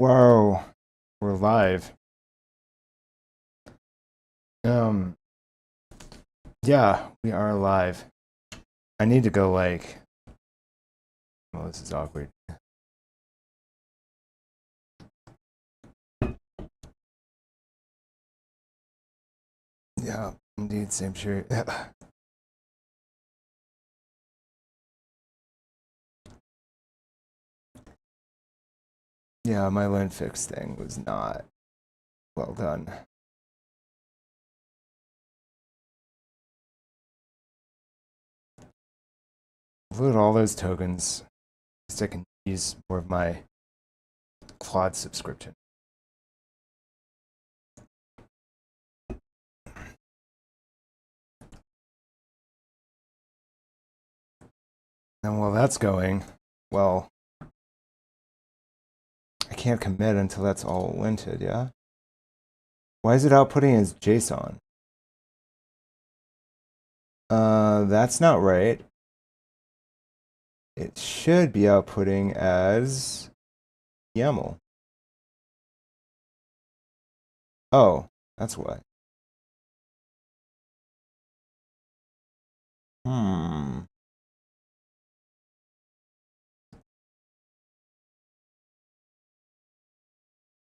Whoa, we're live. Yeah, we are live. I need to go like, well, this is awkward. Yeah, indeed, same shirt. Yeah, my lint fix thing was not well done. Load all those tokens so I can use more of my Claude subscription. And while that's going, well, I can't commit until that's all linted, yeah? Why is it outputting as JSON? That's not right. It should be outputting as YAML. Oh, that's why.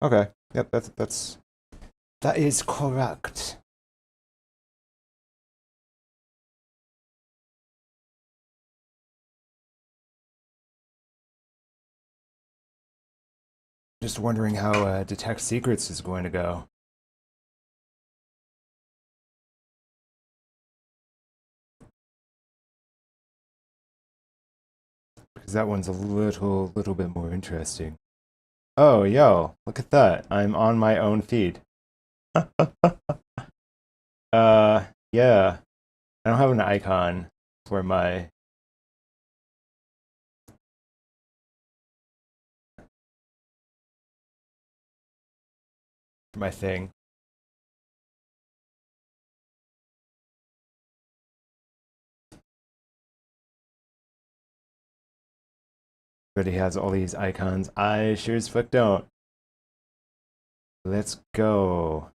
Okay. Yep, that is correct. Just wondering how detect secrets is going to go. Because that one's a little bit more interesting. Oh, yo, look at that. I'm on my own feed. Yeah. I don't have an icon for my thing. But he has all these icons. I sure as fuck don't. Let's go.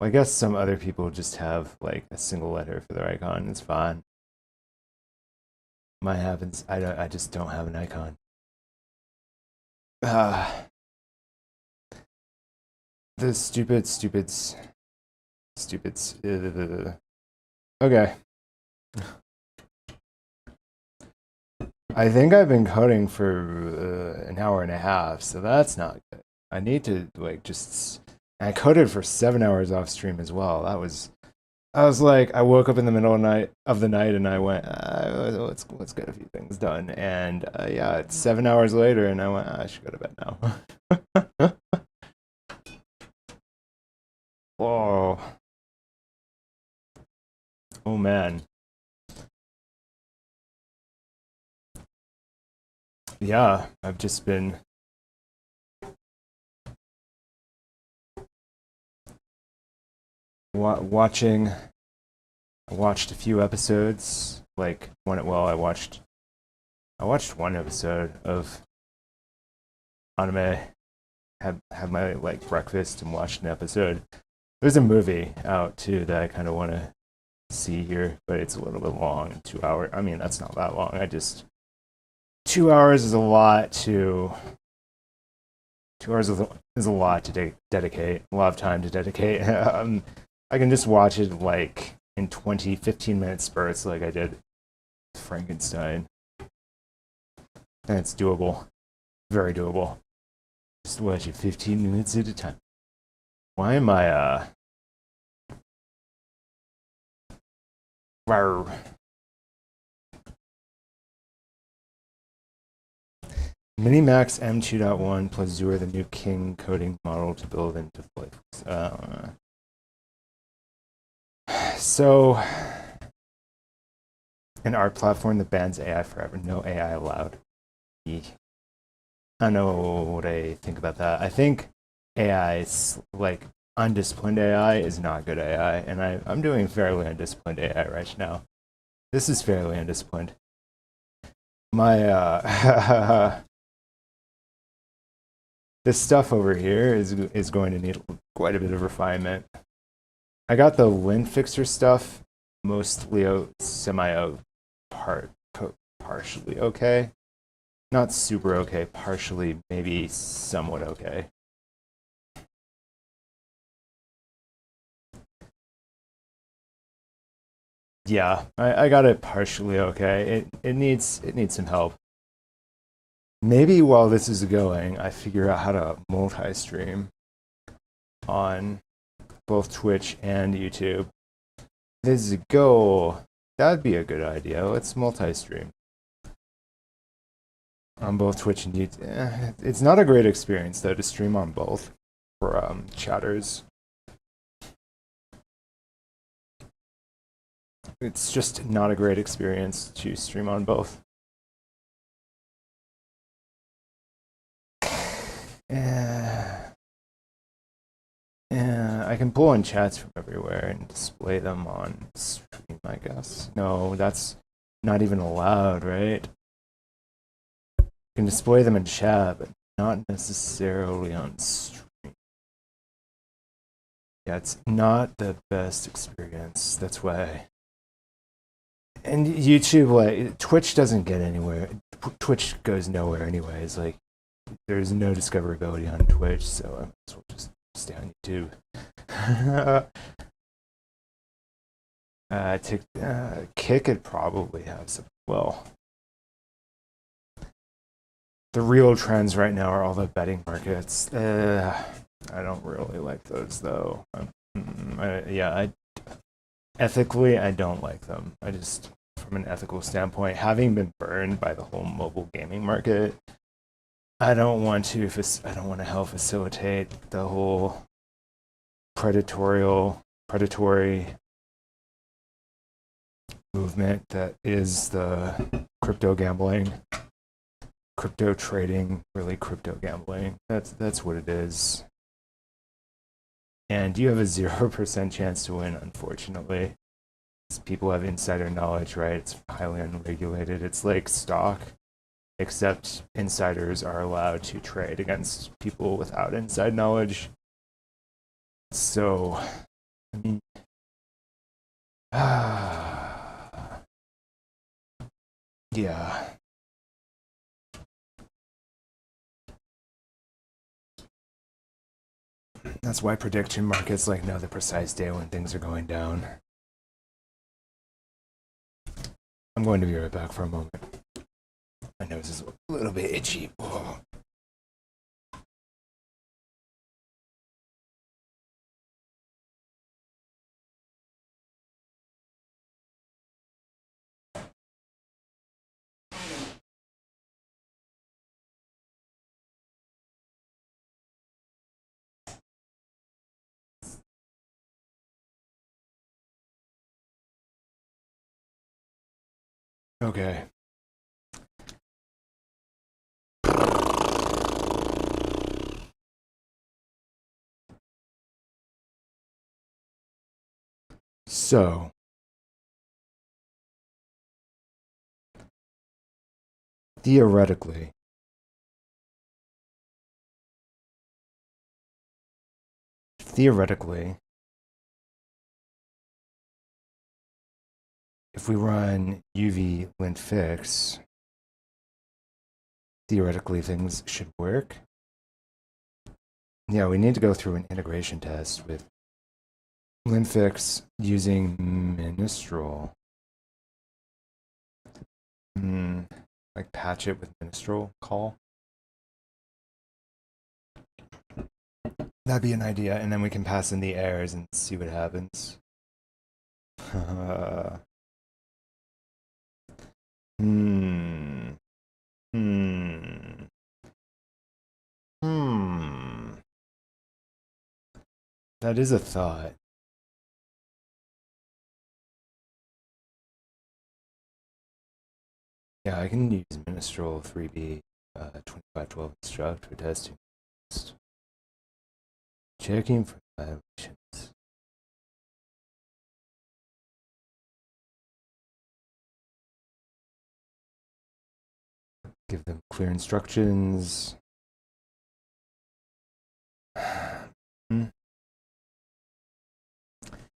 Well, I guess some other people just have like a single letter for their icon. It's fine. Mine happens. I just don't have an icon. The stupids. Okay. I think I've been coding for an hour and a half, so that's not good. I need to like just. I coded for 7 hours off stream as well. I was like, I woke up in the middle of the night and I went, let's get a few things done. And yeah, it's 7 hours later, and I went, I should go to bed now. Whoa. Oh man. Yeah, I've just been watching. I watched a few episodes. Like I watched one episode of anime. Had my like breakfast and watched an episode. There's a movie out too that I kind of want to see here, but it's a little bit long. 2 hours. I mean, that's not that long. 2 hours is a lot to. 2 hours is a lot to dedicate. A lot of time to dedicate. I can just watch it like in 15-minute spurts, like I did Frankenstein, and it's doable. Very doable. Just watch it 15 minutes at a time. Why am I Rawr. Minimax M2.1 plus Zur, the new King coding model to build into flights. So, an art platform that bans AI forever. No AI allowed. I don't know what I think about that. I think AI is like undisciplined AI is not good AI, and I'm doing fairly undisciplined AI right now. This is fairly undisciplined. My this stuff over here is going to need quite a bit of refinement. I got the lint fixer stuff mostly partially okay. Not super okay, partially maybe somewhat okay. Yeah, I got it partially okay. It needs some help. Maybe while this is going, I figure out how to multi-stream on both Twitch and YouTube. Let's go. That'd be a good idea. Let's multi-stream on both Twitch and YouTube. It's not a great experience though to stream on both for chatters. It's just not a great experience to stream on both. I can pull in chats from everywhere and display them on stream, I guess. No, that's not even allowed, right? You can display them in chat, but not necessarily on stream. Yeah, it's not the best experience. That's why. And YouTube, like, Twitch doesn't get anywhere. Twitch goes nowhere anyways. Like, there's no discoverability on Twitch, so I might as well just stay on YouTube. Kick could probably have some. Well, the real trends right now are all the betting markets. I don't really like those though. Ethically, I don't like them. I just, from an ethical standpoint, having been burned by the whole mobile gaming market, I don't want to help facilitate the whole predatory movement that is the crypto gambling, crypto trading, really crypto gambling. That's what it is. And you have a 0% chance to win, unfortunately. People have insider knowledge, right? It's highly unregulated. It's like stock, except insiders are allowed to trade against people without inside knowledge. So, I mean, yeah. That's why prediction markets like know the precise day when things are going down. I'm going to be right back for a moment. My nose is a little bit itchy. Whoa. Okay. So, theoretically, if we run UV lint fix, theoretically things should work. Yeah, we need to go through an integration test with lint fix using Minstrel. Like patch it with Minstrel call. That'd be an idea, and then we can pass in the errors and see what happens. That is a thought. Yeah, I can use Minstrel 3B 2512 instruct for testing. Checking for violations. Give them clear instructions.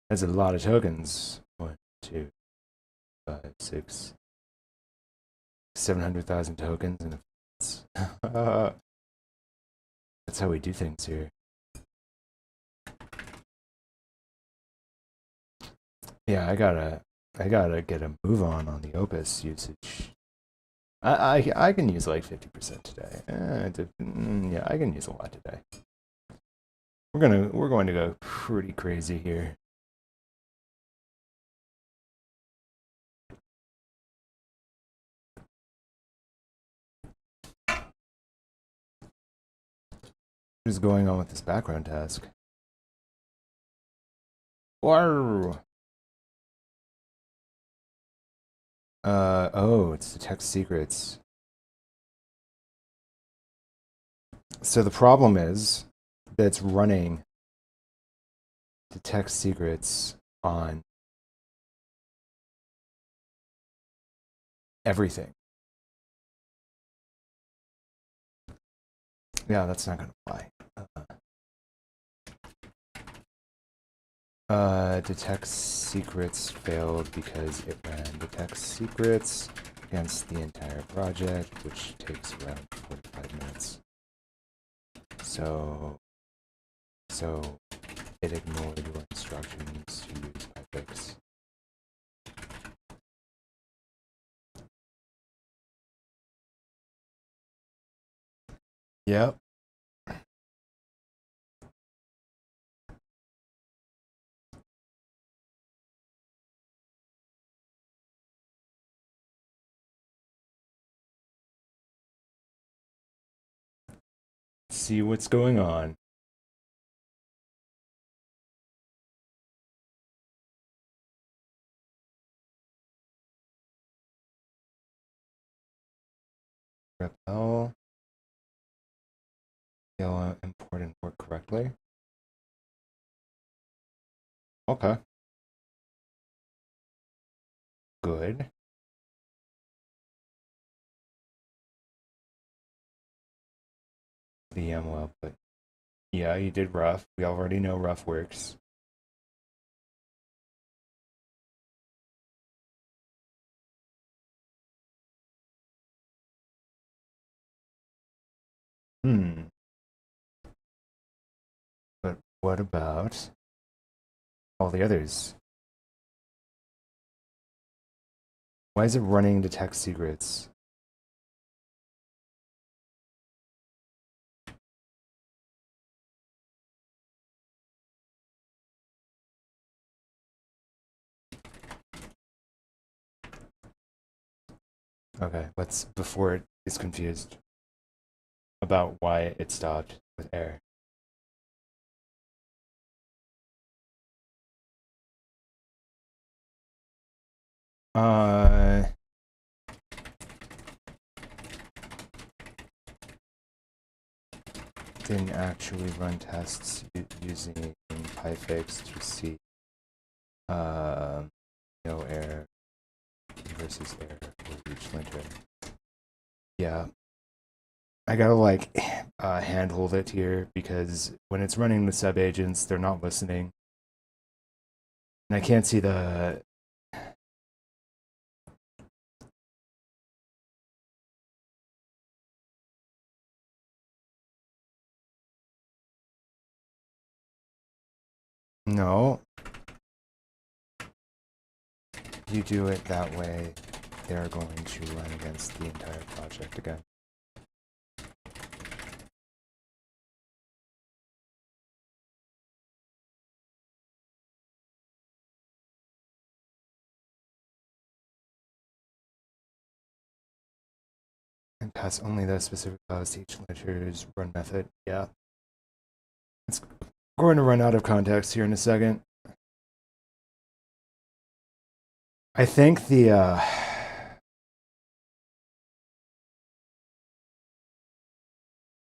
That's a lot of tokens. 1, 2, 5, 6, 700,000 tokens, and that's how we do things here. Yeah, I gotta get a move on the Opus usage. I can use like 50% today. Yeah, I can use a lot today. We're going to go pretty crazy here. What is going on with this background task? Whoa. Oh, it's detect secrets. So the problem is that it's running detect secrets on everything. Yeah, that's not going to fly. Detect secrets failed because it ran detect secrets against the entire project, which takes around 45 minutes. So it ignored your instructions to use my fix. Yep. See what's going on. Repel. Yellow, import and work correctly. Okay. Good. The YAML output. Yeah, you did rough. We already know rough works. But what about all the others? Why is it running detect secrets? Okay, let's, before it is confused about why it stopped with error. Didn't actually run tests using PyFix to see no error versus error for each linter. Yeah, I gotta like handhold it here because when it's running the sub agents, they're not listening, and I can't see the. No, you do it that way, they're going to run against the entire project again. And pass only the specific files to each linter's run method. Yeah. It's going to run out of context here in a second. I think the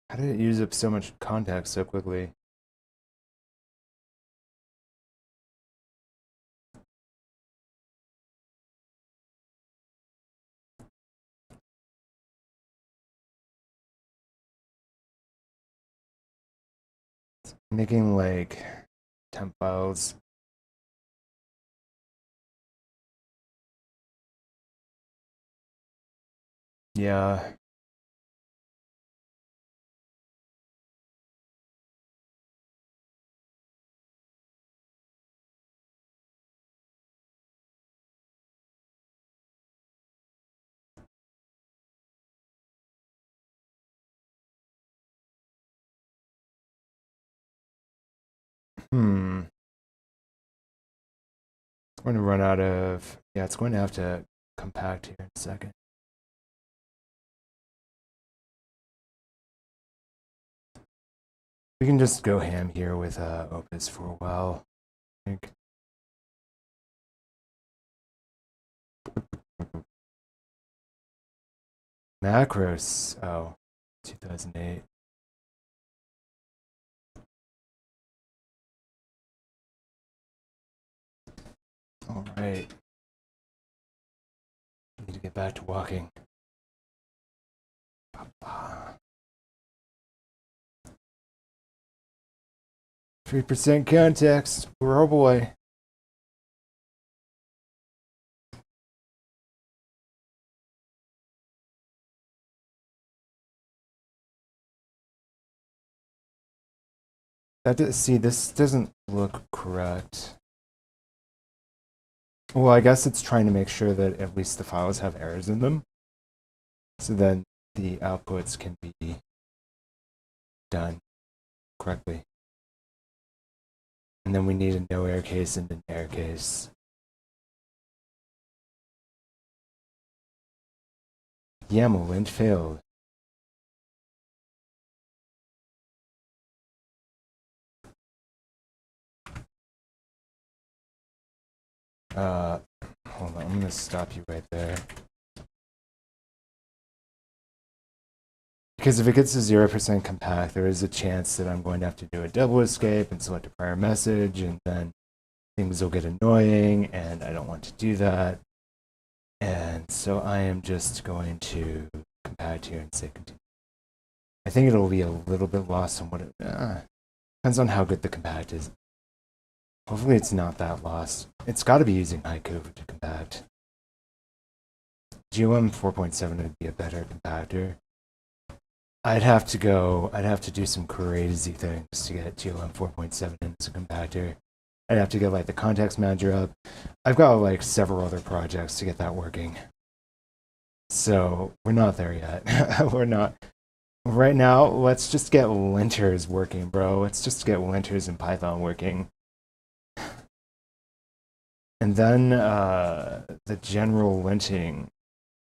how did it use up so much context so quickly? It's making like temp files Yeah. It's going to run out of, yeah, it's going to have to compact here in a second. We can just go ham here with Opus for a while, I think. Macros, oh, 2008. All right. Need to get back to walking. 3% context. Oh boy. See, this doesn't look correct. Well, I guess it's trying to make sure that at least the files have errors in them. So then the outputs can be done correctly. And then we need a no error case and an error case. YAML lint failed. Hold on, I'm gonna stop you right there. Because if it gets to 0% compact, there is a chance that I'm going to have to do a double escape and select a prior message, and then things will get annoying, and I don't want to do that. And so I am just going to compact here and say continue. I think it'll be a little bit lost on what it depends on how good the compact is. Hopefully it's not that lost. It's got to be using Haiku to compact. GLM 4.7 would be a better compactor. I'd have to do some crazy things to get GLM 4.7 as a compactor. I'd have to get like the context manager up. I've got like several other projects to get that working. So we're not there yet. We're not. Right now, let's just get linters working, bro. Let's just get linters in Python working. And then the general linting.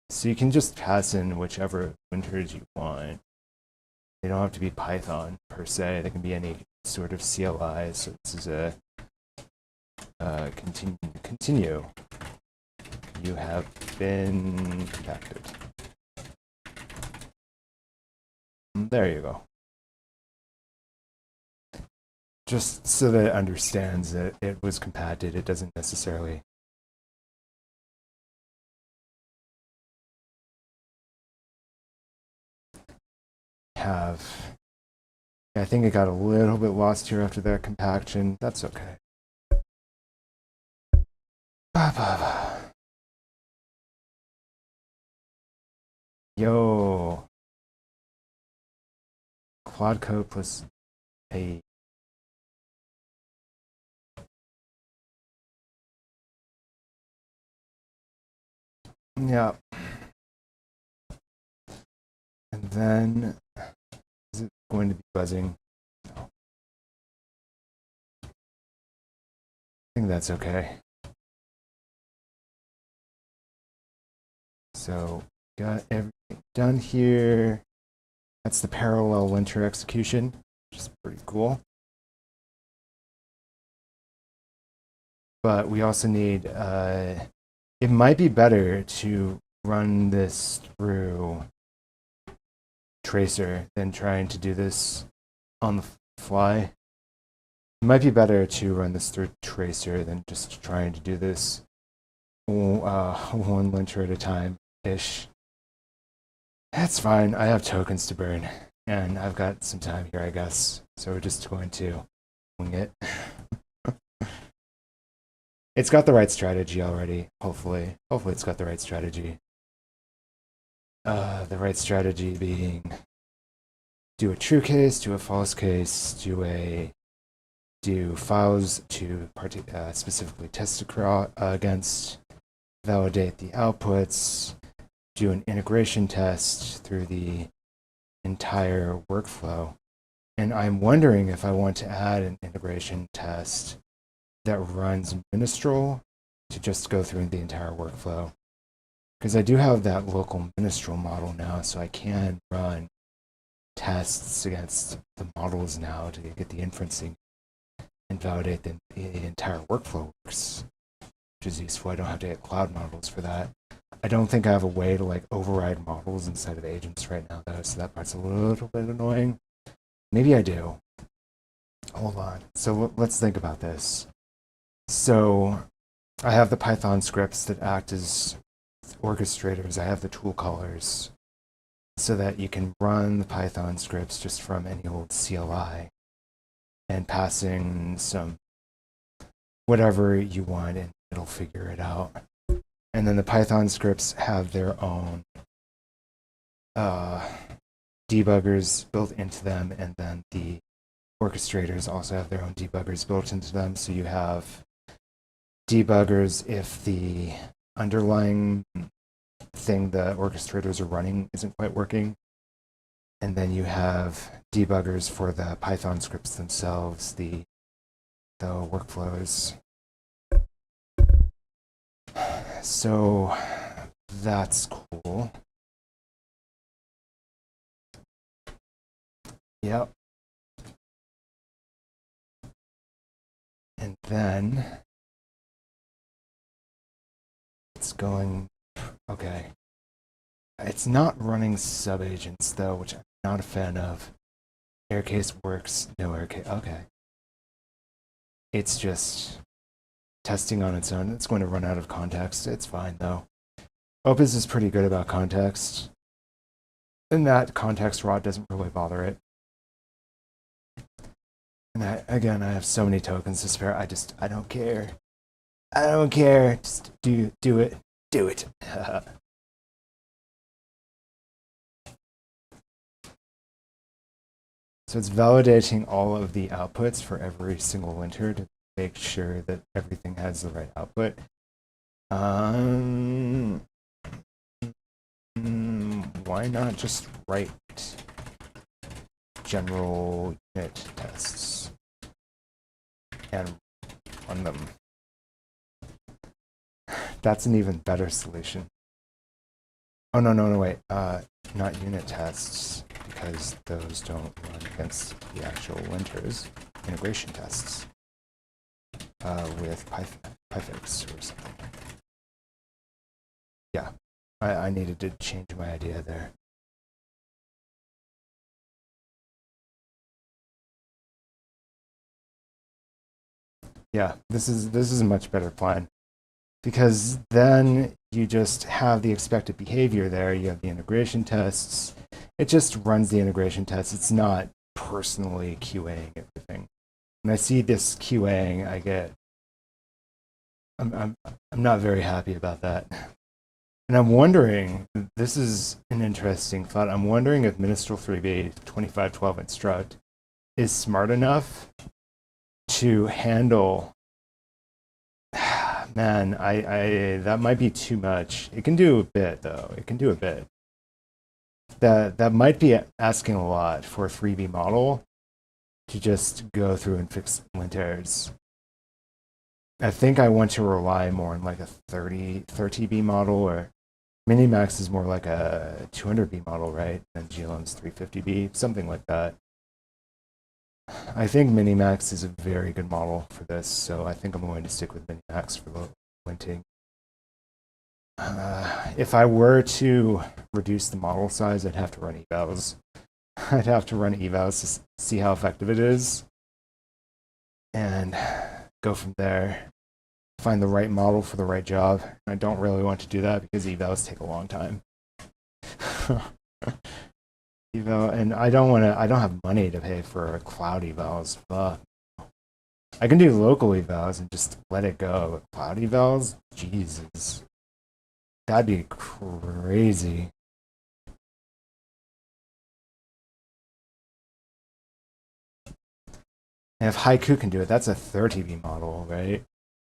So you can just pass in whichever linters you want. They don't have to be Python per se. They can be any sort of CLI. So this is a continue. You have been compacted. There you go. Just so that it understands that it was compacted. It doesn't necessarily have. I think it got a little bit lost here after that compaction. That's okay. Yo. Claude code plus a. Yeah. And then, is it going to be buzzing? No. I think that's okay. So, got everything done here. That's the parallel linter execution, which is pretty cool. But we also need, it might be better to run this through Tracer than trying to do this on the fly. It might be better to run this through Tracer than just trying to do this one linter at a time-ish. That's fine. I have tokens to burn, and I've got some time here, I guess. So we're just going to wing it. It's got the right strategy already, hopefully. Hopefully it's got the right strategy. The right strategy being do a true case, do a false case, do files to specifically test against, validate the outputs, do an integration test through the entire workflow. And I'm wondering if I want to add an integration test that runs Minstrel to just go through the entire workflow. Because I do have that local Minstrel model now, so I can run tests against the models now to get the inferencing and validate the entire workflow works, which is useful. I don't have to get Claude models for that. I don't think I have a way to like override models inside of agents right now, though, so that part's a little bit annoying. Maybe I do. Hold on. So let's think about this. So I have the Python scripts that act as orchestrators. I have the tool callers so that you can run the Python scripts just from any old CLI and passing some whatever you want and it'll figure it out. And then the Python scripts have their own debuggers built into them, and then the orchestrators also have their own debuggers built into them. So you have debuggers if the underlying thing the orchestrators are running isn't quite working. And then you have debuggers for the Python scripts themselves, the workflows. So that's cool. Yep. And then it's going, okay. It's not running subagents though, which I'm not a fan of. Error case works, no error case, okay. It's just testing on its own. It's going to run out of context. It's fine though. Opus is pretty good about context. And that context rot doesn't really bother it. And again, I have so many tokens to spare. I don't care. I don't care. Just do it. Do it. So it's validating all of the outputs for every single linter to make sure that everything has the right output. Why not just write general unit tests and run them? That's an even better solution. Oh, no, wait. Not unit tests, because those don't run against the actual linters. Integration tests with Pyfix or something. Yeah, I needed to change my idea there. Yeah, this is a much better plan, because then you just have the expected behavior there. You have the integration tests. It just runs the integration tests. It's not personally QAing everything. When I see this QAing, I'm not very happy about that. And I'm wondering, this is an interesting thought. I'm wondering if Minstrel 3B 2512 instruct is smart enough to handle. Man, that might be too much. It can do a bit though. It can do a bit. That might be asking a lot for a 3B model to just go through and fix lint errors. I think I want to rely more on like a 30B model, or Minimax is more like a 200B model, right? And GLM's 350B, something like that. I think Minimax is a very good model for this, so I think I'm going to stick with Minimax for the linting. If I were to reduce the model size, I'd have to run evals. I'd have to run evals to see how effective it is, and go from there. Find the right model for the right job. I don't really want to do that because evals take a long time. And I don't have money to pay for cloud evals. Fuck. I can do local evals and just let it go. But cloud evals? Jesus. That'd be crazy. And if Haiku can do it, that's a 30B model, right?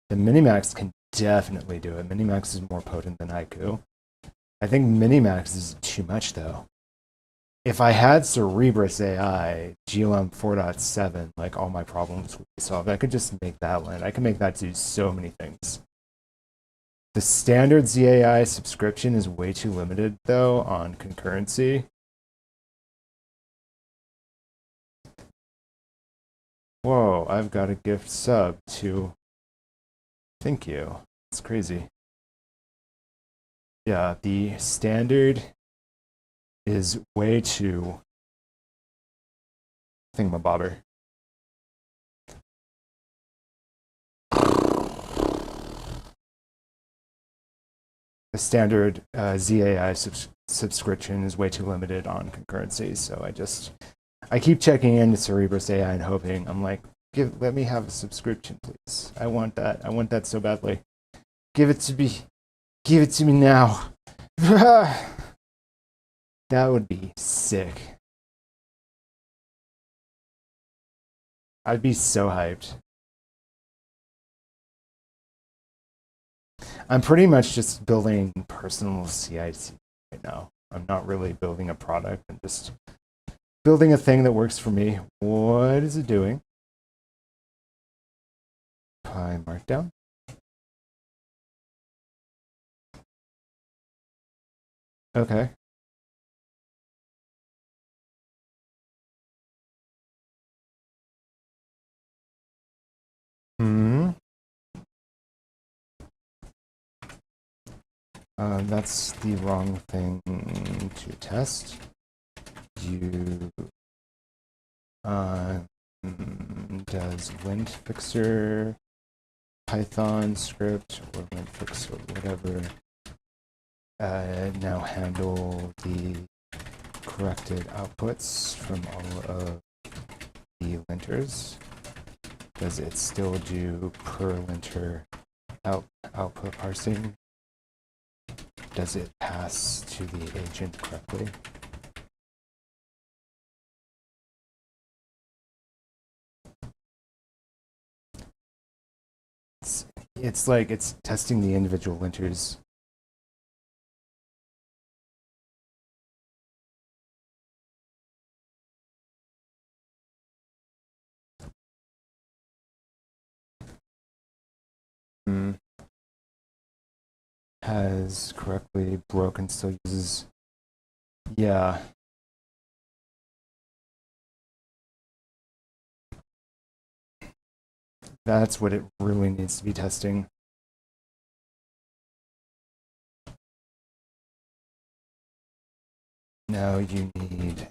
The Minimax can definitely do it. Minimax is more potent than Haiku. I think Minimax is too much, though. If I had Cerebrus AI, GLM 4.7, like all my problems would be solved. I could just make that land. I can make that do so many things. The standard ZAI subscription is way too limited, though, on concurrency. Whoa, I've got a gift sub to... Thank you. It's crazy. Yeah, the standard is way too thingamabobber. The standard ZAI subscription is way too limited on concurrency, so I keep checking into Cerebrus AI and hoping. I'm like, let me have a subscription, please. I want that. I want that so badly. Give it to me. Give it to me now. That would be sick. I'd be so hyped. I'm pretty much just building personal CIC right now. I'm not really building a product. I'm just building a thing that works for me. What is it doing? Pi Markdown. Okay. That's the wrong thing to test. You does lint fixer Python script or lint fixer whatever now handle the corrected outputs from all of the linters? Does it still do per linter output parsing? Does it pass to the agent correctly? It's like it's testing the individual linters. Has correctly broken, still uses. Yeah. That's what it really needs to be testing. Now you'll need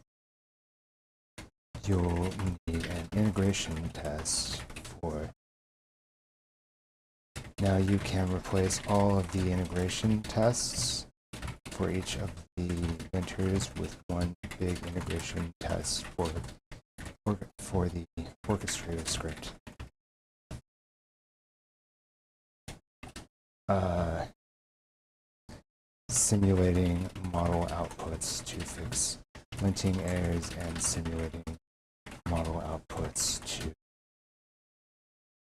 an integration test for. Now you can replace all of the integration tests for each of the linters with one big integration test for the orchestrator script. Simulating model outputs to fix linting errors and simulating model outputs to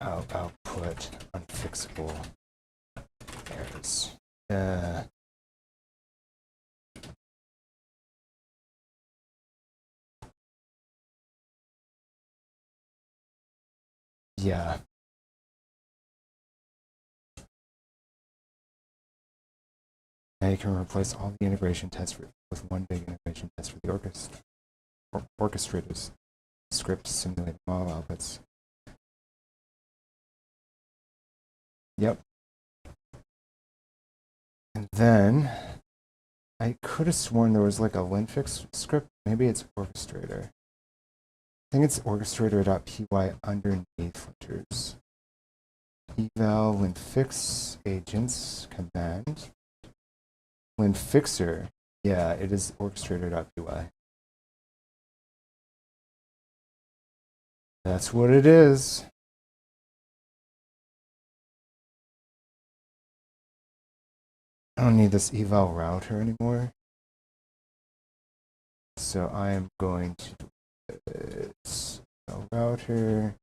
output unfixable errors. Yeah. Now you can replace all the integration tests with one big integration test for the orchestrator's script simulating model outputs. Yep. And then I could have sworn there was like a linfix script. Maybe it's orchestrator. I think it's orchestrator.py underneath linters. Eval linfix agents command. Linfixer. Yeah, it is orchestrator.py. That's what it is. I don't need this eval router anymore. So I am going to do this router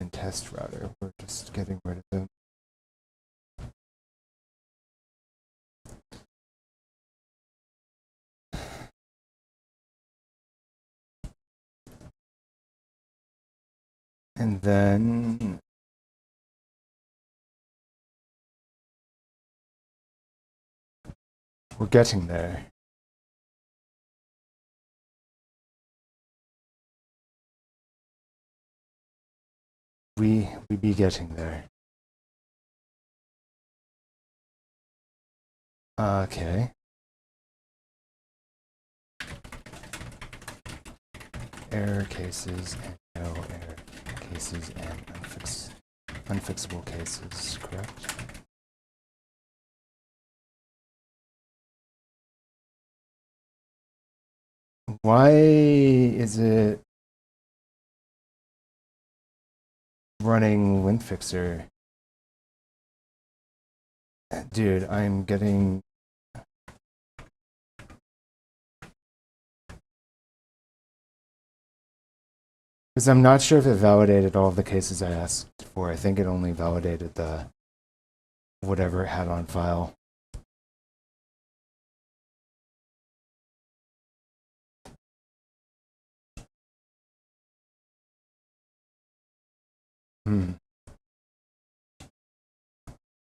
and test router. We're just getting rid of them. And then we're getting there. We be getting there. Okay. Error cases and no error cases and unfixable cases, correct? Why is it running LintFixer? Dude, I'm getting... Because I'm not sure if it validated all of the cases I asked for. I think it only validated the whatever it had on file.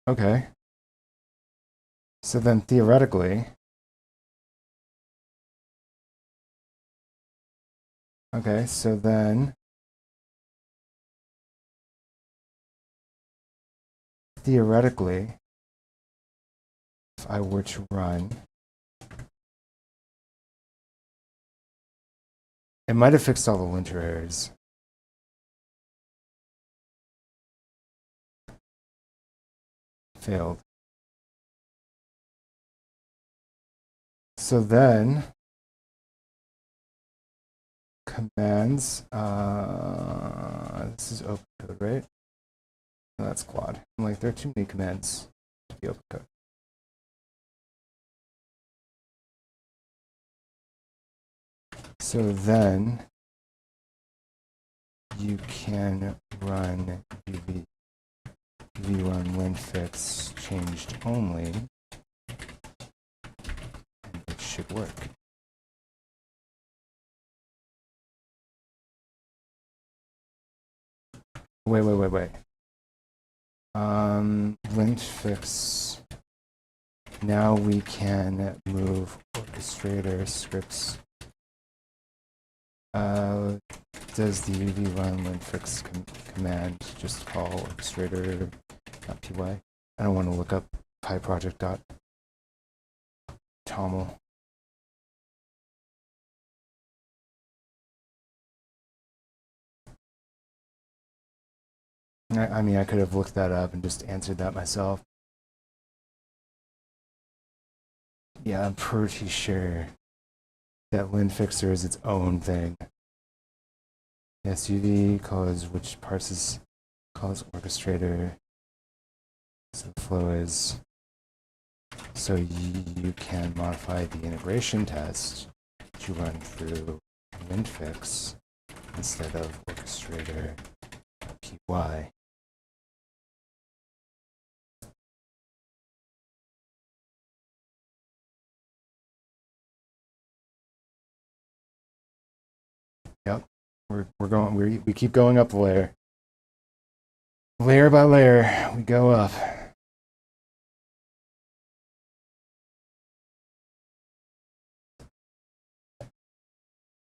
Okay. So then theoretically... Okay, so then... Theoretically, if I were to run... It might have fixed all the linter errors. Failed. So then, commands, this is open code, right? No, that's Claude. I'm like, there are too many commands to be open code. So then, you can run uv run linfix changed only, and it should work. Wait. Linfix. Now we can move orchestrator scripts. Does the uv run linfix command just call orchestrator.py? I don't want to look up pyproject.toml. I mean, I could have looked that up and just answered that myself. Yeah, I'm pretty sure that linfixer is its own thing. Yes, uv calls which calls orchestrator. So the flow is, so you can modify the integration test to run through linfix instead of orchestrator.py. Yep, we keep going up the layer. Layer by layer, we go up.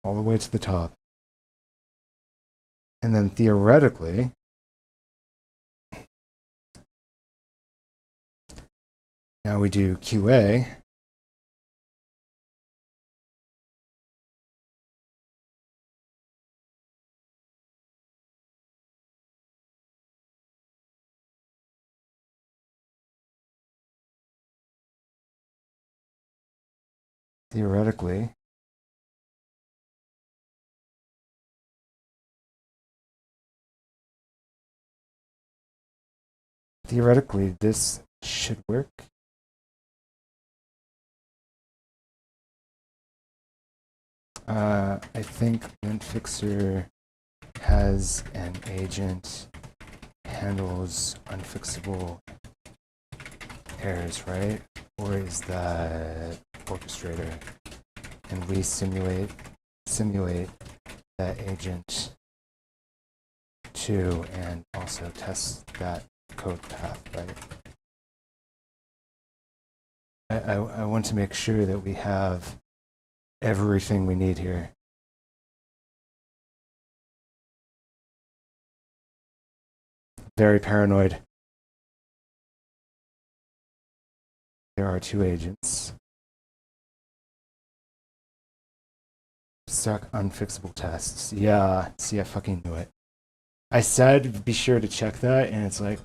All the way to the top. And then theoretically, now we do QA. Theoretically, this should work. I think linfixer has an agent handles unfixable errors, right? Or is that orchestrator? And we simulate that agent too, and also test that code path, right? I want to make sure that we have everything we need here. Very paranoid. There are 2 agents. Stuck unfixable tests. Yeah, see, I fucking knew it. I said be sure to check that, and it's like,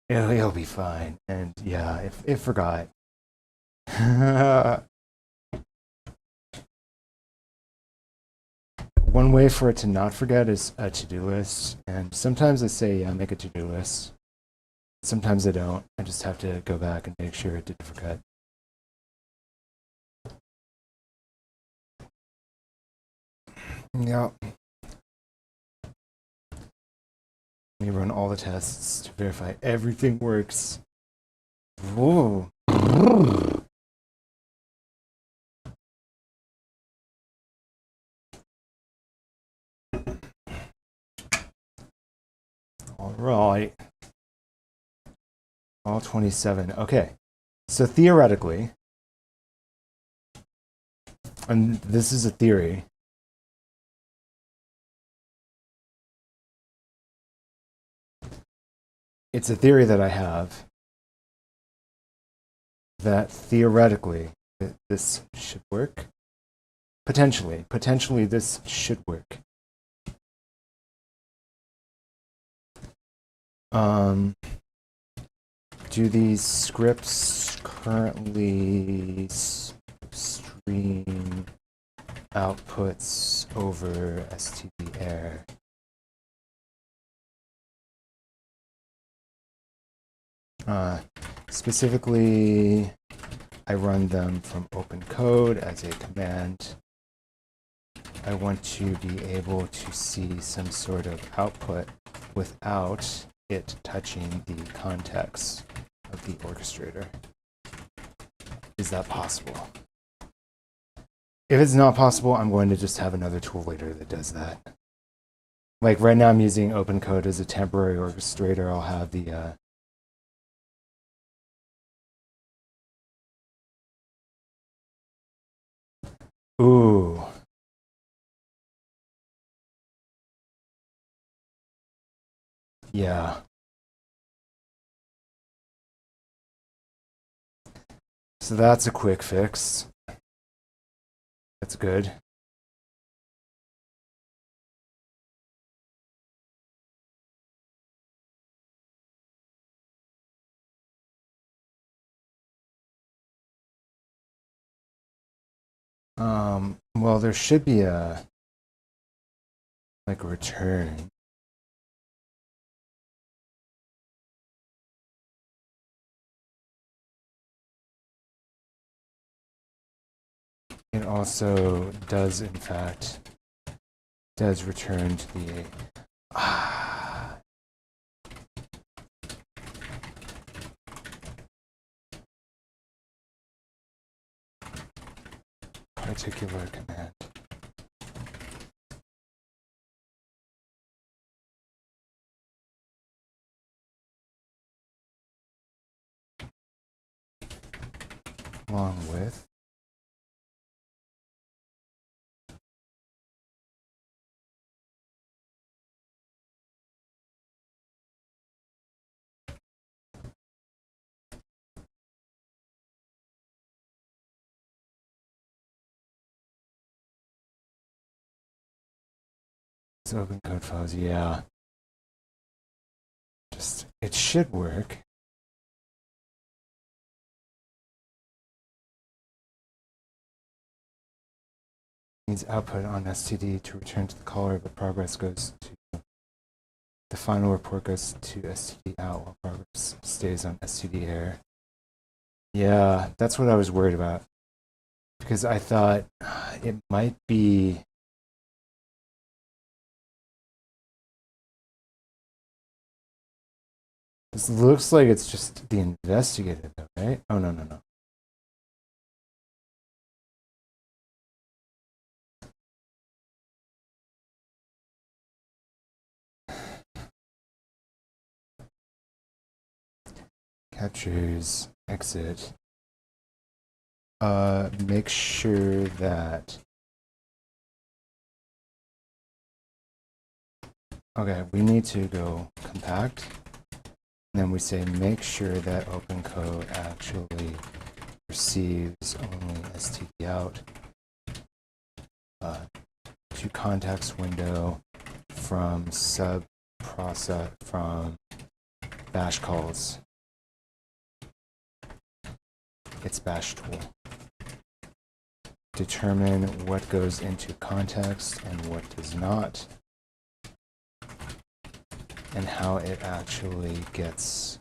it'll be fine. And yeah, it forgot. One way for it to not forget is a to-do list. And sometimes I say, yeah, make a to-do list. Sometimes I don't. I just have to go back and make sure it didn't forget. Yeah. Let me run all the tests to verify everything works. Whoa. All right. All 27. Okay. So theoretically, and this is a theory, it's a theory that I have that theoretically this should work. Potentially this should work. Do these scripts currently stream outputs over std air? Specifically, I run them from open code as a command. I want to be able to see some sort of output without it touching the context of the orchestrator. Is that possible? If it's not possible, I'm going to just have another tool later that does that. Like right now I'm using open code as a temporary orchestrator. I'll have the ooh. Yeah. So that's a quick fix. That's good. Well, there should be a like a return. It also does, in fact, return to the particular command. Along with it's open code files. Yeah. Just it should work. Needs output on std to return to the caller, but progress goes to the final report goes to std out while progress stays on std air. Yeah, that's what I was worried about, because I thought it might be This looks like it's just the investigator, though, right? Oh, no, no, no. Captures, exit. Make sure that... Okay, we need to go compact. And then we say make sure that OpenCode actually receives only std out to context window from sub process from bash calls. Its bash tool. Determine what goes into context and what does not, and how it actually gets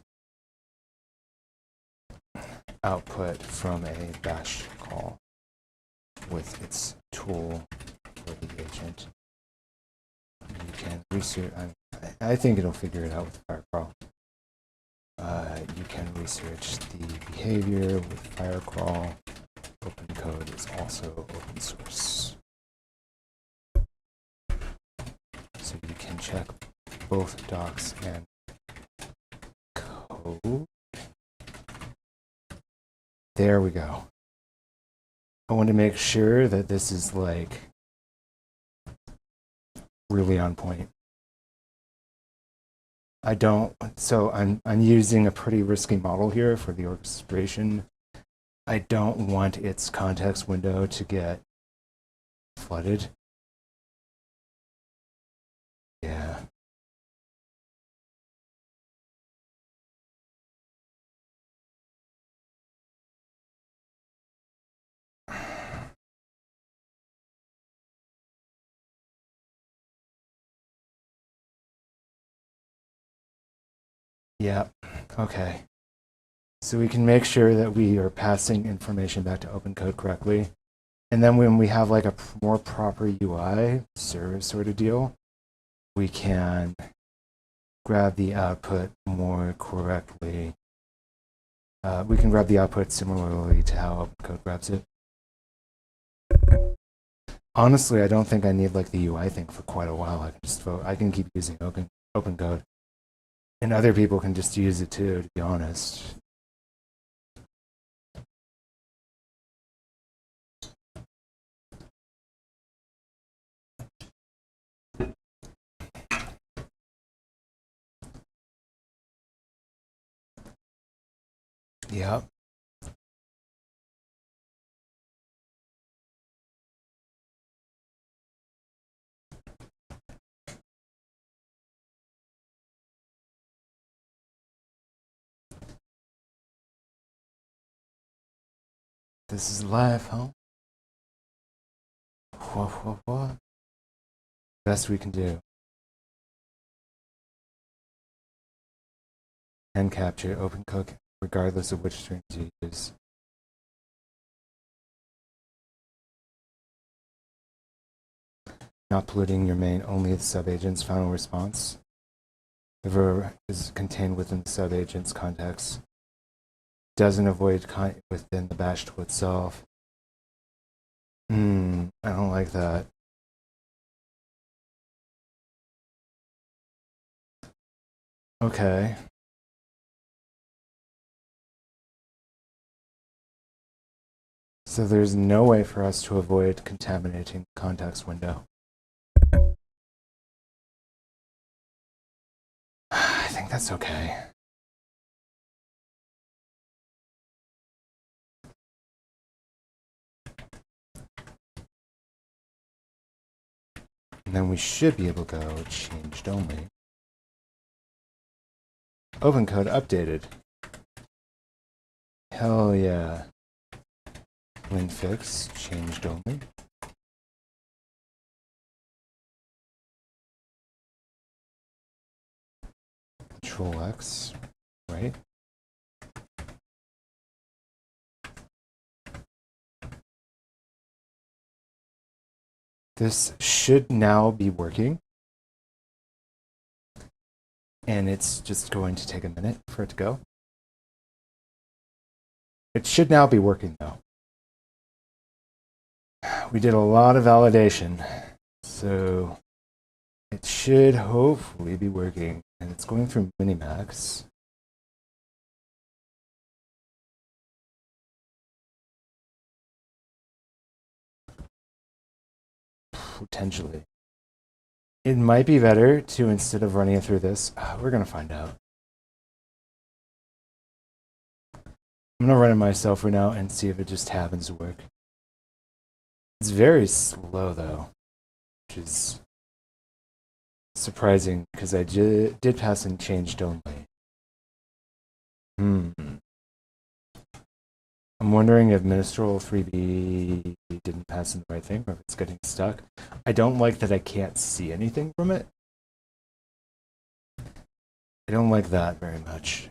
output from a bash call with its tool for the agent. You can research, I think it'll figure it out with Firecrawl. You can research the behavior with Firecrawl. OpenCode is also open source. So you can check both docs and code. There we go. I want to make sure that this is like really on point. I'm using a pretty risky model here for the orchestration. I don't want its context window to get flooded. Yeah. Yeah, okay. So we can make sure that we are passing information back to OpenCode correctly. And then when we have like a more proper UI service sort of deal, we can grab the output more correctly. We can grab the output similarly to how OpenCode grabs it. Honestly, I don't think I need like the UI thing for quite a while. I can keep using OpenCode. And other people can just use it too, to be honest. Yep. This is live, huh? What? Best we can do. And capture OpenCode regardless of which strings you use. Not polluting your main, only the subagent's final response. The verb is contained within the subagent's context. Doesn't avoid within the bash tool itself. I don't like that. Okay. So there's no way for us to avoid contaminating the context window. I think that's okay. And then we should be able to go changed only. OpenCode updated. Hell yeah. Link fix, changed only. Control X, right? This should now be working. and it's just going to take a minute for it to go. It should now be working though. We did a lot of validation, so it should hopefully be working, and it's going through Minimax. Potentially. It might be better to, instead of running it through this, we're going to find out. I'm going to run it myself for now and see if it just happens to work. It's very slow though, which is surprising because I did pass in changed only. I'm wondering if Minstrel 3B didn't pass in the right thing, or if it's getting stuck. I don't like that I can't see anything from it. I don't like that very much.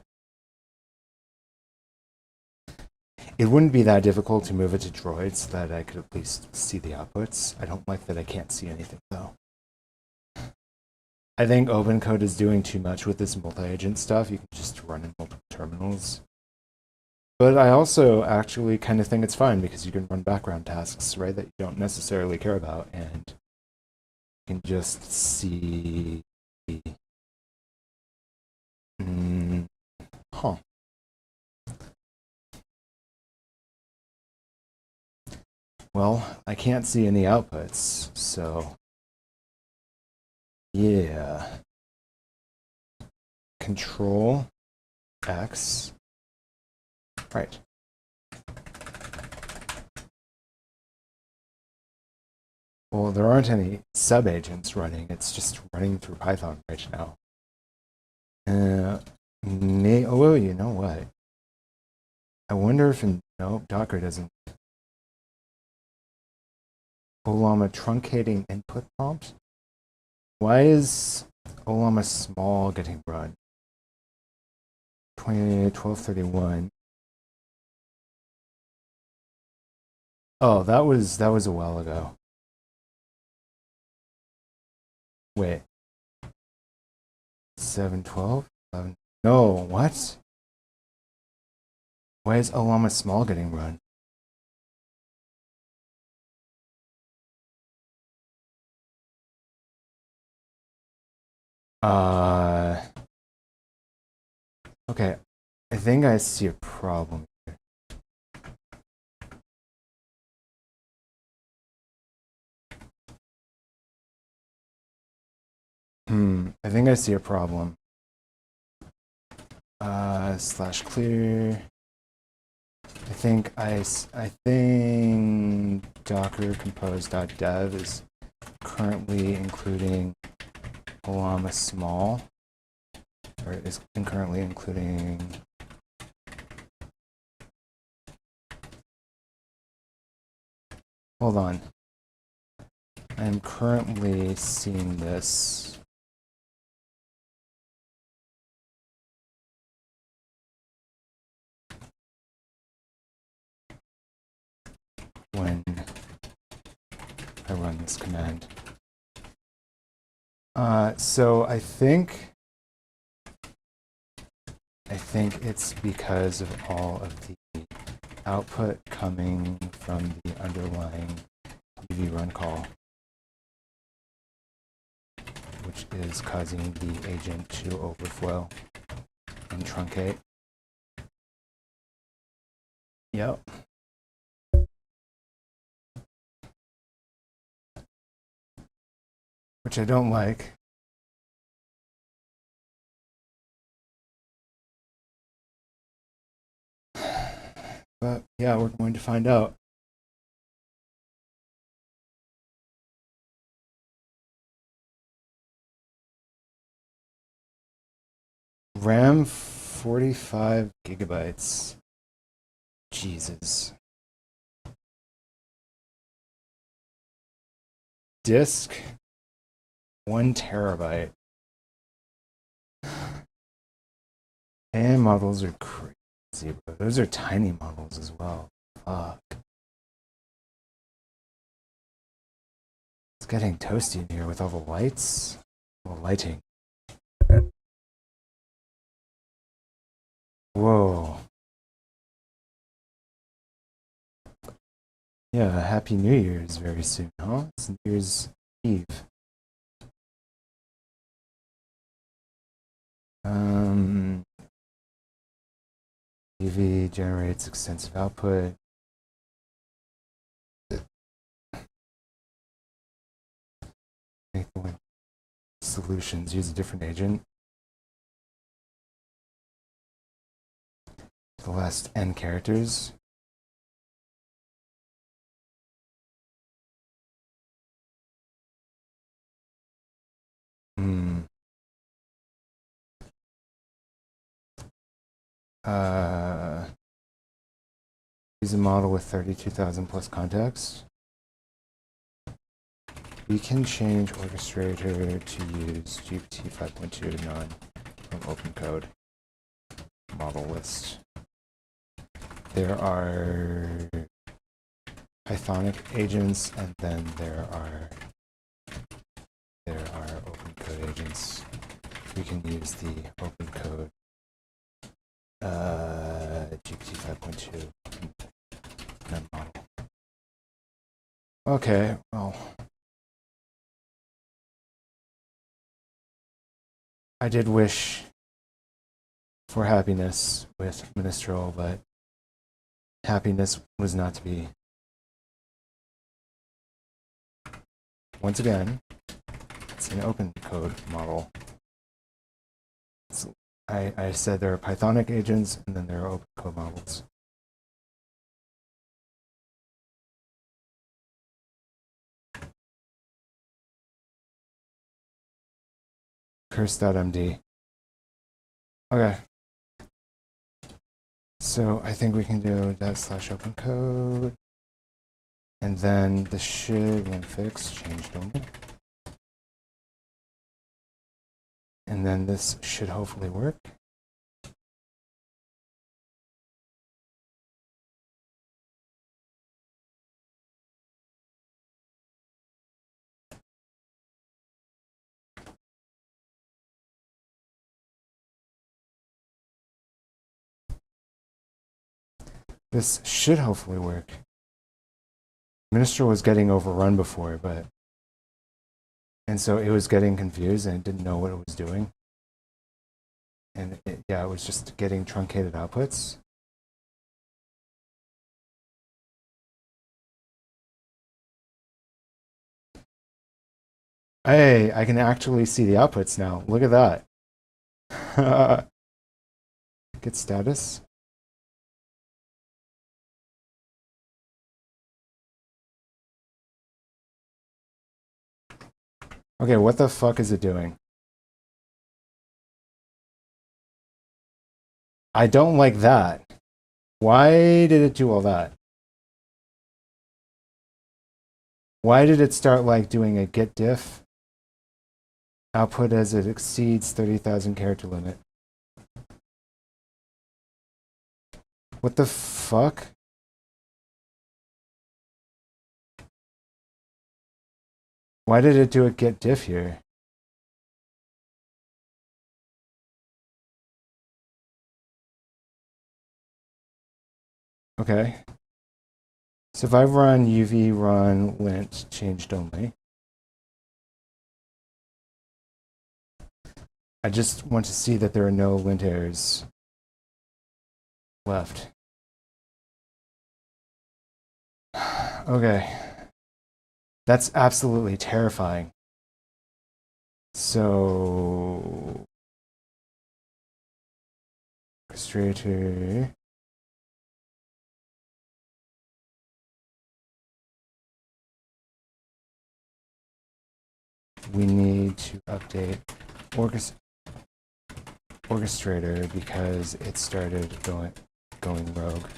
It wouldn't be that difficult to move it to Droid so that I could at least see the outputs. I don't like that I can't see anything though. I think OpenCode is doing too much with this multi-agent stuff. You can just run in multiple terminals. But I also actually kind of think it's fine because you can run background tasks, right, that you don't necessarily care about, and you can just see. Well, I can't see any outputs, so yeah. Control X. Right. Well, there aren't any sub-agents running. It's just running through Python right now. Oh, you know what? I wonder if no, Docker doesn't. Olama truncating input prompt? Why is Olama small getting run? 1231. Oh, that was a while ago. Wait. 712? 11. No, what? Why is Olama small getting run? Okay. I think I see a problem here. I think I see a problem. /clear. I think Docker compose.dev is currently including Olama small, or is currently including hold on. I'm currently seeing this. When I run this command. So I think it's because of all of the output coming from the underlying UV run call, which is causing the agent to overflow and truncate. Yep. Which I don't like. But yeah, we're going to find out. RAM 45 gigabytes. Jesus. Disk 1 terabyte. And models are crazy, bro. Those are tiny models as well. Fuck. It's getting toasty in here with all the lights. All the lighting. Whoa. Yeah, Happy New Year's very soon, huh? It's New Year's Eve. UV generates extensive output. Make the solutions, use a different agent. The last n characters. Use a model with 32,000 plus context. We can change orchestrator to use GPT 5.2 none from open code model list. There are Pythonic agents, and then there are open code agents. We can use the open code GPT 5.2 none model. Okay, well, I did wish for happiness with Minstrel, but happiness was not to be. Once again, it's an open code model. I said there are Pythonic agents, and then there are open code models. Curse.md. Okay. So I think we can do /open code. And then the should when fixed changed only. And then this should hopefully work. This should hopefully work. Minister was getting overrun before, and so it was getting confused and it didn't know what it was doing. And it was just getting truncated outputs. Hey, I can actually see the outputs now. Look at that. Get status. Okay, what the fuck is it doing? I don't like that. Why did it do all that? Why did it start like doing a get diff output as it exceeds 30,000 character limit? What the fuck? Why did it do a get diff here? Okay. So if I run UV run lint changed only, I just want to see that there are no lint errors left. Okay. That's absolutely terrifying. So orchestrator. We need to update orchestrator because it started going rogue.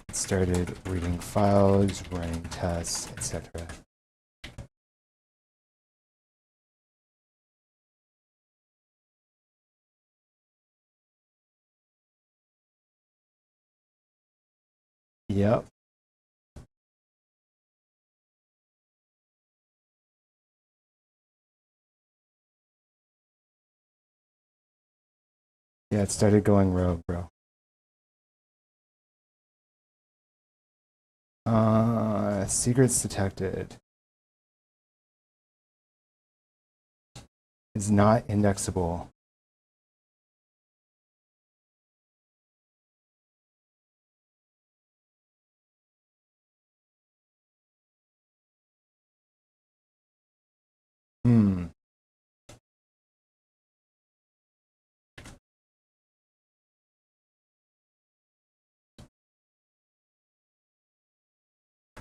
It started reading files, running tests, etc. Yep. Yeah, it started going rogue, bro. Secrets detected. Is not indexable.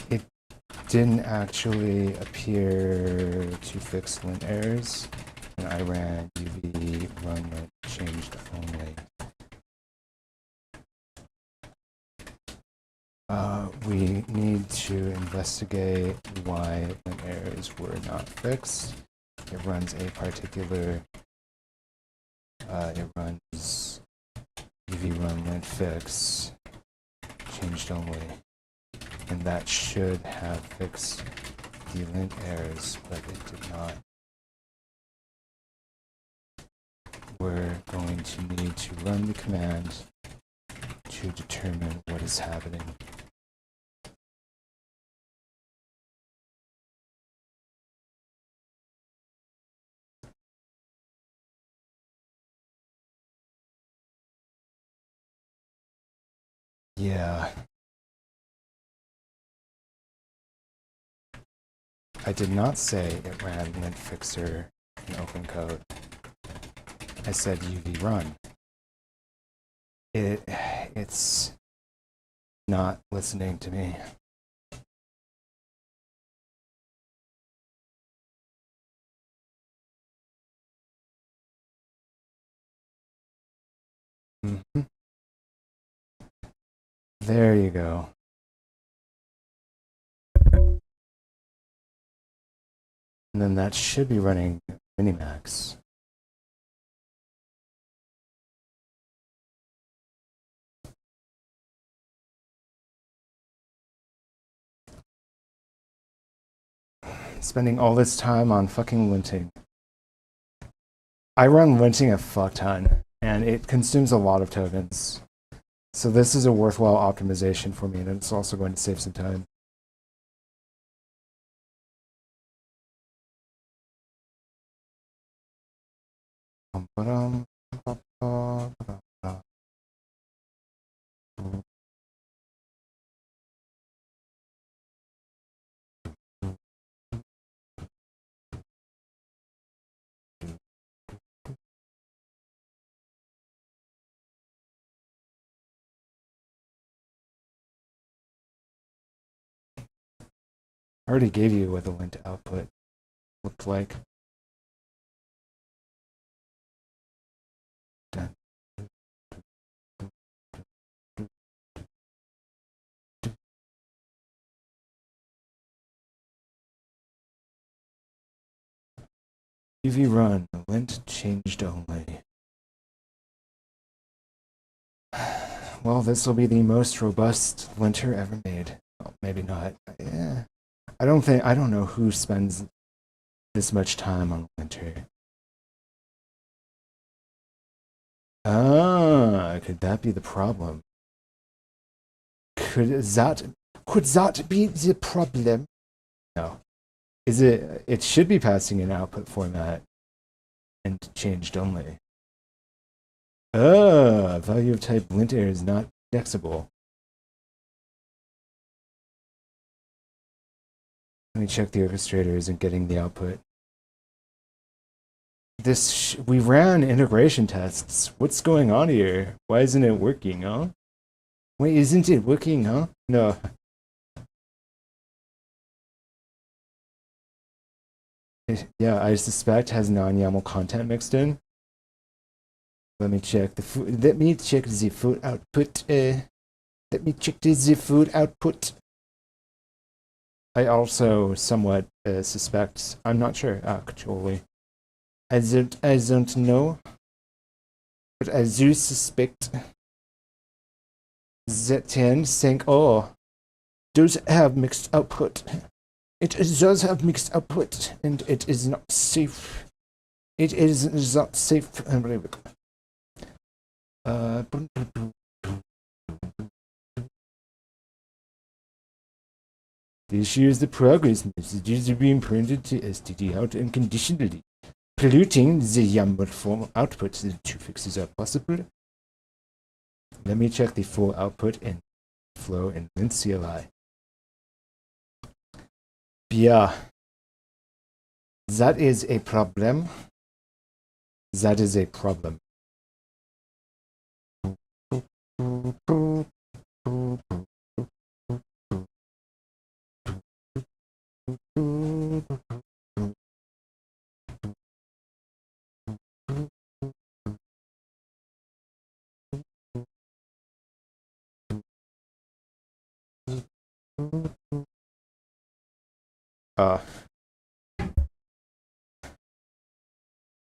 It didn't actually appear to fix lint errors, and I ran UV run lint changed only. We need to investigate why lint errors were not fixed. It runs a particular, it runs UV run lint fix changed only. And that should have fixed the lint errors, but it did not. We're going to need to run the command to determine what is happening. Yeah. I did not say it ran lint fixer in open code. I said UV run. It's not listening to me. Mm-hmm. There you go. And then that should be running Minimax. Spending all this time on fucking linting. I run linting a fuck ton, and it consumes a lot of tokens. So this is a worthwhile optimization for me, and it's also going to save some time. I already gave you what the lint output looked like. Done. UV run, lint changed only. Well, this will be the most robust linter ever made. Well, maybe not. Yeah. I don't know who spends this much time on linter. Ah, could that be the problem? Could that be the problem? No. It should be passing an output format and changed only. Value of type linter is not indexable. Let me check the orchestrator isn't getting the output. We ran integration tests. What's going on here? Why isn't it working, huh? Wait, isn't it working, huh? No. Yeah, I suspect has non-YAML content mixed in. Let me check the food. Let me check the food output. Let me check the food output. I also somewhat suspect. I'm not sure actually. I don't know, but I do suspect that 10 saying, "Oh, does have mixed output." It does have mixed output, and it is not safe. It is not safe. This shows the progress messages are being printed to std out unconditionally, polluting the YAML form output. The two fixes are possible. Let me check the full output and flow in lint CLI. Yeah, that is a problem. That is a problem.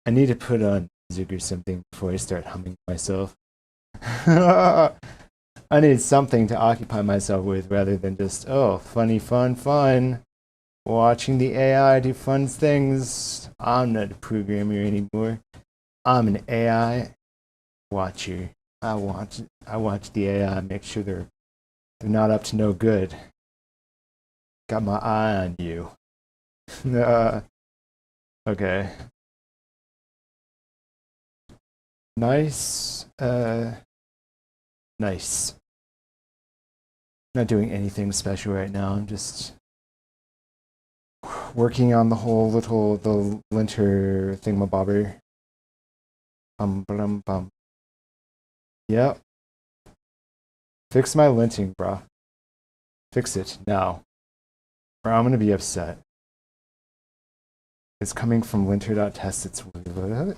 I need to put on music or something before I start humming myself. I need something to occupy myself with rather than just, oh, funny, fun. Watching the AI do fun things. I'm not a programmer anymore. I'm an AI watcher. I watch the AI, make sure they're not up to no good. Got my eye on you. Okay. Nice. Nice. Not doing anything special right now. I'm just working on the whole the linter thingamabobber. Bum. Yep. Fix my linting, brah. Fix it now, or I'm gonna be upset. It's coming from linter.test. It's what?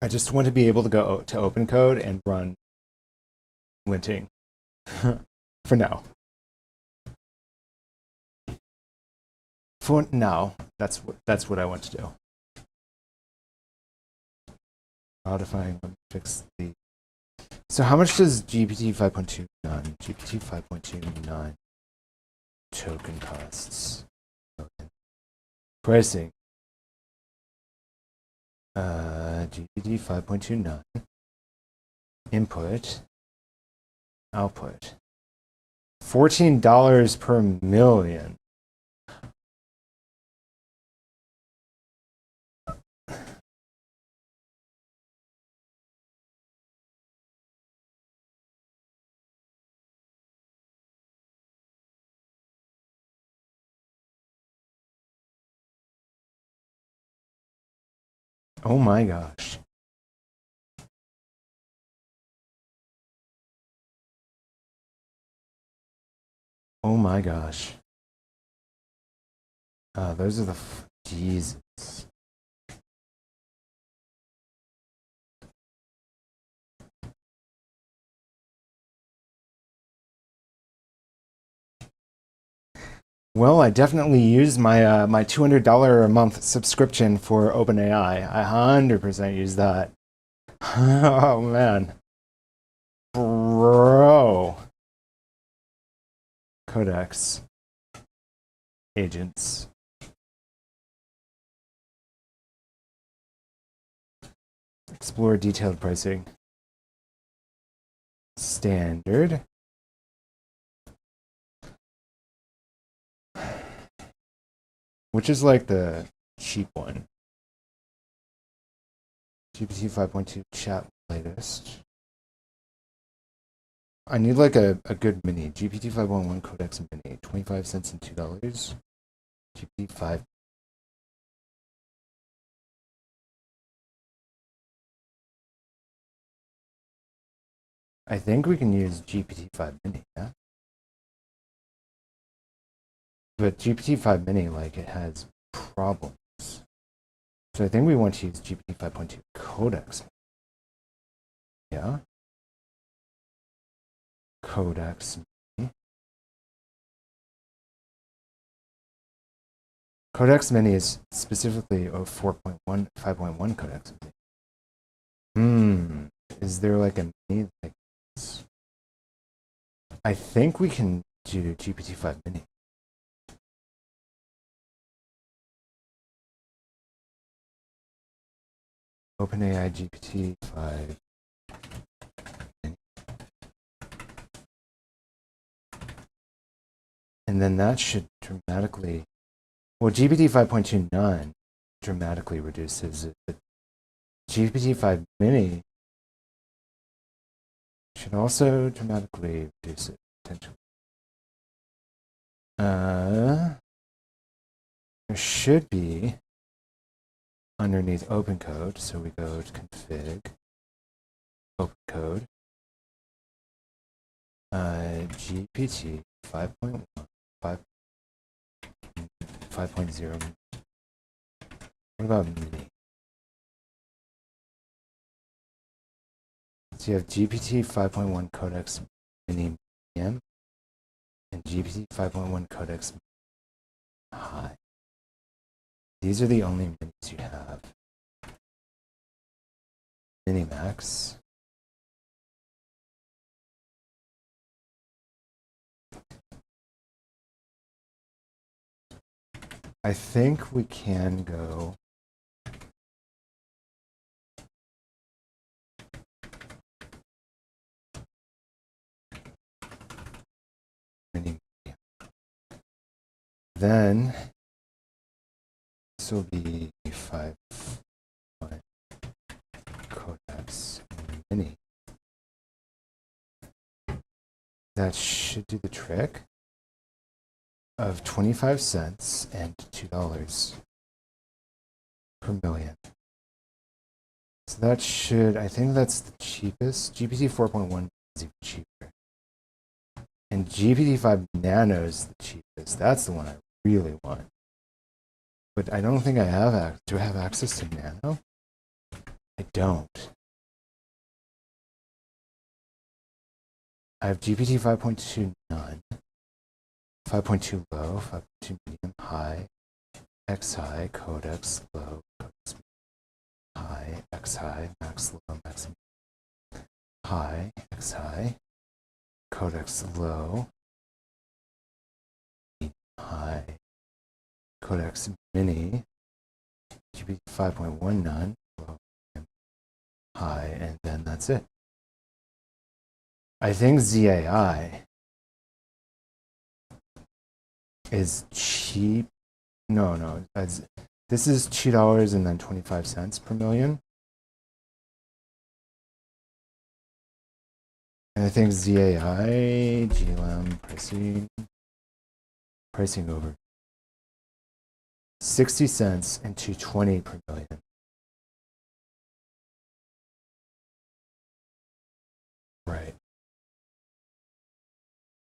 I just want to be able to go to open code and run linting for now. For now, that's what I want to do. Modifying, fix the. So how much does GPT 5.29? GPT 5.29 token costs. Pricing. GPT 5.29. Input. Output. $14 per million. Oh my gosh. Oh my gosh. Those are the Jesus. Well, I definitely use my my $200 a month subscription for OpenAI. I 100% use that. Oh man, bro. Codex. Agents. Explore detailed pricing. Standard. Which is like the cheap one. GPT 5.2 chat latest. I need like a good mini. GPT 5.1 Codex mini. 25 cents and $2. GPT 5. I think we can use GPT-5 Mini, yeah? But GPT-5 Mini, like, it has problems. So I think we want to use GPT 5.2 Codex. Yeah? Codex. Codex Mini is specifically a 4.1, 5.1 Codex. Is there like a mini like this? I think we can do GPT-5 Mini. OpenAI GPT-5 Mini. And then that should dramatically, well, GPT 5.2 none dramatically reduces it, but GPT-5 Mini should also dramatically reduce it potentially. There should be underneath OpenCode, so we go to config, OpenCode, GPT 5.1, 5.0. What about Mini? So you have GPT 5.1 Codex Mini M and GPT 5.1 Codex High. These are the only minis you have. Minimax. I think we can go mini. Then this will be 5.1 Codex Mini. That should do the trick of 25 cents and $2 per million. So that should, I think that's the cheapest. GPT 4.1 is even cheaper. And GPT 5 Nano is the cheapest. That's the one I really want. But I don't think I have, do I have access to Nano? I don't. I have GPT 5.2 none, 5.2 low, 5.2 medium, high, X high, Codex low, Codex high, X high, max low, max high, X high, Codex low, medium, high, Codex Mini, GPT 5.1 none, low, medium, high, and then that's it. I think ZAI is cheap. No, this is $2 and then 25 cents per million. And I think ZAI, GLM, pricing over 60 cents and $2.20 per million. Right.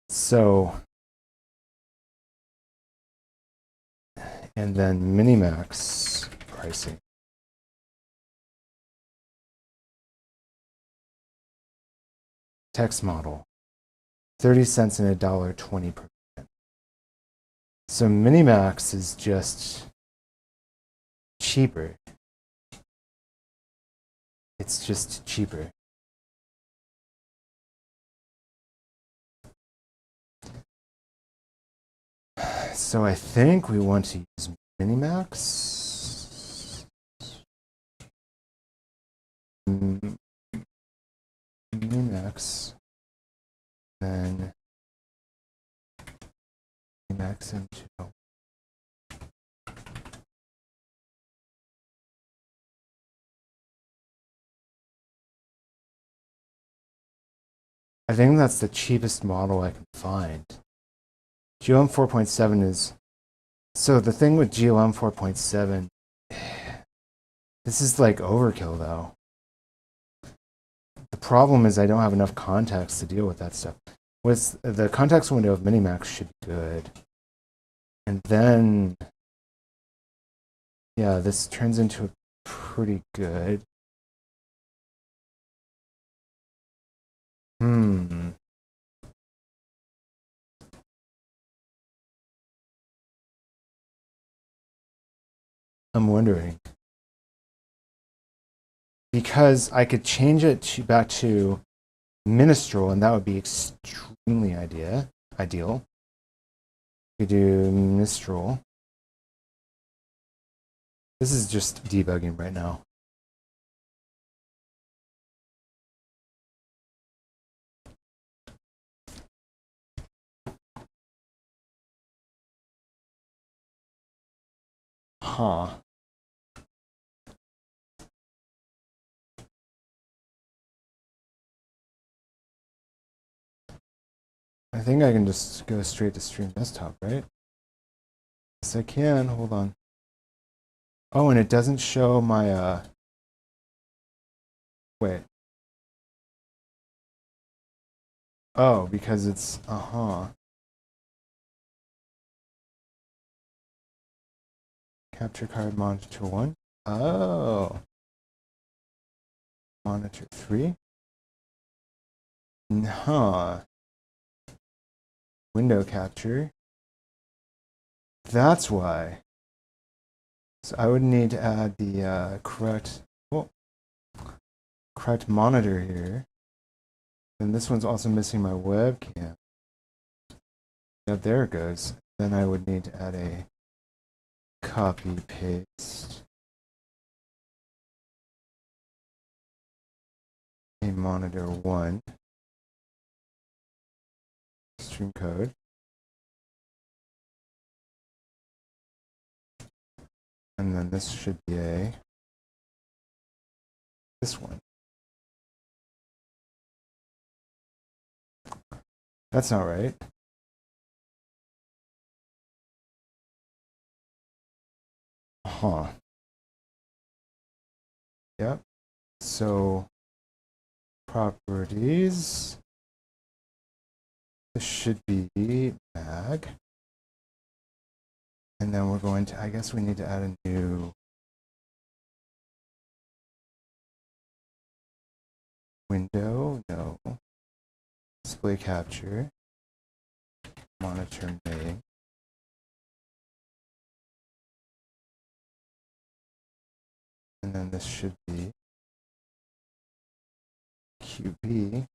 So, and then Minimax pricing. Text model, 30 cents and $1.20 per million. So Minimax is just cheaper. It's just cheaper. So I think we want to use Minimax. Minimax. Then Minimax into. I think that's the cheapest model I can find. GLM 4.7 is, so the thing with GLM 4.7, this is like overkill though. The problem is I don't have enough context to deal with that stuff. With the context window of Minimax should be good. And then, yeah, this turns into a pretty good. I'm wondering. Because I could change it back to minstrel, and that would be extremely ideal. We do minstrel. This is just debugging right now. Huh. I think I can just go straight to stream desktop, right? Yes, I can. Hold on. Oh, and it doesn't show my, wait. Oh, because it's, Capture card monitor 1. Oh. Monitor 3. Huh. Window capture. That's why. So I would need to add the correct monitor here. And this one's also missing my webcam. Yeah, there it goes. Then I would need to add a copy paste. A monitor 1. Stream code. And then this should be this one. That's not right. Huh. Yep. So properties. This should be mag. And then we're going to, I guess we need to add a new window. No. Display capture. Monitor name. And then this should be QB.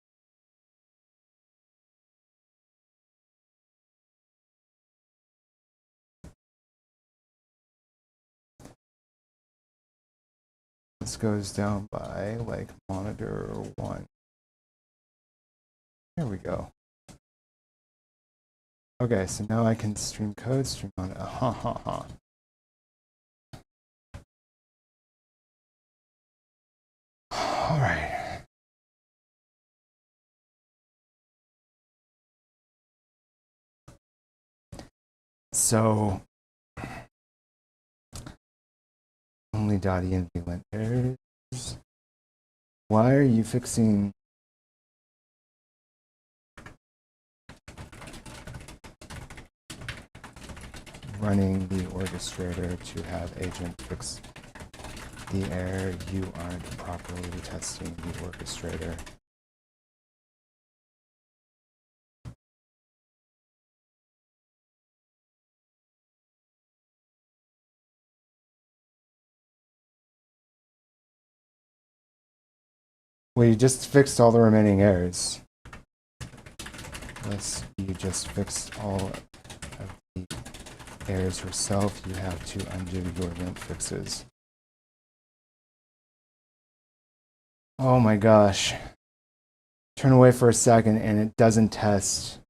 This goes down by like monitor 1. There we go. Okay, so now I can stream code, stream on it. All right. So only .env lint errors. Why are you fixing running the orchestrator to have agent fix the error? You aren't properly testing the orchestrator. Well, you just fixed all the remaining errors. Unless you just fixed all of the errors yourself, you have to undo your lint fixes. Oh my gosh. Turn away for a second and it doesn't test.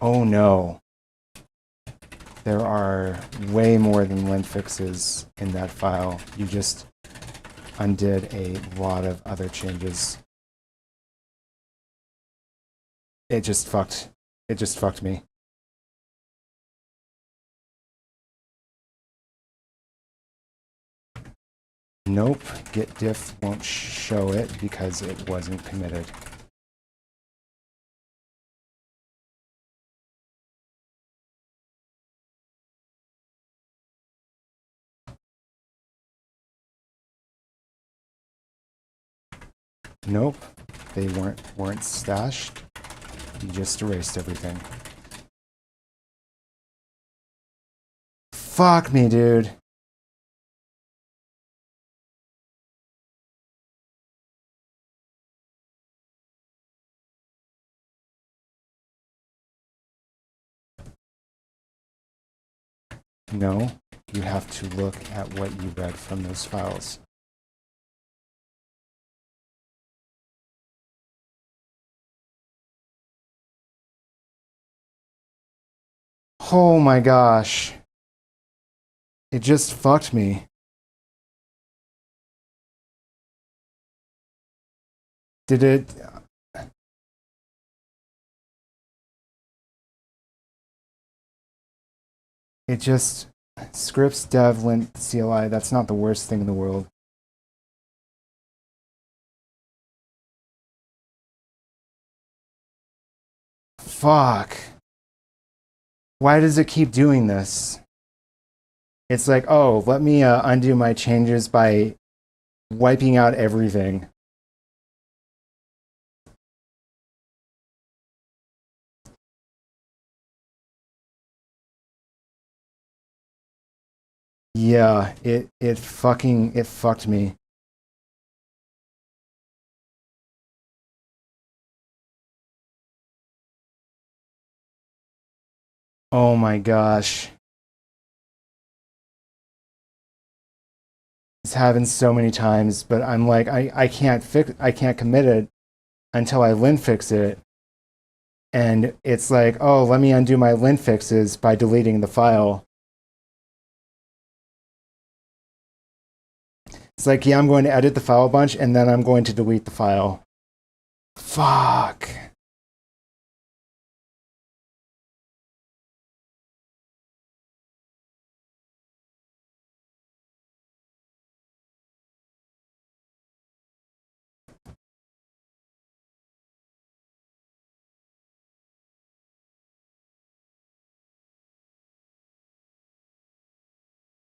Oh no. There are way more than lint fixes in that file. You just undid a lot of other changes. It just fucked me. Nope, git diff won't show it because it wasn't committed. Nope, they weren't stashed. You just erased everything. Fuck me, dude. No, you have to look at what you read from those files. Oh my gosh. It just fucked me. Did it? It just scripts dev lint CLI. That's not the worst thing in the world. Fuck. Why does it keep doing this? It's like, oh, let me undo my changes by wiping out everything. Yeah, it fucked me. Oh my gosh. It's happened so many times, but I'm like, I can't commit it until I lint fix it. And it's like, oh, let me undo my lint fixes by deleting the file. It's like, yeah, I'm going to edit the file a bunch, and then I'm going to delete the file. Fuck.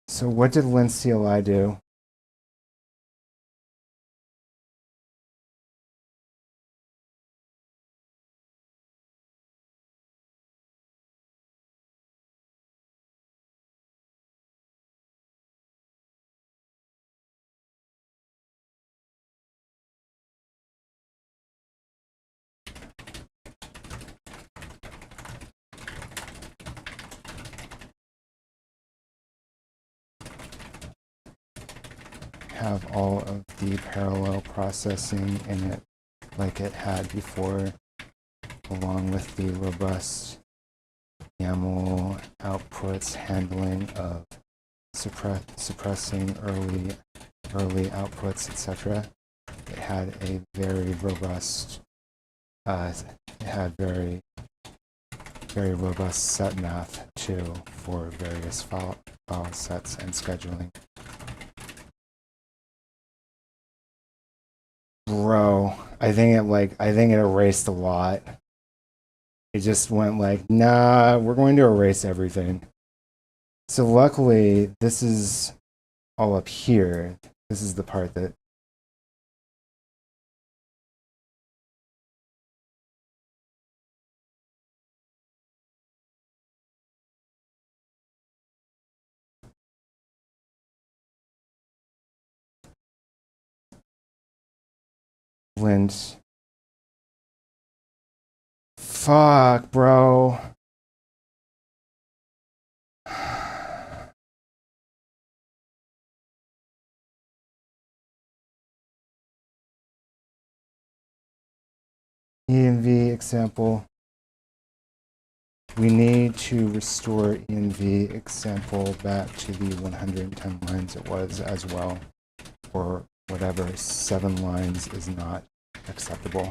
So what did lint CLI do? Have all of the parallel processing in it like it had before, along with the robust YAML outputs handling of suppressing early outputs, etc. It had a very robust, it had very robust set math too for various file sets and scheduling. Bro, I think it erased a lot. It just went like, nah, we're going to erase everything. So luckily, this is all up here. This is the part that lint. Fuck, bro. ENV example. We need to restore ENV example back to the 110 lines it was as well, or whatever. 7 lines is not acceptable.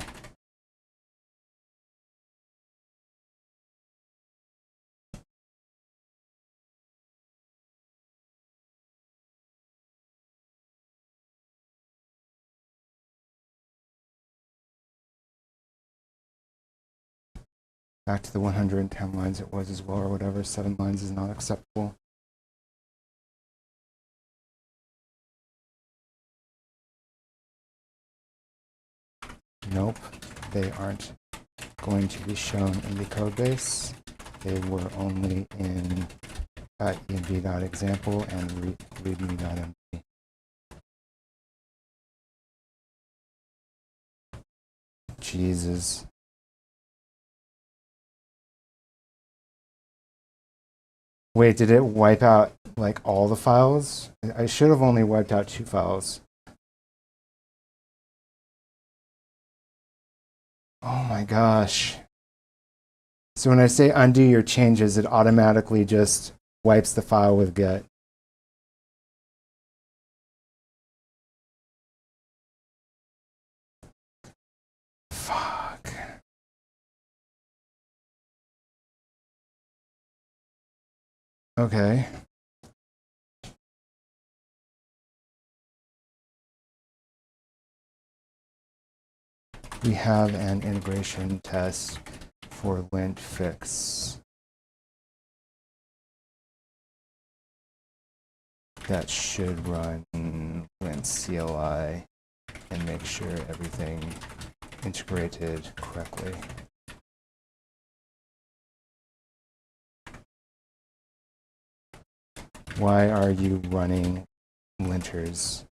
Back to the 110 lines it was as well, or whatever. 7 lines is not acceptable. Nope, they aren't going to be shown in the code base. They were only in .env.example and readme.md. Jesus. Wait, did it wipe out like all the files? I should have only wiped out 2 files. Oh my gosh. So when I say undo your changes, it automatically just wipes the file with get. Fuck. Okay. We have an integration test for lint fix that should run lint CLI and make sure everything integrated correctly. Why are you running linters?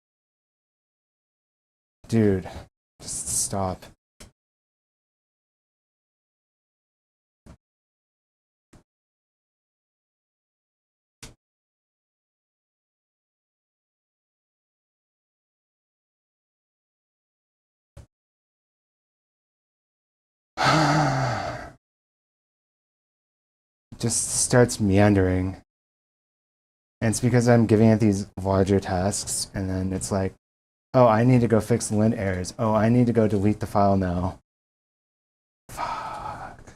Dude, just stop. Just starts meandering. And it's because I'm giving it these larger tasks, and then it's like, oh, I need to go fix lint errors. Oh, I need to go delete the file now. Fuck.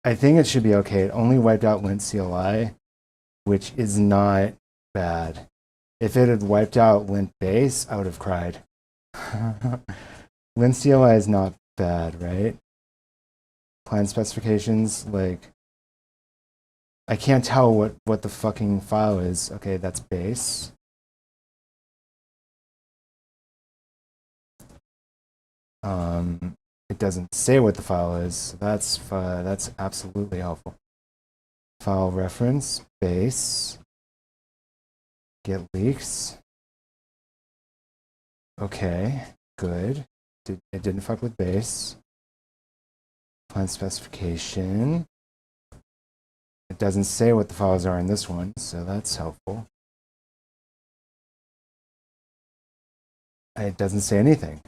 I think it should be okay. It only wiped out lint CLI, which is not bad. If it had wiped out lint base, I would have cried. Lint CLI is not bad, right? Plan specifications, like, I can't tell what the fucking file is. Okay, that's base. It doesn't say what the file is. So that's absolutely helpful. File reference, base, get leaks. Okay, good. It didn't fuck with base. Plan specification. It doesn't say what the files are in this one, so that's helpful. It doesn't say anything.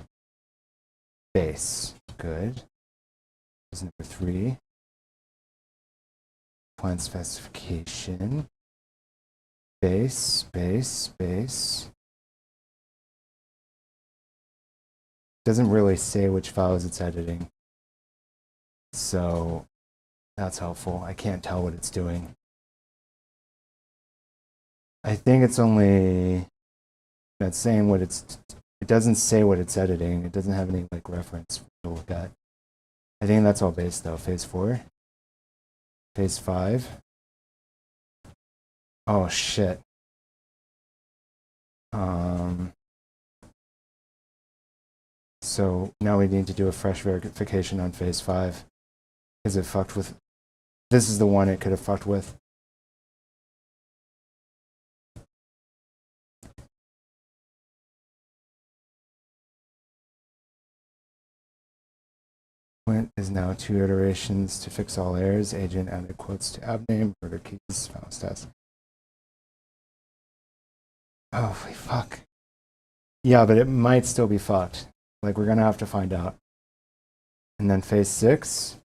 Base, good. That's number 3. Plan specification. Base, base, base. Doesn't really say which files it's editing. So that's helpful. I can't tell what it's doing. I think it's only that's saying what it doesn't say what it's editing. It doesn't have any like reference to look at. I think that's all base though. Phase 4. Phase 5. Oh shit. So now we need to do a fresh verification on phase 5. Because it fucked with... This is the one it could have fucked with. Lint is now 2 iterations to fix all errors. Agent added quotes to app name, order keys, file stats. Oh, fuck. Yeah, but it might still be fucked. Like, we're gonna have to find out. And then phase 6.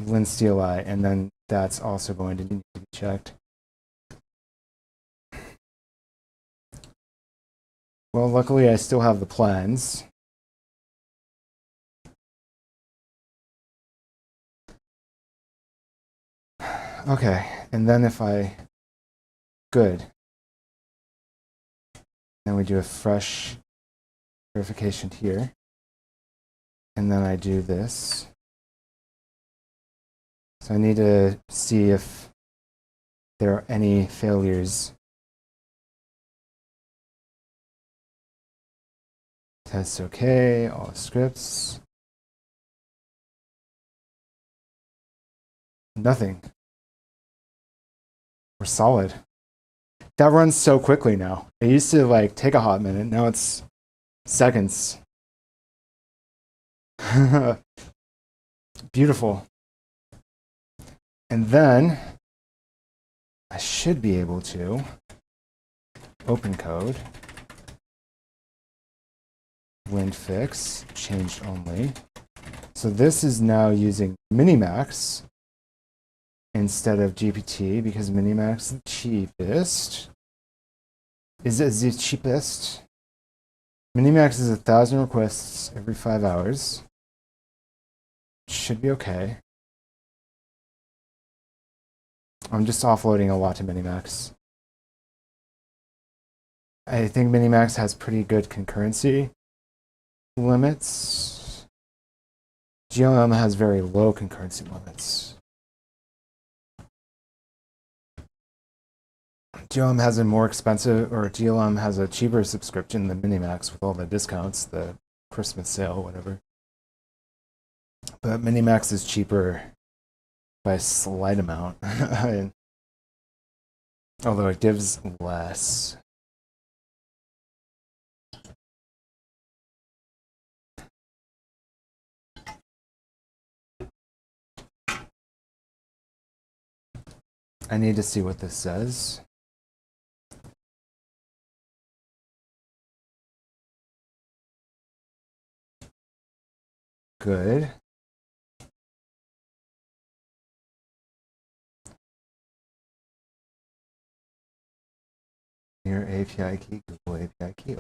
Lint CLI, and then that's also going to need to be checked. Well, luckily I still have the plans. Okay, and then if I... Good. Then we do a fresh verification here. And then I do this. So I need to see if there are any failures. Test okay, all scripts. Nothing. We're solid. That runs so quickly now. It used to like take a hot minute. Now it's seconds. Beautiful. And then I should be able to open code, wind fix, changed only. So this is now using Minimax instead of GPT because Minimax is the cheapest. Is it the cheapest? Minimax is 1,000 requests every 5 hours. Should be okay. I'm just offloading a lot to Minimax. I think Minimax has pretty good concurrency limits. GLM has very low concurrency limits. GLM has a more expensive, or GLM has a cheaper subscription than Minimax with all the discounts, the Christmas sale, whatever. But Minimax is cheaper by a slight amount, although it gives less. I need to see what this says. Good. Your API key, Google API key.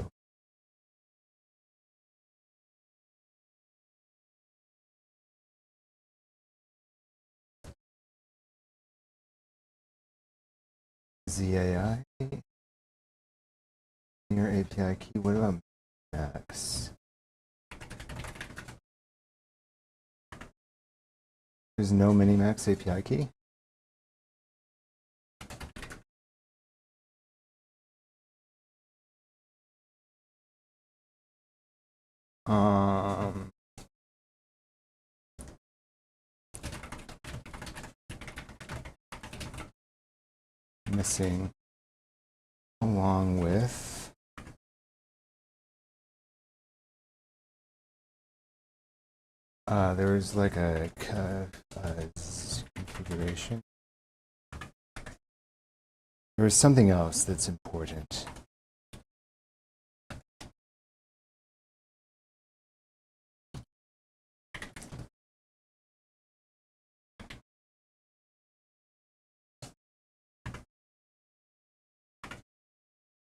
ZAI. Your API key. What about Max? There's no Minimax API key. Missing along with there was like a configuration. There was something else that's important.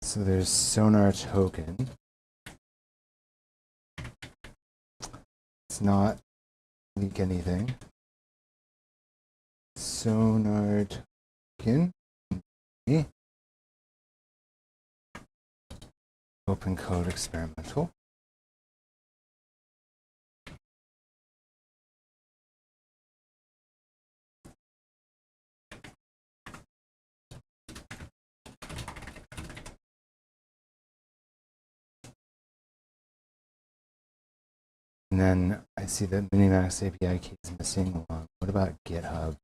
So there's sonar token. It's not leak anything. Sonar token. Open code experimental. And then I see that Minimax API key is missing along. What about GitHub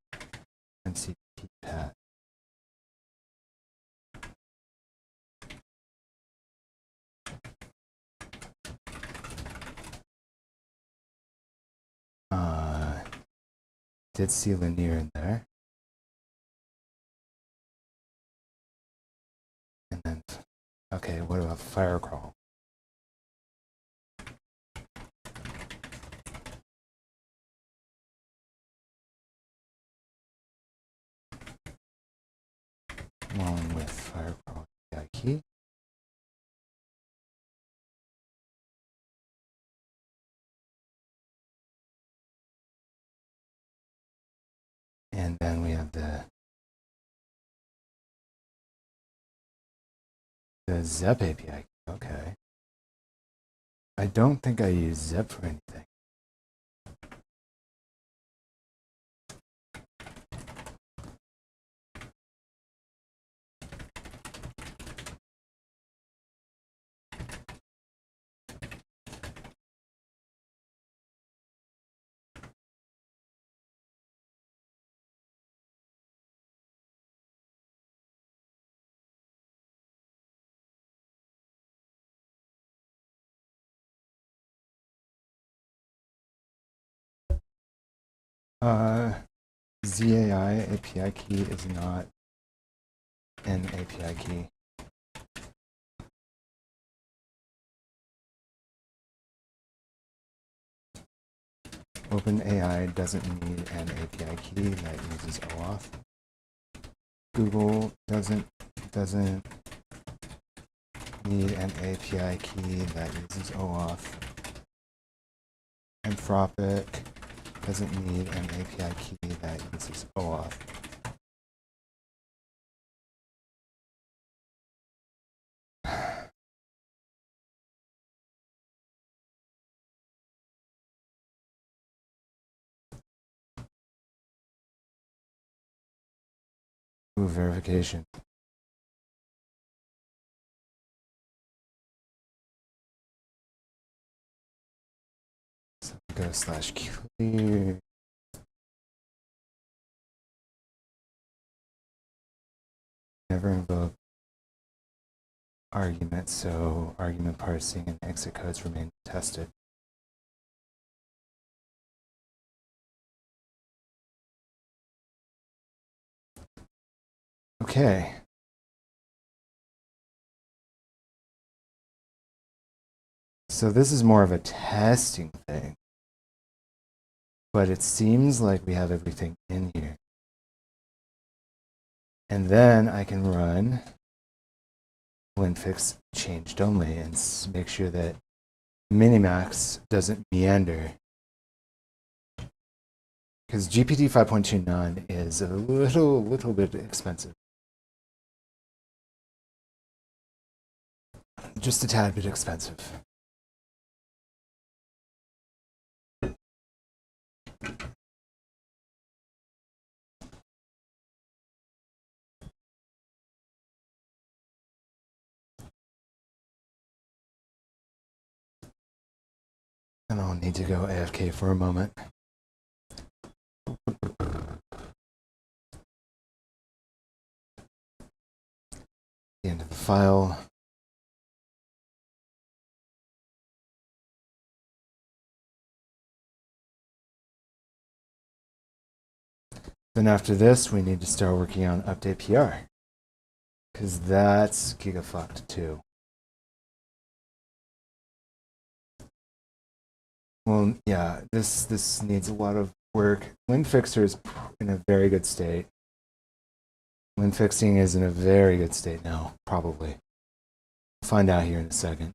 and CPT Pat? Did see linear in there. And then, okay, what about Firecrawl? Along with Firecrawl API key. And then we have the Zep API. Okay. I don't think I use Zep for anything. ZAI API key is not an API key. OpenAI doesn't need an API key that uses OAuth. Google doesn't need an API key that uses OAuth. Anthropic doesn't need an API key that uses OAuth. Ooh, verification. So go /clear. Never invoke argument, so argument parsing and exit codes remain tested. Okay. So this is more of a testing thing, but it seems like we have everything in here. And then I can run linfix changed only and make sure that Minimax doesn't meander. Because GPT 5.29 is a little bit expensive. Just a tad bit expensive. And I'll need to go AFK for a moment. The end of the file. Then after this, we need to start working on update PR, because that's gigafucked too. Well, yeah, this needs a lot of work. Linfixer is in a very good state. Linfixing is in a very good state now, probably. We'll find out here in a second.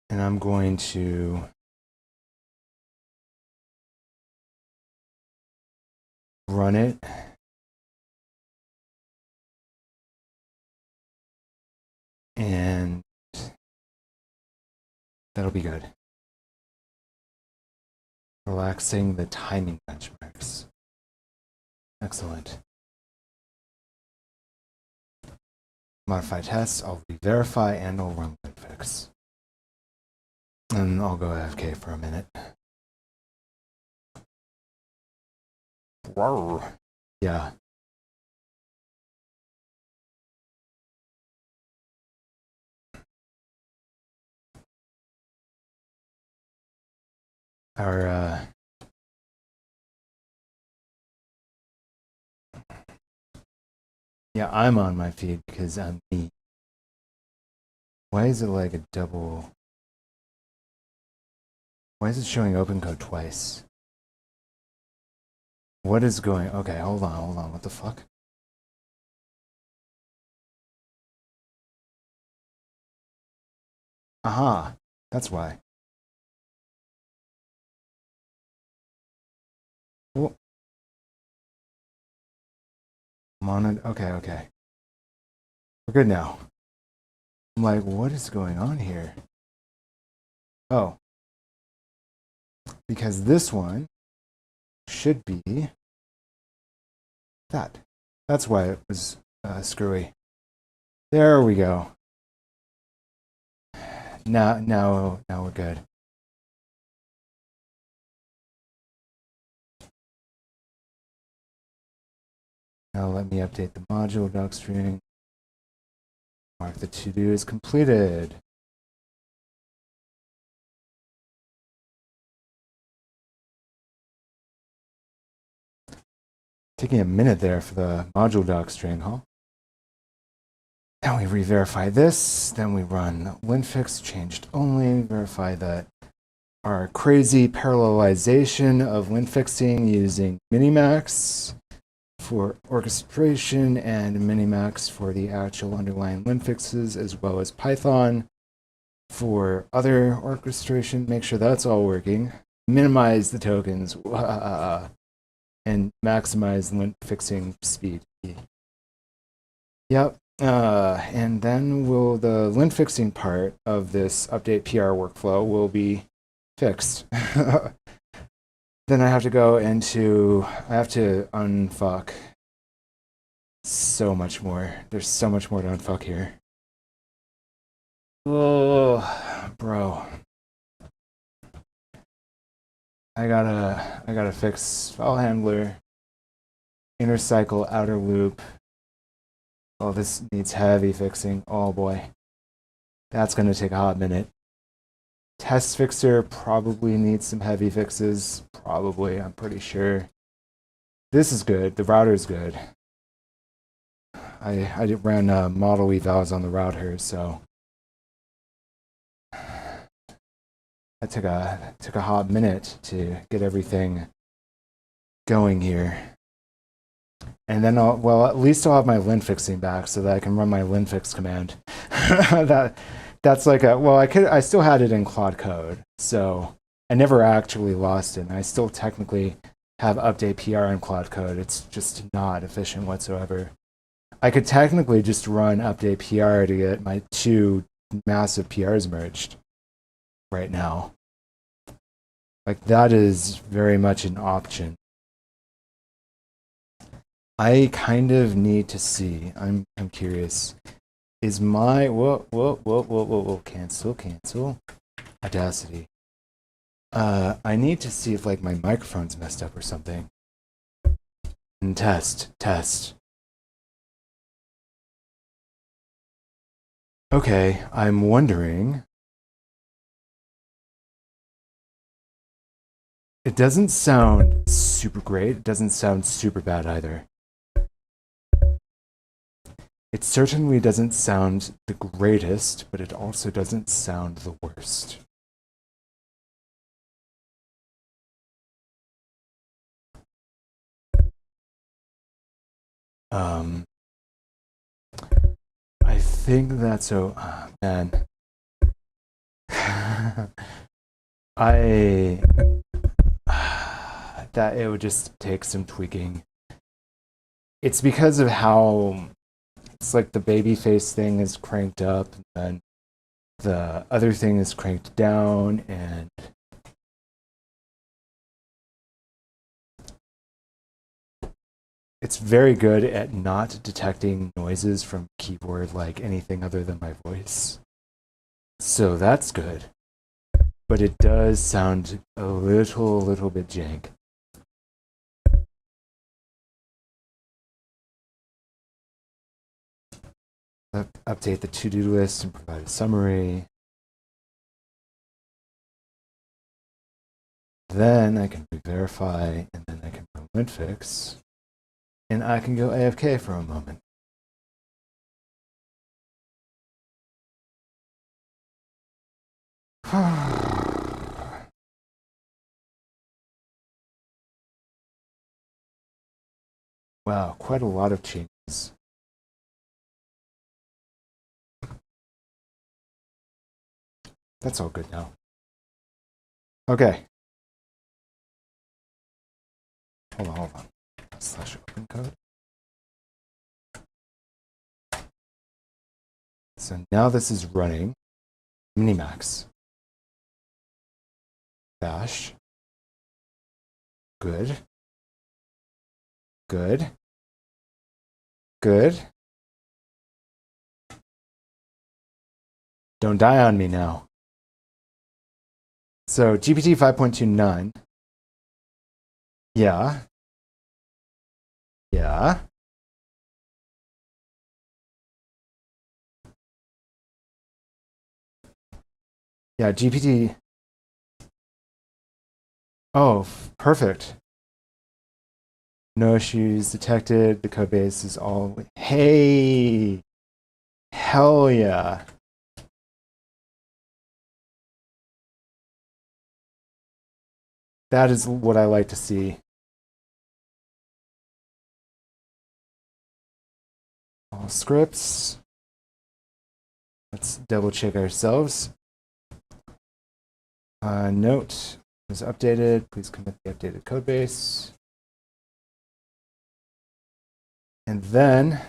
And I'm going to run it. And that'll be good. Relaxing the timing benchmarks. Excellent. Modify tests, I'll re-verify, and I'll run linfix. And I'll go AFK for a minute. Whoa. Yeah. Yeah, I'm on my feed because I'm me. Why is it like a double? Why is it showing OpenCode twice? What is going? Okay, hold on. What the fuck? Aha, that's why. Well, okay. We're good now. I'm like, what is going on here? Oh. Because this one should be that. That's why it was screwy. There we go. Now we're good. Now let me update the module docstring. Mark the to-do is completed. Taking a minute there for the module docstring, huh? Now we re-verify this, then we run linfix changed only, verify that our crazy parallelization of linfixing using Minimax for orchestration and Minimax for the actual underlying linfixes, as well as Python for other orchestration. Make sure that's all working. Minimize the tokens and maximize linfixing speed. Yep. And then the linfixing part of this update PR workflow will be fixed. Then I have to go into, I have to unfuck so much more. There's so much more to unfuck here. Oh, bro. I gotta fix file handler, inner cycle, outer loop. Oh, this needs heavy fixing. Oh boy. That's gonna take a hot minute. Test fixer probably needs some heavy fixes. Probably, I'm pretty sure. This is good. The router is good. I ran model evals on the router, so that took a hot minute to get everything going here. And then at least I'll have my linfixing back so that I can run my linfix command. That's like I still had it in Claude code, so I never actually lost it. And I still technically have update PR in Claude code. It's just not efficient whatsoever. I could technically just run update PR to get my two massive PRs merged right now. Like, that is very much an option. I kind of need to see. I'm curious. Is my whoa, cancel Audacity. I need to see if like my microphone's messed up or something. And test. Okay, I'm wondering. It doesn't sound super great. It doesn't sound super bad either. It certainly doesn't sound the greatest, but it also doesn't sound the worst. I think that's man. That it would just take some tweaking. It's because of how it's like the baby face thing is cranked up and then the other thing is cranked down, and it's very good at not detecting noises from keyboard like anything other than my voice. So that's good. But it does sound a little bit jank. Update the to-do list and provide a summary. Then I can verify, and then I can run linfix, and I can go AFK for a moment. Wow, quite a lot of changes. That's all good now. Okay. Hold on. /open code. So now this is running Minimax. Bash. Good. Don't die on me now. So GPT 5.29. Yeah. Yeah, GPT. Oh, perfect. No issues detected. The code base is all. Hey, hell yeah. That is what I like to see. All scripts. Let's double check ourselves. Note was updated. Please commit the updated code base. And then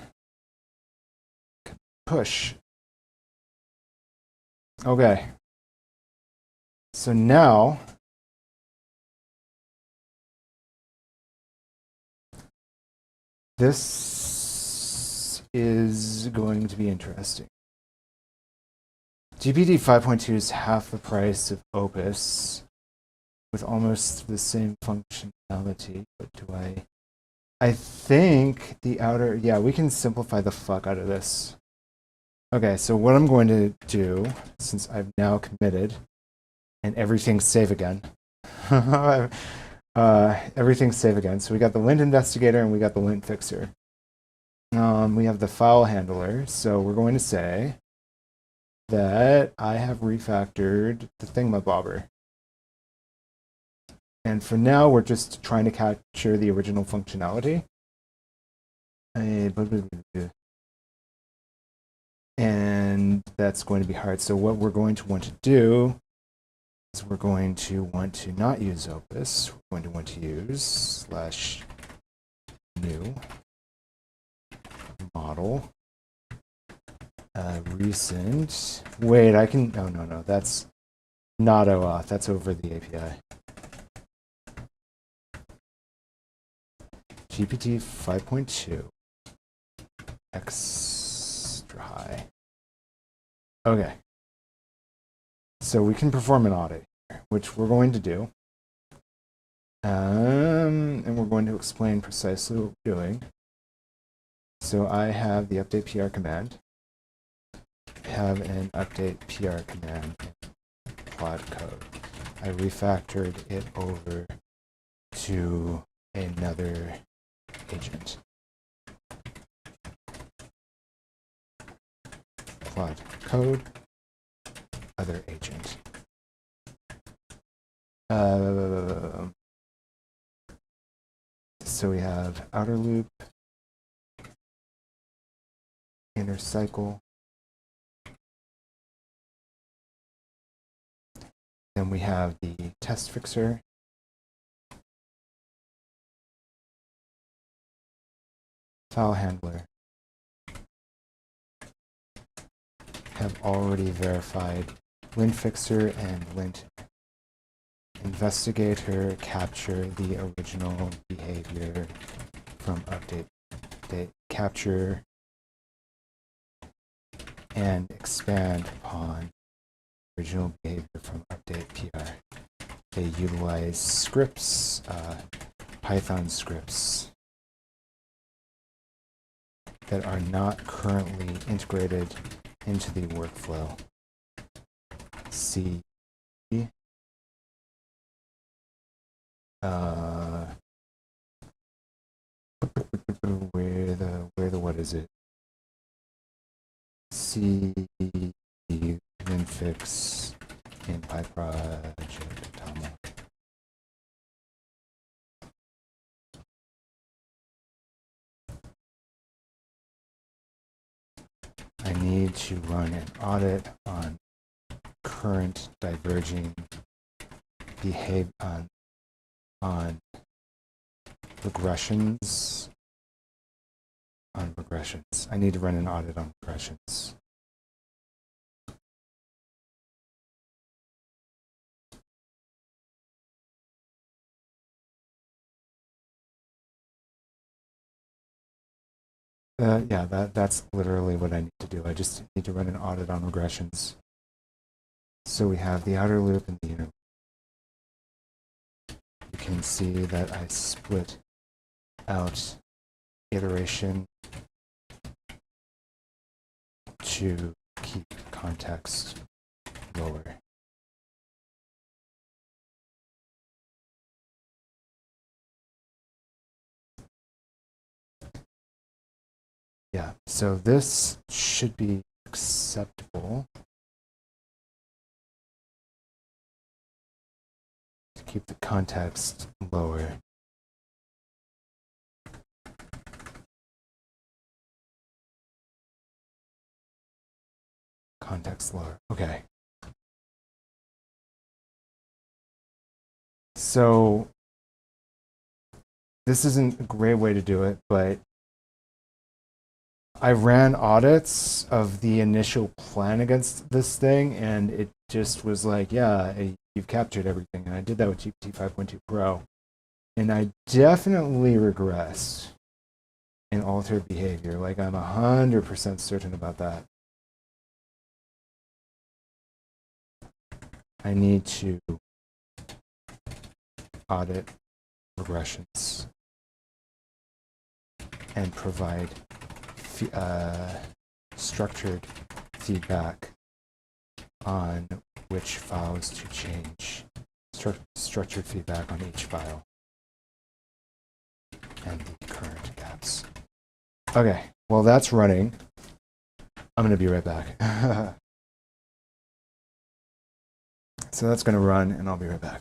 push. Okay. So now this is going to be interesting. GPT 5.2 is half the price of Opus with almost the same functionality. But do I think the outer, yeah, we can simplify the fuck out of this. Okay, so what I'm going to do, since I've now committed, and everything's safe again. Everything's safe again. So we got the lint investigator and we got the lint fixer. We have the file handler. So we're going to say that I have refactored the thingamabobber. And for now, we're just trying to capture the original functionality. And that's going to be hard. So what we're going to want to do is we're going to want to not use Opus. We're going to want to use /new model recent. Wait, I can. Oh, no. That's not OAuth. That's over the API. GPT 5.2 extra high. Okay. So we can perform an audit here, which we're going to do. And we're going to explain precisely what we're doing. So I have the update PR command. I have an update PR command in Claude code. I refactored it over to another agent. Claude code, other agent. So we have outer loop, inner cycle. Then we have the test fixer. File handler. Have already verified lint fixer and lint investigator capture the original behavior from update. They capture and expand upon original behavior from update PR. They utilize scripts, Python scripts that are not currently integrated into the workflow. C. Where the what is it? C fix in PyProject Atomic. I need to run an audit on current diverging behavior on regressions. I need to run an audit on regressions. Yeah, that's literally what I need to do. I just need to run an audit on regressions. So we have the outer loop and the inner loop. You can see that I split out iteration to keep context lower. Yeah, so this should be acceptable. To keep the context lower. Context lower. Okay. So this isn't a great way to do it, but I ran audits of the initial plan against this thing, and it just was like, yeah, you've captured everything. And I did that with GPT 5.2 Pro. And I definitely regressed in altered behavior. Like, I'm 100% certain about that. I need to audit regressions and provide structured feedback on which files to change. Structured feedback on each file and the current gaps. Okay, well, that's running. I'm going to be right back. So that's going to run, and I'll be right back.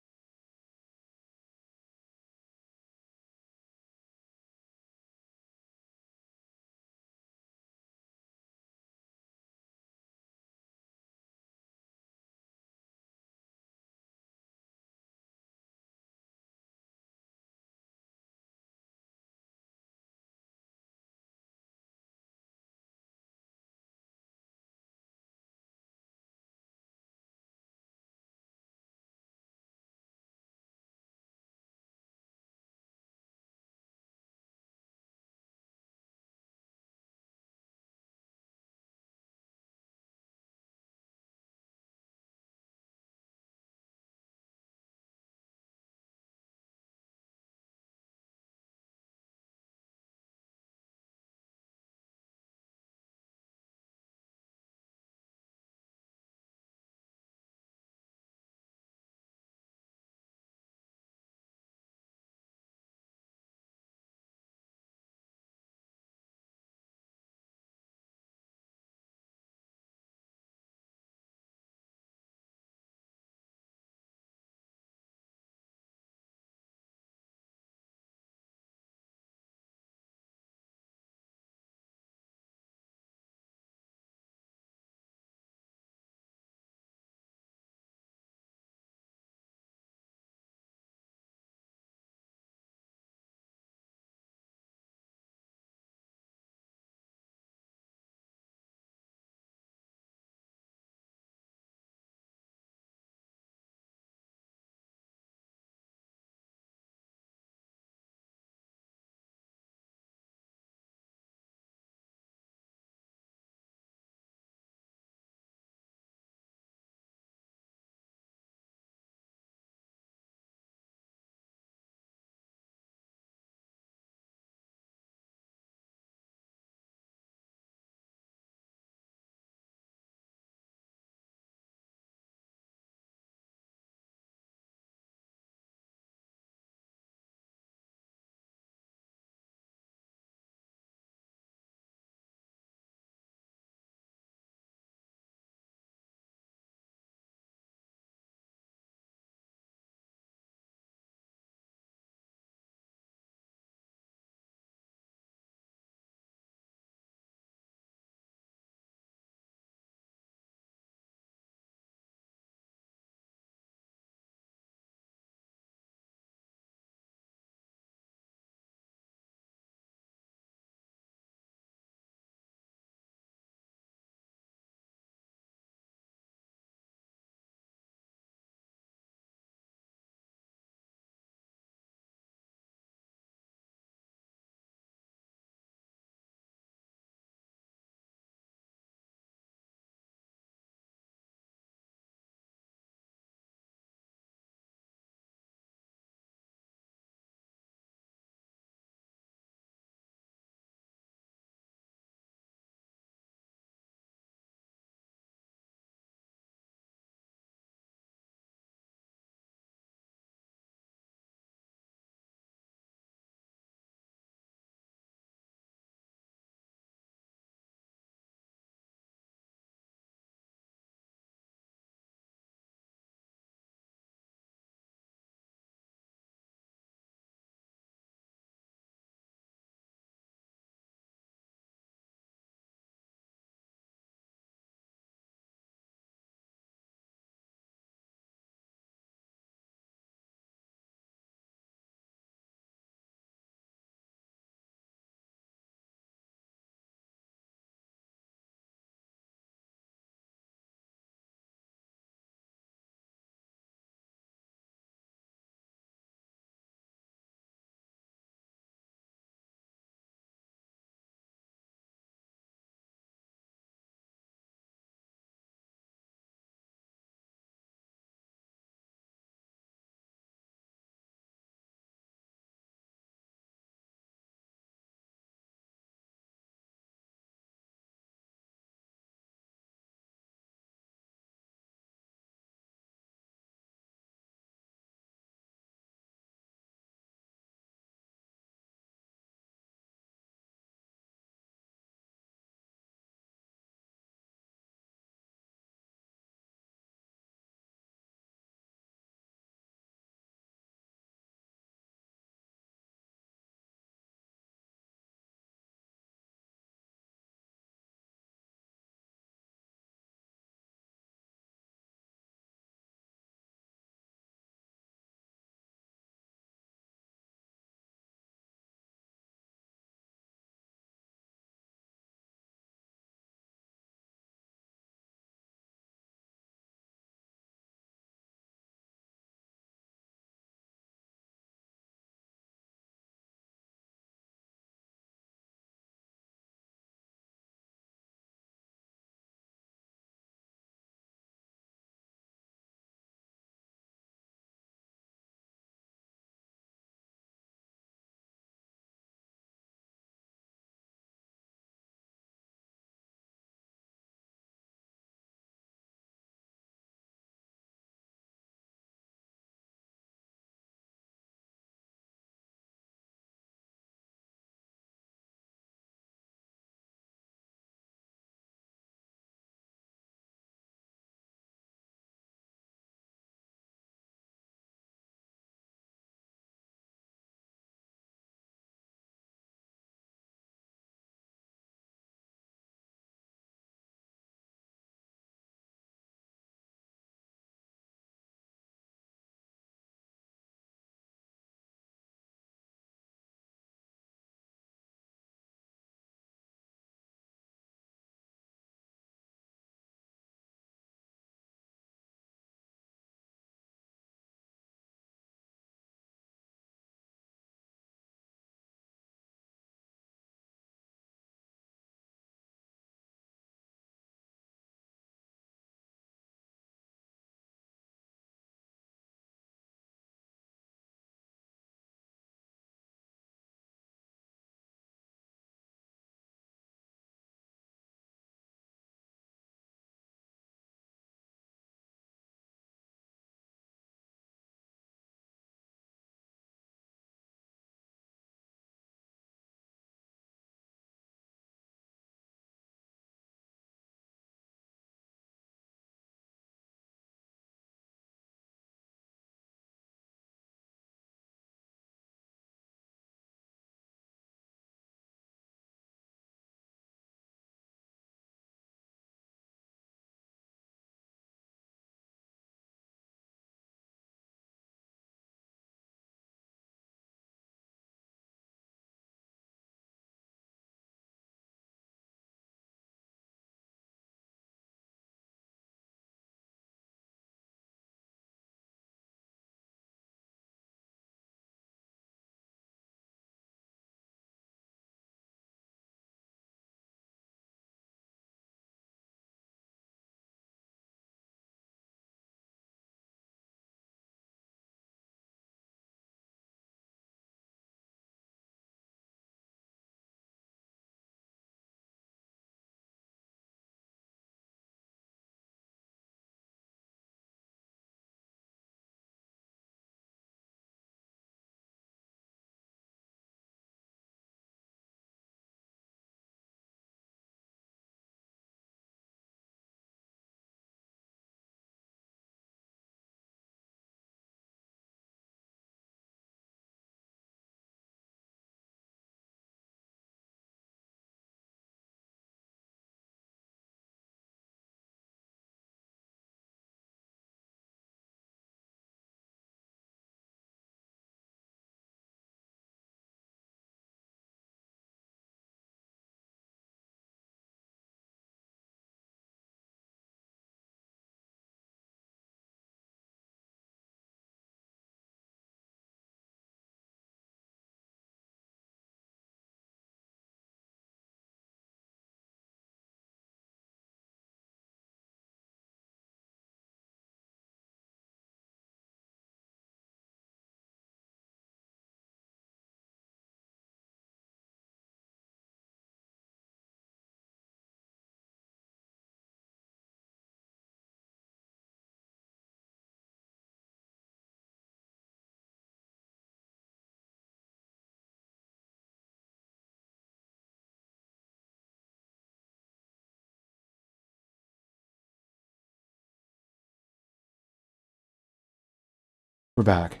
We're back.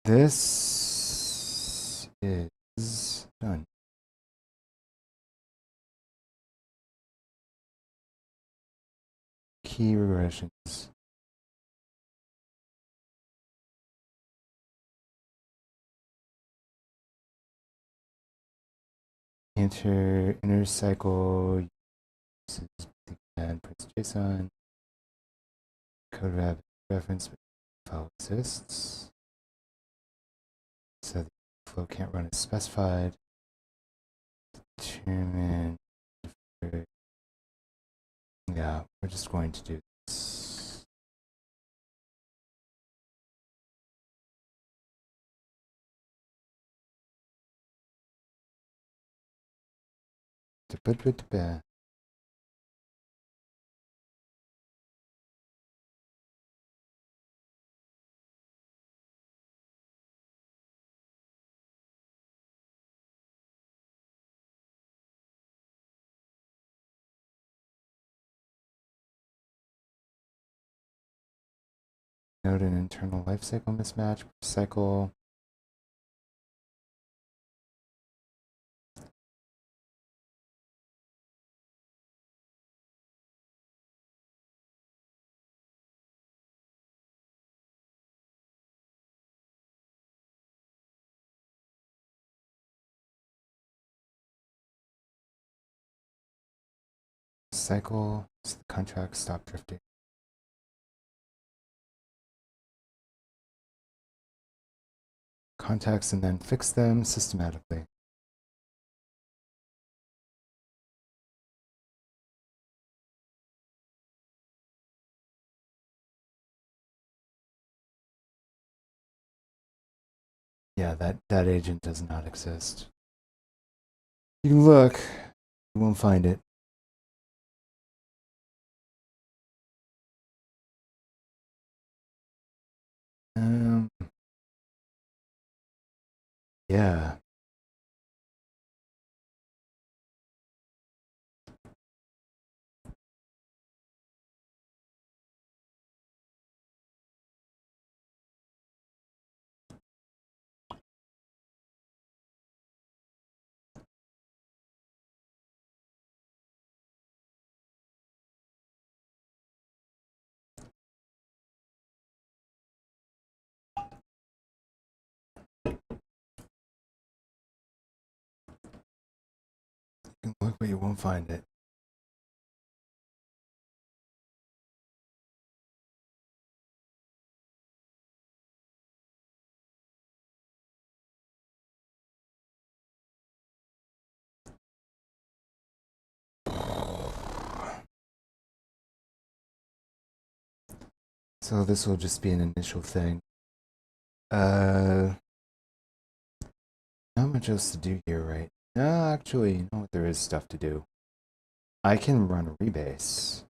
This is done. Key regressions. Inner cycle uses and prints JSON. Code reference file exists. So the flow can't run as specified. Determine. Yeah, we're just going to do this. Note an internal lifecycle mismatch per cycle. Cycle so the contract stop drifting. Contacts and then fix them systematically. Yeah, that agent does not exist. You can look, you won't find it. Yeah. You can look, but you won't find it. So this will just be an initial thing. Not much else to do here, right? No, actually, you know what? There is stuff to do. I can run a rebase.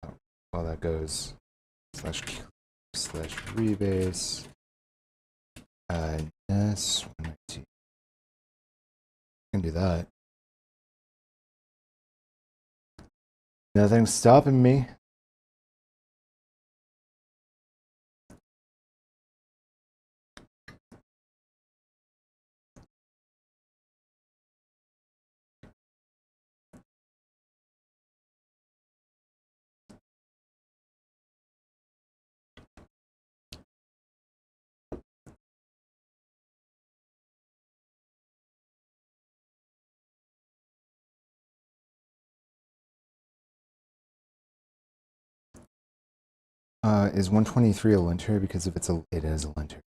Oh, well, that goes /rebase. Yes, 192. I can do that. Nothing's stopping me. Is 123 a linter? Because if it is a linter.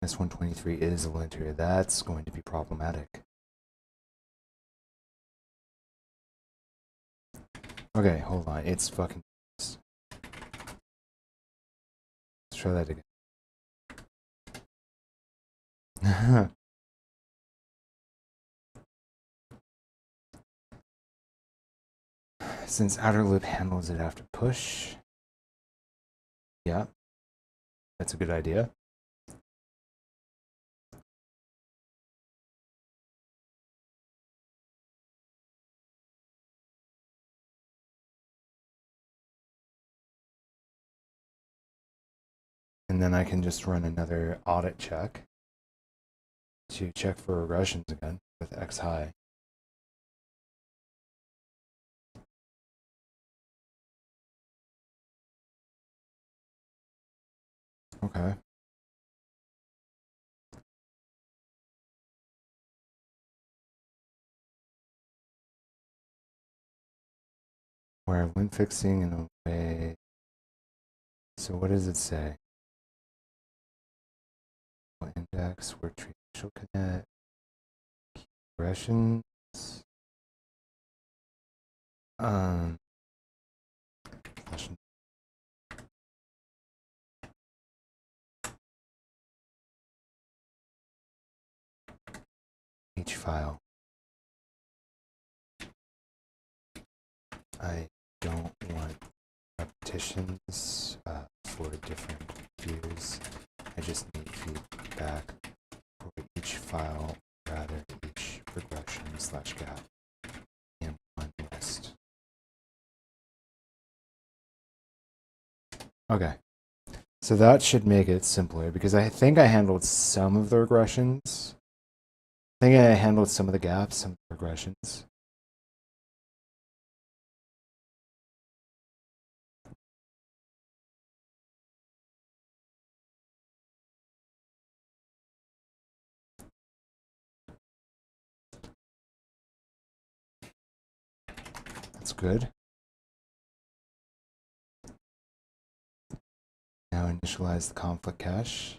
S123 is a linter. That's going to be problematic. Okay, hold on. It's fucking. Let's try that again. Since outer loop handles it after push. Yeah, that's a good idea. And then I can just run another audit check to check for regressions again with X high. Okay. Where when fixing in a way. So what does it say? Index where tree shall connect regressions. Each file. I don't want repetitions for different views. I just need feedback for each file, rather each regression / gap in one list. Okay, so that should make it simpler because I think I handled some of the regressions. I think I handled some of the gaps, some of the regressions. That's good. Now initialize the conflict cache.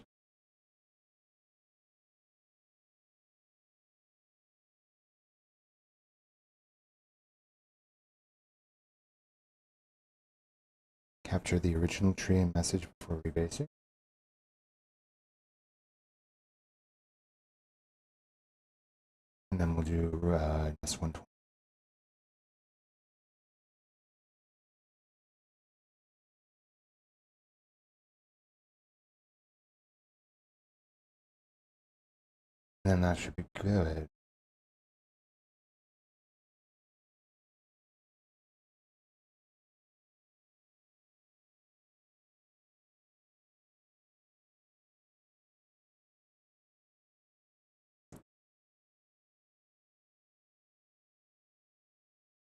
Capture the original tree and message before rebasing. And then we'll do S120. Then that should be good.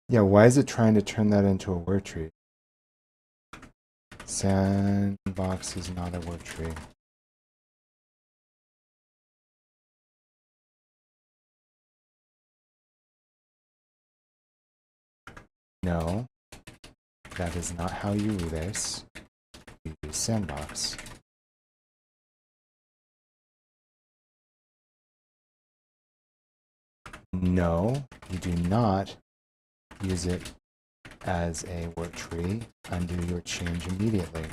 Yeah, why is it trying to turn that into a word tree? Sandbox is not a word tree. No, that is not how you rebase. You use sandbox. No, you do not use it as a word tree. Undo your change immediately.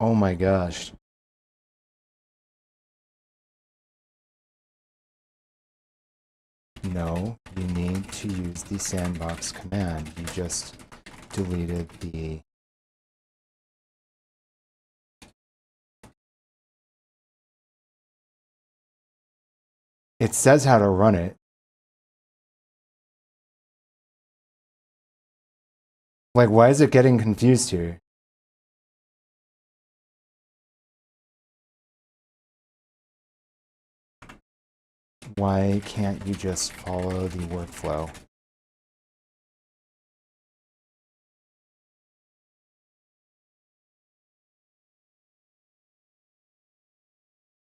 Oh my gosh. No, you need to use the sandbox command. You just deleted the... It says how to run it. Like, why is it getting confused here? Why can't you just follow the workflow?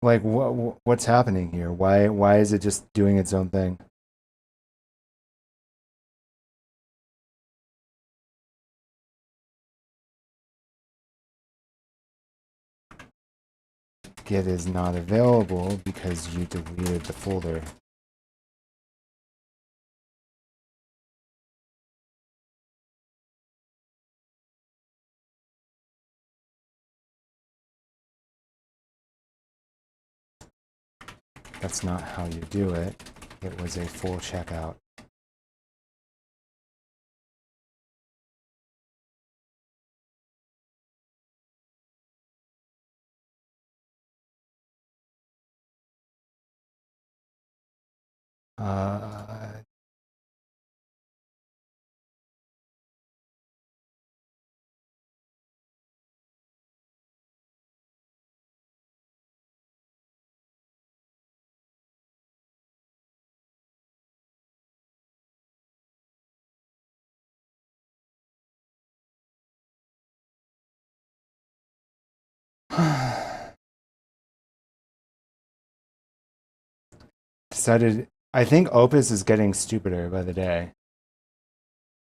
Like, what's happening here? Why is it just doing its own thing? Git is not available because you deleted the folder. That's not how you do it. It was a full checkout. Uh, decided, I think Opus is getting stupider by the day.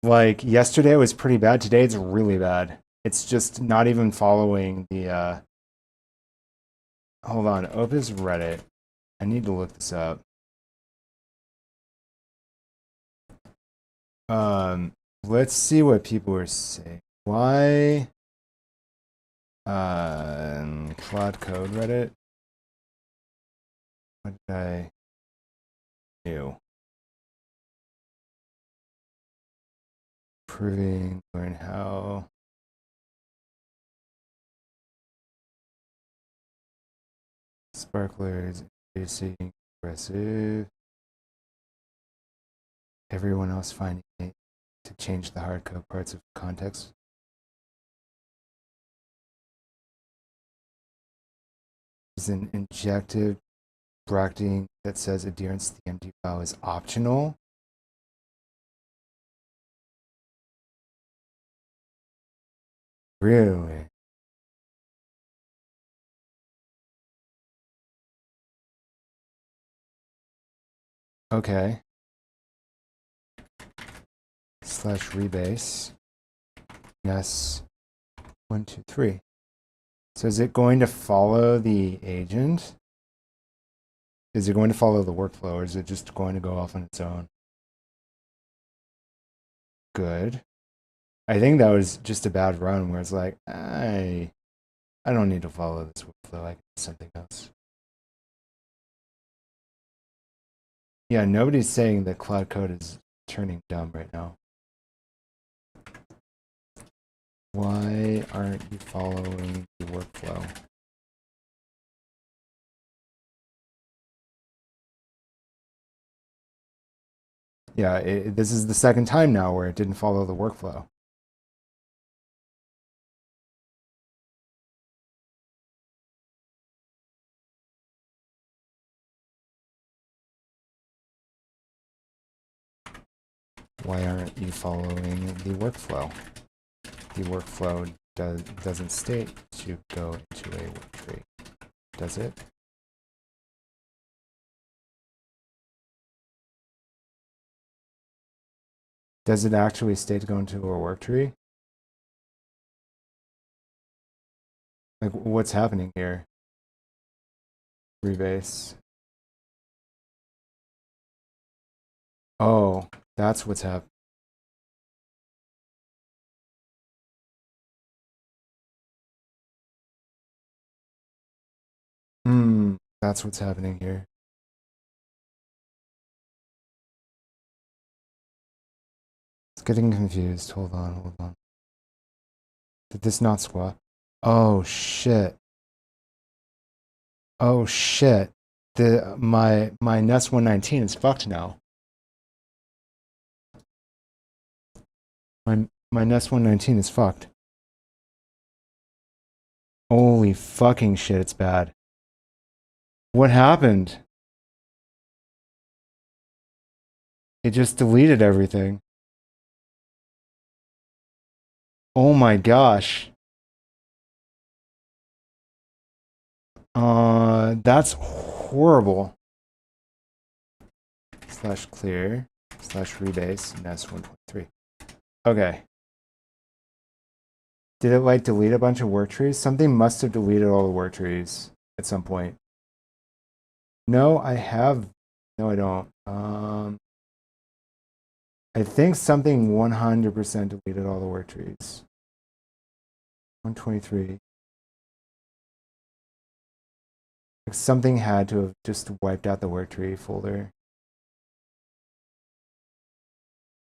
Like yesterday was pretty bad. Today it's really bad. It's just not even following the hold on, Opus Reddit. I need to look this up. Let's see what people are saying. Why Claude Code Reddit? What did I do? Proving, learn how. Sparklers, basic, aggressive. Everyone else finding it to change the hardcode parts of context. Is an injective bracketing that says adherence to the empty file is optional. Really? Okay. Slash rebase. Yes. 1, 2, 3. So is it going to follow the agent? Is it going to follow the workflow, or is it just going to go off on its own? Good. I think that was just a bad run where it's like, I don't need to follow this workflow. I can do something else. Yeah, nobody's saying that Claude Code is turning dumb right now. Why aren't you following the workflow? Yeah, this is the second time now where it didn't follow the workflow. Why aren't you following the workflow? The workflow doesn't state to go into a work tree, does it? Does it actually state to go into a work tree? Like, what's happening here? Rebase. Oh, that's what's happening. That's what's happening here. It's getting confused. Hold on. Did this not squat? Oh shit. Oh shit. My Nest 119 is fucked now. My Nest 119 is fucked. Holy fucking shit, it's bad. What happened? It just deleted everything. Oh my gosh. That's horrible. Slash clear, slash rebase, Nest 1.3. Okay. Did it like delete a bunch of work trees? Something must have deleted all the work trees at some point. No, I have. No, I don't. I think something 100% deleted all the work trees. 123. Like something had to have just wiped out the work tree folder.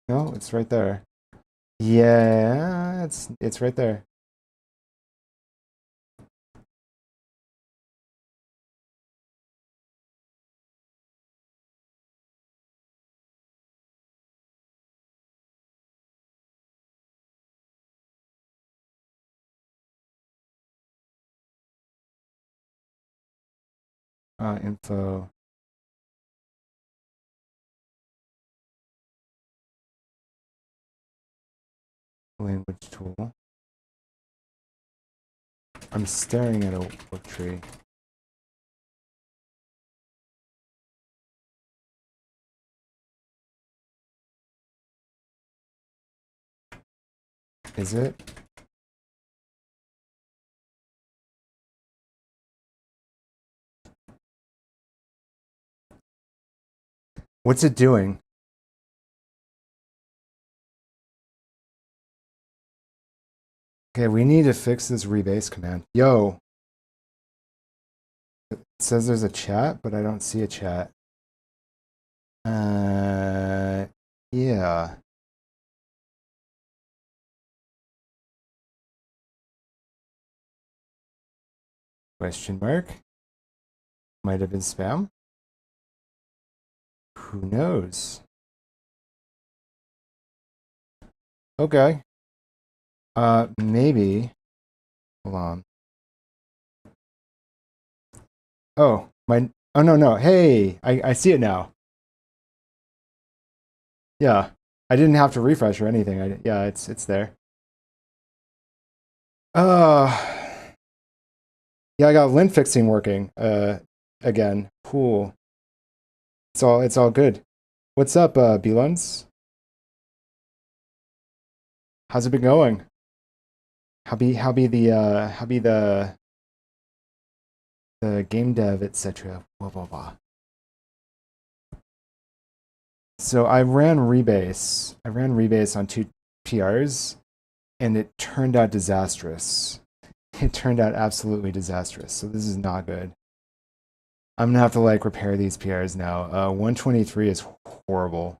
No, it's right there. Yeah, it's right there. Info. Language tool. I'm staring at a work tree. Is it? What's it doing? Okay, we need to fix this rebase command. Yo. It says there's a chat, but I don't see a chat. Yeah. Question mark? Might have been spam. Who knows? Okay. Maybe. Hold on. Oh, oh no. Hey, I see it now. Yeah. I didn't have to refresh or anything. Yeah, it's there. Yeah, I got lint fixing working. Again. Cool. It's all good. What's up, Beluns? How's it been going? How be the game dev, etc. Blah blah blah. So I ran rebase. I ran rebase on 2 PRs, and it turned out disastrous. It turned out absolutely disastrous. So this is not good. I'm gonna have to like repair these PRs now. 123 is horrible.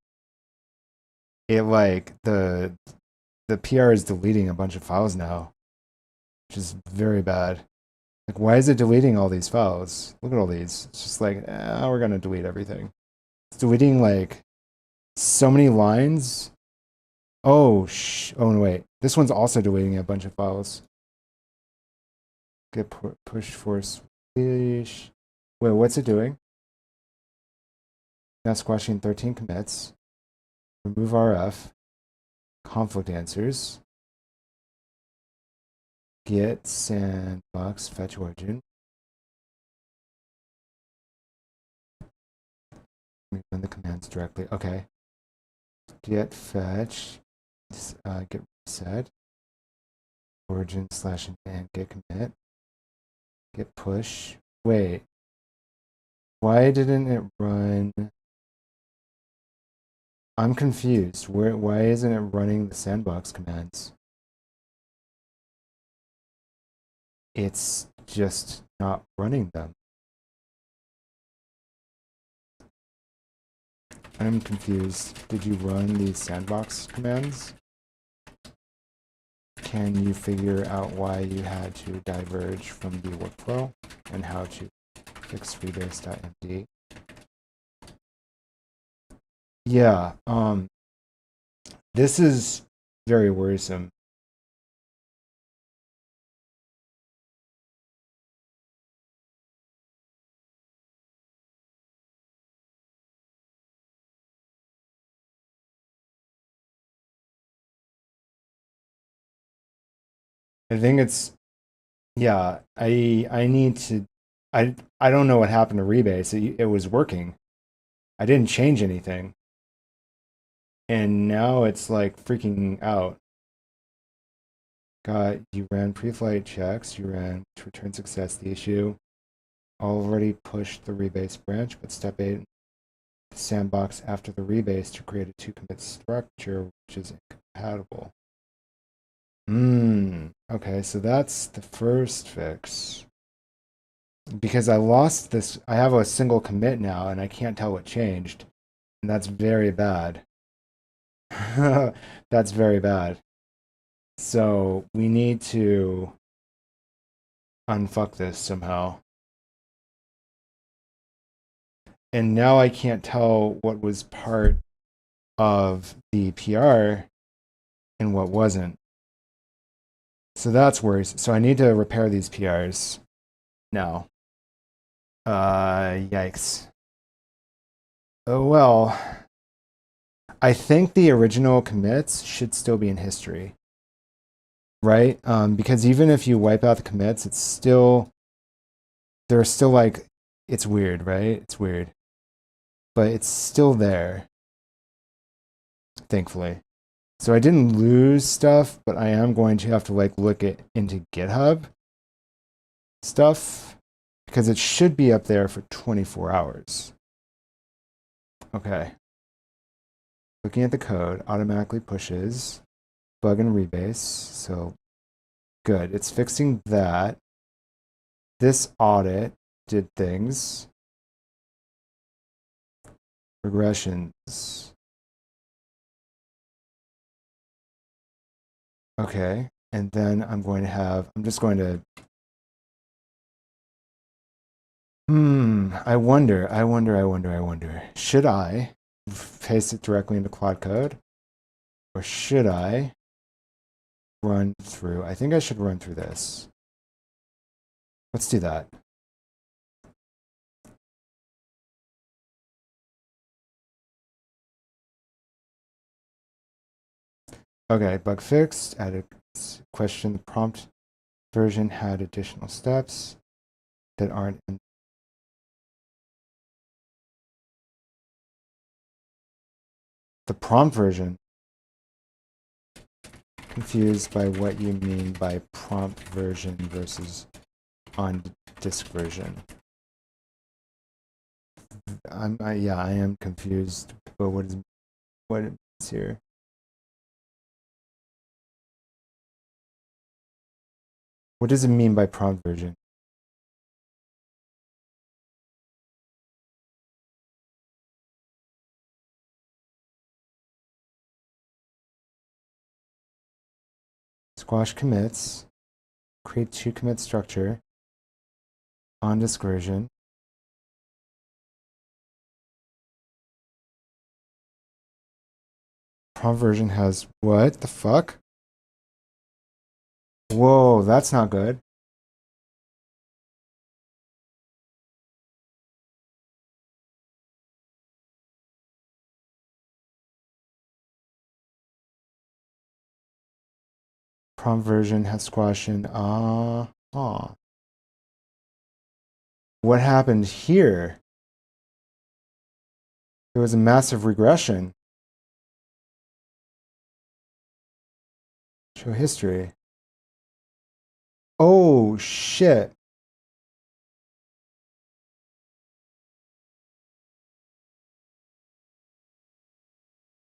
It like the PR is deleting a bunch of files now, which is very bad. Like, why is it deleting all these files? Look at all these. It's just like, we're gonna delete everything. It's deleting like so many lines. Oh no, wait. This one's also deleting a bunch of files. Get push force. Wait, what's it doing? Now squashing 13 commits. Remove RF. Conflict answers. Get sandbox fetch origin. Let me run the commands directly. Okay. Get fetch. Get reset. Origin / and get commit. Get push. Wait. Why didn't it run? I'm confused. Why isn't it running the sandbox commands? It's just not running them. I'm confused. Did you run these sandbox commands? Can you figure out why you had to diverge from the workflow and how to fix rebase.md? Yeah, this is very worrisome. I think it's, yeah, I need to, I don't know what happened to rebase. It was working. I didn't change anything. And now it's like freaking out. You ran pre-flight checks, you ran return success, the issue. Already pushed the rebase branch, but step 8, the sandbox after the rebase to create a 2 commit structure, which is incompatible. Okay, so that's the first fix. Because I lost this, I have a single commit now, and I can't tell what changed. And that's very bad. That's very bad. So we need to unfuck this somehow. And now I can't tell what was part of the PR and what wasn't. So that's worse. So I need to repair these PRs now. Yikes. Oh well. I think the original commits should still be in history. Right? Because even if you wipe out the commits, they're still like, it's weird, right? It's weird. But it's still there. Thankfully. So I didn't lose stuff, but I am going to have to like look into GitHub stuff because it should be up there for 24 hours. Okay. Looking at the code, automatically pushes bug and rebase. So good. It's fixing that. This audit did things. Regressions. Okay. And then I'm just going to I wonder. Should I paste it directly into Claude Code? Or should I run through? I think I should run through this. Let's do that. Okay, bug fixed, added question. The prompt version had additional steps that aren't in. The prompt version. Confused by what you mean by prompt version versus on disk version. I am confused. But what is here? What does it mean by prompt version? Squash commits, create 2 commit structure, on disk version. Prompt version has what the fuck? Whoa, that's not good. Prompt version has squashing. What happened here? There was a massive regression. Show history. Oh shit.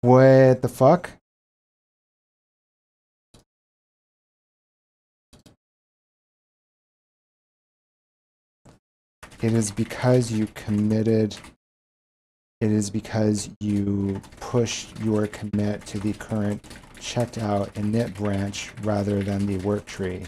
What the fuck? It is because you committed. It is because you pushed your commit to the current checked out init branch rather than the work tree.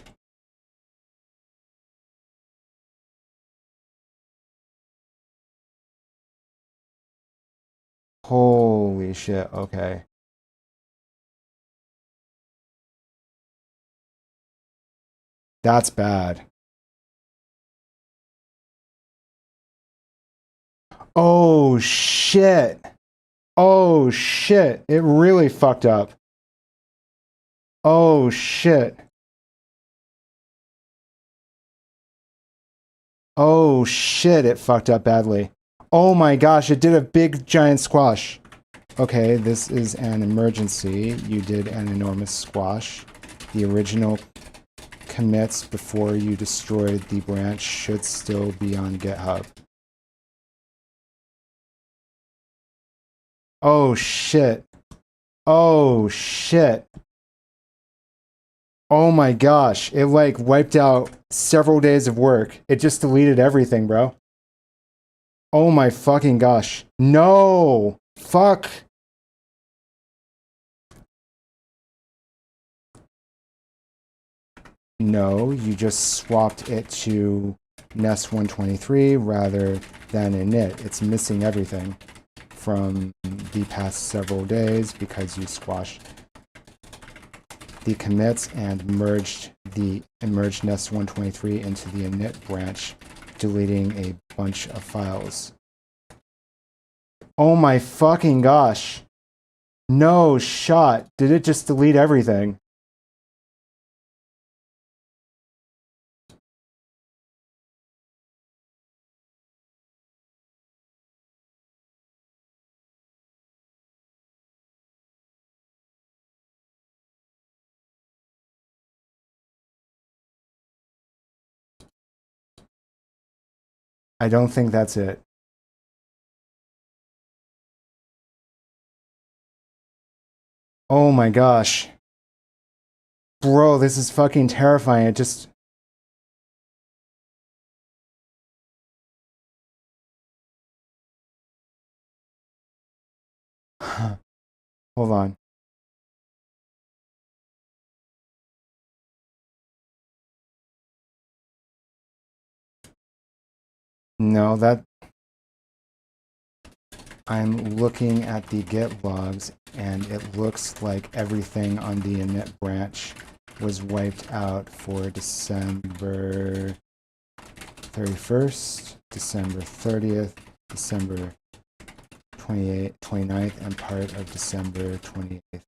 Holy shit, okay. That's bad. Oh shit. Oh shit. It really fucked up. Oh shit. Oh shit, it fucked up badly. Oh my gosh, it did a big giant squash. Okay, this is an emergency. You did an enormous squash. The original commits before you destroyed the branch should still be on GitHub. Oh shit. Oh shit. Oh my gosh. It like wiped out several days of work. It just deleted everything, bro. Oh my fucking gosh. No. Fuck. No, you just swapped it to Nest 123 rather than init. It's missing everything from the past several days because you squashed the commits and merged Nest 123 into the init branch, deleting a bunch of files. Oh my fucking gosh. No shot. Did it just delete everything? I don't think that's it. Oh my gosh. Bro, this is fucking terrifying. It just... Hold on. No, that... I'm looking at the Git logs, and it looks like everything on the init branch was wiped out for December 31st, December 30th, December 29th, and part of December 28th.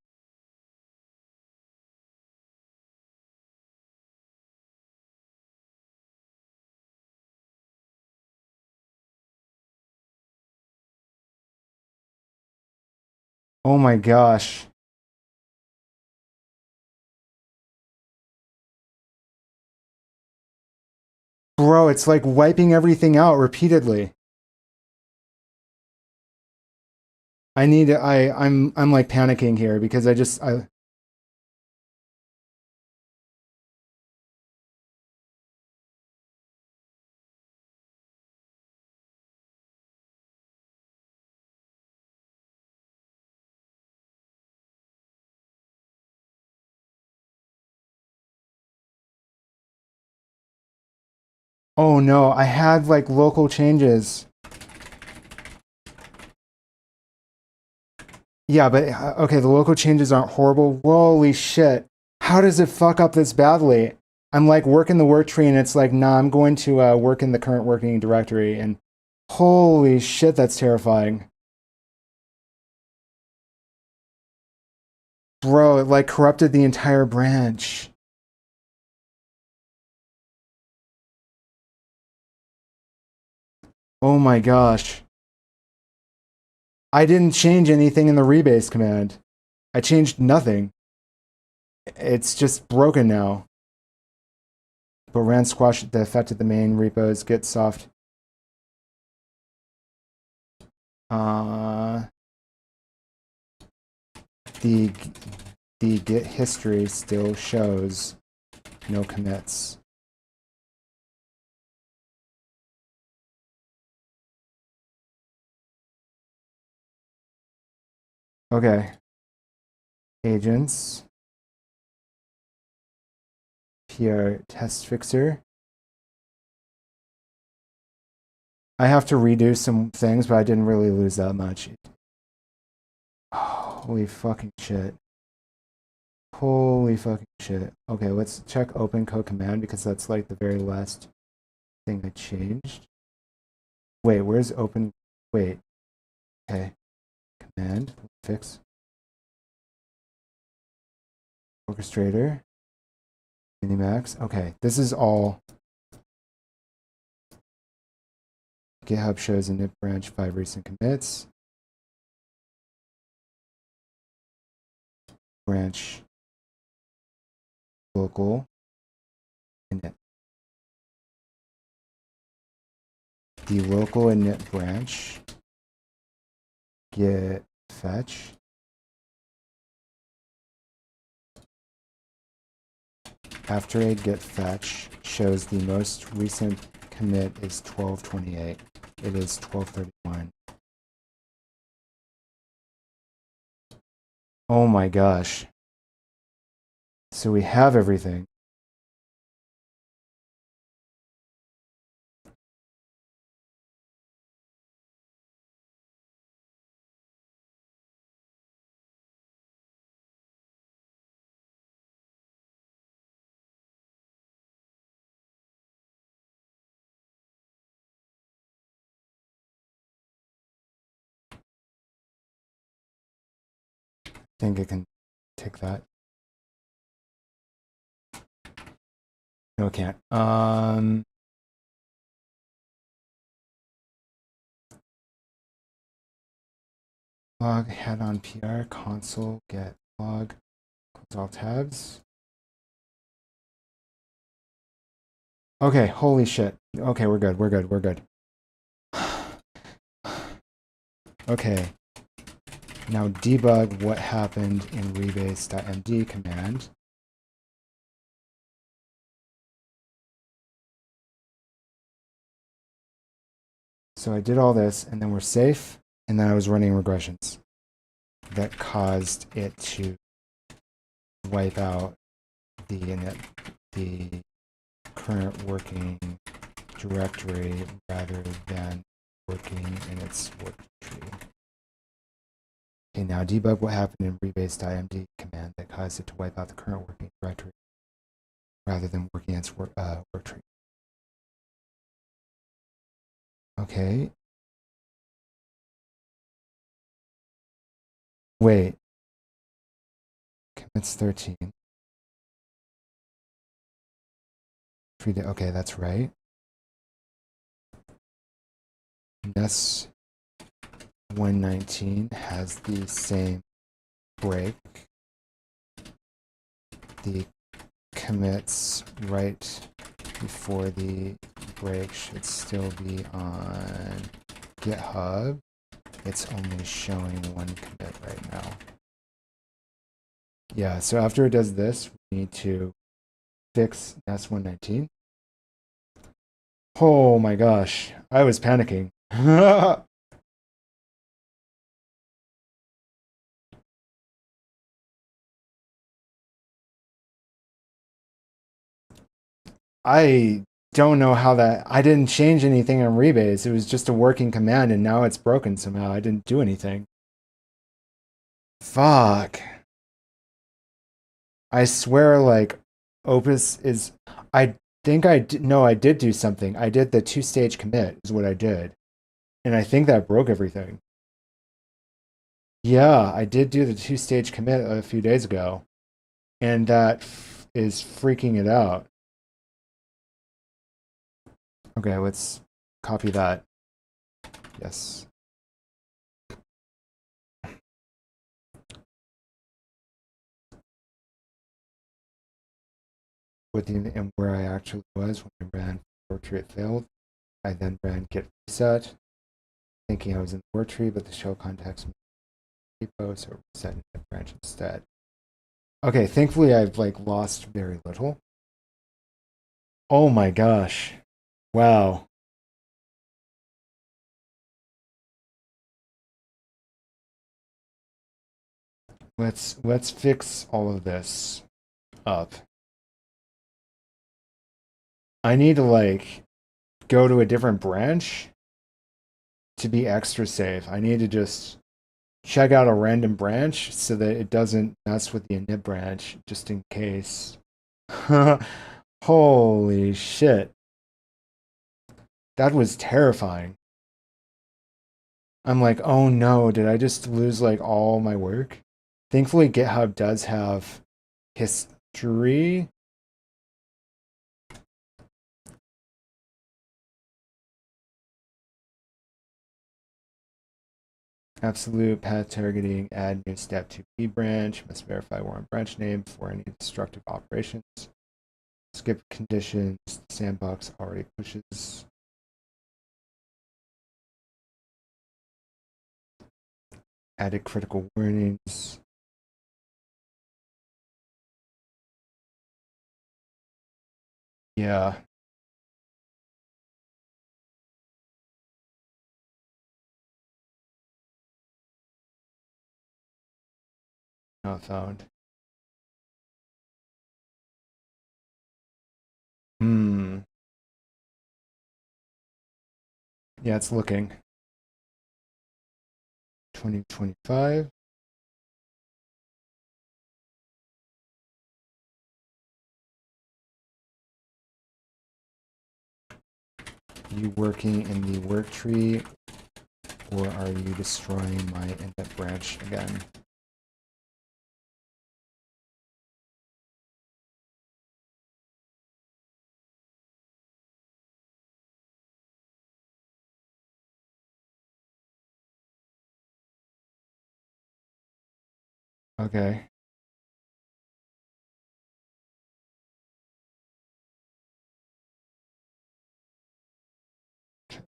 Oh my gosh. Bro, it's like wiping everything out repeatedly. I'm like panicking here because oh no, I had like local changes. Yeah, but okay, the local changes aren't horrible. Holy shit. How does it fuck up this badly? I'm like working the work tree and it's like, nah, I'm going to work in the current working directory, and holy shit, that's terrifying. Bro, it like corrupted the entire branch. Oh my gosh. I didn't change anything in the rebase command. I changed nothing. It's just broken now. But ran squash the effect of the main repos, git soft. The git history still shows no commits. Okay. Agents. PR test fixer. I have to redo some things, but I didn't really lose that much. Holy fucking shit. Holy fucking shit. Okay, let's check open code command because that's like the very last thing I changed. Wait, where's open? Wait. Okay. Command. Fix. Orchestrator. Minimax. Okay, this is all. GitHub shows init branch 5 recent commits. Branch local init. The local init branch git fetch after a git fetch shows the most recent commit is 1228. It is 1231. Oh my gosh. So we have everything. I think I can take that. No, I can't. Log head on PR console get log close all tabs. Okay, holy shit. Okay, we're good. Okay. Now debug what happened in rebase.md command. So I did all this, and then we're safe, and then I was running regressions that caused it to wipe out the current working directory rather than working in its work tree. Okay, now debug what happened in rebase.md command that caused it to wipe out the current working directory rather than working in its work tree. Okay. Wait. Commits 13. Okay, that's right. Ness 119 has the same break. The commits right before the break should still be on GitHub. It's only showing one commit right now. Yeah, so after it does this, we need to fix Ness 119. Oh my gosh, I was panicking. I don't know how that. I didn't change anything on Rebase. It was just a working command, and now it's broken somehow. I didn't do anything. Fuck. I swear, like, Opus is. I think I did. No, I did do something. I did the two-stage commit, is what I did. And I think that broke everything. Yeah, I did do the two-stage commit a few days ago. And that is freaking it out. Okay, let's copy that. Yes. And where I actually was when I ran portrait failed. I then ran git reset, thinking I was in the word tree, but the show context repo, so reset the branch instead. Okay, thankfully I've like lost very little. Oh my gosh. Wow. Let's fix all of this up. I need to like go to a different branch to be extra safe. I need to just check out a random branch so that it doesn't mess with the init branch just in case. Holy shit. That was terrifying. I'm like, oh no, did I just lose like all my work? Thankfully, GitHub does have history. Absolute path targeting, add new step to B branch, must verify warrant branch name for any destructive operations. Skip conditions, sandbox already pushes. Added critical warnings. Yeah. Not found. Hmm. Yeah, it's looking. 2025. You working in the work tree, or are you destroying my init branch again? Okay.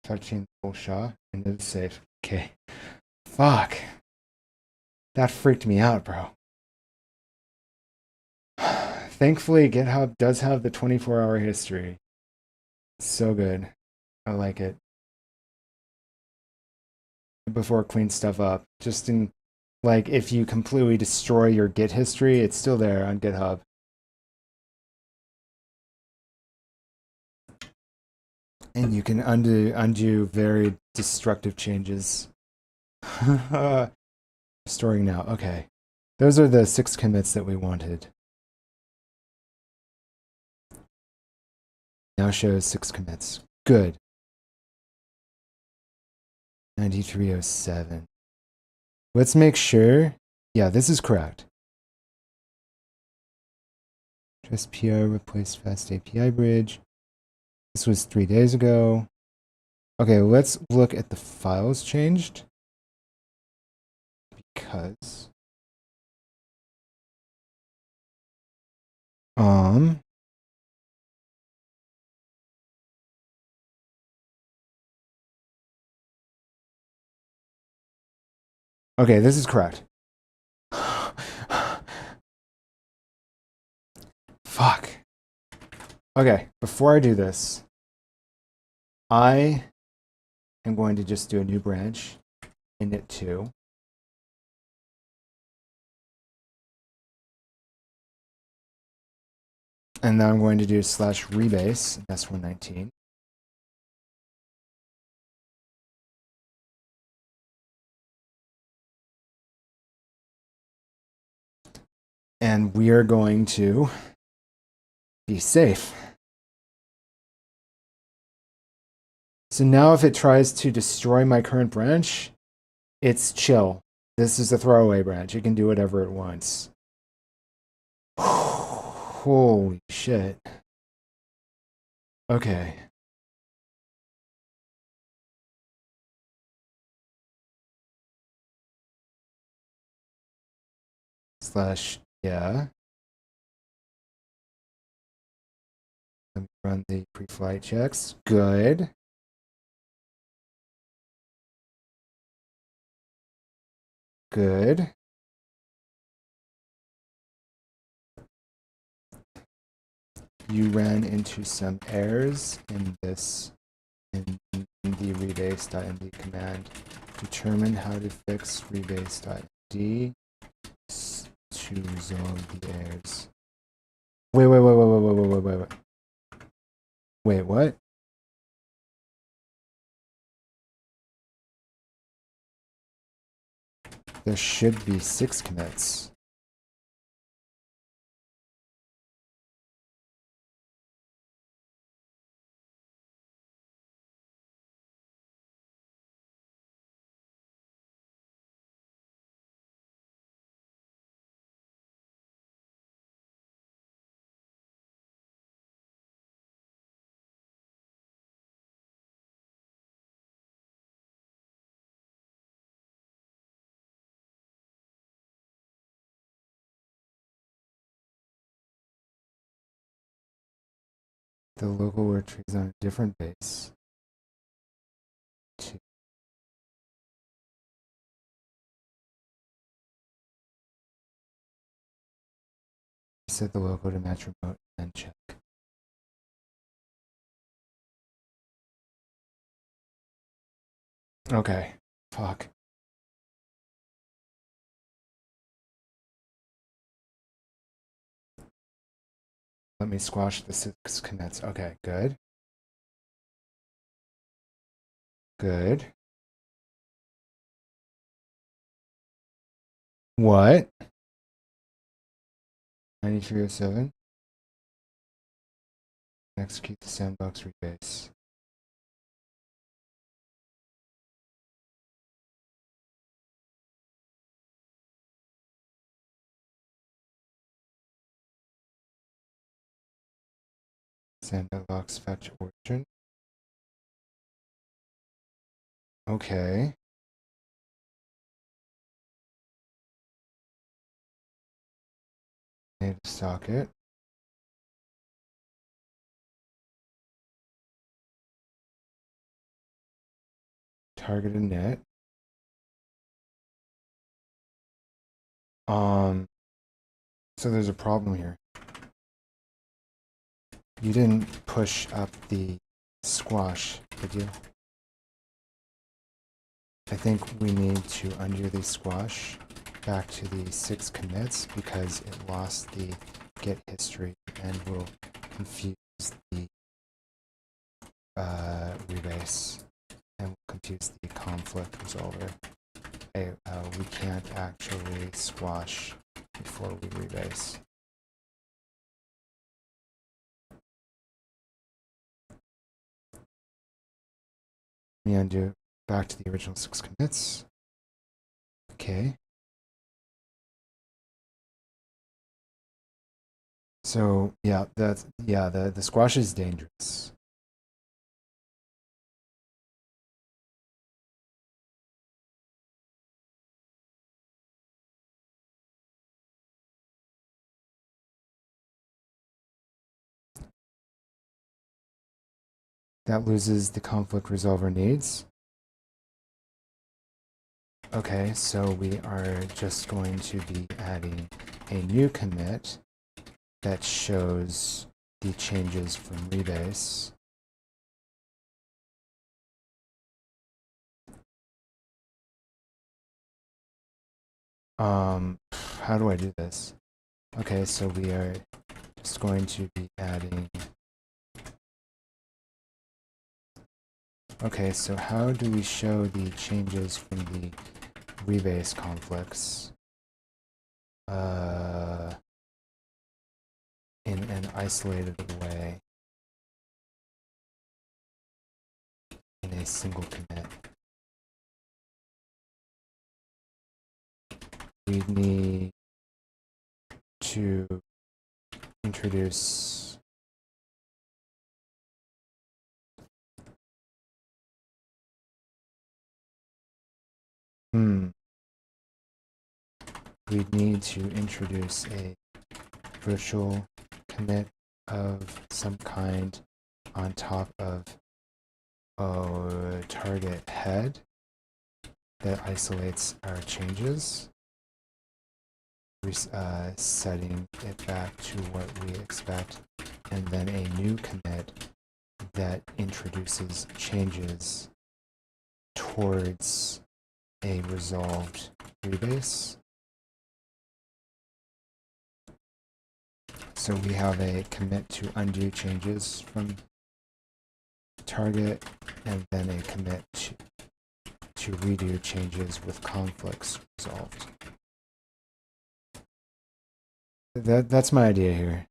Touching the full shot and it's safe. Okay. Fuck. That freaked me out, bro. Thankfully, GitHub does have the 24-hour history. So good. I like it. Before it cleans stuff up. Just in, like, if you completely destroy your Git history, it's still there on GitHub. And you can undo very destructive changes. Storing now. Okay. Those are the 6 commits that we wanted. Now shows 6 commits. Good. 9307. Let's make sure. Yeah, this is correct. Just PR replace fast API bridge. This was 3 days ago. Okay, let's look at the files changed. Because okay, this is correct. Fuck. Okay, before I do this, I am going to just do a new branch, init2. And then I'm going to do /rebase, that's 119. And we are going to be safe. So now if it tries to destroy my current branch, it's chill. This is a throwaway branch. It can do whatever it wants. Holy shit. Okay. Yeah. Let me run the pre-flight checks. Good. Good. You ran into some errors in this in the rebase.md command. Determine how to fix rebase.md to resolve the errors. Wait. Wait, what? There should be 6 commits. The local word tree is on a different base. You set the local to match remote and then check. Okay. Fuck. Let me squash the 6 commits. Okay, good. Good. What? 9307. Execute the sandbox rebase. Sandbox fetch origin. Okay. Need a socket. Target init. So there's a problem here. You didn't push up the squash, did you? I think we need to undo the squash back to the 6 commits because it lost the get history and will confuse the rebase and will confuse the conflict resolver. We can't actually squash before we rebase. Let me undo back to the original 6 commits. Okay. So yeah, the squash is dangerous. That loses the conflict resolver needs. Okay, so we are just going to be adding a new commit that shows the changes from rebase. How do I do this? Okay, so we are just going to be adding. Okay, so how do we show the changes from the rebase conflicts in an isolated way in a single commit? We need to introduce we need to introduce a virtual commit of some kind on top of a target head that isolates our changes, setting it back to what we expect, and then a new commit that introduces changes towards a resolved rebase. So we have a commit to undo changes from target, and then a commit to redo changes with conflicts resolved. That's my idea here.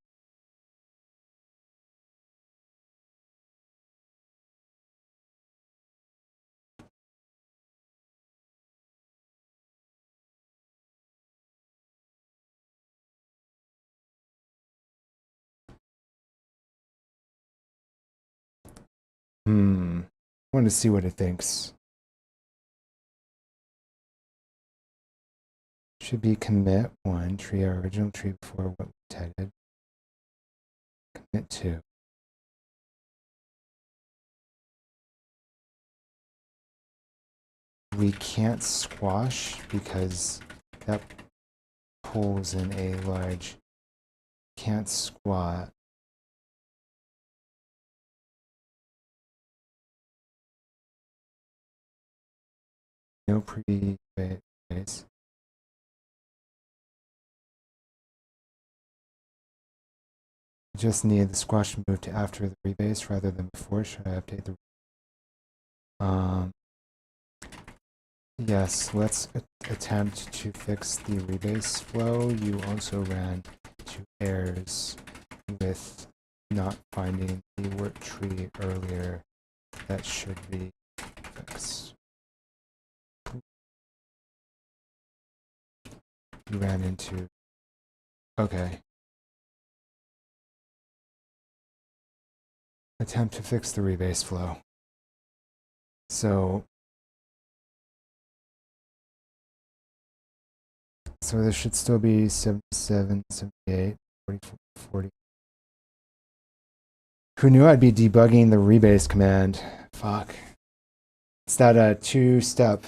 I want to see what it thinks. Should be commit 1, tree our original tree before what we tagged. Commit 2. We can't squash because that pulls in a large can't squat. No pre-base. Just need the squash to move to after the rebase rather than before. Should I update the? Yes, let's attempt to fix the rebase flow. You also ran 2 errors with not finding the work tree earlier. That should be fixed. You ran into. Okay. Attempt to fix the rebase flow. So there should still be 77, 78, 44, 40. Who knew I'd be debugging the rebase command? Fuck. It's that 2-step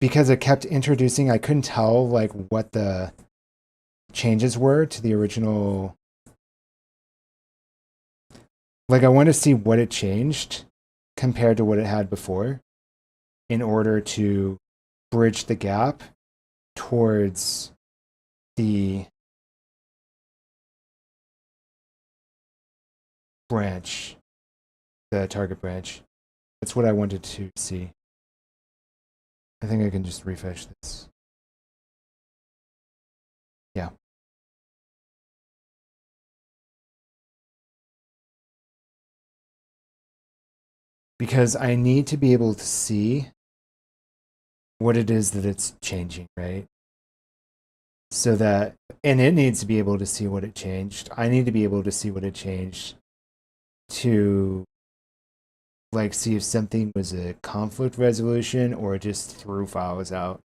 because it kept introducing, I couldn't tell like what the changes were to the original. Like I want to see what it changed compared to what it had before in order to bridge the gap towards the branch, the target branch. That's what I wanted to see. I think I can just refresh this. Yeah. Because I need to be able to see what it is that it's changing, right? So that, and it needs to be able to see what it changed. I need to be able to see what it changed to like see if something was a conflict resolution or it just threw files out.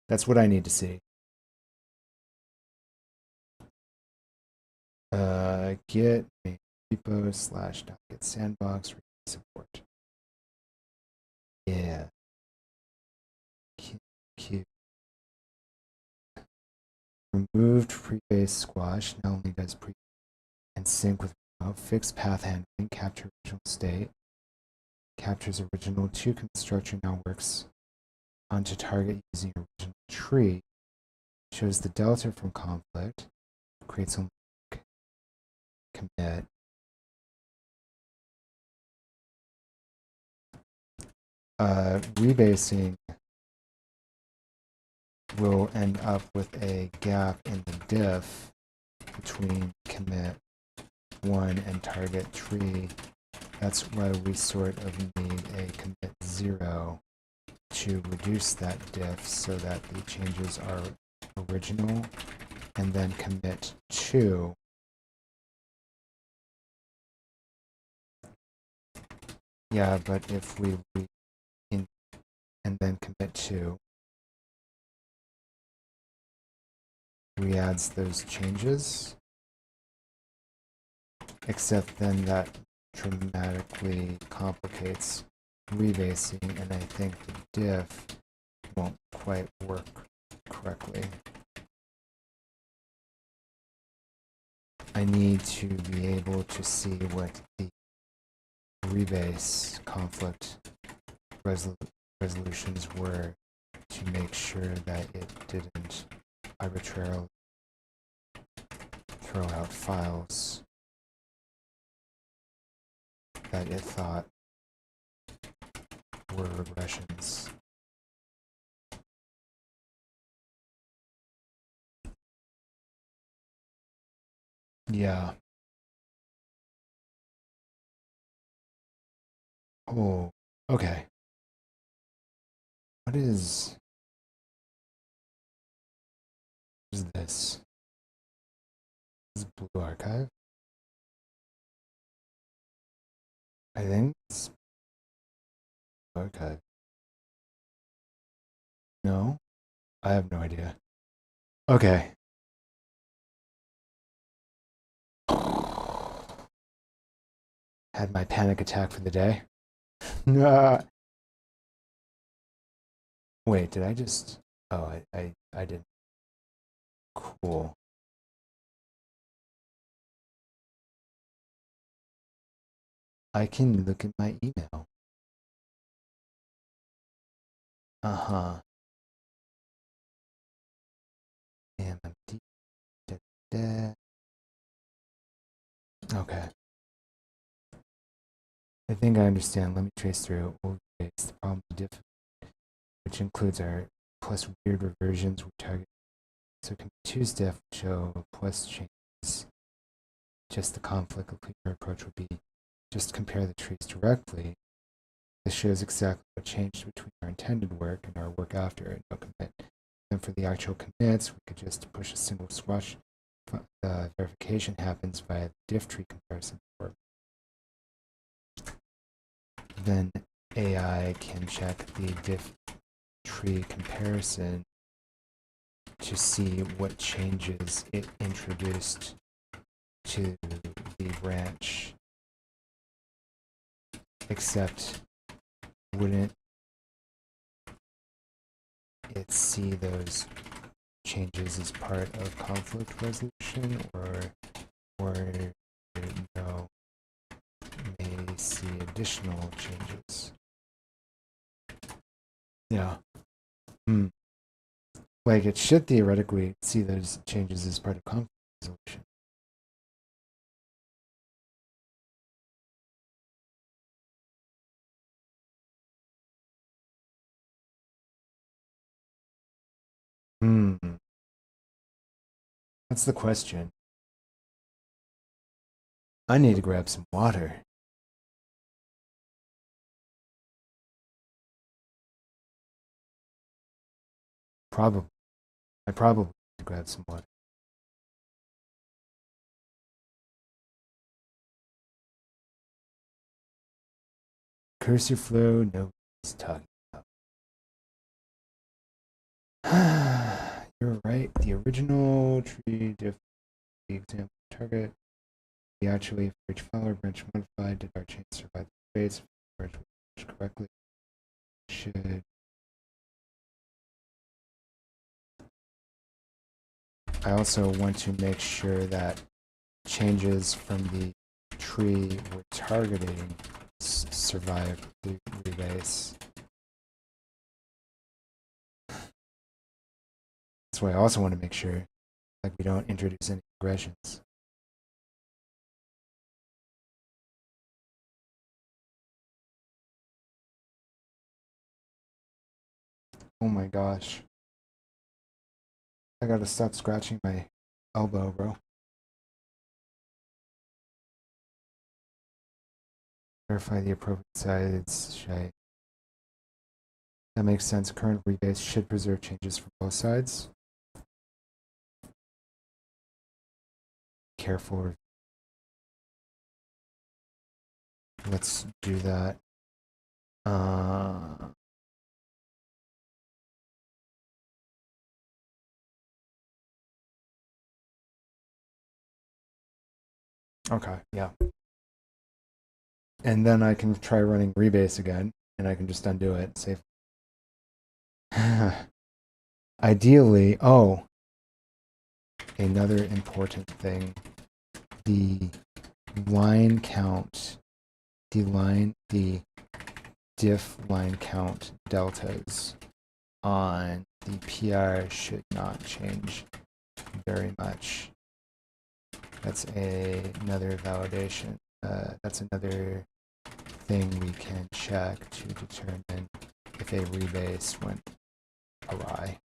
That's what I need to see. Git repo slash docket sandbox support. Yeah. Cute. Removed pre-base squash now only does pre and sync with fixed path handling, capture original state, captures original to constructor now works onto target using original tree, shows the delta from conflict, creates a commit. Rebasing will end up with a gap in the diff between commit 1 and target tree. That's why we sort of need a commit 0 to reduce that diff so that the changes are original, and then commit 2. Yeah, but if we and then commit 2, re-adds those changes, except then that dramatically complicates rebasing, and I think the diff won't quite work correctly. I need to be able to see what the rebase conflict resolutions were to make sure that it didn't arbitrarily throw out files that it thought were regressions. Yeah. Oh, okay. What is this? This is Blue Archive. I think it's Blue Archive. No, I have no idea. Okay. Had my panic attack for the day. Wait, did I just? Oh, I did. Cool. I can look at my email. Uh-huh. MMD. Okay. I think I understand. Let me trace through. We'll trace the problem diff, which includes our plus weird reversions we target. So compute diff show plus changes. Just the conflict. A cleaner approach would be just compare the trees directly. This shows exactly what changed between our intended work and our work after it. No commit. And for the actual commits, we could just push a single squash. The verification happens via the diff tree comparison work. Then AI can check the diff tree comparison to see what changes it introduced to the branch, except wouldn't see those changes as part of conflict resolution, or no, may see additional changes. Yeah. Like, it should theoretically see those changes as part of conflict resolution. That's the question. I need to grab some water. Probably. I probably need to grab some water. Cursor flow, nobody's talking about. You're right. The original tree diff, the example target, we actually for each file or branch modified, did our change survive the base? Branch correctly. Should I also want to make sure that changes from the tree we're targeting survive the rebase. That's why I also want to make sure like we don't introduce any regressions. Oh my gosh. I gotta stop scratching my elbow, bro. Verify the appropriate sides. That makes sense. Current rebase should preserve changes from both sides. Careful. Let's do that. Okay, yeah. And then I can try running rebase again, and I can just undo it safely. Ideally, another important thing, the line count, the diff line count deltas on the PR should not change very much. That's another validation. That's another thing we can check to determine if a rebase went awry.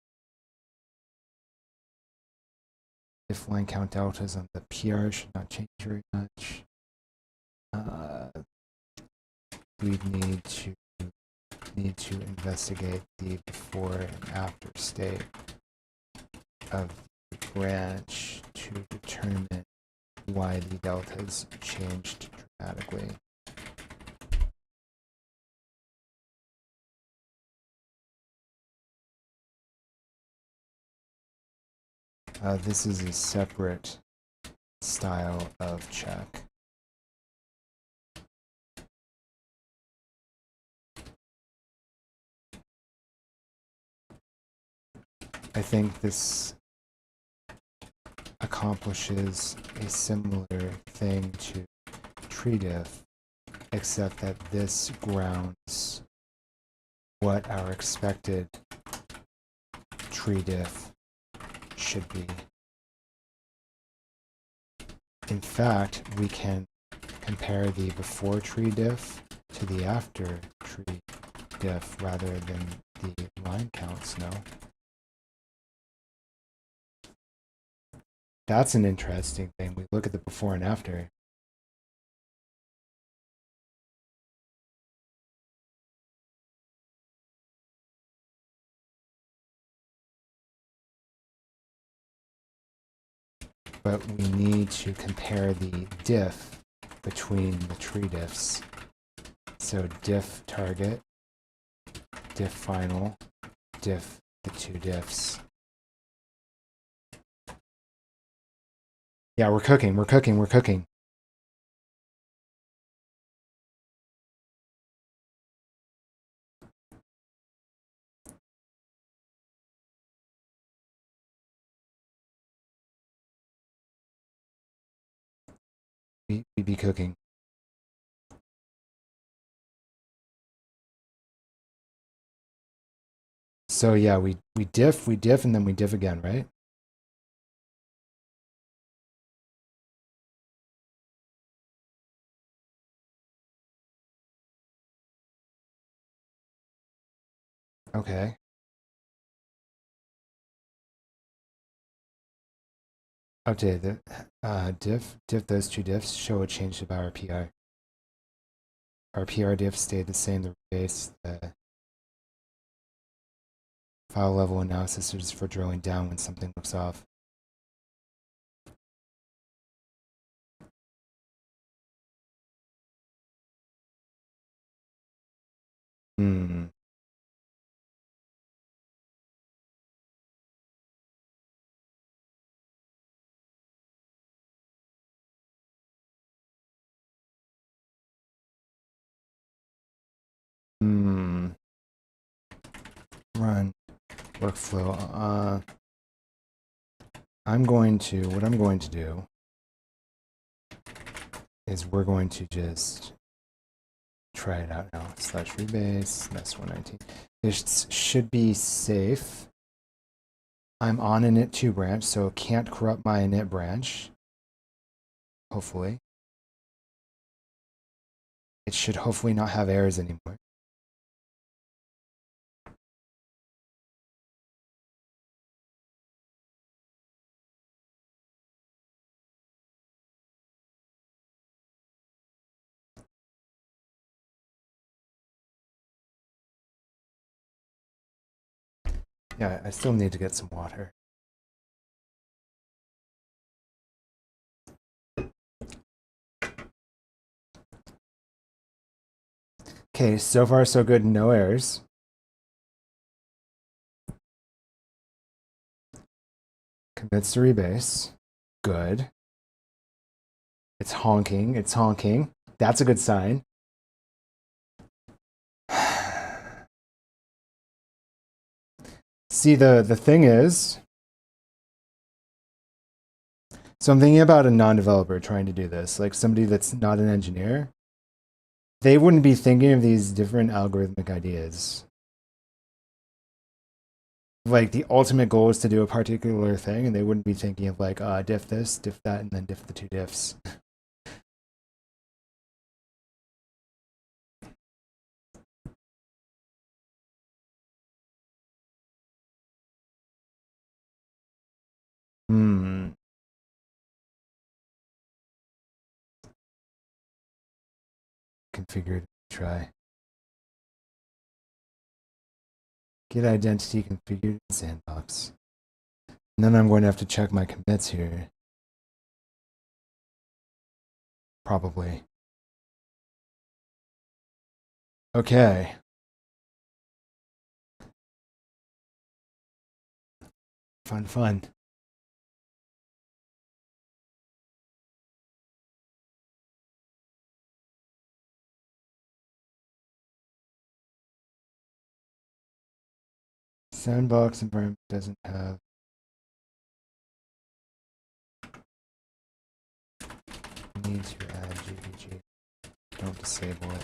If line count deltas on the PR should not change very much, we need to investigate the before and after state of the branch to determine why the deltas changed dramatically. This is a separate style of check. I think this accomplishes a similar thing to tree diff, except that this grounds what our expected tree diff should be. In fact, we can compare the before tree diff to the after tree diff rather than the line counts, no? That's an interesting thing. We look at the before and after. But we need to compare the diff between the tree diffs. So diff target, diff final, diff the two diffs. Yeah, we're cooking. we be cooking. So yeah, we diff, and then we diff again, right? Okay. Okay, the diff those two diffs, show a change of our PR. Our PR diff stayed the same, the base, the file level analysis is for drilling down when something looks off. Hmm. Hmm. Run workflow. What I'm going to do is we're going to just try it out now. Slash rebase, that's 119. This should be safe. I'm on a init2 branch, so it can't corrupt my init branch. Hopefully. It should hopefully not have errors anymore. Yeah, I still need to get some water. Okay, so far so good, no errors. Commits to rebase. Good. It's honking, it's honking. That's a good sign. See, the thing is, so I'm thinking about a non-developer trying to do this, like somebody that's not an engineer. They wouldn't be thinking of these different algorithmic ideas. Like the ultimate goal is to do a particular thing, and they wouldn't be thinking of like, diff this, diff that, and then diff the two diffs. Hmm. Configured, try. Get identity configured in sandbox. And then I'm going to have to check my commits here. Probably. Okay. Fun, fun. Sandbox environment doesn't have. Need to add GPG. Don't disable it.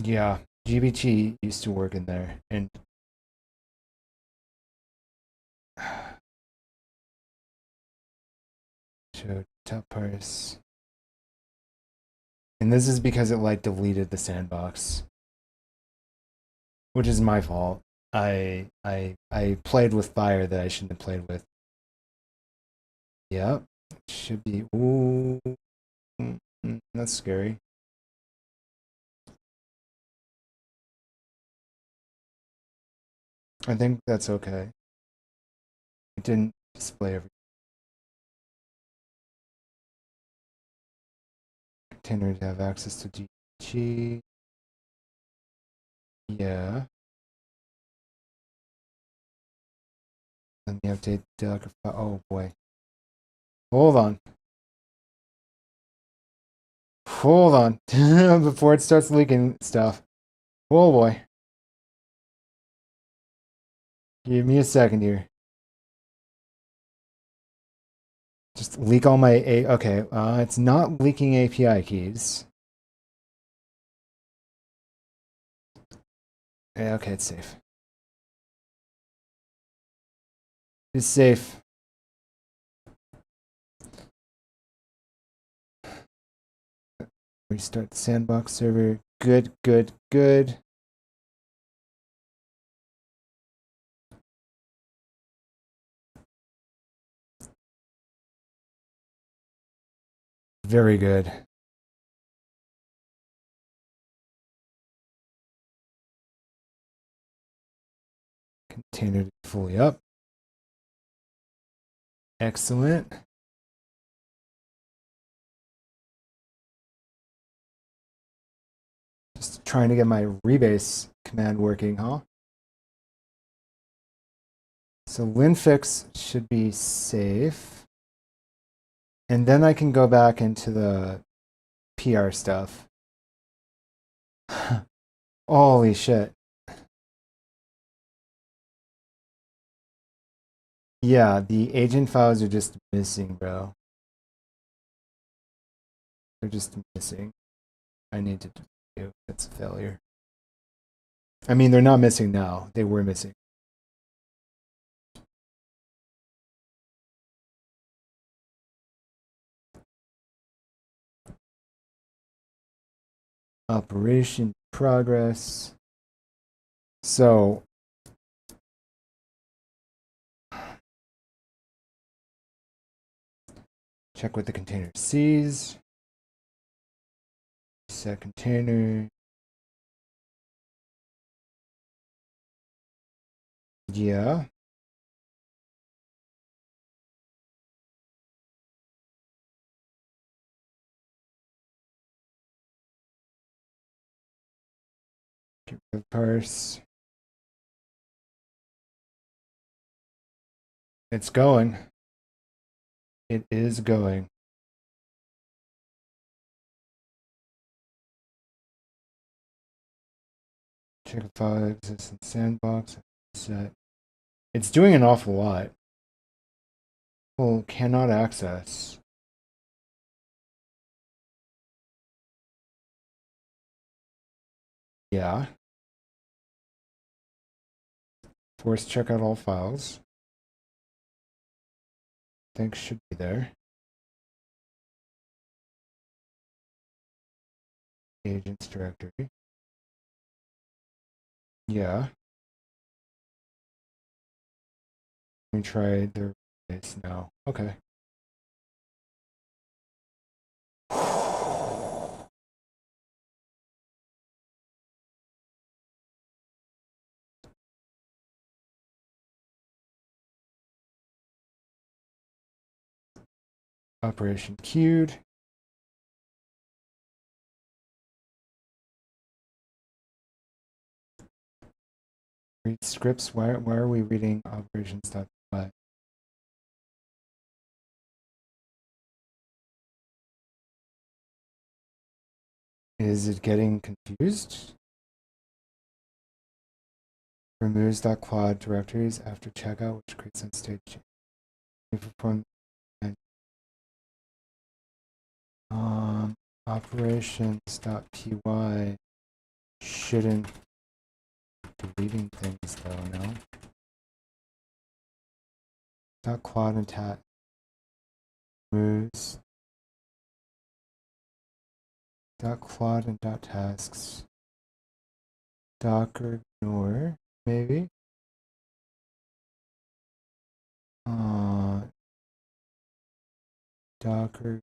Yeah, GBT used to work in there, and show top parse. And this is because it like deleted the sandbox, which is my fault. I played with fire that I shouldn't have played with. Yep, should be. Ooh, that's scary. I think that's okay. It didn't display every container to have access to GG. Yeah. Let me update the Docker file. Oh boy. Hold on. Hold on. Before it starts leaking stuff. Oh boy. Give me a second here. Just leak all my okay. It's not leaking API keys. Yeah, okay, it's safe. It's safe. Restart the sandbox server. Good, good, good. Very good. Container fully up. Excellent. Just trying to get my rebase command working, huh? So linfix should be safe. And then I can go back into the PR stuff. Holy shit. Yeah, the agent files are just missing, bro. They're just missing. I need to do. That's a failure. I mean, they're not missing now. They were missing. Operation progress. So check what the container sees. Set container. Yeah. Get rid of parse. It's going. It is going. Check if file exists in sandbox. Set. It's doing an awful lot. Well, cannot access. Yeah. Force check out all files. Think should be there. Agents directory. Yeah. Let me try the base now. Okay. Operation queued. Read scripts. Why are we reading operations.py? Is it getting confused? Removes .claude directories after checkout, which creates unstage change. Perform operations.py shouldn't deleting things though, no? .claude and tat moves .claude and .tasks docker ignore maybe docker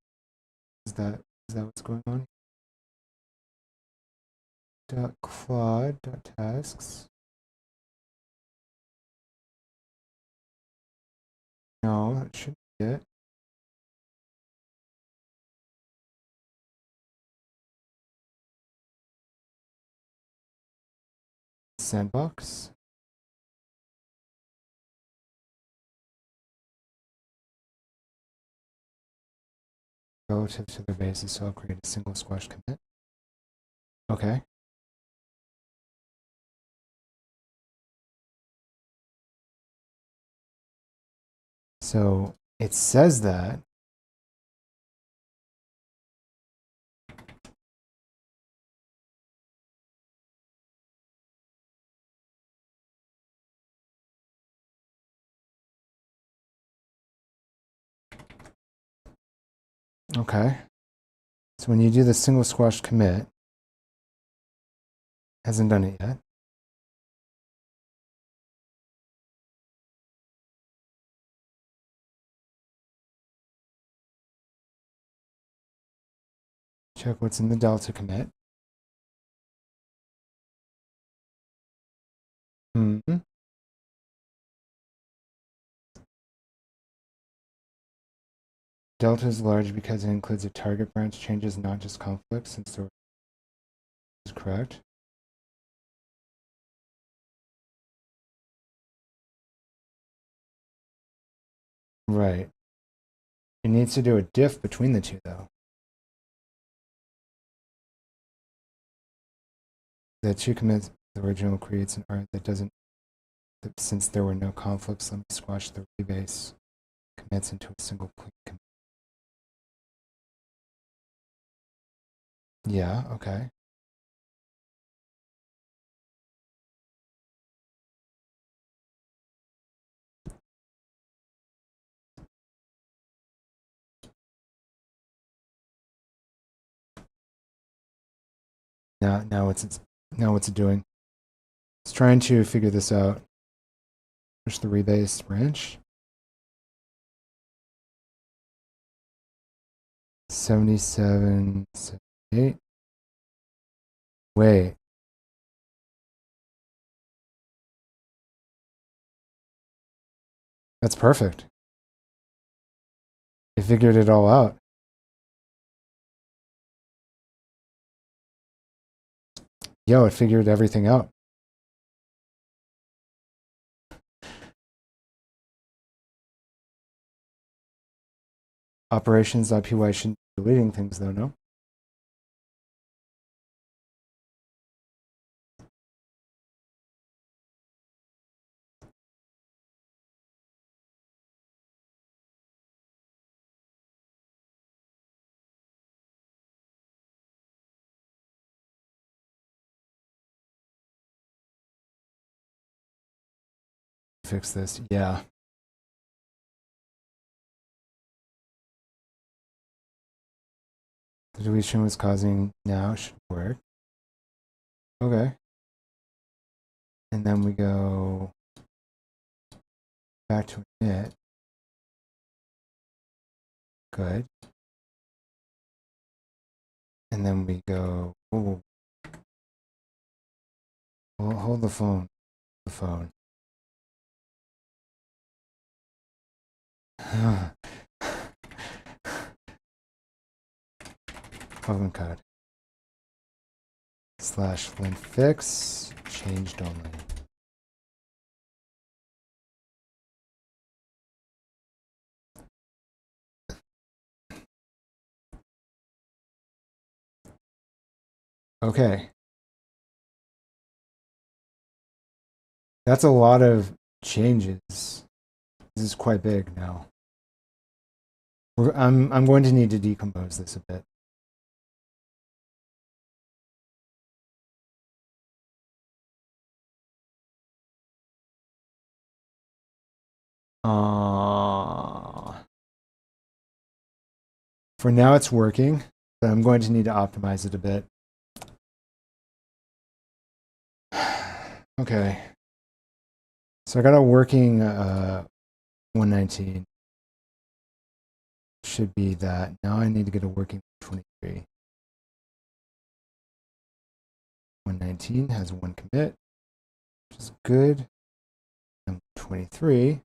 is that what's going on? .claude .tasks. No, that shouldn't be it. Sandbox. Relative to the basis, so I'll create a single squash commit. Okay. So it says that, Okay. So when you do the single squash commit, hasn't done it yet. Check what's in the delta commit. Mm-hmm. Delta is large because it includes a target branch changes, not just conflicts, since the is correct. Right. It needs to do a diff between the two, though. The two commits, the original creates an art that doesn't, since there were no conflicts, let me squash the rebase commits into a single clean commit. Yeah, okay. Now what's it doing? It's trying to figure this out. Push the rebase branch. 77, 78. Wait. That's perfect. They figured it all out. Yo, it figured everything out. Operations.py shouldn't be deleting things though, no? Fix this. Yeah. The deletion was causing now should work. Okay. And then we go back to init. Good. And then we go, oh, hold the phone. The phone. Open code. /lint fix changed only. Okay. That's a lot of changes. This is quite big now. I'm going to need to decompose this a bit. For now it's working, but I'm going to need to optimize it a bit. Okay. So I got a working 119. Should be that. Now I need to get a working 23. 119 has one commit, which is good. And 23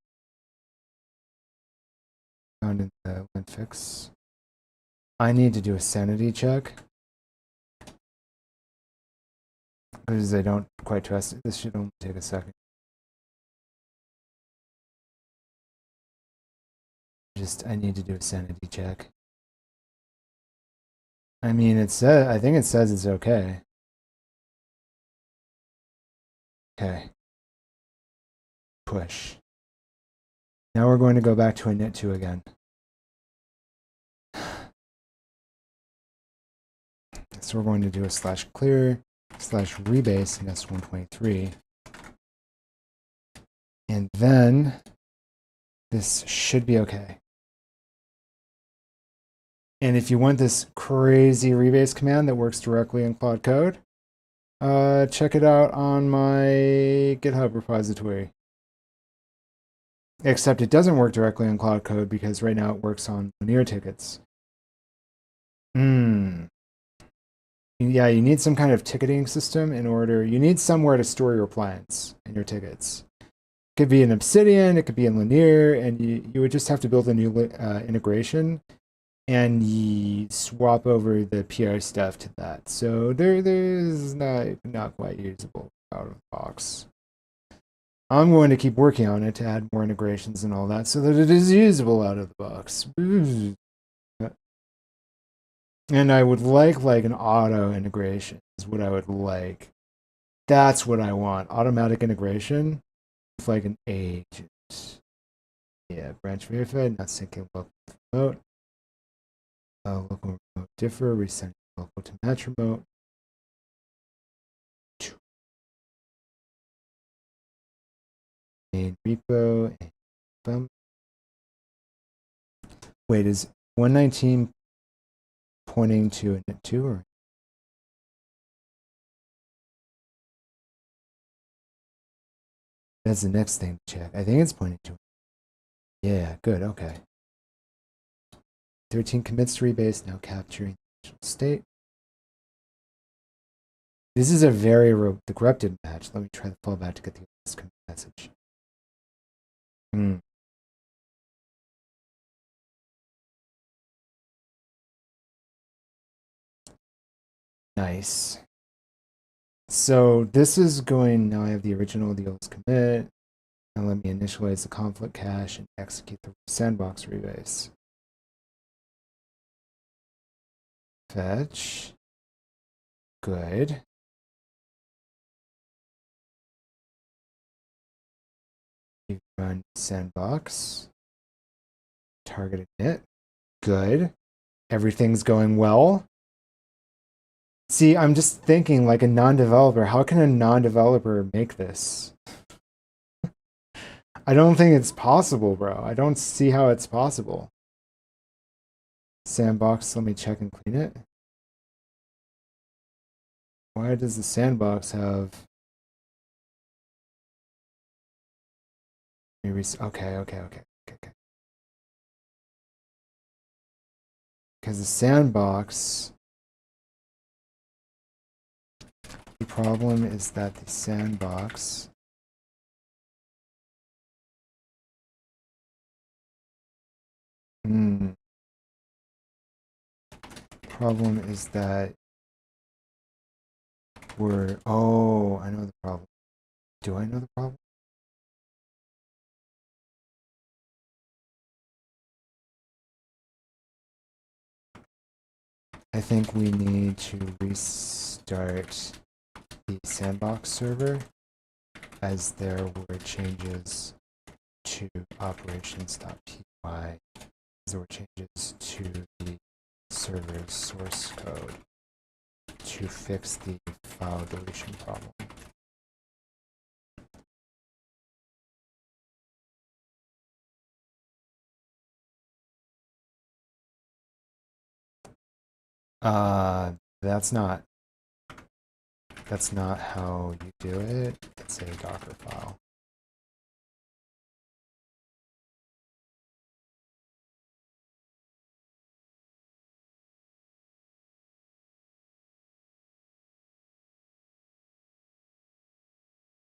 found in the lint fix. I need to do a sanity check because I don't quite trust it. This should only take a second. I need to do a sanity check. I mean, I think it says it's okay. Okay. Push. Now we're going to go back to init2 again. So we're going to do a /clear /rebase in S123. And then this should be okay. And if you want this crazy rebase command that works directly in Claude Code, check it out on my GitHub repository. Except it doesn't work directly in Claude Code because right now it works on linear tickets. Yeah, you need some kind of ticketing system in order. You need somewhere to store your plans and your tickets. It could be in Obsidian, it could be in Linear, and you would just have to build a new integration and you swap over the PR stuff to that. So there's not quite usable out of the box. I'm going to keep working on it to add more integrations and all that so that it is usable out of the box. And I would like an auto integration is what I would like. That's what I want. Automatic integration with like an agent. Yeah, branch verified, not syncing local with remote. Local remote differ, resend local to match remote. Main repo and boom. Wait, is 119 pointing to init 2 or? That's the next thing to check. I think it's pointing to it. Yeah, good, okay. 13 commits to rebase, now capturing the initial state. This is a very the corrupted match. Let me try the fallback to get the commit message. Nice. So this is going, now I have the original, the oldest commit. Now let me initialize the conflict cache and execute the sandbox rebase. Fetch. Good. You run sandbox. Targeted it. Good. Everything's going well. See, I'm just thinking like a non-developer. How can a non-developer make this? I don't think it's possible, bro. I don't see how it's possible. Sandbox, let me check and clean it. Why does the sandbox have... Okay. Because the sandbox... The problem is that the sandbox... Problem is that we're... Oh, I know the problem. Do I know the problem? I think we need to restart the sandbox server as there were changes to operations.py. There were changes to the server's source code to fix the file deletion problem. That's not how you do it. It's a Docker file.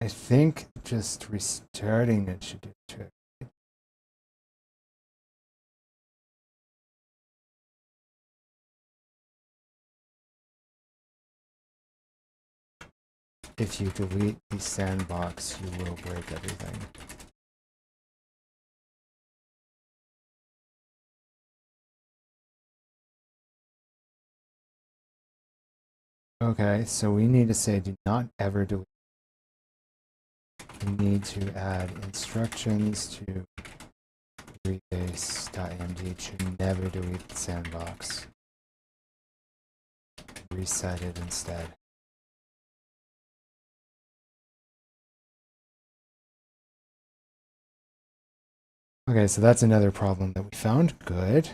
I think just restarting it should do the trick. If you delete the sandbox, you will break everything. Okay, so we need to say do not ever delete. We need to add instructions to rebase.md to never delete the sandbox. Reset it instead. Okay, so that's another problem that we found. Good.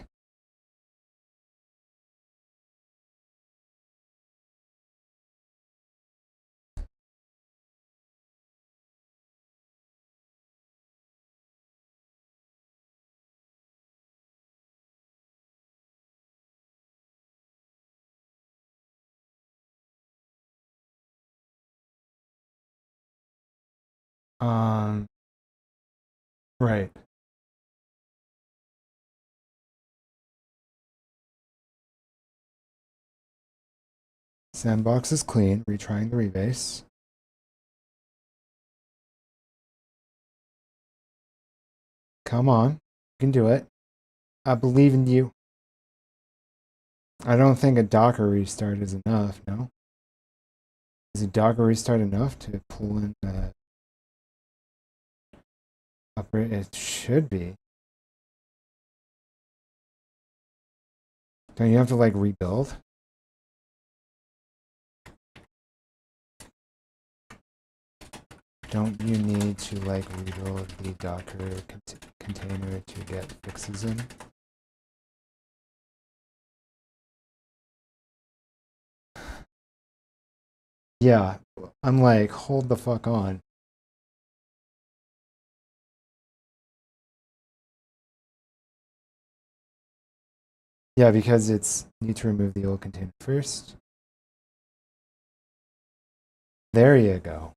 Right. Sandbox is clean. Retrying the rebase. Come on. You can do it. I believe in you. I don't think a Docker restart is enough, no? Is a Docker restart enough to pull in the upgrade? It should be. Don't you have to like rebuild? Don't you need to like rebuild the Docker container to get fixes in? Yeah, I'm like, hold the fuck on. Yeah, because it's need to remove the old container first. There you go.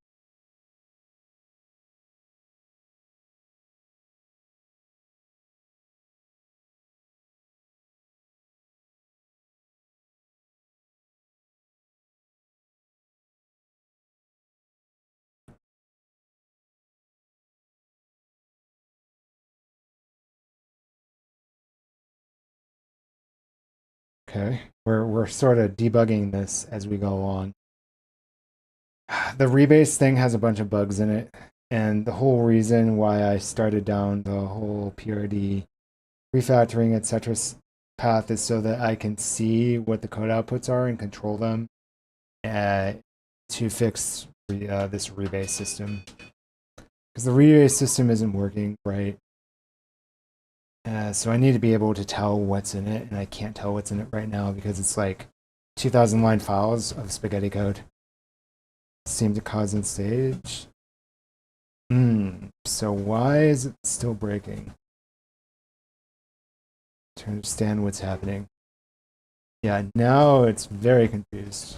Okay, we're sort of debugging this as we go along. The rebase thing has a bunch of bugs in it, and the whole reason why I started down the whole PRD refactoring etc. path is so that I can see what the code outputs are and control them to fix this rebase system. Because the rebase system isn't working right. So I need to be able to tell what's in it, and I can't tell what's in it right now because it's like 2,000 line files of spaghetti code. Seem to cause in stage. So why is it still breaking? To understand what's happening. Yeah, now it's very confused.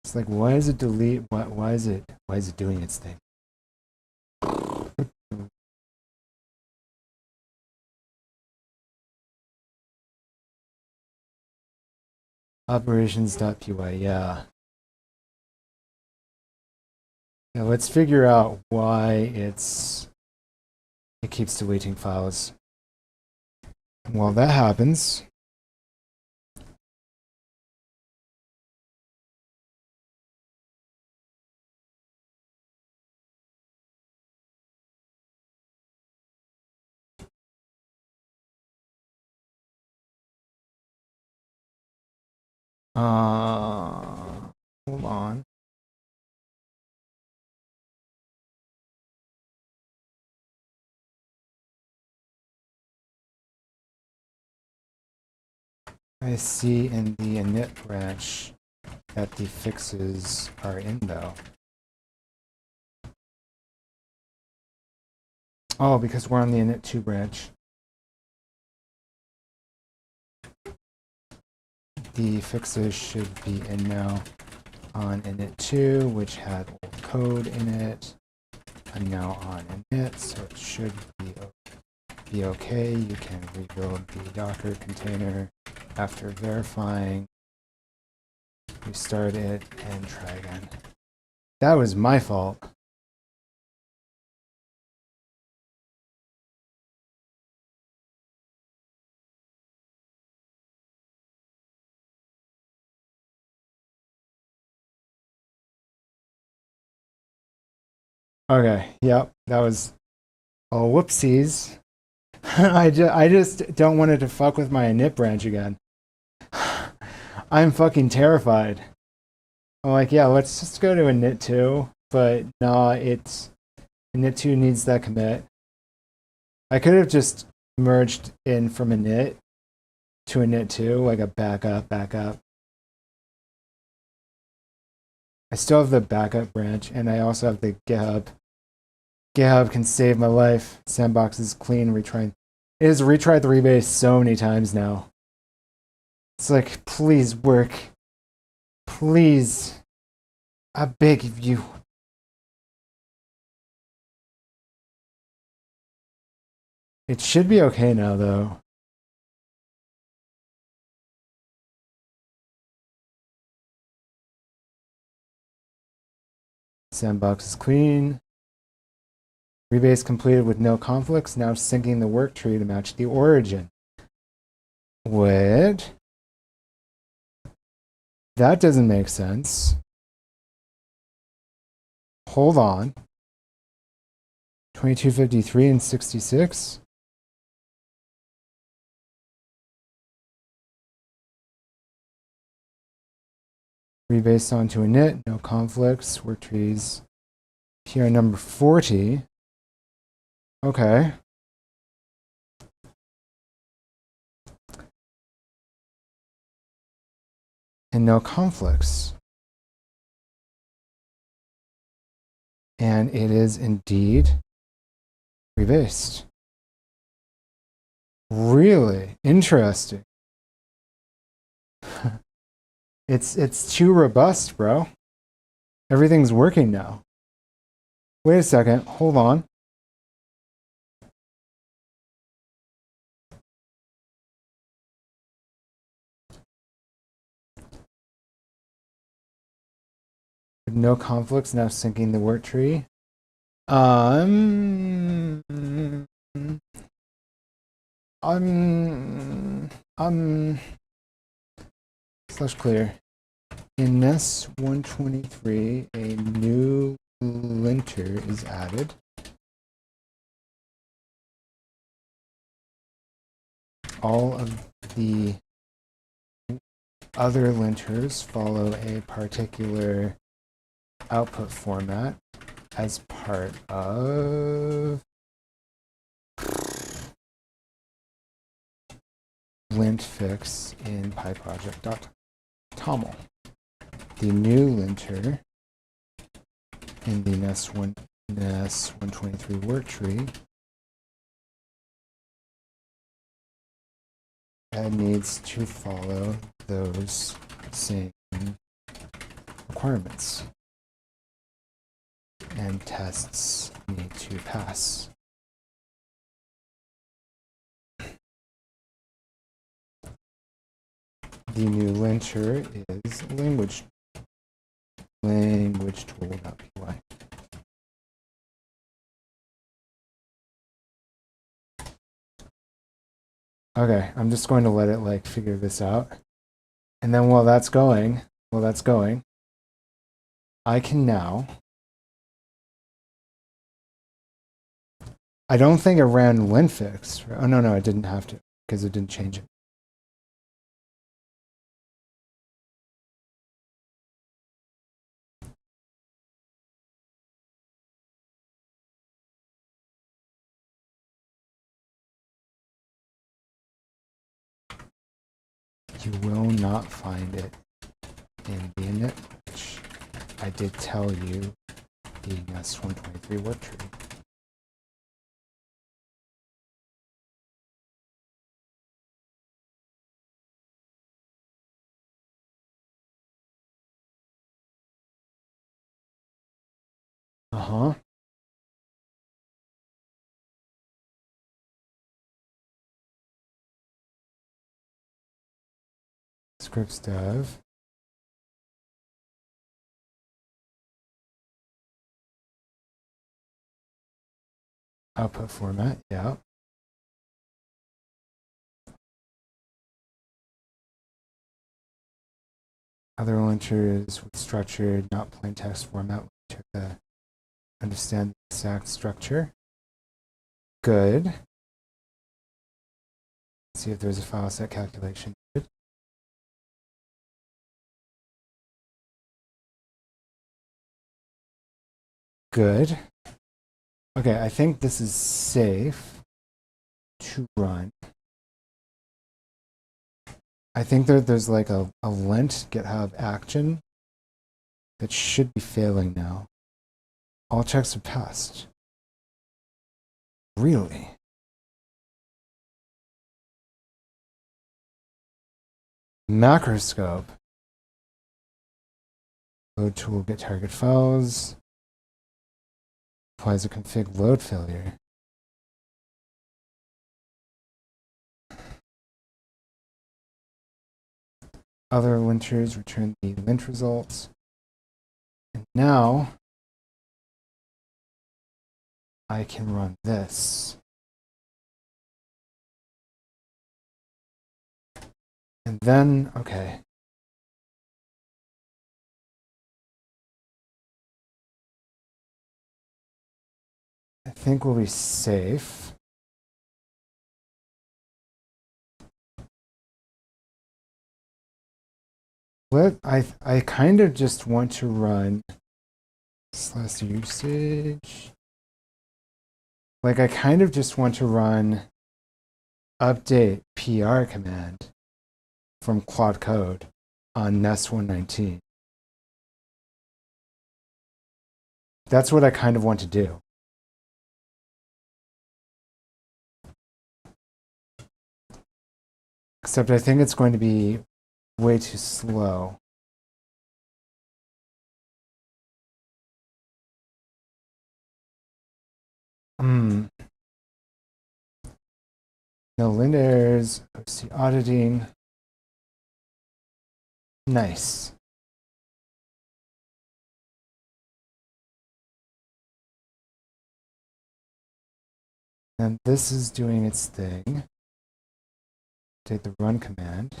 It's like, why is it delete? Why is it doing its thing? Operations.py, yeah. Now let's figure out why it keeps deleting files. While that happens, hold on. I see in the init branch that the fixes are in though. Oh, because we're on the init2 branch. The fixes should be in now on init2, which had old code in it. I'm now on init, so it should be okay. You can rebuild the Docker container after verifying. Restart it and try again. That was my fault. Okay, yep, that was whoopsies. I just don't want it to fuck with my init branch again. I'm fucking terrified. I'm like, yeah, let's just go to init2, but no, init2 needs that commit. I could have just merged in from init to init2, like a backup. I still have the backup branch, and I also have the GitHub. GitHub can save my life. Sandbox is clean, retrying. It has retried the rebase so many times now. It's like, please work. Please. I beg of you. It should be okay now, though. Sandbox is clean. Rebase completed with no conflicts. Now syncing the work tree to match the origin. What? That doesn't make sense. Hold on. 2253 and 66? Rebased onto a init, no conflicts, work trees. Here number 40. Okay. And no conflicts. And it is indeed rebased. Really interesting. It's too robust, bro. Everything's working now. Wait a second, hold on. No conflicts, now syncing the work tree. Slash clear. In NES 123, a new linter is added. All of the other linters follow a particular output format as part of lint fix in pyproject.toml. The new linter in the NES 123 work tree needs to follow those same requirements, and tests need to pass. The new linter is language tool.py. Okay, I'm just going to let it like figure this out. And then while that's going, I can now, I don't think it ran linfix. Oh no, it didn't have to because it didn't change it. You will not find it in the init, which I did tell you the NES 123 work tree. Scripts dev. Output format, yeah. Other linters with structured, not plain text format to understand the exact structure. Good. Let's see if there's a file set calculation. Good. Okay, I think this is safe to run. I think that there's like a lint GitHub action that should be failing now. All checks are passed. Really? Macroscope. Load tool, get target files. Applies a config load failure. Other linters return the lint results. And now I can run this. And then, okay. I think we'll be safe. I kind of just want to run slash usage. Like I kind of just want to run update PR command from Claude Code on Nest 119. That's what I kind of want to do. Except I think it's going to be way too slow. No lint errors, OC auditing. Nice. And this is doing its thing. Take the run command.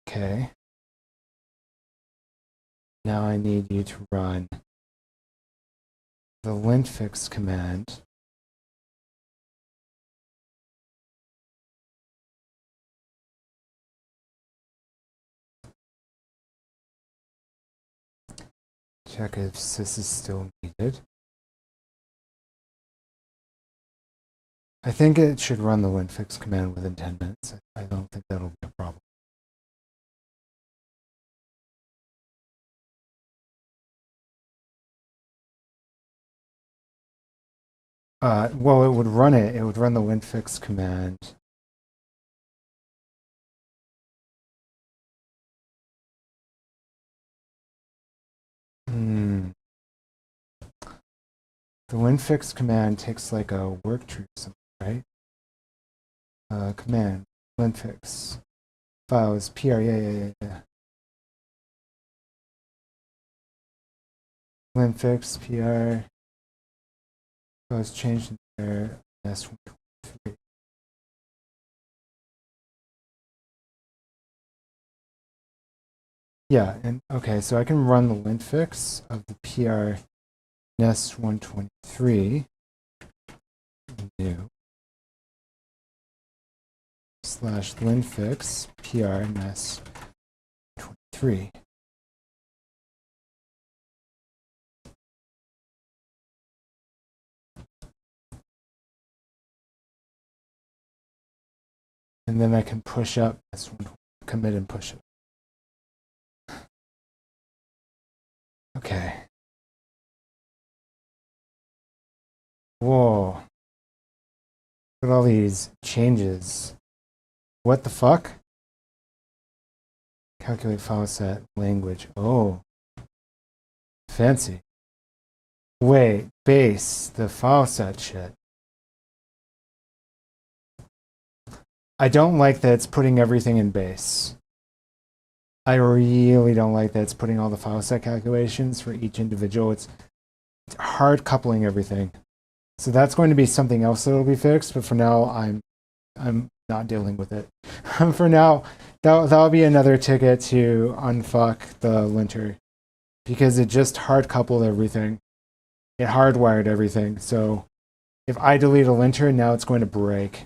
Okay. Now I need you to run the lint fix command. Check if this is still needed. I think it should run the lint fix command within 10 minutes. I don't think that'll be a problem. Well, it would run it. It would run the lint fix command. The lint fix command takes like a work tree or something, right? Command, lint fix, files, PR, yeah. Lint fix, PR, files changed in there, S123. Yeah, and okay, so I can run the lint fix of the PR Nest 123 new slash lint fix PR Nest 23. And then I can push up this one, commit and push it. Okay. Whoa. Look at all these changes. What the fuck? Calculate file set language. Oh. Fancy. Wait, base, the file set shit. I don't like that it's putting everything in base. I really don't like that it's putting all the file set calculations for each individual. It's hard coupling everything. So that's going to be something else that will be fixed, but for now I'm not dealing with it. For now, that'll be another ticket to unfuck the linter because it just hard coupled everything. It hardwired everything. So if I delete a linter, now it's going to break.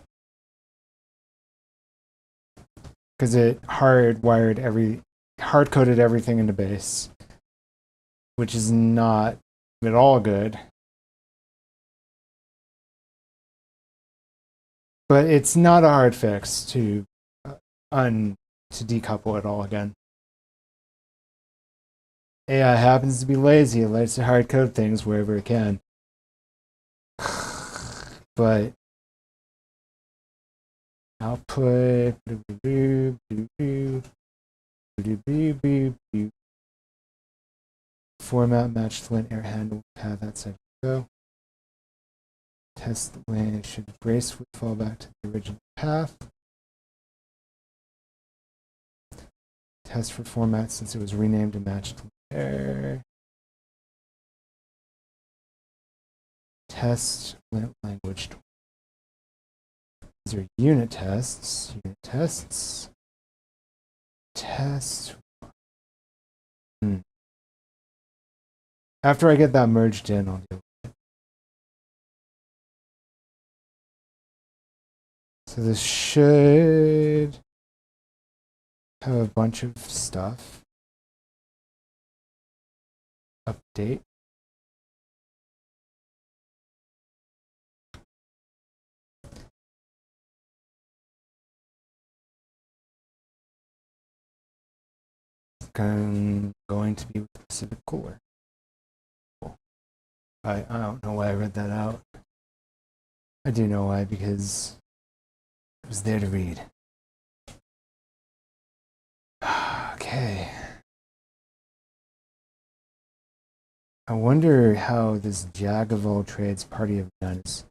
Because it hard-coded everything into base, which is not at all good. But it's not a hard fix to decouple it all again. AI happens to be lazy. It likes to hard code things wherever it can. But output, format matched lint air handle path outside go. Test lint should gracefully fall back to the original path. Test for format since it was renamed to matched lint air. Test lint language. These are unit tests. Unit tests. Test. After I get that merged in, I'll do it. So this should have a bunch of stuff. Update. I'm going to be with Pacific Cooler. I don't know why I read that out. I do know why, because it was there to read. Okay. I wonder how this Jack of all trades party of none is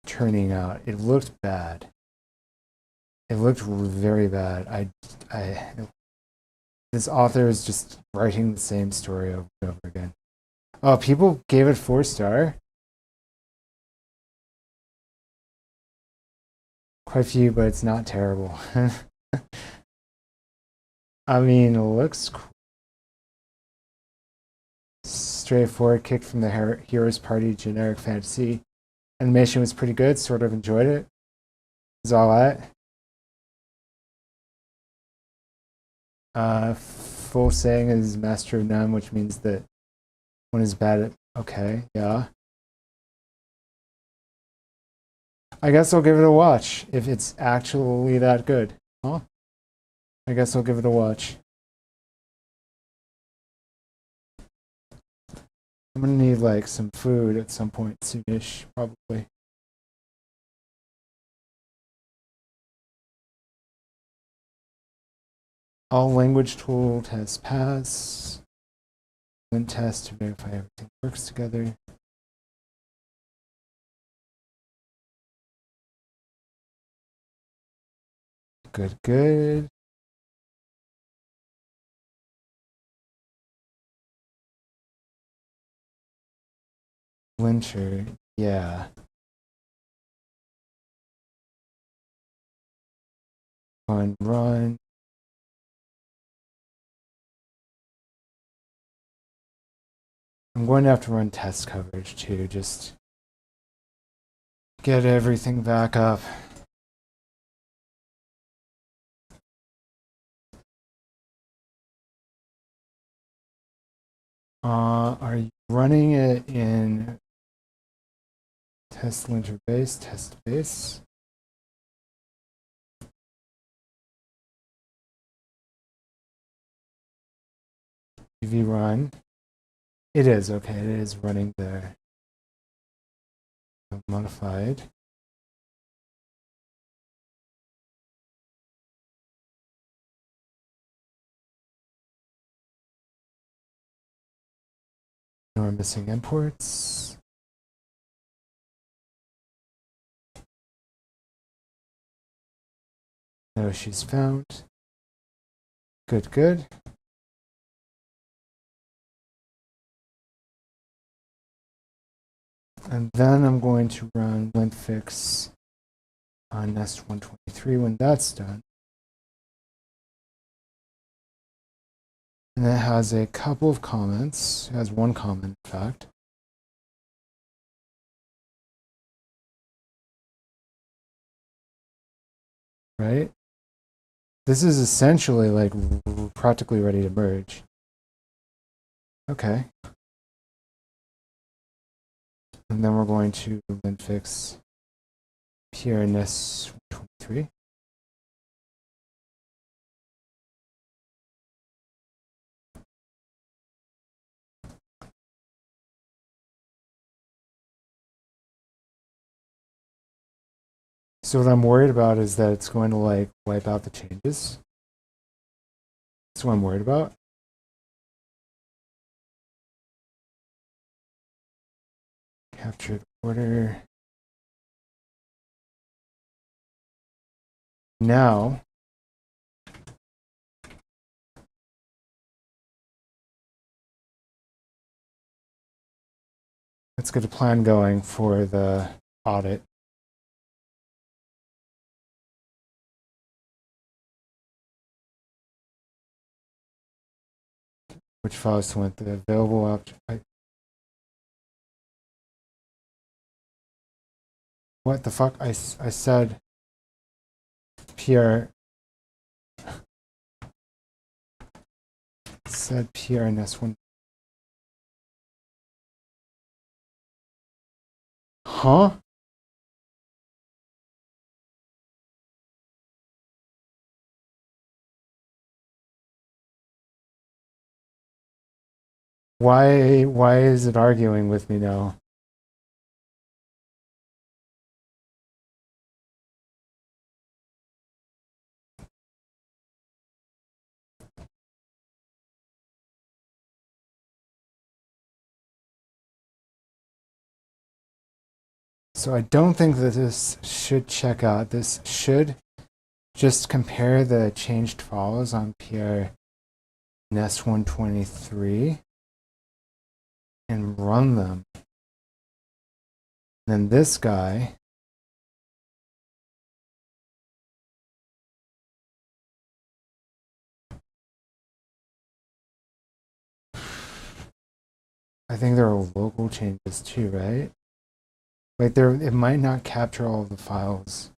turning out. It looked bad. It looked very bad. This author is just writing the same story over and over again. Oh, people gave it 4-star. Quite a few, but it's not terrible. I mean, it looks cool. Straightforward, kicked from the Heroes Party, generic fantasy. Animation was pretty good, sort of enjoyed it. Is all that. Full saying is master of none, which means that one is bad at. Okay, yeah. I guess I'll give it a watch if it's actually that good. Huh? I guess I'll give it a watch. I'm gonna need like some food at some point soonish, probably. All language tool tests pass. Lint test to verify everything works together. Good, good. Linter, yeah. Run. I'm going to have to run test coverage too, just get everything back up. Are you running it in test linter base, test base? UV run. It is, okay, it is running there. Modified. No, we're missing imports. No, she's found. Good, good. And then I'm going to run lint fix on nest 123 when that's done. And it has a couple of comments. It has one comment, in fact. Right? This is essentially like practically ready to merge. Okay. And then we're going to lint fix here in nest 23. So what I'm worried about is that it's going to like wipe out the changes. That's what I'm worried about. Captured order. Now, let's get a plan going for the audit. Which files went the available object? What the fuck? I said PR. Said PR and S1. Huh? Why is it arguing with me now? So I don't think that this should check out. This should just compare the changed files on PR NES 123 and run them. Then this guy I think there are local changes too, right? Like it might not capture all of the files.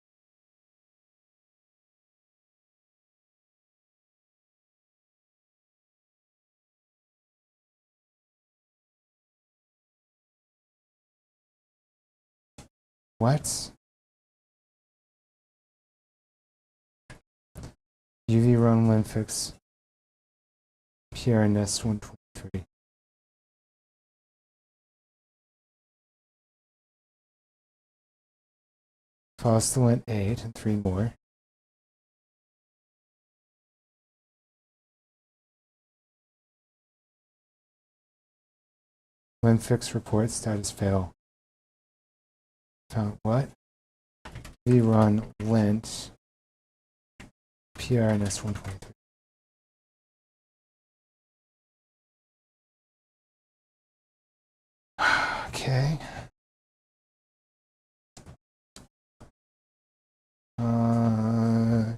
What? UV run linfix PR NES 123. Files still went 8 and 3 more. Linfix report status fail. Found what? We run lint PRNS 123. Okay.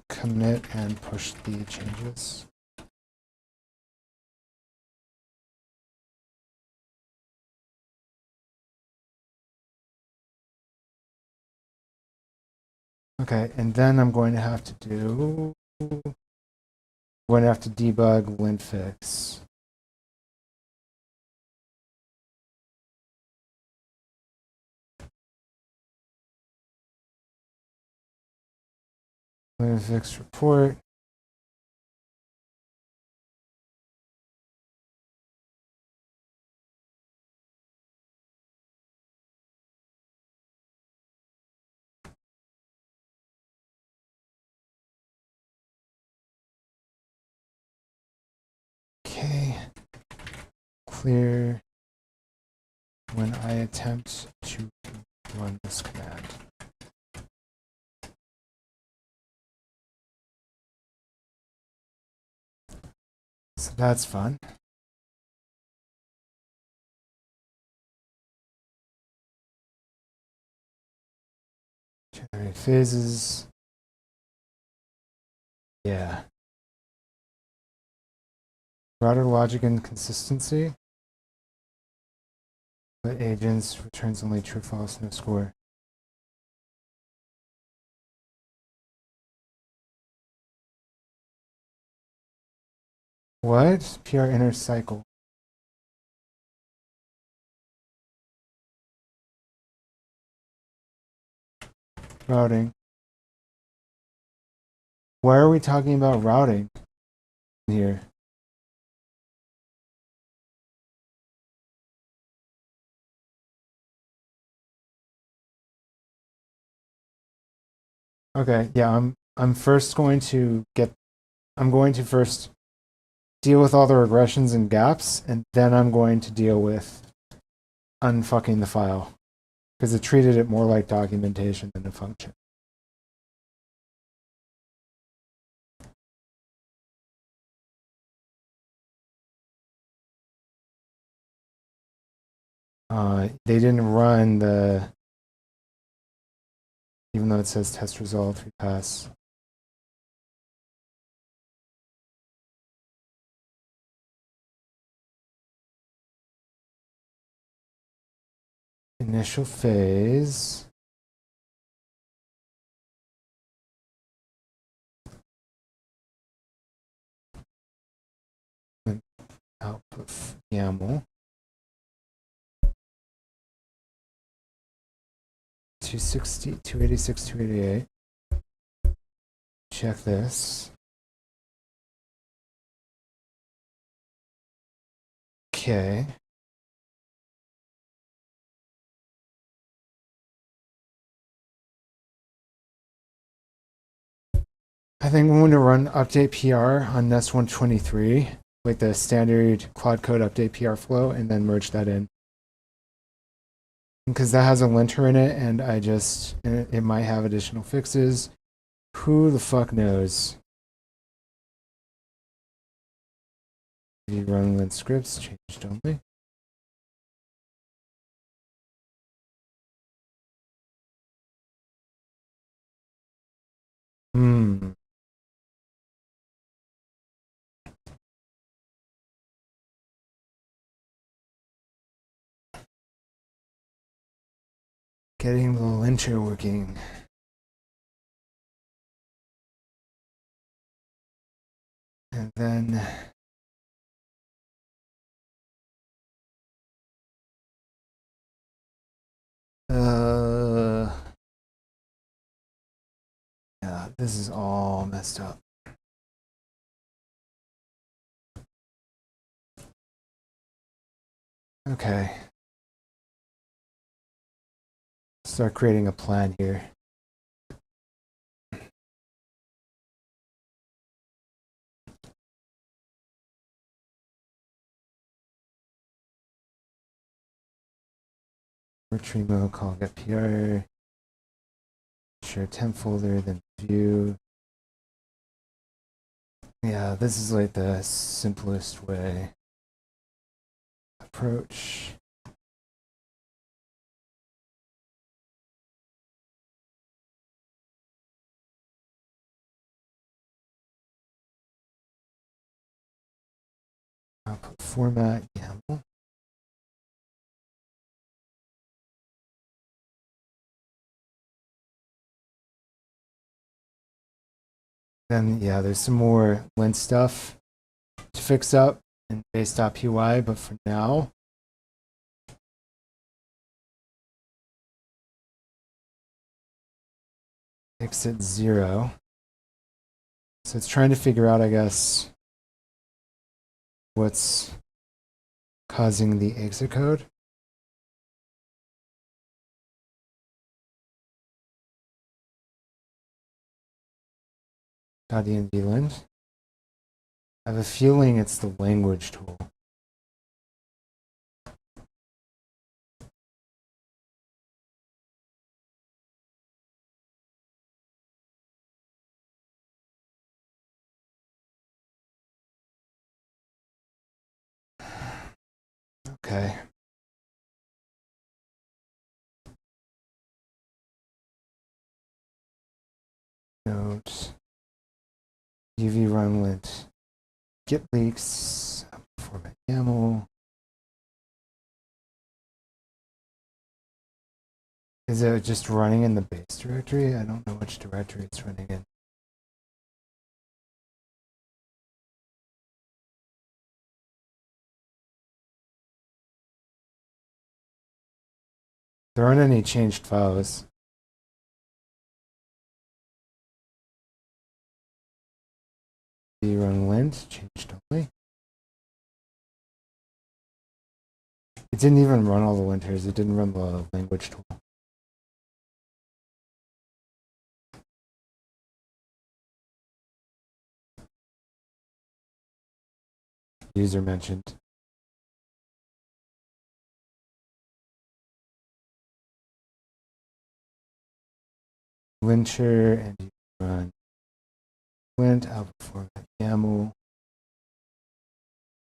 Commit and push the changes. Okay, and then I'm going to have to do. I'm going to have to debug linfix. Linfix report. Okay. Clear when I attempt to run this command. So that's fun. Generate phases. Yeah. Router logic and consistency. But agents returns only true, false, no score. What? PR inner cycle. Routing. Why are we talking about routing here? Okay, yeah, I'm first going to first deal with all the regressions and gaps, and then I'm going to deal with unfucking the file. Because it treated it more like documentation than a function. They didn't run even though it says test result, we pass. Initial phase. Output YAML. 260, 286, 288. Check this. Okay. I think I'm going to run update PR on Nest 123, like the standard Claude Code update PR flow, and then merge that in. Because that has a linter in it, and it might have additional fixes. Who the fuck knows? You run lint scripts, changed only. Getting the linter working. And then yeah, this is all messed up. Okay. Start creating a plan here. Retrieval, call get PR. Share temp folder, then view. Yeah, this is like the simplest way. Approach. Output format, YAML. Then, yeah, there's some more lint stuff to fix up in base.py, but for now, exit 0. So it's trying to figure out, I guess, what's causing the exit code. .env lint. I have a feeling it's the language tool. Okay. Note. UV run lint. Git leaks. Format YAML. Is it just running in the base directory? I don't know which directory it's running in. There aren't any changed files. Run lint, changed only. It didn't even run all the linters. It didn't run the language tool. user mentioned. Linter, and you run lint output format YAML,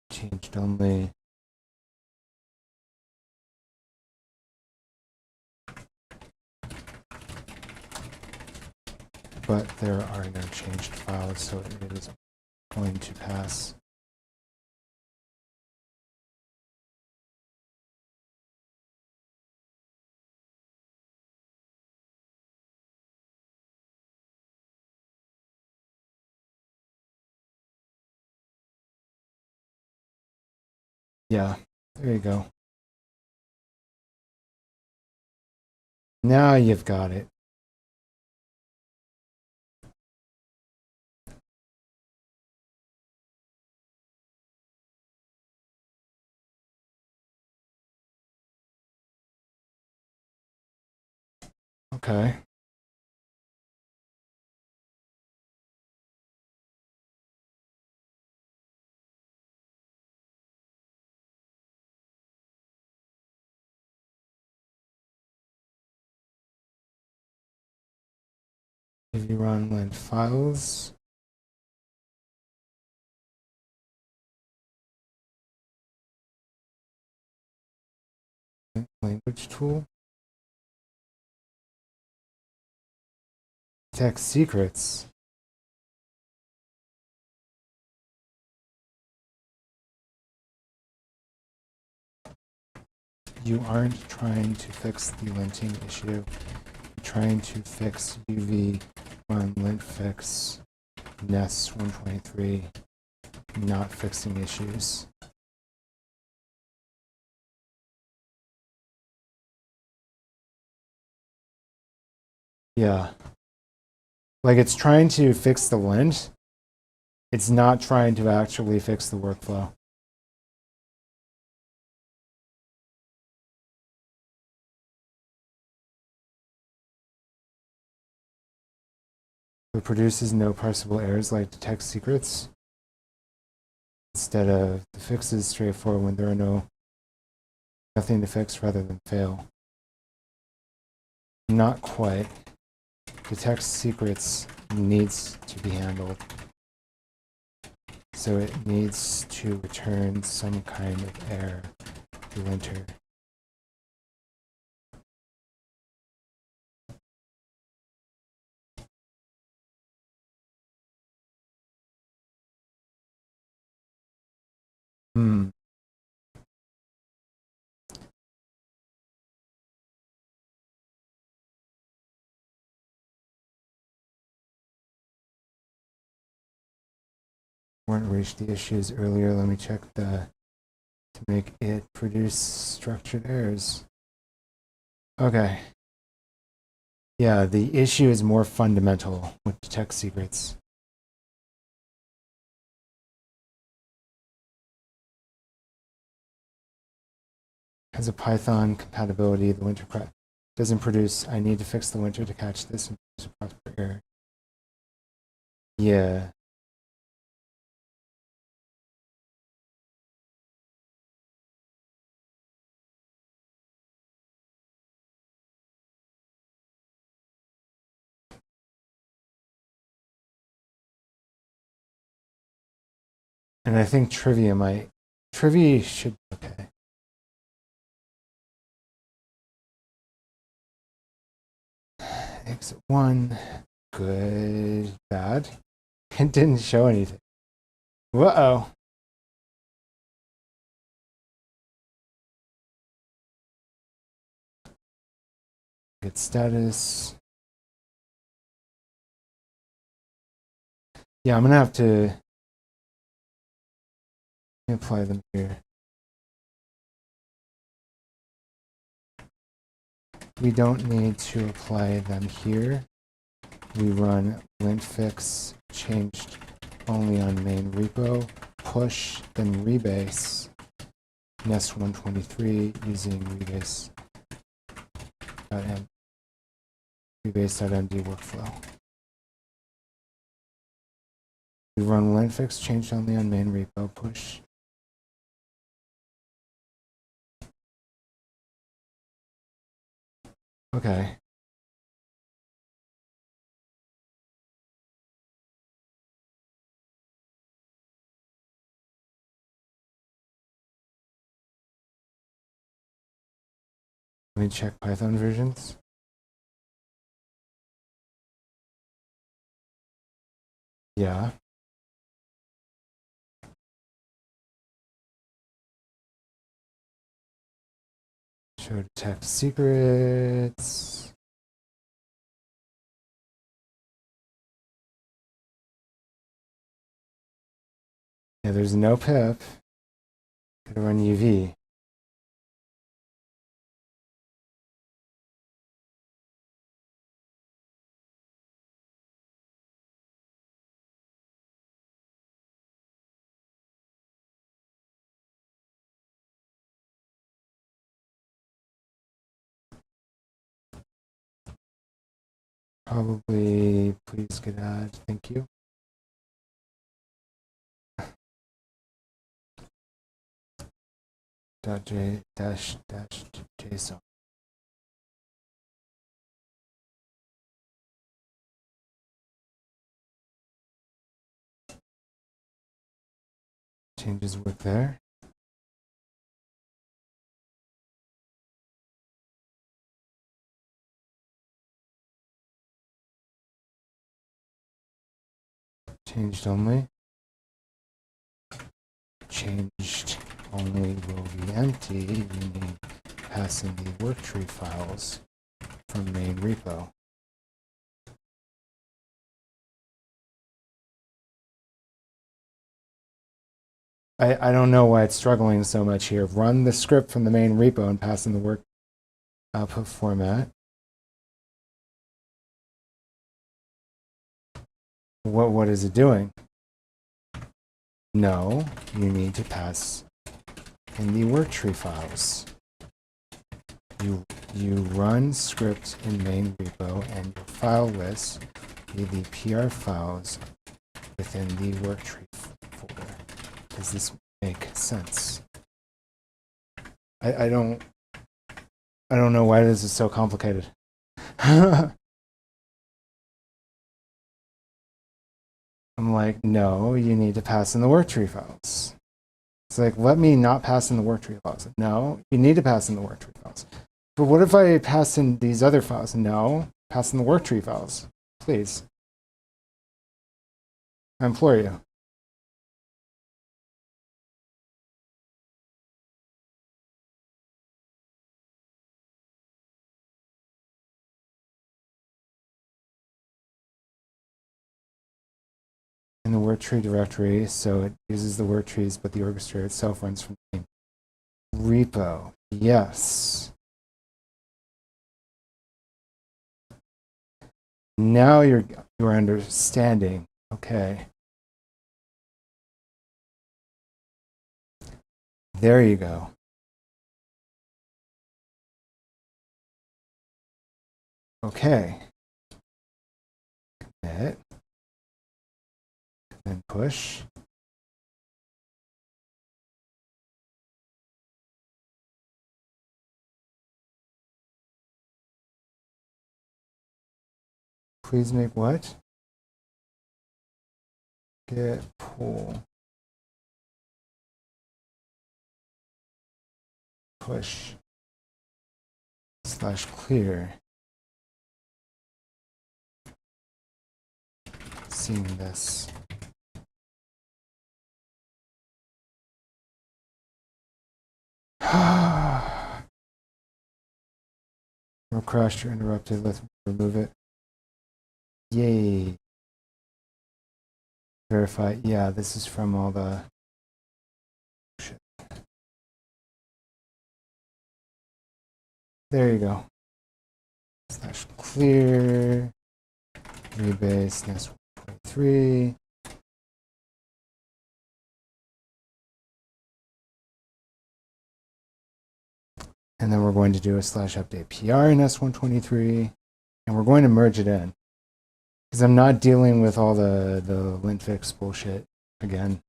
changed only. But there are no changed files, so it is going to pass. Yeah, there you go. Now you've got it. Okay. If you run lint files, language tool, text secrets. You aren't trying to fix the linting issue. You're trying to fix UV run lint fix nest 123, not fixing issues. Yeah. Like it's trying to fix the lint. It's not trying to actually fix the workflow. It produces no parsable errors like detect secrets. Instead of the fix is straightforward when there are nothing to fix rather than fail. Not quite. Detect secrets needs to be handled. So it needs to return some kind of error to linter. Weren't reached the issues earlier. Let me check to make it produce structured errors. Okay. Yeah, the issue is more fundamental with detect secrets. Has a Python compatibility, the linter doesn't produce. I need to fix the linter to catch this and produce a proper error. Yeah. And I think Trivia should be okay. Exit 1, good, bad. It didn't show anything. Uh-oh. Get status. Yeah, I'm gonna have to apply them here. We don't need to apply them here. We run lint fix changed only on main repo, push, then rebase nest 123 using rebase.md workflow. We run lint fix changed only on main repo, push, Okay. Let me check Python versions. Yeah. Show detect secrets. Yeah, there's no pip. Gotta run UV. Probably, please get add. Thank you. .j dash JSON. Changes work there. Changed only. Changed only will be empty. You need pass in the work tree files from main repo. I don't know why it's struggling so much here. Run the script from the main repo and pass in the work output format. What is it doing? No, you need to pass in the work tree files. You run script in main repo and your file list be the PR files within the work tree folder. Does this make sense? I don't know why this is so complicated. I'm like, no, you need to pass in the work tree files. It's like, let me not pass in the work tree files. No, you need to pass in the work tree files. But what if I pass in these other files? No, pass in the work tree files, please. I implore you. In the work tree directory, so it uses the work trees, but the orchestrator itself runs from the main repo. Yes. Now you're understanding. Okay. There you go. Okay. Commit. Then push. Please make what? Get pull. Push. /clear. Seeing this. Or crashed or interrupted. Let's remove it. Yay. Verify. Yeah, this is from all the shit. There you go. /clear. Rebase nest 23. And then we're going to do a /update PR in S123. And we're going to merge it in. Because I'm not dealing with all the lintfix bullshit again.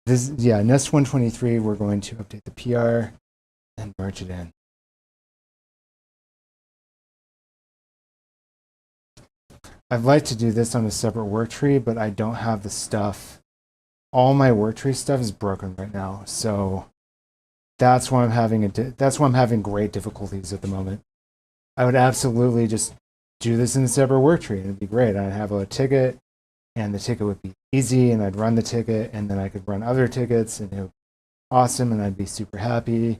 This, yeah, Nest 123, we're going to update the PR and merge it in. I'd like to do this on a separate work tree, but I don't have the stuff. All my work tree stuff is broken right now, so that's why I'm having great difficulties at the moment. I would absolutely just do this in a separate work tree, and it'd be great. I'd have a ticket, and the ticket would be easy, and I'd run the ticket, and then I could run other tickets, and it would be awesome, and I'd be super happy.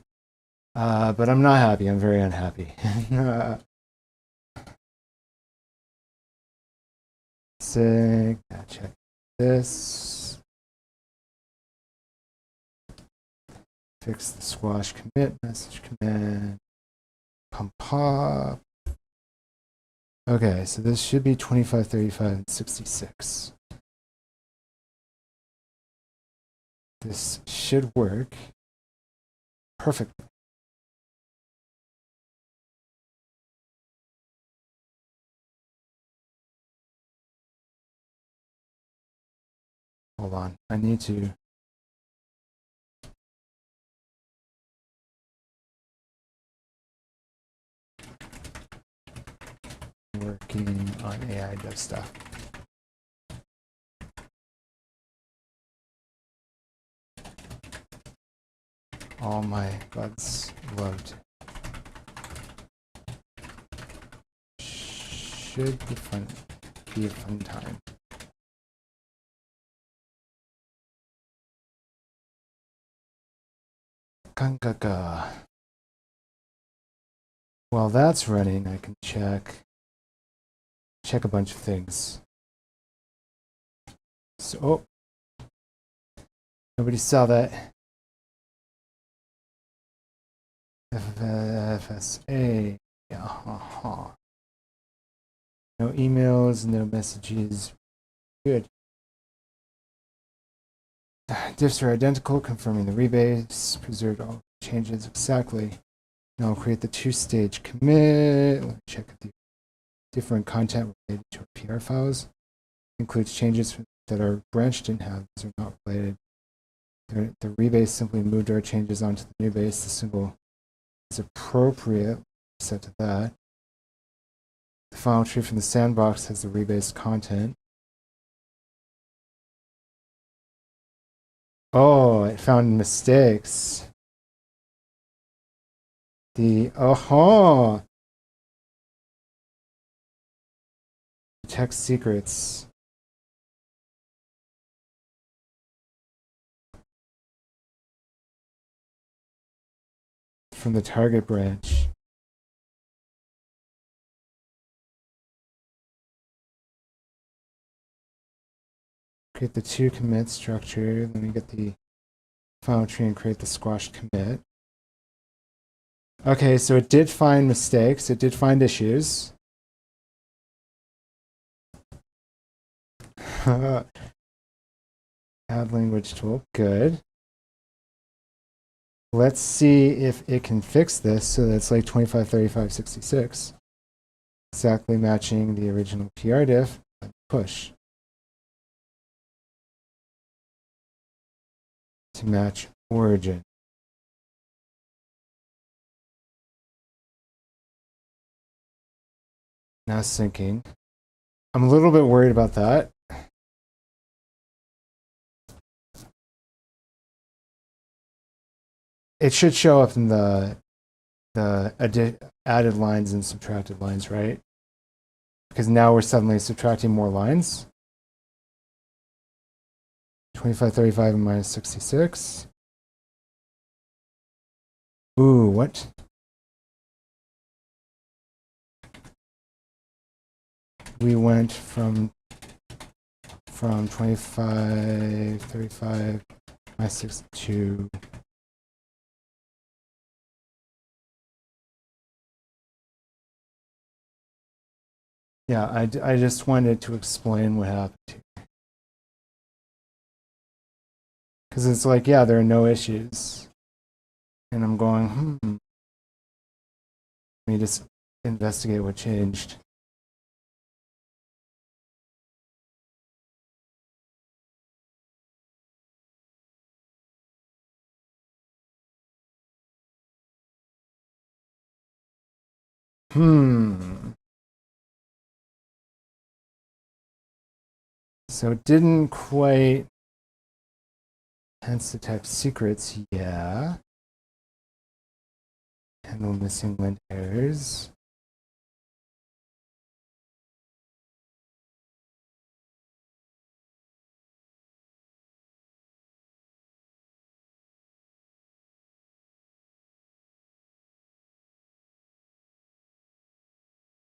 But I'm not happy. I'm very unhappy. Sick. Check this. Fix the squash commit message command. Pump pop. Okay, so this should be 25, 35, and 66. This should work perfectly. Hold on, I need to. Working on AI dev stuff. All my buds loved. Should be fun. Be a fun time. Kangaga. While that's running, I can check a bunch of things. So, oh, nobody saw that. FSA. Yeah, No emails, no messages. Good. Diffs are identical, confirming the rebase, preserved all changes exactly. Now I'll create the two-stage commit. Let me check the different content related to our PR files. Includes changes that our branch didn't have. These are not related. The rebase simply moved our changes onto the new base. The symbol is appropriate. Set to that. The file tree from the sandbox has the rebase content. Oh, it found mistakes. Text secrets. From the target branch. Create the two commit structure. Let me get the file tree and create the squashed commit. Okay, so it did find mistakes. It did find issues. Add language tool. Good. Let's see if it can fix this so that's like 25, 35, 66. Exactly matching the original PR diff. Push. To match origin. Now syncing. I'm a little bit worried about that. It should show up in the added lines and subtracted lines, right? Because now we're suddenly subtracting more lines. 25, 35, and minus 66. Ooh, what? We went from 25, 35, minus 62. Yeah, I just wanted to explain what happened here. Because it's like, yeah, there are no issues. And I'm going, let me just investigate what changed. So it didn't quite, hence detect secrets, yeah. Handle missing lint errors.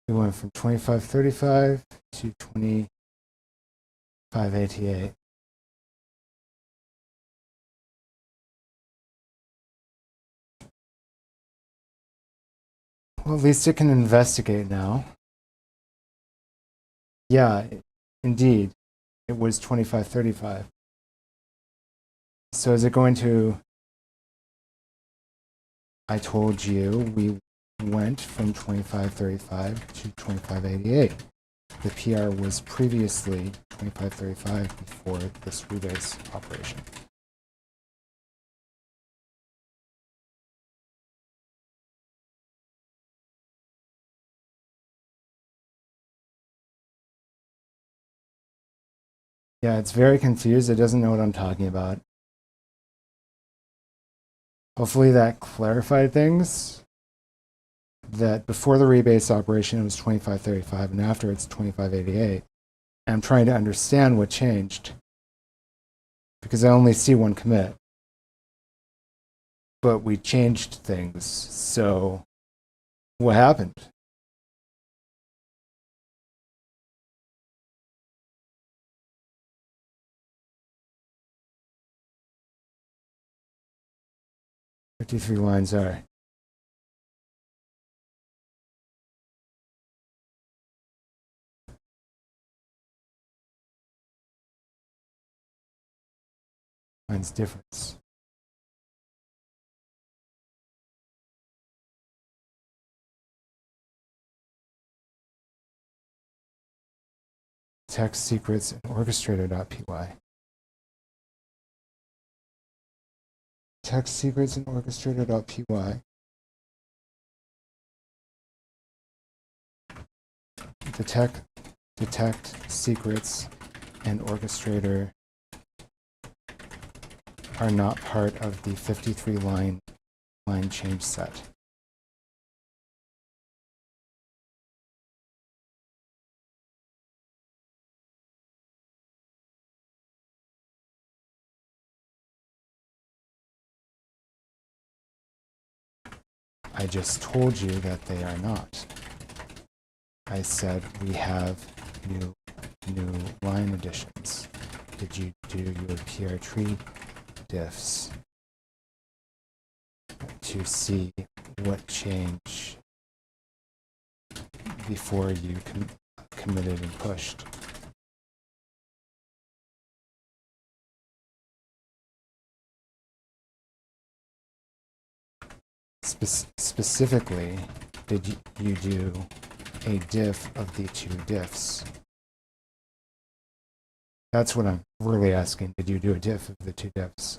We went from 2535 to 2588. Well, at least it can investigate now. Yeah, indeed, it was 2535. So is it going to, I told you we went from 2535 to 2588. The PR was previously 2535 before this rebase operation. Yeah, it's very confused. It doesn't know what I'm talking about. Hopefully that clarified things. That before the rebase operation, it was 2535, and after it's 2588. And I'm trying to understand what changed, because I only see one commit. But we changed things, so what happened? "53 lines are." Finds difference. Text secrets and orchestrator.py. Text secrets and orchestrator.py. Detect secrets and orchestrator are not part of the 53 line change set. I just told you that they are not. I said we have new line additions. Did you do your PR tree diffs to see what changed before you committed and pushed? Specifically, did you do a diff of the two diffs? That's what I'm really asking. Did you do a diff of the two diffs?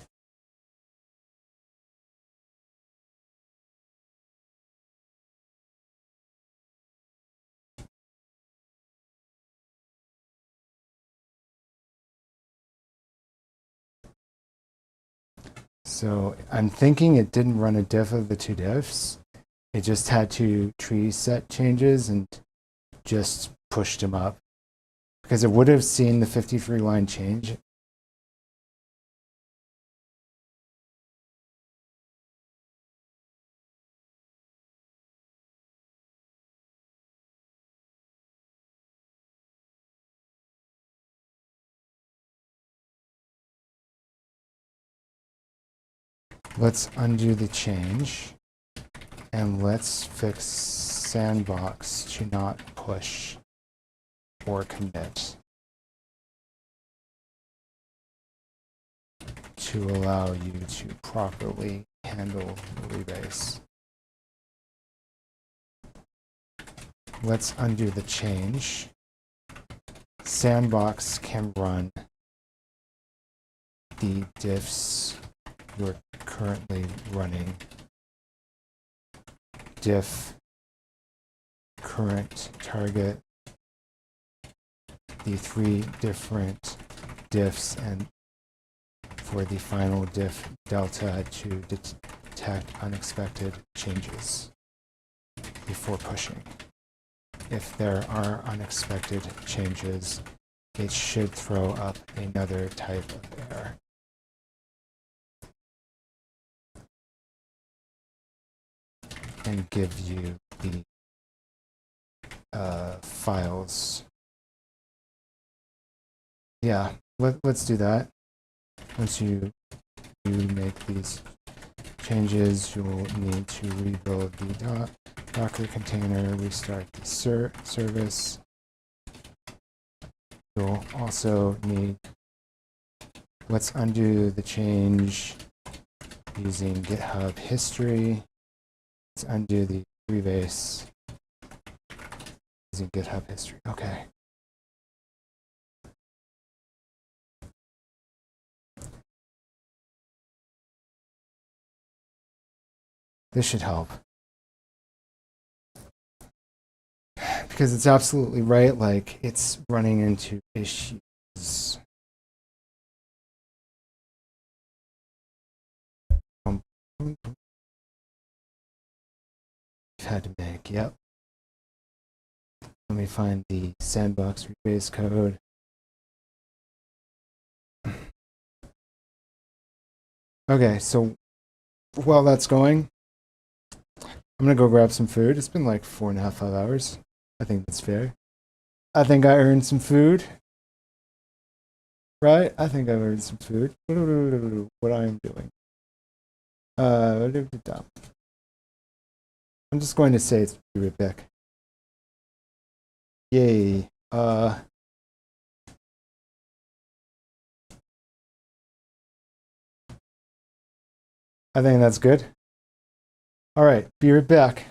So I'm thinking it didn't run a diff of the two diffs. It just had two tree set changes and just pushed them up, because it would have seen the 53 line change. Let's undo the change, and let's fix sandbox to not push or commit to allow you to properly handle the rebase. Let's undo the change. Sandbox can run the diffs you're currently running. Diff current target, the three different diffs and for the final diff delta to detect unexpected changes before pushing. If there are unexpected changes, it should throw up another type of error. And give you the files. Yeah, let's do that. Once you make these changes, you'll need to rebuild the Docker container, restart the service. You'll also need, let's undo the change using GitHub history. Let's undo the rebase using GitHub history. Okay. This should help. Because it's absolutely right, like it's running into issues. Had to make, yep. Let me find the sandbox rebase code. Okay, so while that's going, I'm gonna go grab some food. It's been like 4.5, 5 hours. I think that's fair. I think I earned some food. Right? I think I've earned some food. What I am doing. I'm just going to say it's be right back. Yay. I think that's good. All right, be right back.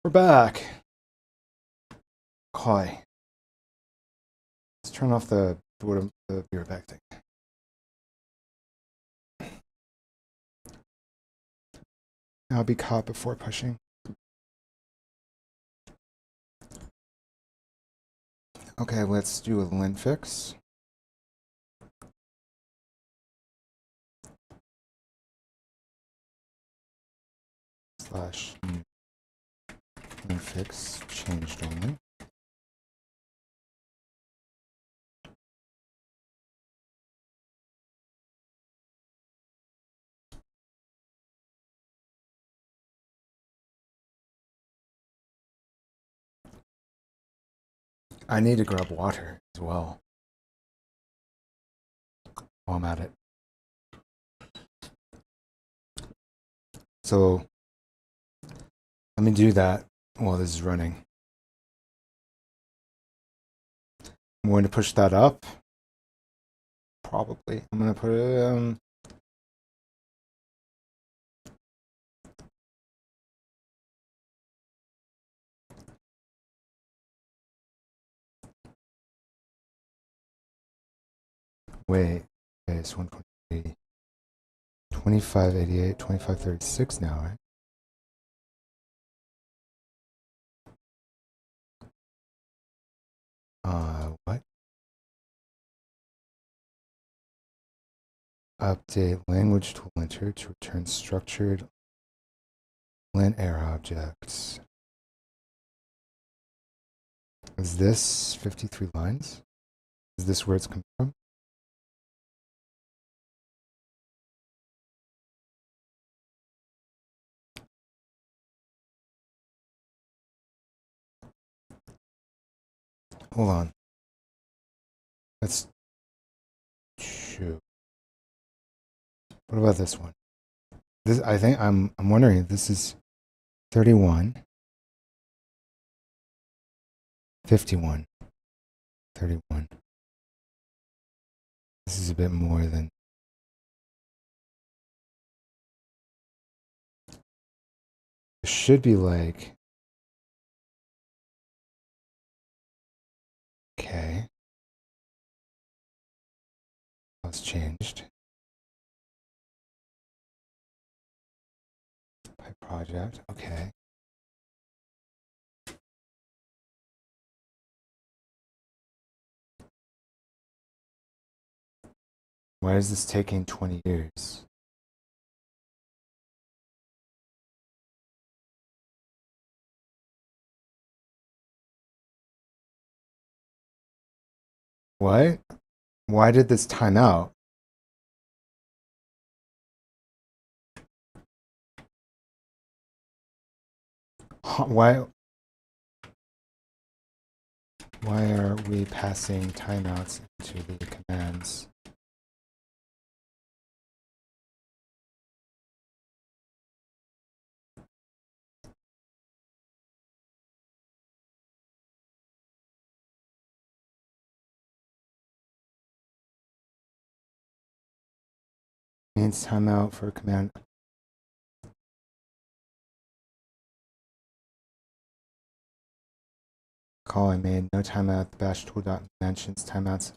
We're back. Hi. Let's turn off the beer back thing. I'll be caught before pushing. Okay, let's do a lint fix. / lint fix changed only. I need to grab water as well while I'm at it. So let me do that while this is running. I'm going to push that up. Probably. I'm going to put it... Wait. Okay, it's 128. 2588, 2536 now, right? What? Update language to linter to return structured lint air objects. Is this 53 lines? Is this where it's coming from? Hold on. Let's shoot. What about this one? This, I think I'm wondering if this is 31, 51, 31. This is a bit more than... It should be like... Okay. That's changed. By project. Okay. Why is this taking 20 years? What? Why did this time out? Why are we passing timeouts into the commands? Means timeout for command. Call I made. No timeout. The bash tool dot mentions timeouts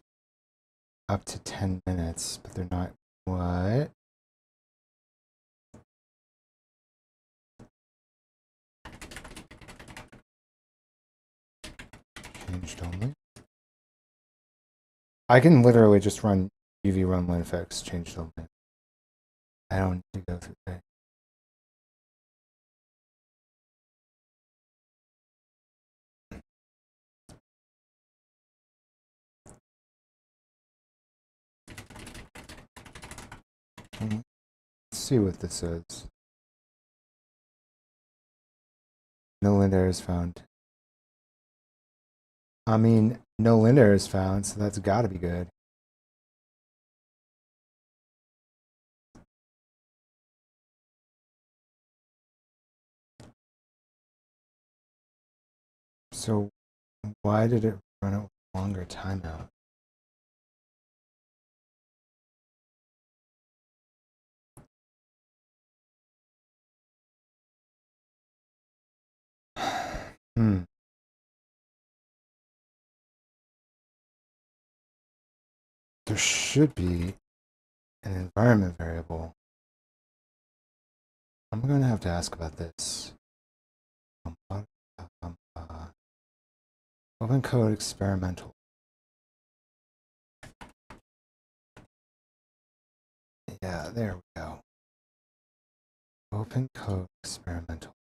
up to 10 minutes, but they're not. What? Changed only. I can literally just run UV run linfix changed only. I don't need to go through that. Let's see what this is. No lint error is found. I mean, no lint error is found, so that's got to be good. So why did it run a longer timeout? There should be an environment variable. I'm going to have to ask about this. Open code experimental. Yeah, there we go. Open code experimental.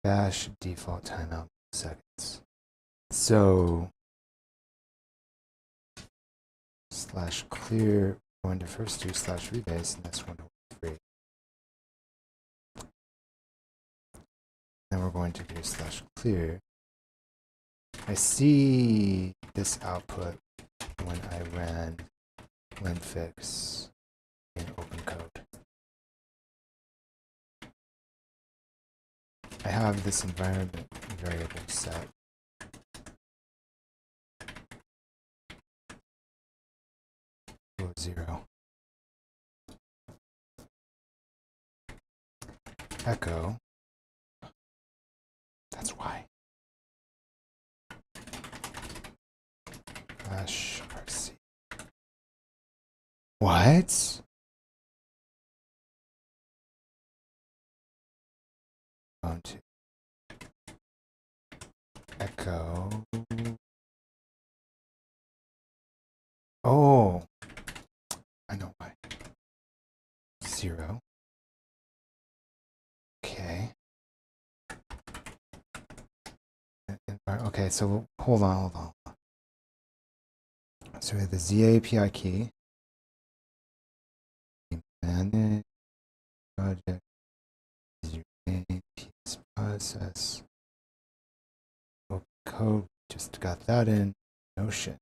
Bash default timeout seconds. So /clear, going to first do /rebase, and that's 1 to 3. Then we're going to do /clear. I see this output when I ran linfix in open code. I have this environment variable set. Oh, 0. Echo. That's why. /rc. What? Going to echo. Oh, I know why. 0. Okay. Okay, so hold on. So we have the Z API key. Manage project. Your name, PS process. Open code. Just got that in. Notion.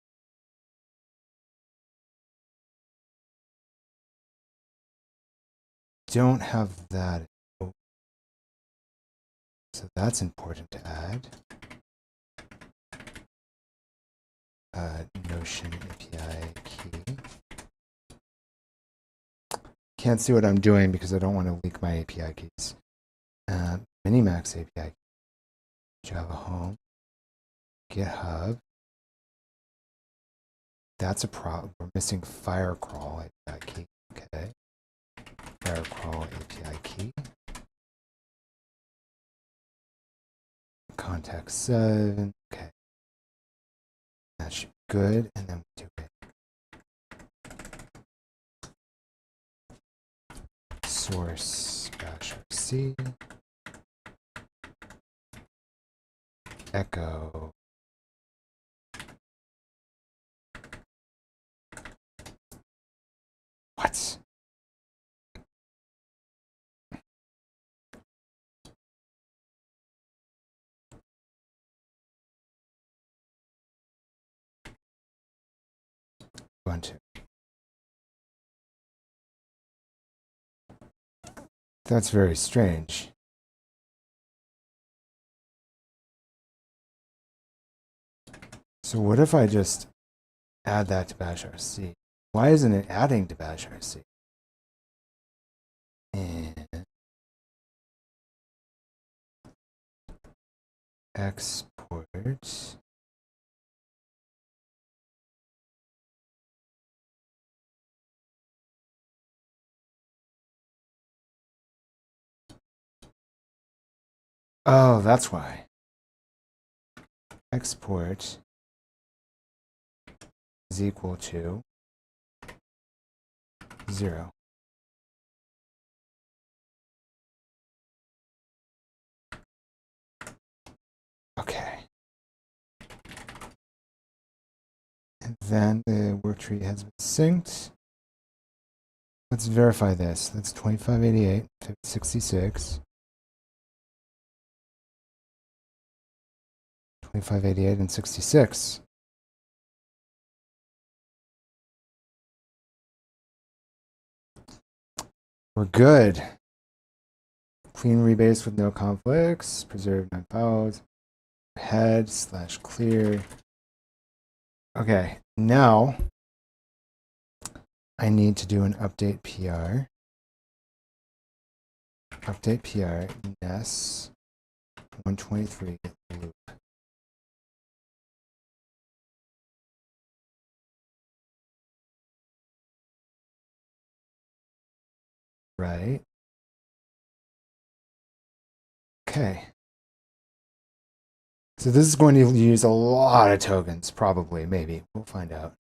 Don't have that. So that's important to add. Notion API key. Can't see what I'm doing because I don't want to leak my API keys. Minimax API key. Java home. GitHub. That's a problem. We're missing Firecrawl API key. Okay. Firecrawl API key. Contact 7. Okay. That should be good. And then we do it. Source /rc. Echo. What? Ubuntu. That's very strange. So what if I just add that to /rc? Why isn't it adding to /rc? And export. Oh, that's why. Export is equal to 0. Okay. And then the work tree has been synced. Let's verify this. That's 2588, 66. 2588 and 66. We're good. Clean rebase with no conflicts. Preserve 9 files. Head /clear. Okay, now I need to do an update PR. Update PR, yes. 123 loop. Right. Okay. So this is going to use a lot of tokens, probably, maybe. We'll find out.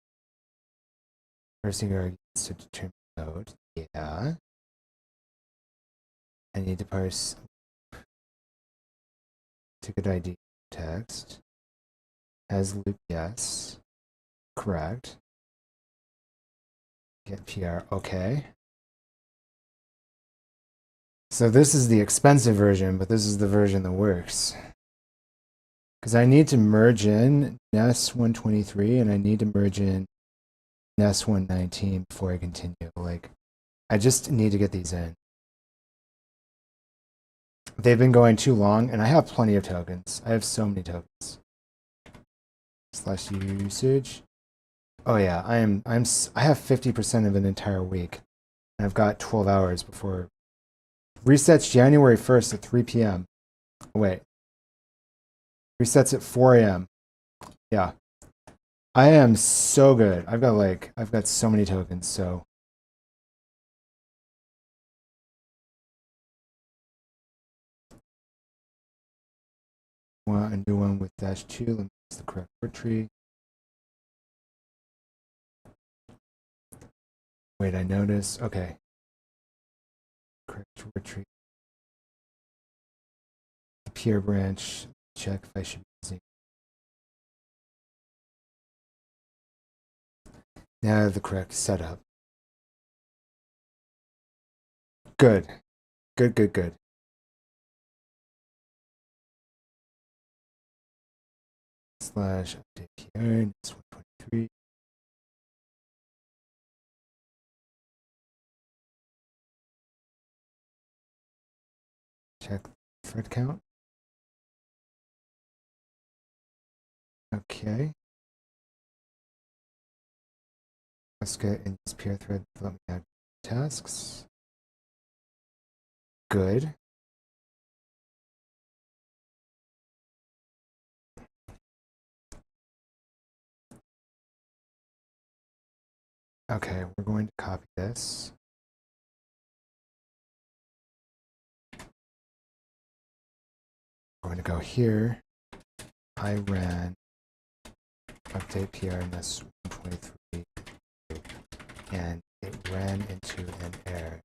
Parsing arguments to determine node. Yeah. I need to parse ticket ID text. Has loop, yes. Correct. Get PR, okay. So this is the expensive version, but this is the version that works. Because I need to merge in NES 123 and I need to merge in NES 119 before I continue. Like, I just need to get these in. They've been going too long, and I have plenty of tokens. I have so many tokens. Slash usage. Oh yeah, I have 50% of an entire week, and I've got 12 hours before resets January 1st at 3 p.m. Wait, resets at 4 a.m. Yeah, I am so good. I've got so many tokens. So want a new one with -2. Let me use the correct word tree. Wait, I noticed. Okay. Correct word tree. The peer branch. Check if I should be using. Now I have the correct setup. Good. Good, good, good. Slash update PR. This 123. Check thread count. Okay. Let's get in this peer thread. Let me add tasks. Good. Okay, we're going to copy this. We're going to go here. I ran update PR NES 123 and it ran into an error.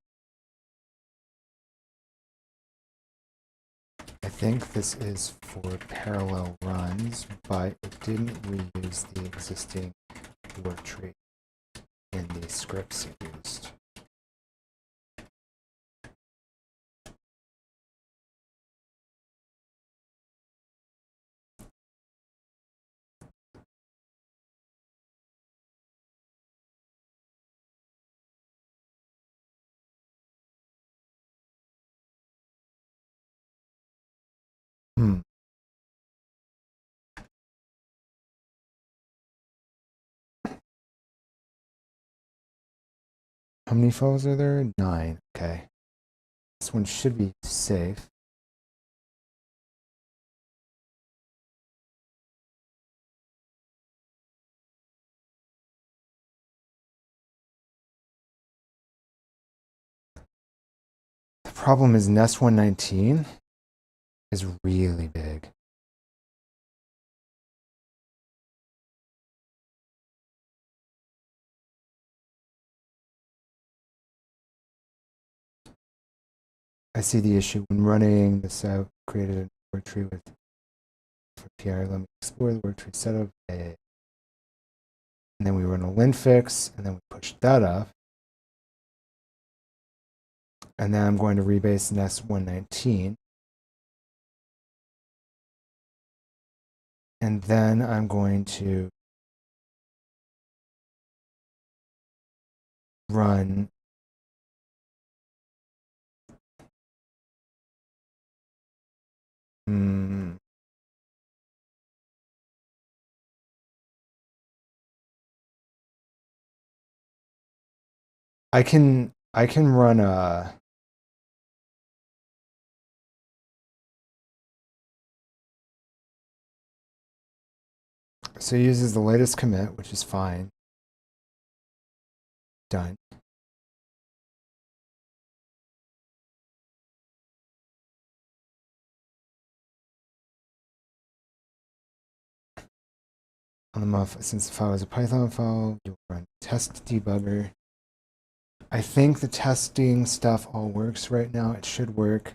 I think this is for parallel runs, but it didn't reuse the existing work tree in the scripts it used. How many files are there? 9. Okay. This one should be safe. The problem is NES 119 is really big. I see the issue when running this out. Created a work tree with PR. Let me explore the work tree setup. And then we run a linfix, and then we push that up. And then I'm going to rebase NES 119. And then I'm going to run I can run a So it uses the latest commit, which is fine. Done. On the since the file is a Python file, you'll run test debugger. I think the testing stuff all works right now. It should work.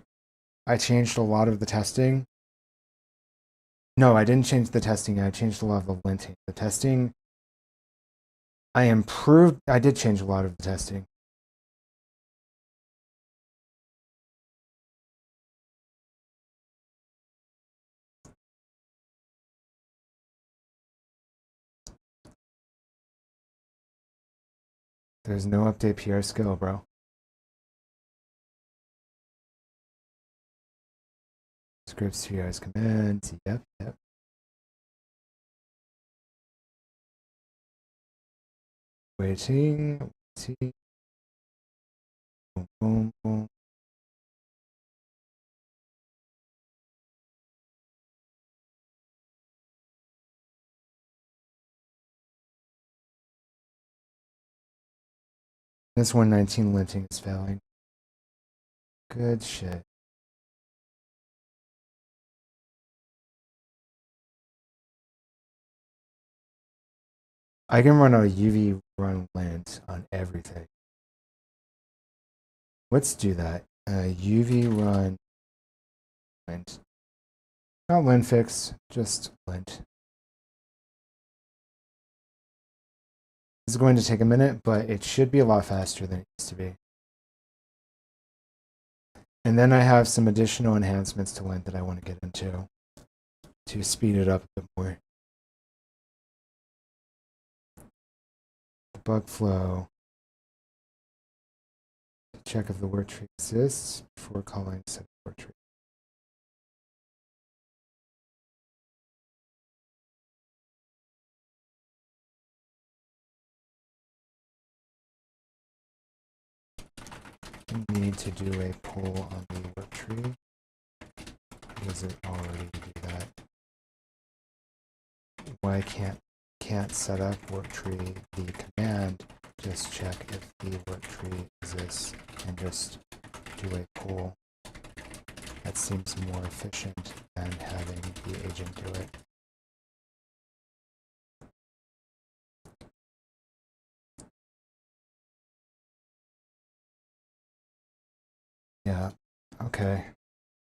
I changed a lot of the testing. No, I didn't change the testing. I changed a lot of the linting. The testing, I improved. I did change a lot of the testing. There's no update PR skill, bro. Scripts to as commands. Yep. Waiting. Boom, boom, boom. This 119 linting is failing. Good shit. I can run a UV run lint on everything. Let's do that. UV run lint. Not lint fix, just lint. This is going to take a minute, but it should be a lot faster than it used to be. And then I have some additional enhancements to lint that I want to get into to speed it up a bit more. Bug flow. Check if the work tree exists before calling set work tree. We need to do a pull on the work tree. Does it already do that? Why can't set up work tree the command? Just check if the work tree exists and just do a pull. That seems more efficient than having the agent do it. Yeah, okay.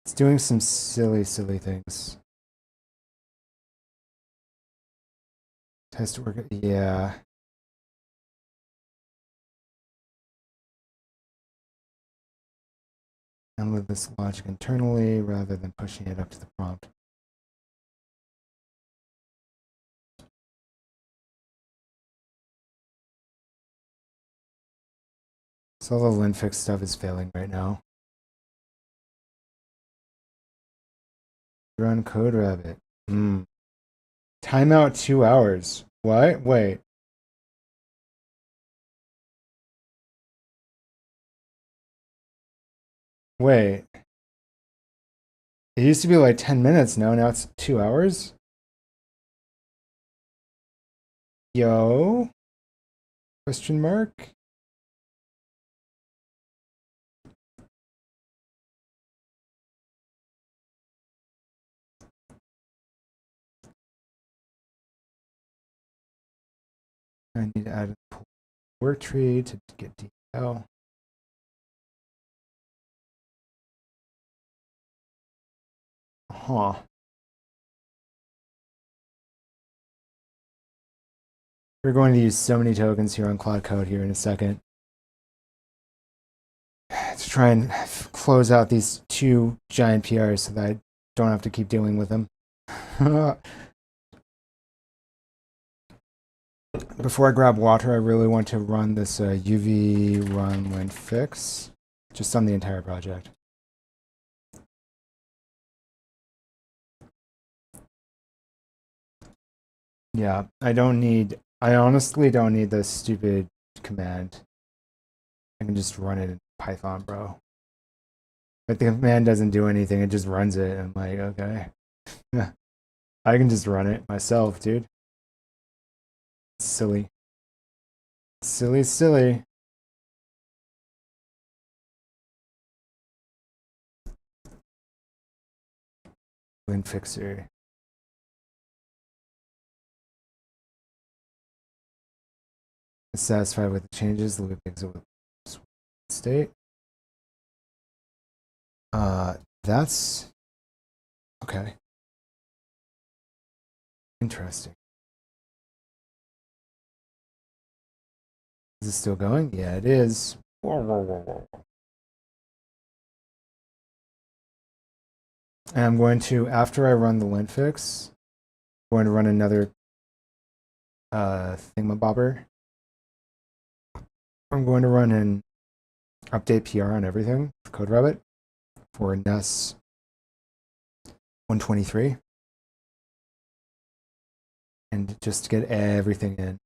It's doing some silly things. Test work, yeah. Download this logic internally rather than pushing it up to the prompt. So all the linfix stuff is failing right now. Run code rabbit. Timeout 2 hours. What? Wait. Wait. It used to be like 10 minutes now it's 2 hours? Yo? Question mark? I need to add a work tree to get DL. Huh. We're going to use so many tokens here on Claude Code here in a second to try and close out these 2 giant PRs so that I don't have to keep dealing with them. Before I grab water, I really want to run this UV run lint fix just on the entire project. Yeah, I honestly don't need this stupid command. I can just run it in Python, bro. But the command doesn't do anything, it just runs it. I'm like, okay. I can just run it myself, dude. Silly. Silly, silly. Lint fixer. Satisfied with the changes, the loop exit with state. That's okay. Interesting. Is it still going? Yeah, it is. Whoa, whoa, whoa, whoa. And I'm going to, after I run the lint fix, I'm going to run another thingamabobber. I'm going to run an update PR on everything with CodeRabbit for NES 123. And just to get everything in.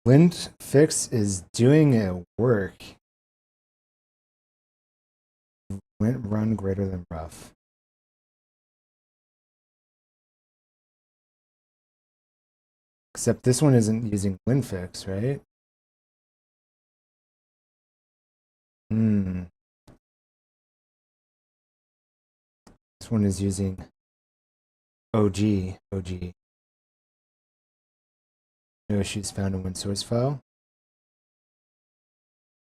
Lint fix is doing a work. Lint run greater than rough. Except this one isn't using lint fix, right? This one is using OG. No issues found in one source file.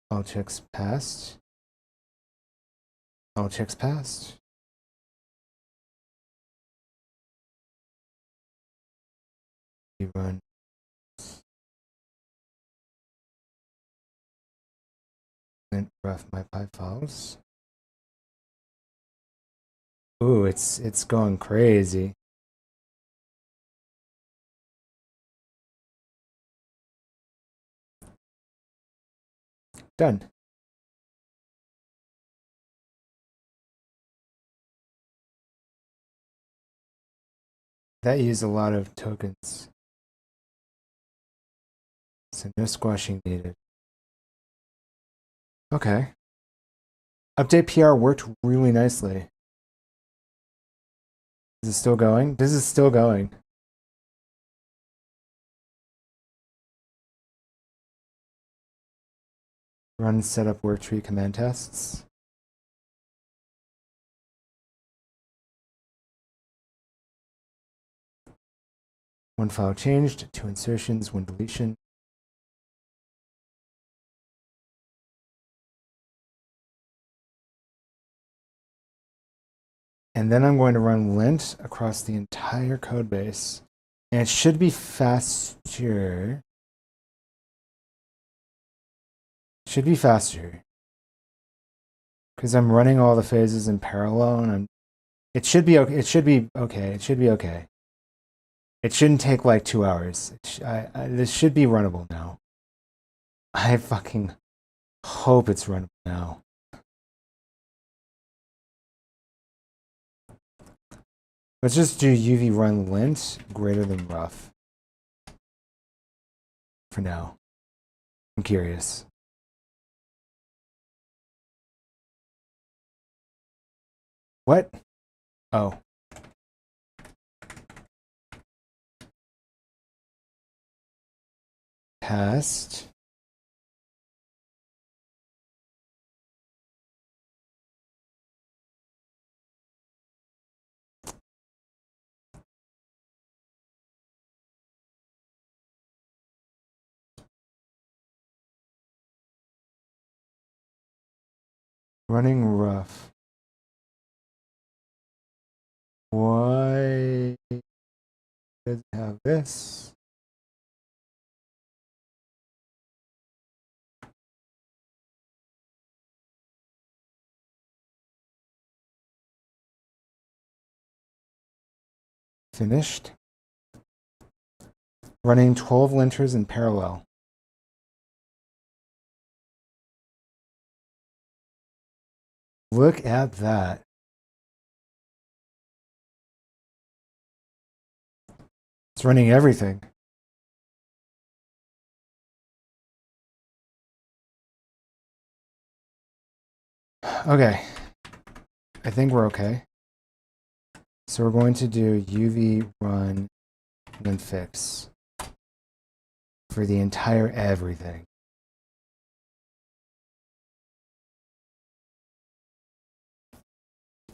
All checks passed. All checks passed. We run lint rough my pipe files. Ooh, it's going crazy. Done. That used a lot of tokens. So no squashing needed. Okay. Update PR worked really nicely. Is it still going? This is still going. Run setup work tree command tests. One file changed, 2 insertions, 1 deletion. And then I'm going to run lint across the entire code base. And it should be faster. Should be faster. Because I'm running all the phases in parallel and it should be okay. It should be okay. It should be okay. It shouldn't take like 2 hours. This should be runnable now. I fucking hope it's runnable now. Let's just do UV run lint greater than rough. For now. I'm curious. What? Oh. Passed. Running rough. Why does it have this? Finished. Running 12 linters in parallel. Look at that. It's running everything. Okay. I think we're okay. So we're going to do UV run lint fix for the entire everything.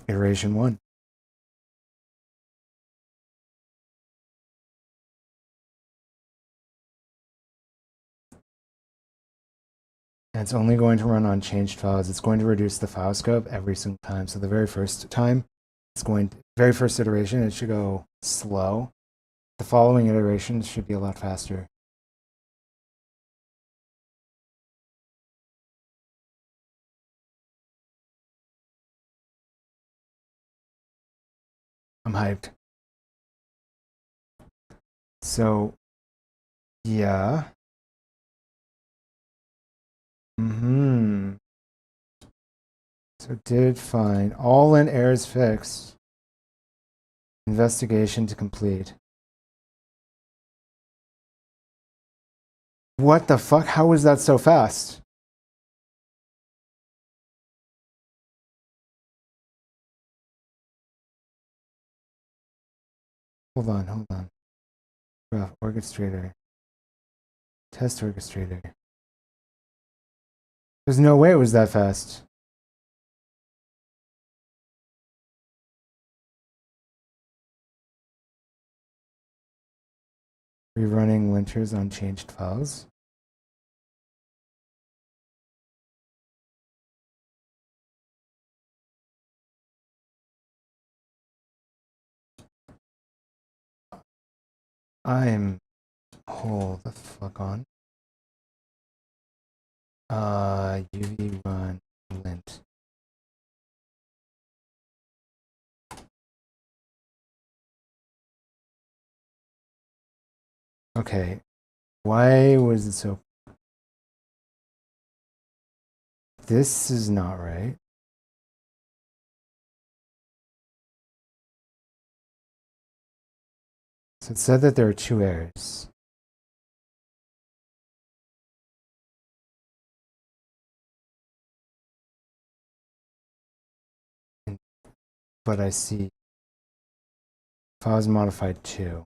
Iteration 1. And it's only going to run on changed files. It's going to reduce the file scope every single time. So the very first time, very first iteration, it should go slow. The following iterations should be a lot faster. I'm hyped. So, yeah. So did find all lint errors fixed. Investigation to complete. What the fuck? How was that so fast? Hold on. Orchestrator. Test orchestrator. There's no way it was that fast. Rerunning linters on changed files. Hold the fuck on. UV run lint. Okay. Why was it so? This is not right. So it said that there are 2 errors. But I see files modified 2.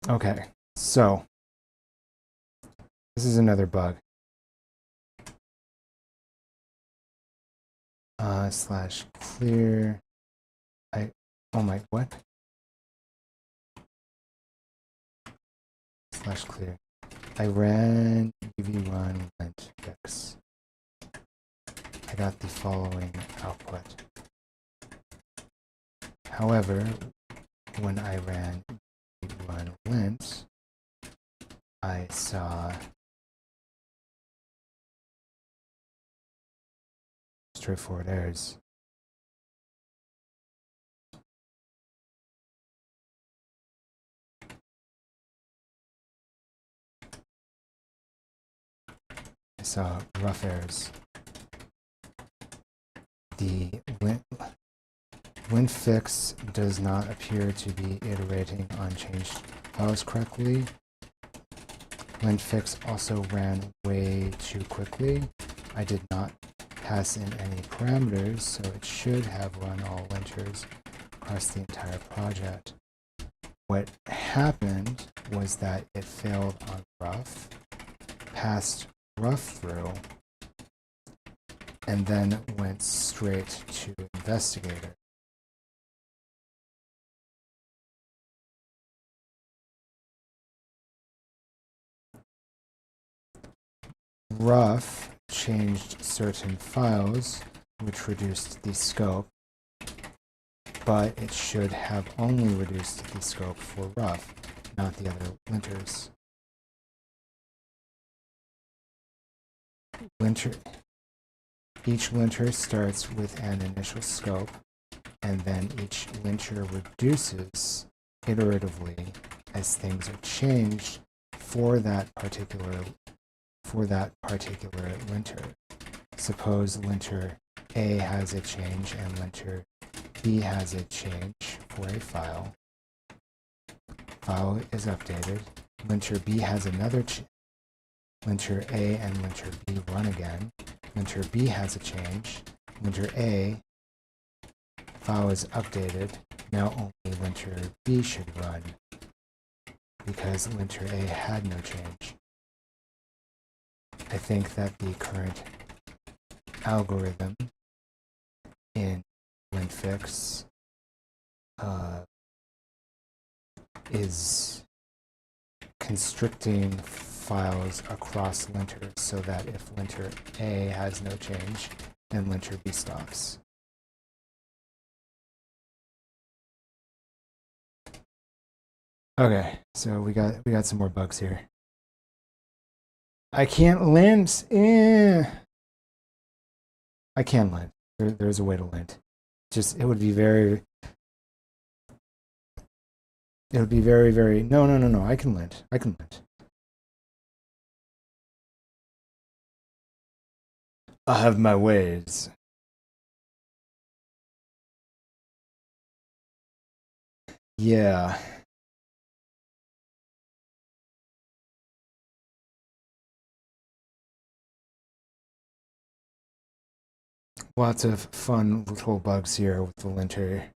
Okay, so this is another bug. Slash clear. Oh my, what? Slash clear. I ran UV run lint fix. I got the following output. However, when I ran UV run lint, I saw straightforward errors. I saw rough errors. The lint fix does not appear to be iterating on changed files correctly. Lint fix also ran way too quickly. I did not pass in any parameters, so it should have run all linters across the entire project. What happened was that it failed on rough, passed rough through, and then went straight to investigator. Rough changed certain files, which reduced the scope, but it should have only reduced the scope for rough, not the other linters. Each linter starts with an initial scope, and then each linter reduces iteratively as things are changed for that particular linter. Suppose linter A has a change and linter B has a change for a file. File is updated. Linter B has another change. Linter A and linter B run again. linter B has a change. Linter A file is updated. Now only linter B should run because linter A had no change. I think that the current algorithm in linfix is constricting files across linters so that if linter A has no change, then linter B stops. Okay, so we got some more bugs here. I can't lint. I can lint. There's a way to lint. Just it would be very. It would be very, very. No. I can lint. I can lint. I have my ways. Yeah. Lots of fun little bugs here with the linter.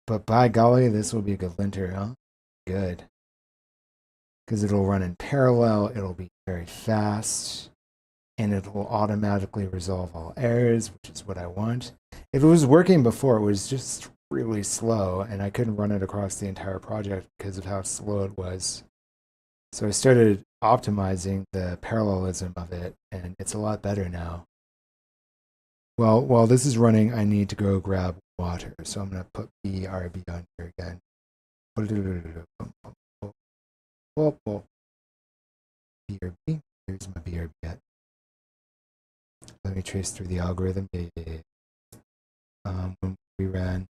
But by golly, this will be a good linter, huh? Good. Because it'll run in parallel, it'll be very fast, and it will automatically resolve all errors, which is what I want. If it was working before, it was just really slow, and I couldn't run it across the entire project because of how slow it was. So I started optimizing the parallelism of it, and it's a lot better now. Well, while this is running, I need to go grab water. So I'm going to put BRB on here again. BRB. Here's my BRB at. Let me trace through the algorithm. When we ran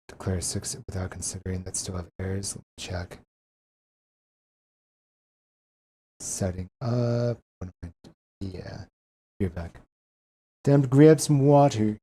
declare 6 without considering that still have errors. Let me check. Setting up. Yeah. Be right back. Time to grab some water.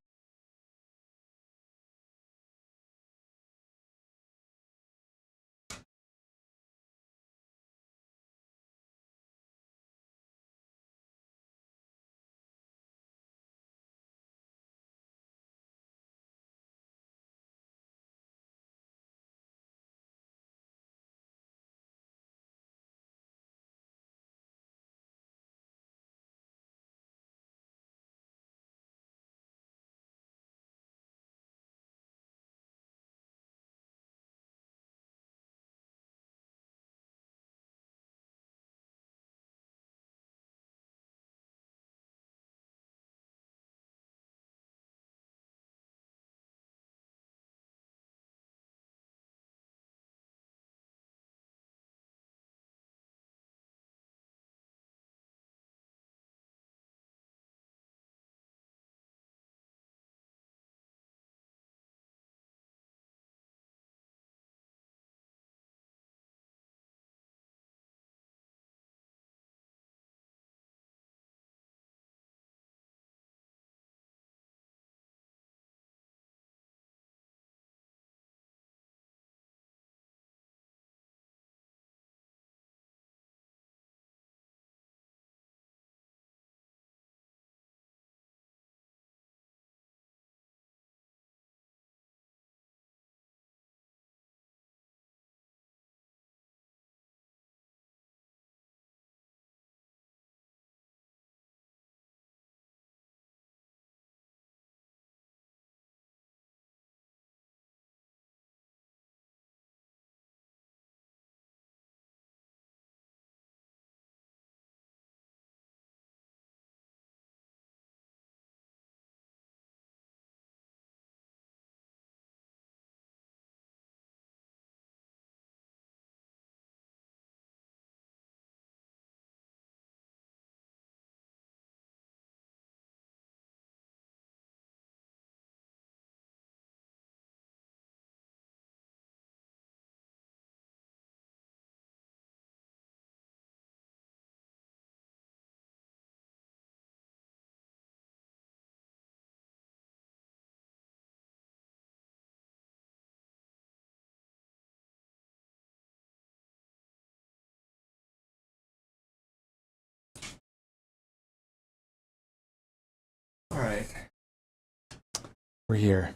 We're here.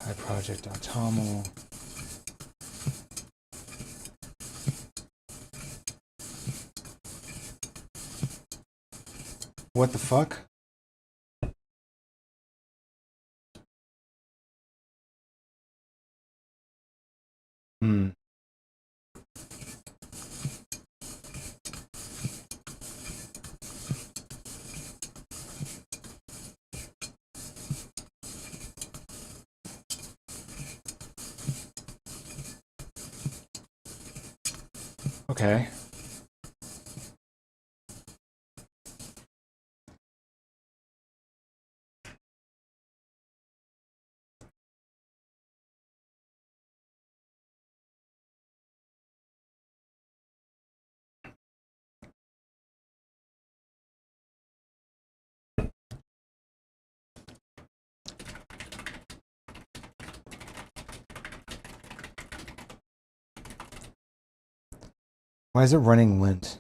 iProject.toml. What the fuck? Okay. Why is it running lint?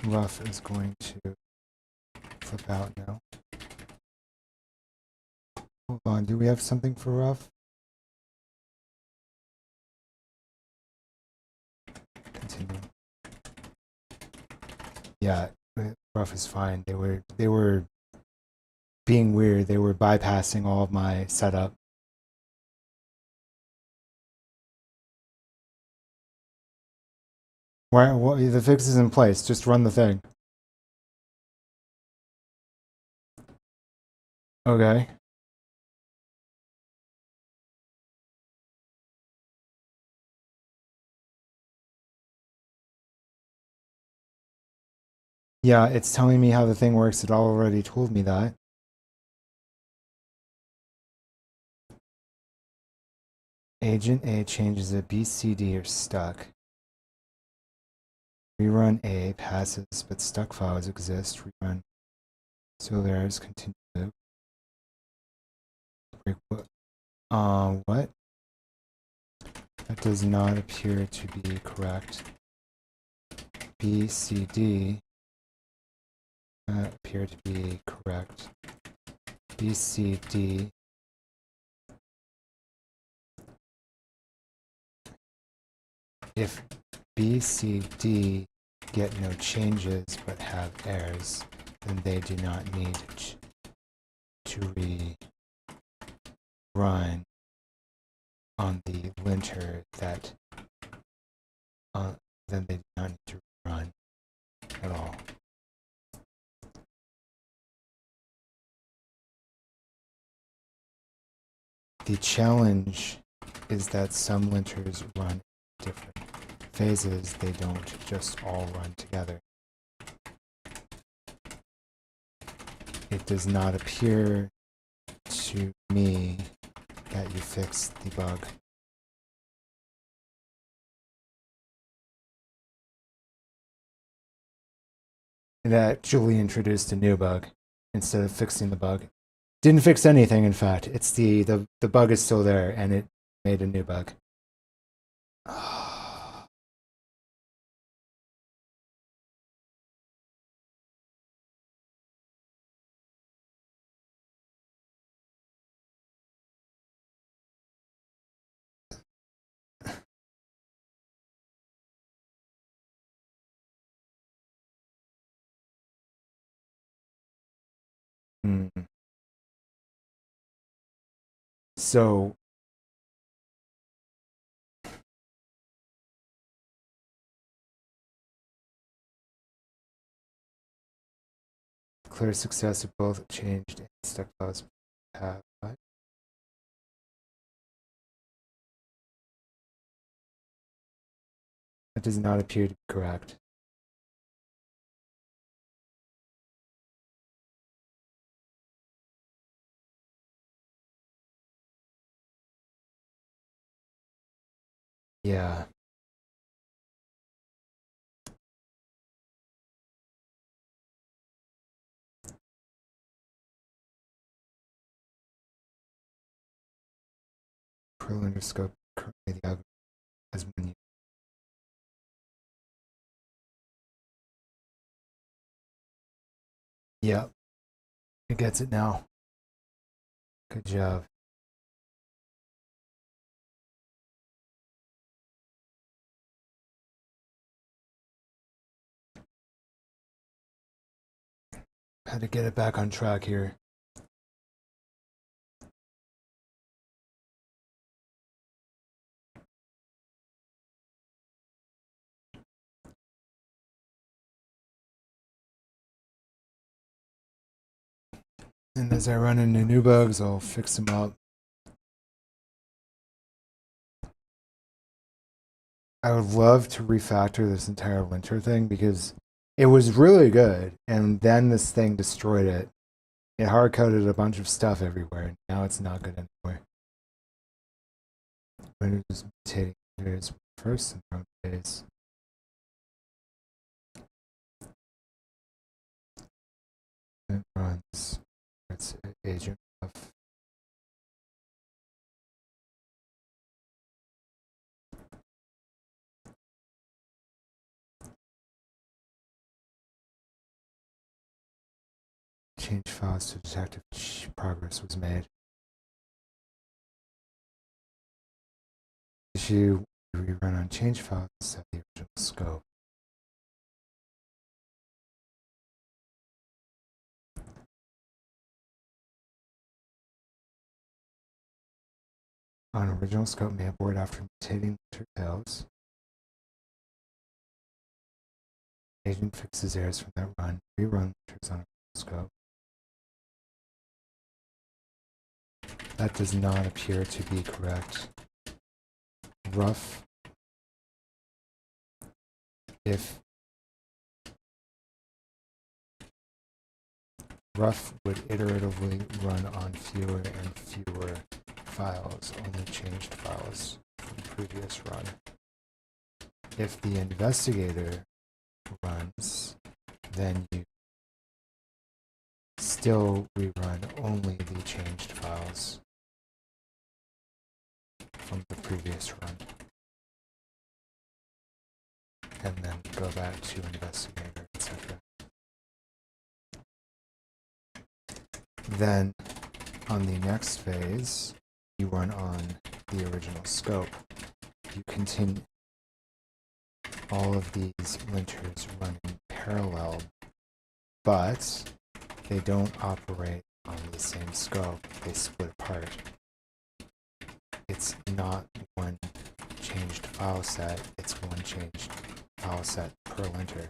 Rough is going to flip out now. Hold on, do we have something for rough? Continue. Yeah, rough is fine. They were being weird. They were bypassing all of my setup. Why? The fix is in place. Just run the thing. Okay. Yeah, it's telling me how the thing works. It already told me that. Agent A changes it. B, C, D are stuck. Rerun A passes, but stuck files exist. Rerun. So there's continue. Break what? What? That does not appear to be correct. B, C, D appear to be correct. B, C, D. If B, C, D get no changes but have errors, then they do not need to rerun on the linter that then they do not need to run at all. The challenge is that some linters run different phases. They don't just all run together. It does not appear to me that you fixed the bug. It actually introduced a new bug instead of fixing the bug. Didn't fix anything, in fact. It's the bug is still there, and it made a new bug. So clear success of both changed and stuck files have. What? That does not appear to be correct. Yeah. Perl scope currently the algorithm has been used. Yep. It gets it now. Good job. Had to get it back on track here. And as I run into new bugs, I'll fix them up. I would love to refactor this entire linter thing because it was really good, and then this thing destroyed it. It hard-coded a bunch of stuff everywhere, and now it's not good anymore. When it was mutating layers first in their own phase. It runs its agent of change files to detect if progress was made. Issue rerun on change files set the original scope. On original scope may abort after mutating linter fails. Agent fixes errors from that run. Rerun linters on original scope. That does not appear to be correct. Rough. If rough would iteratively run on fewer and fewer files, only changed files from the previous run. If the investigator runs, then you still rerun only the changed files from the previous run. And then go back to investigator, etc. Then on the next phase, you run on the original scope. You continue. All of these linters run in parallel, but they don't operate on the same scope. They split apart. It's not one changed file set, it's one changed file set per linter.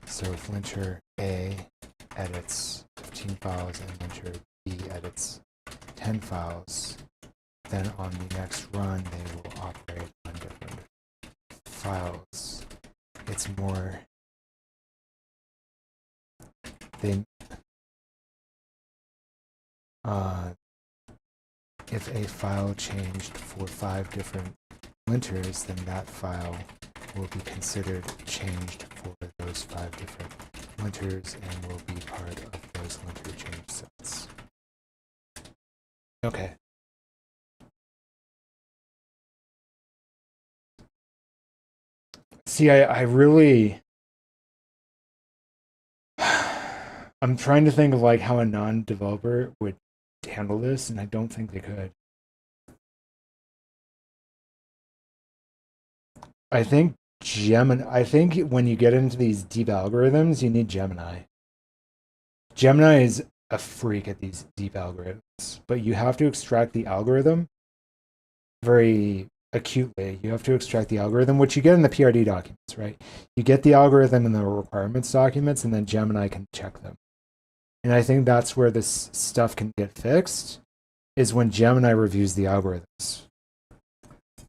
So if linter A edits 15 files and linter B edits 10 files, then on the next run they will operate on different files. It's more they if a file changed for 5 different linters, then that file will be considered changed for those 5 different linters and will be part of those linter change sets. Okay. See, I really I'm trying to think of like how a non-developer would handle this, and I don't think they could. I think when you get into these deep algorithms, you need Gemini. Gemini is a freak at these deep algorithms, but you have to extract the algorithm very acutely. You have to extract the algorithm, which you get in the PRD documents, right? You get the algorithm in the requirements documents, and then Gemini can check them. And I think that's where this stuff can get fixed, is when Gemini reviews the algorithms.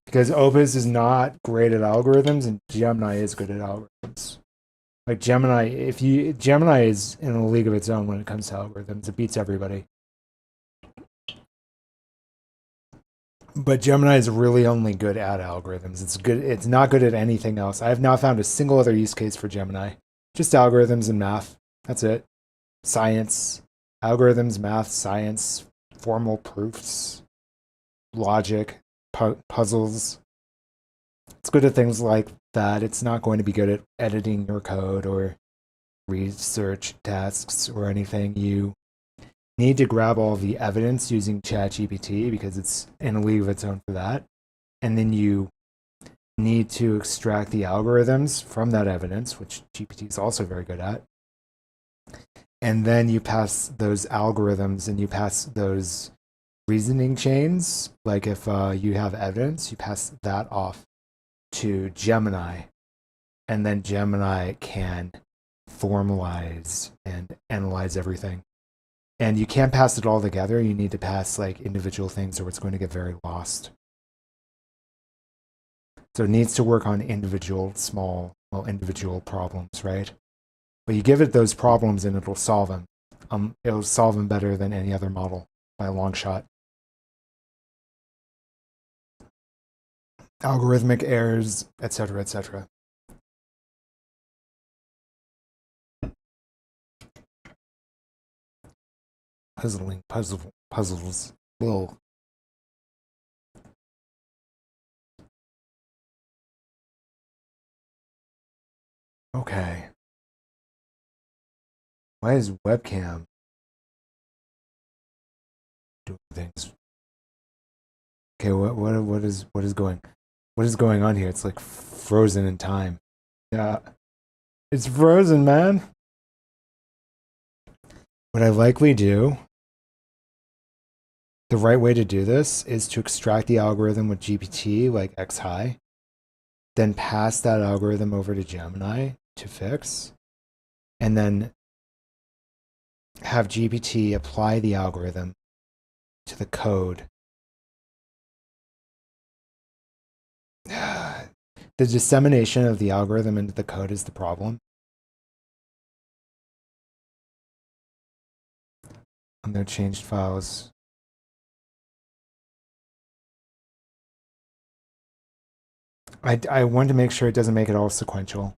Because Opus is not great at algorithms, and Gemini is good at algorithms. Like Gemini is in a league of its own when it comes to algorithms. It beats everybody. But Gemini is really only good at algorithms. It's good. It's not good at anything else. I have not found a single other use case for Gemini. Just algorithms and math. That's it. Science, algorithms, math, science, formal proofs, logic, puzzles. It's good at things like that. It's not going to be good at editing your code or research tasks or anything. You need to grab all the evidence using ChatGPT because it's in a league of its own for that. And then you need to extract the algorithms from that evidence, which GPT is also very good at. And then you pass those algorithms and you pass those reasoning chains. Like if you have evidence, you pass that off to Gemini. And then Gemini can formalize and analyze everything. And you can't pass it all together. You need to pass like individual things or it's going to get very lost. So it needs to work on individual problems, right? But you give it those problems and it'll solve them. It'll solve them better than any other model by a long shot. Algorithmic errors, etc., etc. Puzzles. Whoa. Okay. Why is webcam doing things? Okay, what is going on here? It's like frozen in time. Yeah. It's frozen, man. What I likely do, the right way to do this is to extract the algorithm with GPT, like X high, then pass that algorithm over to Gemini to fix, and then have GPT apply the algorithm to the code. The dissemination of the algorithm into the code is the problem. On their changed files. I want to make sure it doesn't make it all sequential.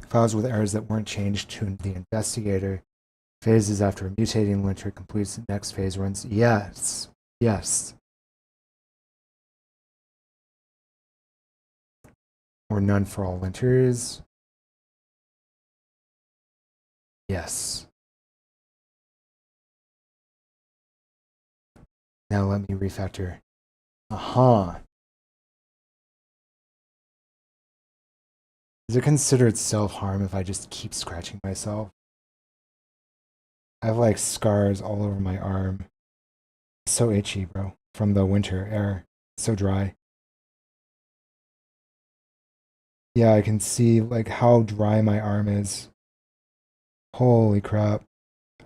Files with errors that weren't changed to the investigator. Phases after a mutating linter completes the next phase runs. Yes. Yes. Or none for all linters. Yes. Now let me refactor. Is it considered self-harm if I just keep scratching myself? I have like scars all over my arm. So itchy, bro. From the winter air. So dry. Yeah, I can see like how dry my arm is. Holy crap.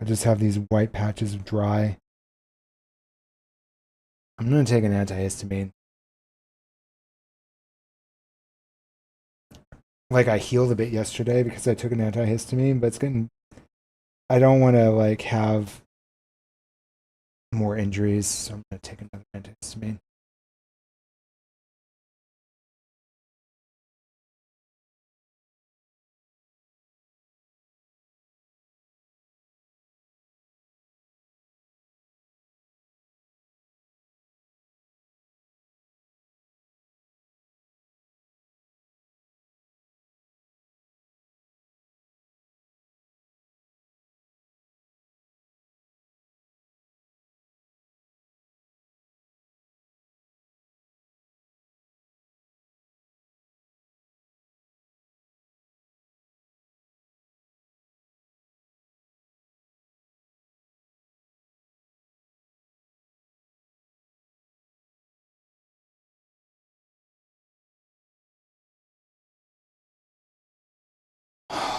I just have these white patches of dry. I'm gonna take an antihistamine. Like I healed a bit yesterday because I took an antihistamine, but it's getting, I don't want to like have more injuries, so I'm going to take another antihistamine.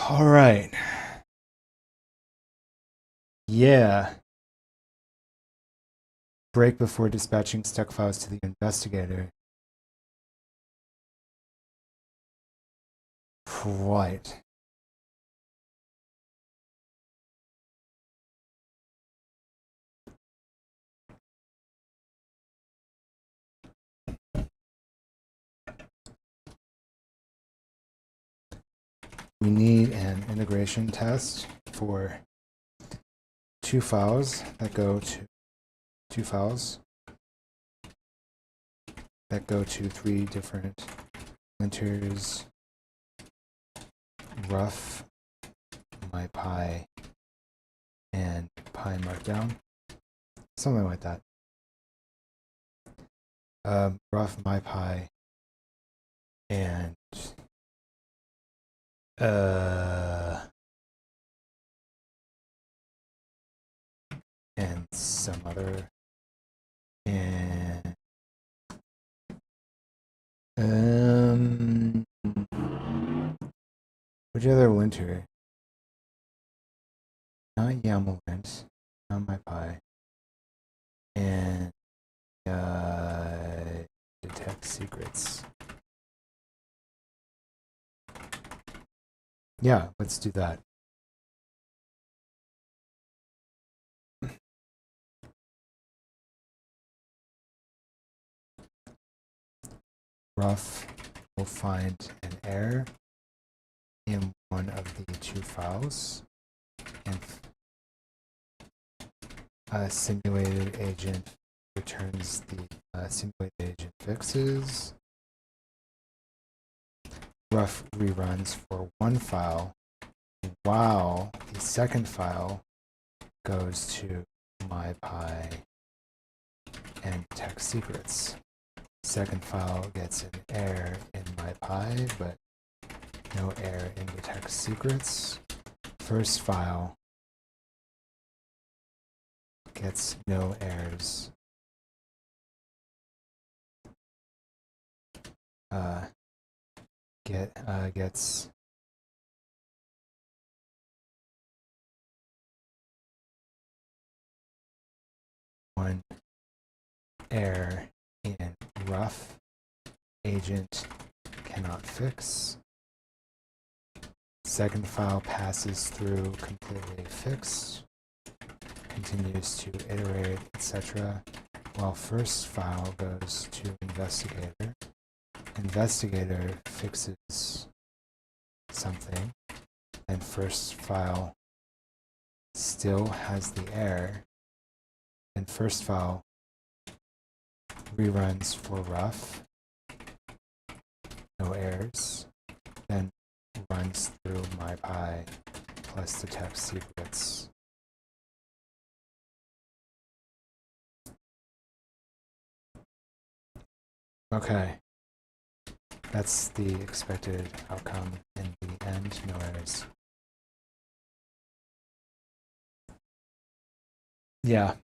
All right. Yeah. Break before dispatching stuck files to the investigator. quite. We need an integration test for two files that go to three different linters, rough, mypi, and pi markdown, something like that. Rough, mypi, and some other, and which other linter? Not YAML lint, not mypi, and detect secrets. Yeah, let's do that. Rough will find an error in one of the two files, and a simulated agent returns the simulated agent fixes. Rough reruns for one file, while the second file goes to mypi and detects secrets. Second file gets an error in mypi, but no error in detect secrets. First file gets no errors. Gets one error in rough, agent cannot fix. Second file passes through completely fixed, continues to iterate, etc., while first file goes to investigator. Investigator fixes something, and first file still has the error, and first file reruns for rough, no errors, then runs through mypi plus detect secrets. Okay, that's the expected outcome in the end, no errors. Yeah.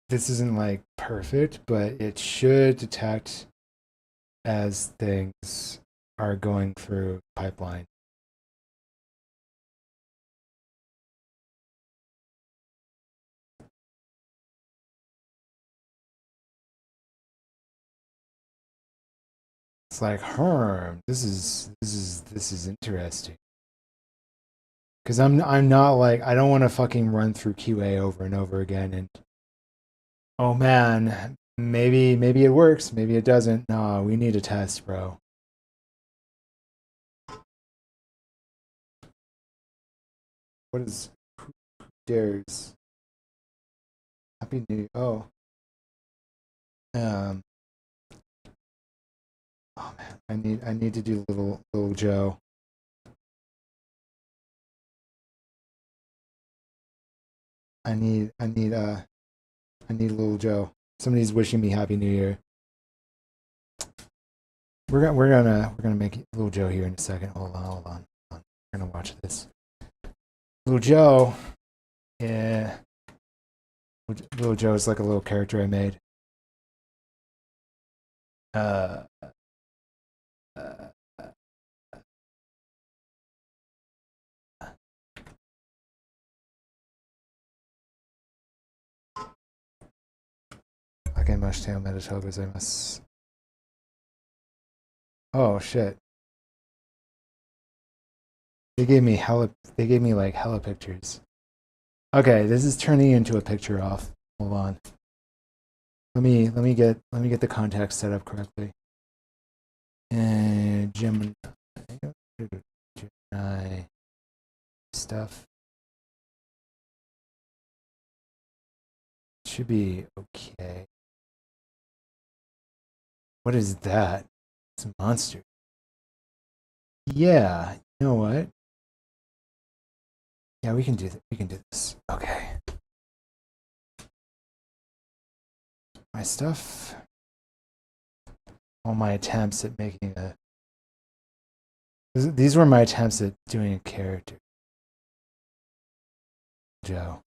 This isn't like perfect, but it should detect as things are going through pipeline. It's like, this is interesting. Because I'm not like, I don't want to fucking run through QA over and over again and, oh man, maybe it works, maybe it doesn't. No, we need a test, bro. What is, who dares? Happy New Year. Oh. Oh man, I need to do little Joe. I need little Joe. Somebody's wishing me Happy New Year. We're gonna make little Joe here in a second. Hold on. We're gonna watch this. Little Joe. Yeah. Little Joe is like a little character I made. Takemashite omedetou gozaimasu. Oh shit. They gave me like hella pictures. Okay, this is turning into a picture off. Hold on. Let me get the context set up correctly. And Gemini stuff should be okay. What is that? It's a monster. Yeah, you know what? Yeah, we can do that. We can do this. Okay. My stuff. All my attempts at making a. These were my attempts at doing a character. Joe.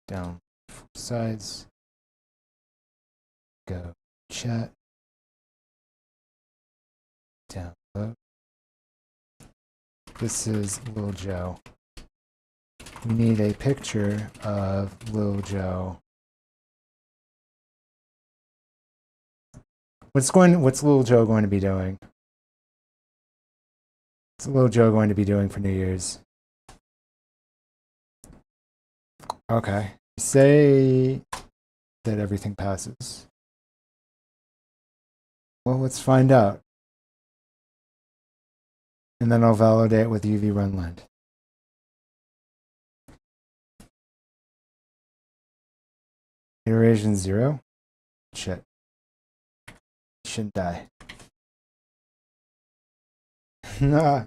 Down sides. Go chat. Download. This is Lil Joe. We need a picture of Lil Joe. What's Lil Joe going to be doing? What's Lil Joe going to be doing for New Year's? Okay. Say that everything passes. Well, let's find out. And then I'll validate with UV runLand. Iteration 0? Shit. Shouldn't die. Nah.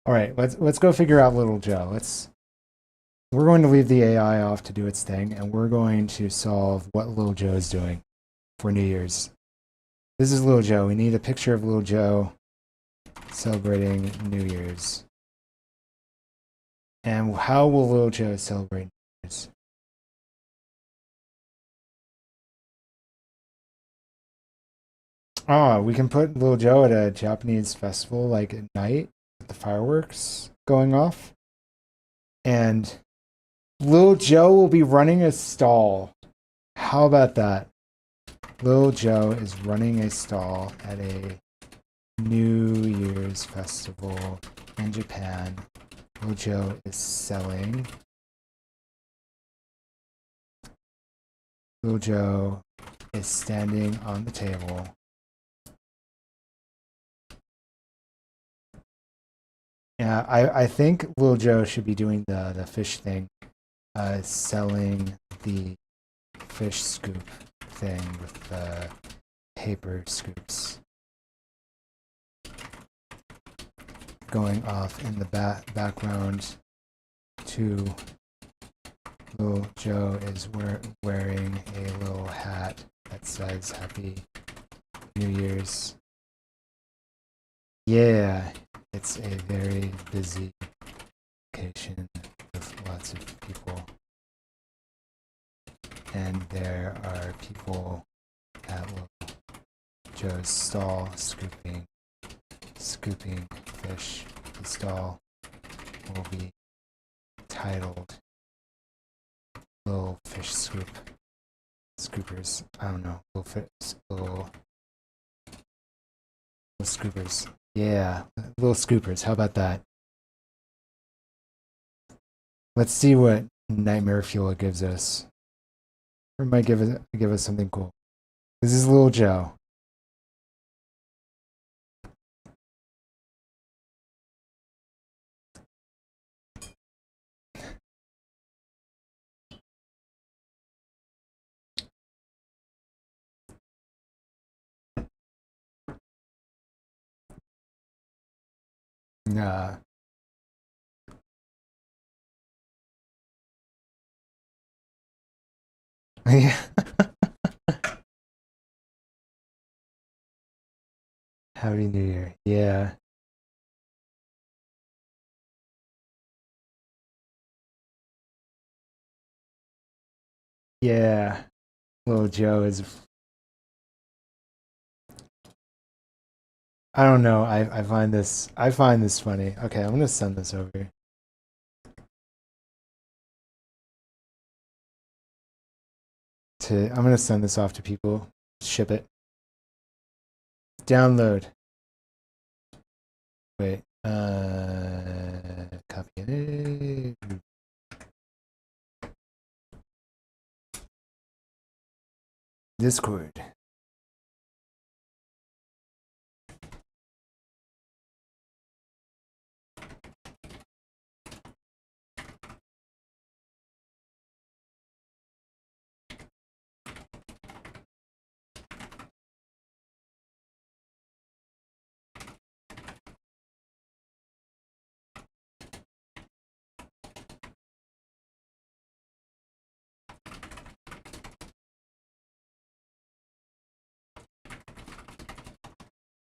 All right, let's go figure out Little Joe. We're going to leave the AI off to do its thing, and we're going to solve what Little Joe is doing for New Year's. This is Little Joe. We need a picture of Little Joe celebrating New Year's. And how will Little Joe celebrate New Year's? Oh, we can put Little Joe at a Japanese festival, like at night, with the fireworks going off. And Little Joe will be running a stall. How about that? Little Joe is running a stall at a New Year's festival in Japan. Little Joe is selling. Little Joe is standing on the table. Yeah, I think Little Joe should be doing the fish thing, selling the fish scoop thing with the paper scoops going off in the background. To Little Joe is wearing a little hat that says Happy New Year's. Yeah, it's a very busy occasion with lots of people. And there are people at Little Joe's stall scooping fish. The stall will be titled Little Fish Scoopers. I don't know. Little scoopers. Yeah, little scoopers. How about that? Let's see what Nightmare Fuel gives us. Or it might give us something cool. This is Little Joe. Nah. Yeah. Happy New Year. Yeah. Yeah. Little Joe is I don't know. I find this funny. Okay, I'm gonna send this over. I'm gonna send this off to people. Ship it. Download. Wait. Copy it. Discord.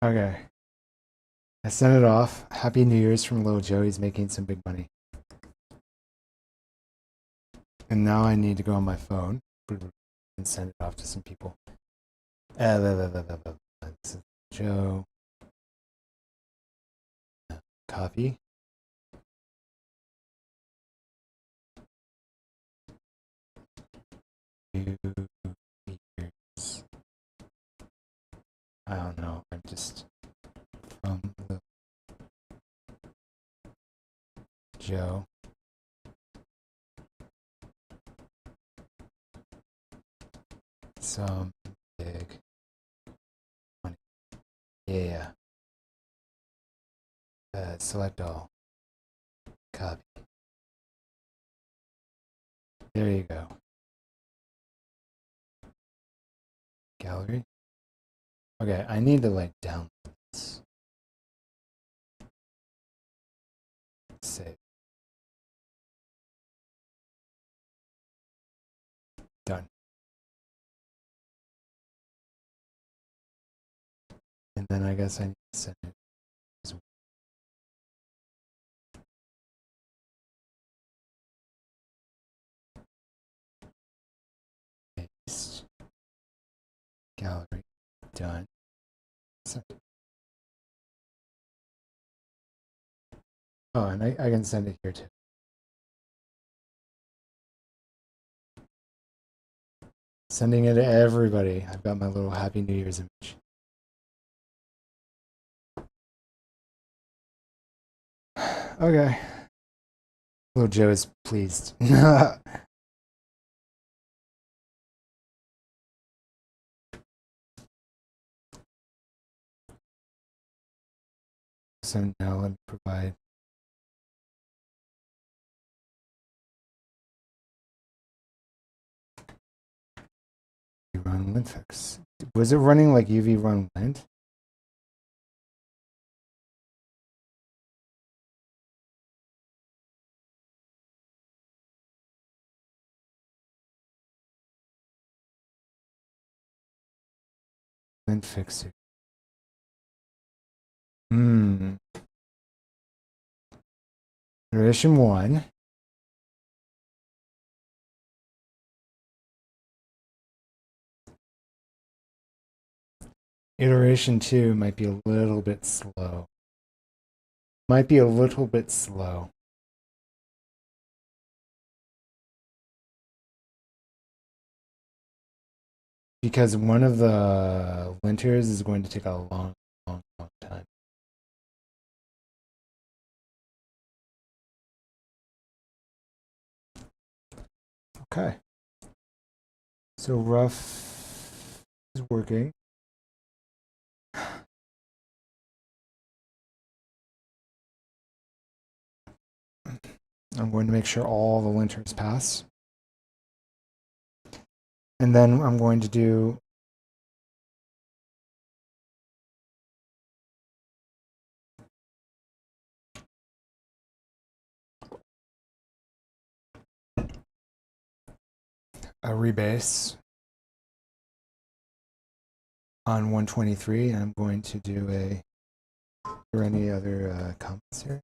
Okay. I sent it off. Happy New Year's from Little Joe. He's making some big money. And now I need to go on my phone and send it off to some people. Joe. Copy. I don't know. I'm just from the Joe. Some big money. Yeah. Select all. Copy. There you go. Gallery. Okay, I need to like download this. Save. Done. And then I guess I need to send it as well. Paste. Gallery. Done. Send. Oh, and I can send it here too. Sending it to everybody. I've got my little Happy New Year's image. Okay. Little Joe is pleased. So now let me provide. Run linfix. Was it running like UV run lint? Lint fixer. Iteration 1. Iteration 2 might be a little bit slow. Because one of the linters is going to take a long time. Okay. So rough is working. I'm going to make sure all the linters pass. And then I'm going to do a rebase on 123, and I'm going to do a, or any other comments here?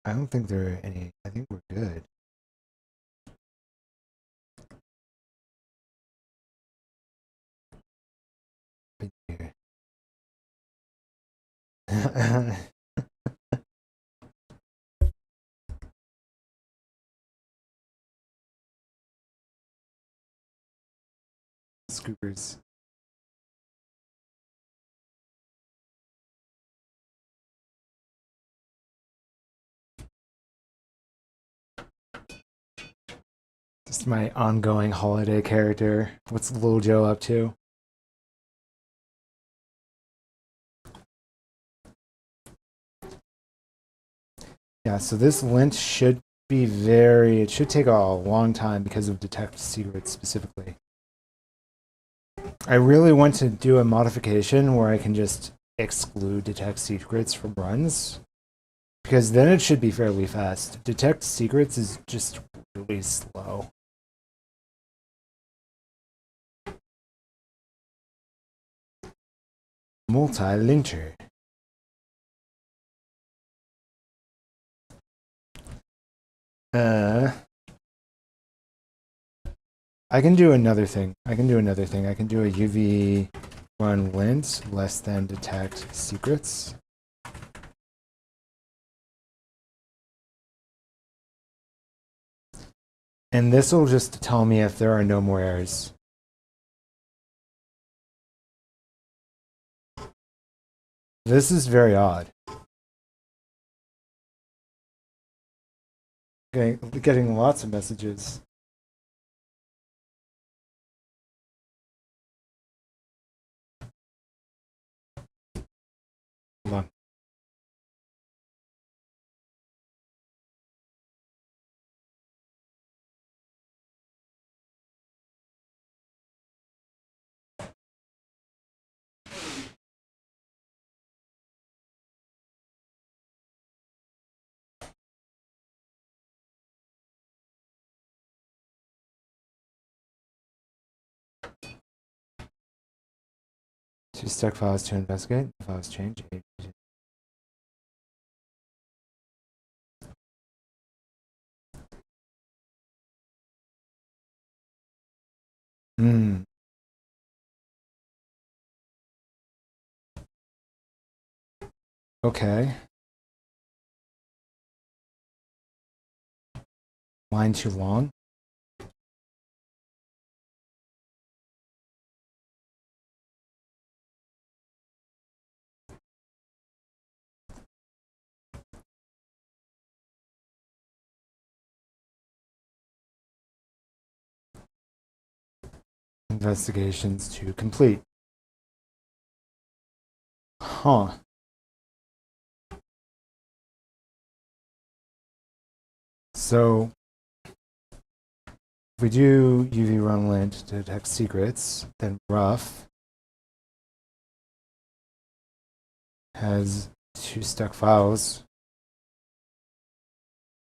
I don't think there are any. I think we're good. Scoopers. Just my ongoing holiday character. What's Lil Joe up to? Yeah, so this lint should be it should take a long time because of detect secrets specifically. I really want to do a modification where I can just exclude detect secrets from runs, because then it should be fairly fast. Detect secrets is just really slow. Multi-linter. I can do another thing. I can do a UV run lint less than detect secrets. And this will just tell me if there are no more errors. This is very odd. Getting lots of messages. Hold on. Two stack files to investigate. Files change. Okay. Line too long. Investigations to complete. Huh. So if we do UV run lint to detect secrets, then rough has two stuck files.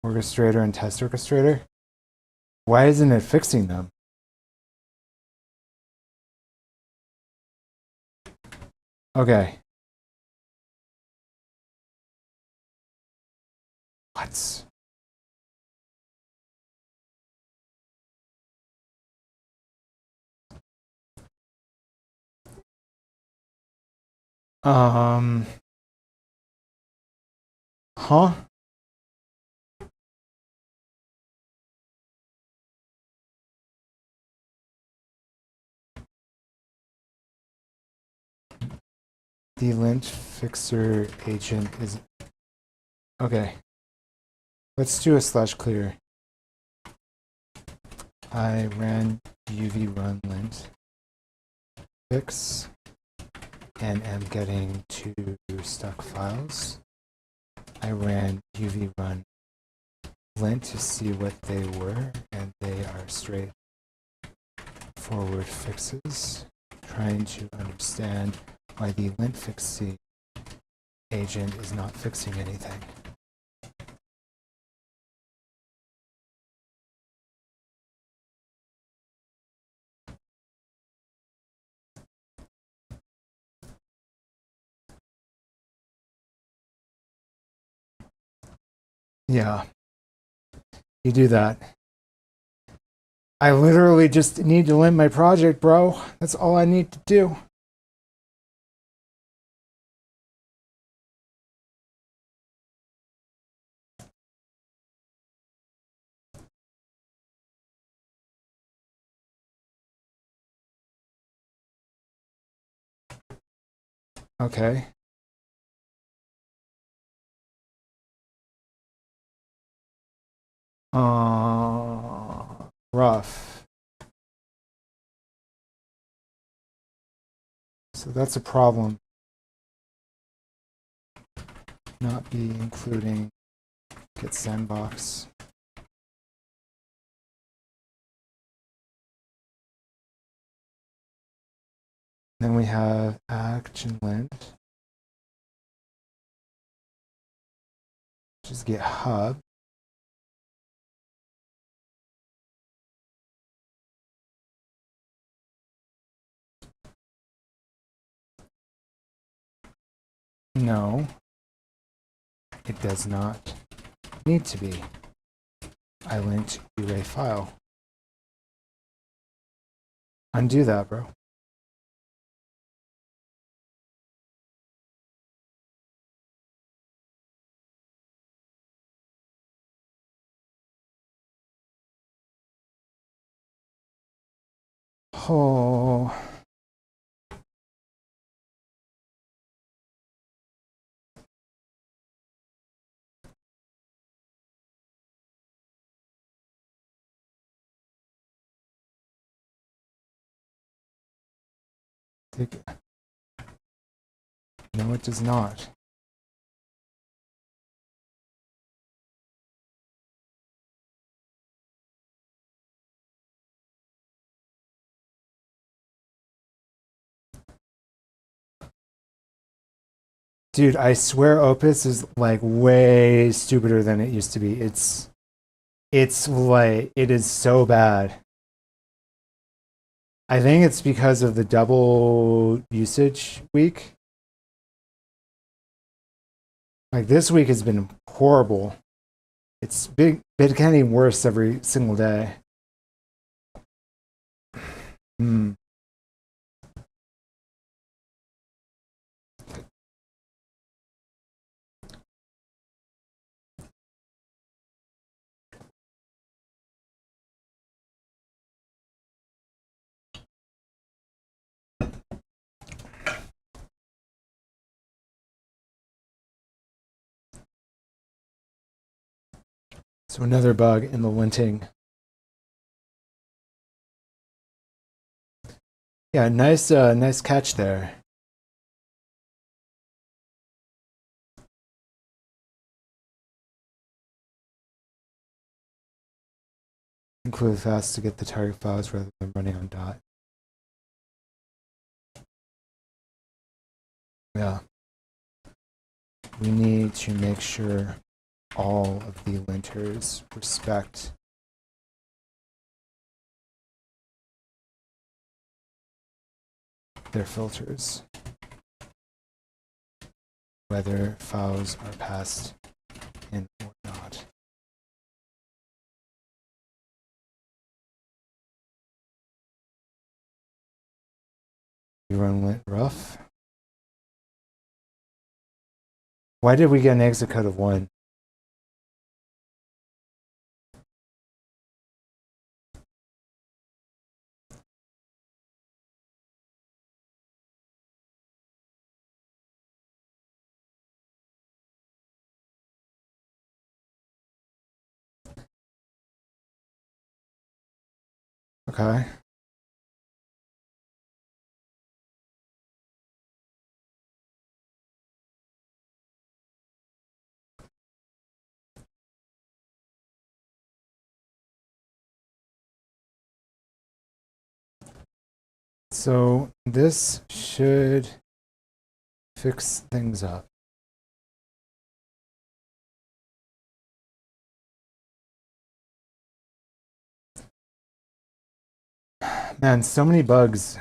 Orchestrator and test orchestrator. Why isn't it fixing them? Okay. What? Huh? The lint fixer agent is okay. Let's do a /clear. I ran UV run lint fix and am getting two stuck files. I ran UV run lint to see what they were, and they are straight forward fixes. Trying to understand why the lint fixing agent is not fixing anything. Yeah, you do that. I literally just need to lint my project, bro. That's all I need to do. Okay. Rough. So that's a problem. Not be including get sandbox. Then we have action length, which is GitHub. No, it does not need to be. I linked array file. Undo that, bro. Oh. No, it does not. Dude, I swear Opus is like way stupider than it used to be. It's like it is so bad. I think it's because of the double usage week. Like this week has been horrible. It's getting worse every single day. So another bug in the linting. Yeah, nice catch there. Include fast to get the target files rather than running on dot. Yeah. We need to make sure all of the linters respect their filters, whether files are passed in or not. We run lint rough. Why did we get an exit code of 1? Okay. So this should fix things up. Man, so many bugs.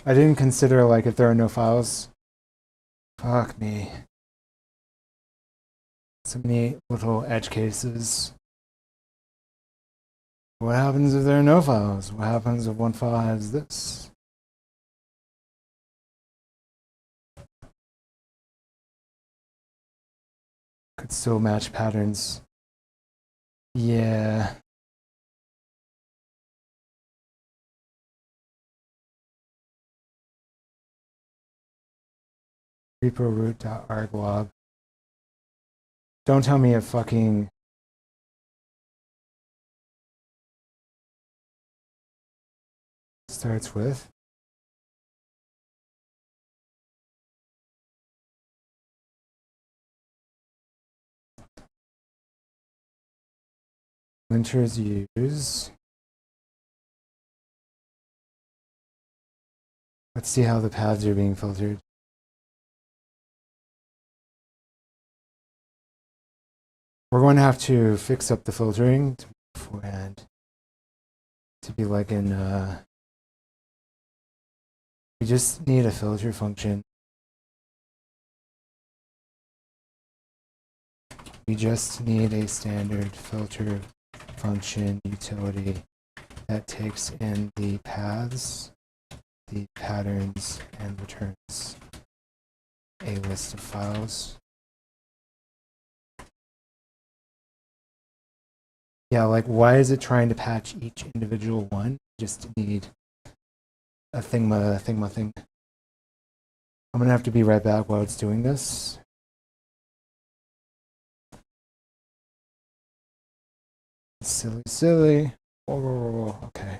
I didn't consider like if there are no files. Fuck me. So many little edge cases. What happens if there are no files? What happens if one file has this? Could still match patterns. Yeah. repo root.arglog. Don't tell me it fucking starts with linters use. Let's see how the paths are being filtered. We're going to have to fix up the filtering beforehand to be like in, we just need a filter function. We just need a standard filter function utility that takes in the paths, the patterns, and returns a list of files. Yeah, like why is it trying to patch each individual one? Just need a thingma thing. I'm gonna have to be right back while it's doing this. Silly. Whoa. Okay.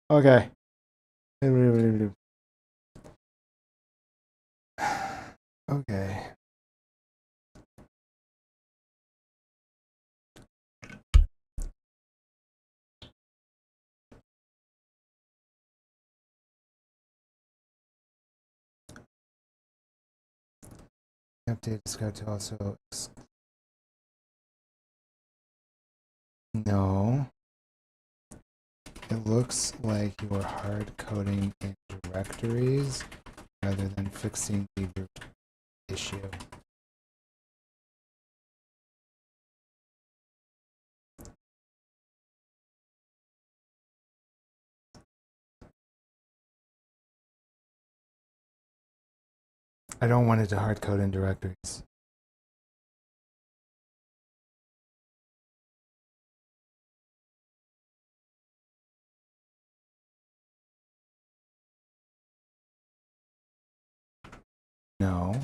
Okay. Okay. Update is going to also. No. It looks like you are hard coding in directories rather than fixing the root issue. I don't want it to hard code in directories. No.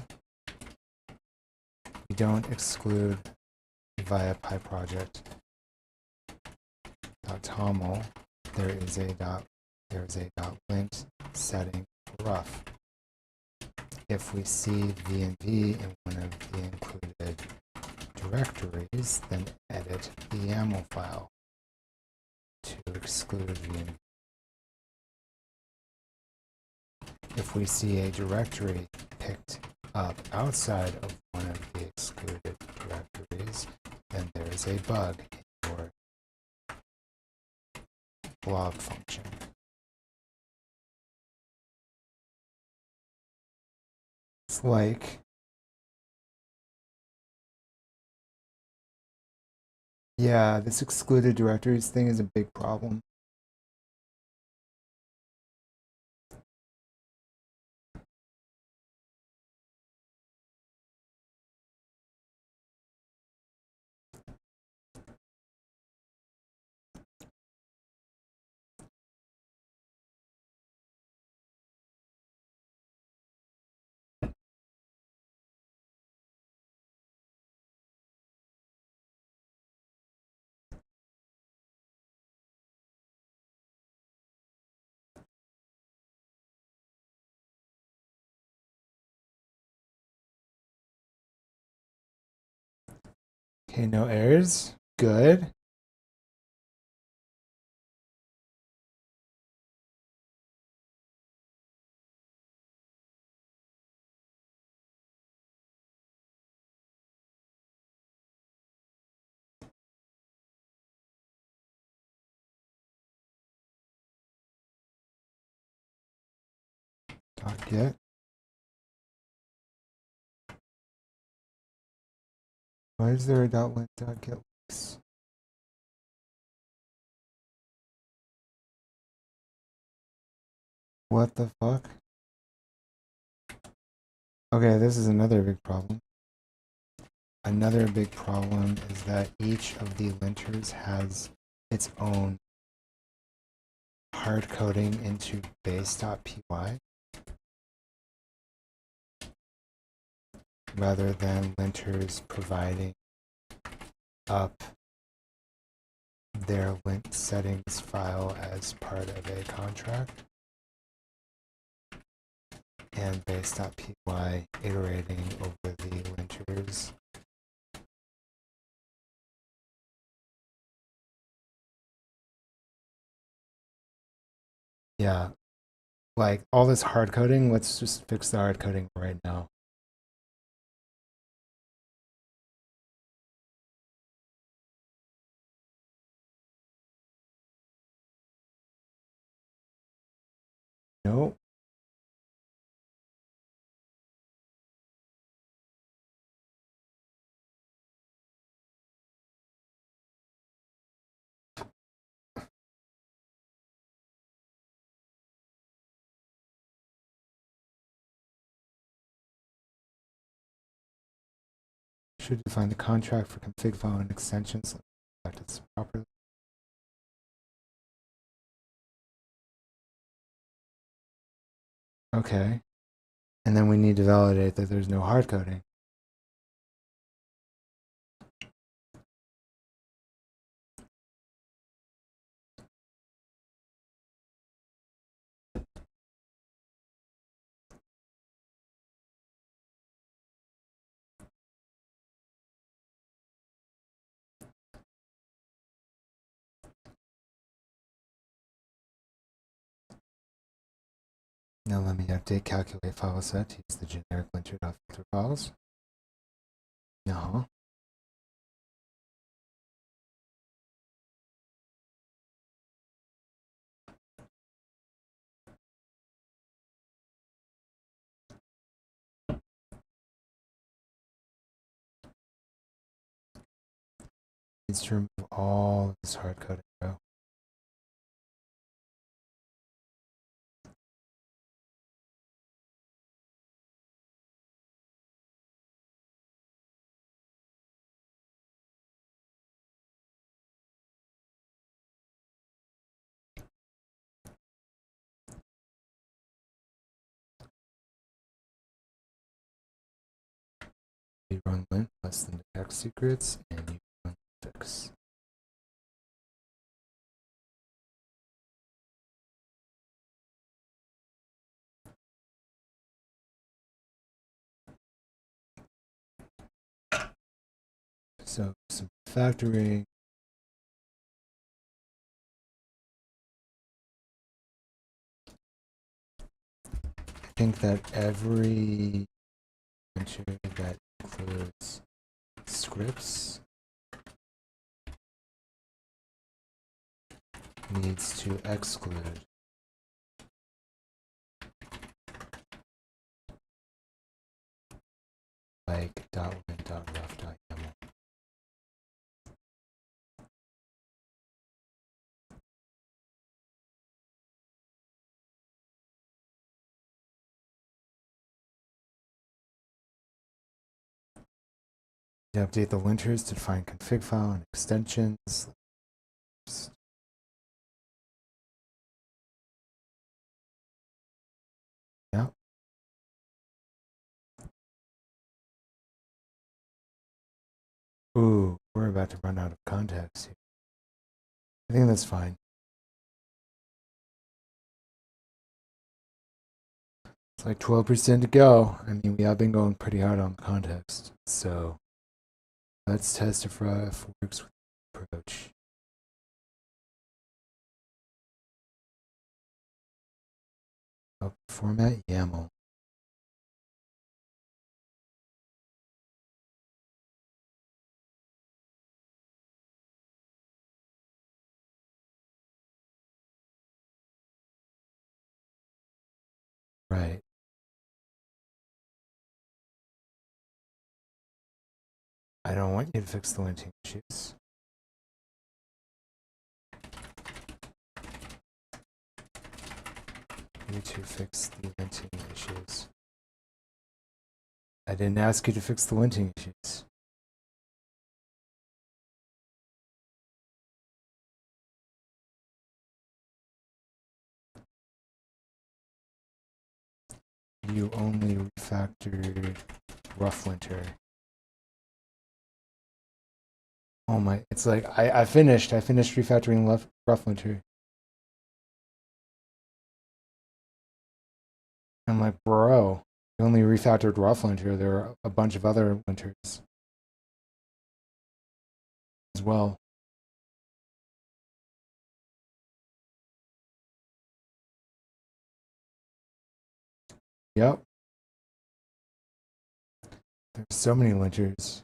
We don't exclude via PyProject. .toml. There is a .lint setting for rough. If we see v&v in one of the included directories, then edit the YAML file to exclude v&v. If we see a directory picked up outside of one of the excluded directories, then there is a bug in your blob function. It's like, yeah, this excluded directories thing is a big problem. Okay, no errors. Good. .get. Why is there a .lint.get links? What the fuck? Okay, this is another big problem. Another big problem is that each of the linters has its own hard coding into base.py rather than linters providing up their lint settings file as part of a contract, and base.py iterating over the linters. Yeah, like all this hard coding, let's just fix the hard coding right now. Nope. Should define the contract for config file and extensions. Select it properly. Okay. And then we need to validate that there's no hard coding. Now let me update calculate file set to use the generic linter.filter files. No. Needs to remove all of this hard coding row. You run lint less than detect secrets, and you run fix. So some factoring. I think that every linter that includes scripts needs to exclude like .lint.rough.yaml. To update the linters to define config file and extensions. Yeah. Ooh, we're about to run out of context here. I think that's fine. It's like 12% to go. I mean, we have been going pretty hard on context. So let's test if it works with the approach. Oh, format YAML. Right. I don't want you to fix the linting issues. You need to fix the linting issues. I didn't ask you to fix the linting issues. You only refactored rough linter. Oh my, it's like, I finished refactoring rough linter. I'm like, bro, you only refactored rough linter. There are a bunch of other linters as well. Yep. There's so many linters.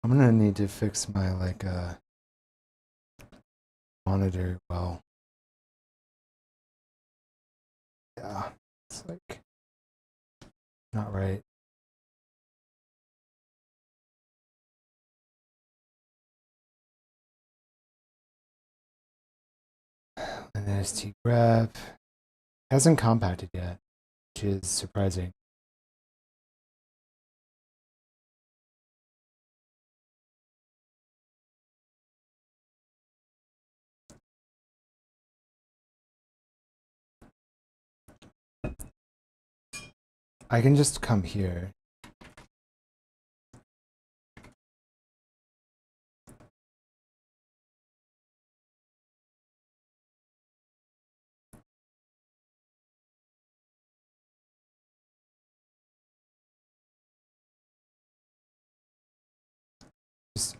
I'm gonna need to fix my monitor. Well, yeah, it's like not right. And then ST grep hasn't compacted yet, which is surprising. I can just come here.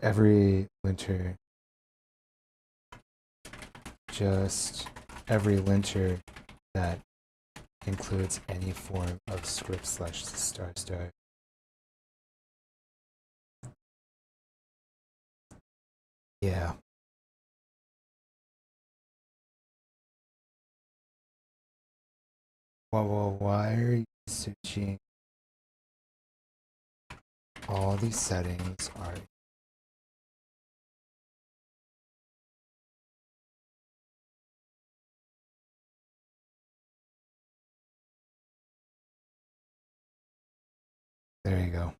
every linter, just every linter that includes any form of script slash star star. Yeah. Well, why are you searching? All these settings are. There you go.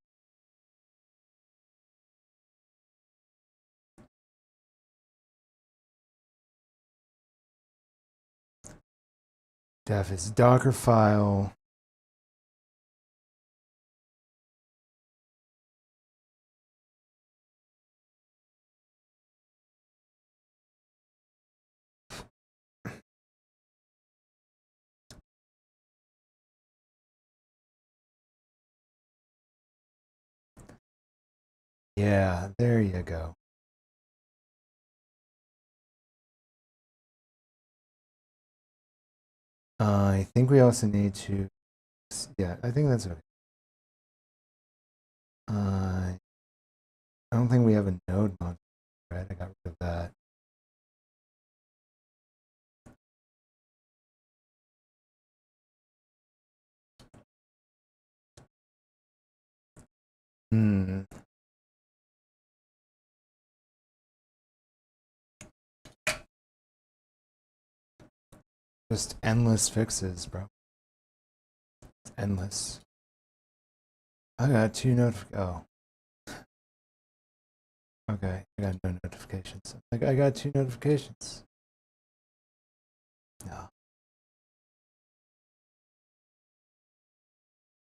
Def is Docker file. Yeah, there you go. I think we also need to, yeah, I think that's okay. I don't think we have a node module, right? I got rid of that. Just endless fixes, bro. It's endless. I got 2 notifications. Oh. Okay, I got no notifications. Like, I got 2 notifications. No.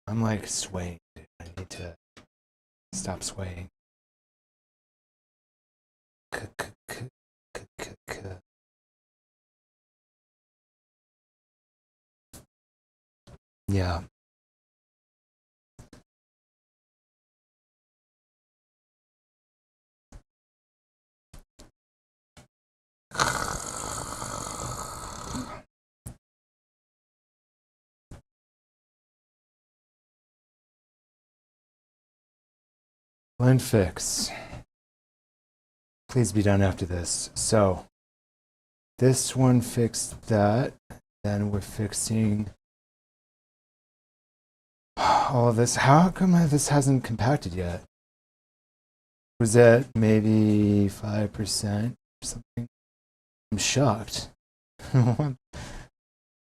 I'm like swaying, dude. I need to stop swaying. Yeah. Line fix. Please be done after this. So this one fixed that. Then we're fixing all of this. How come this hasn't compacted yet? Was that maybe 5% or something? I'm shocked. Did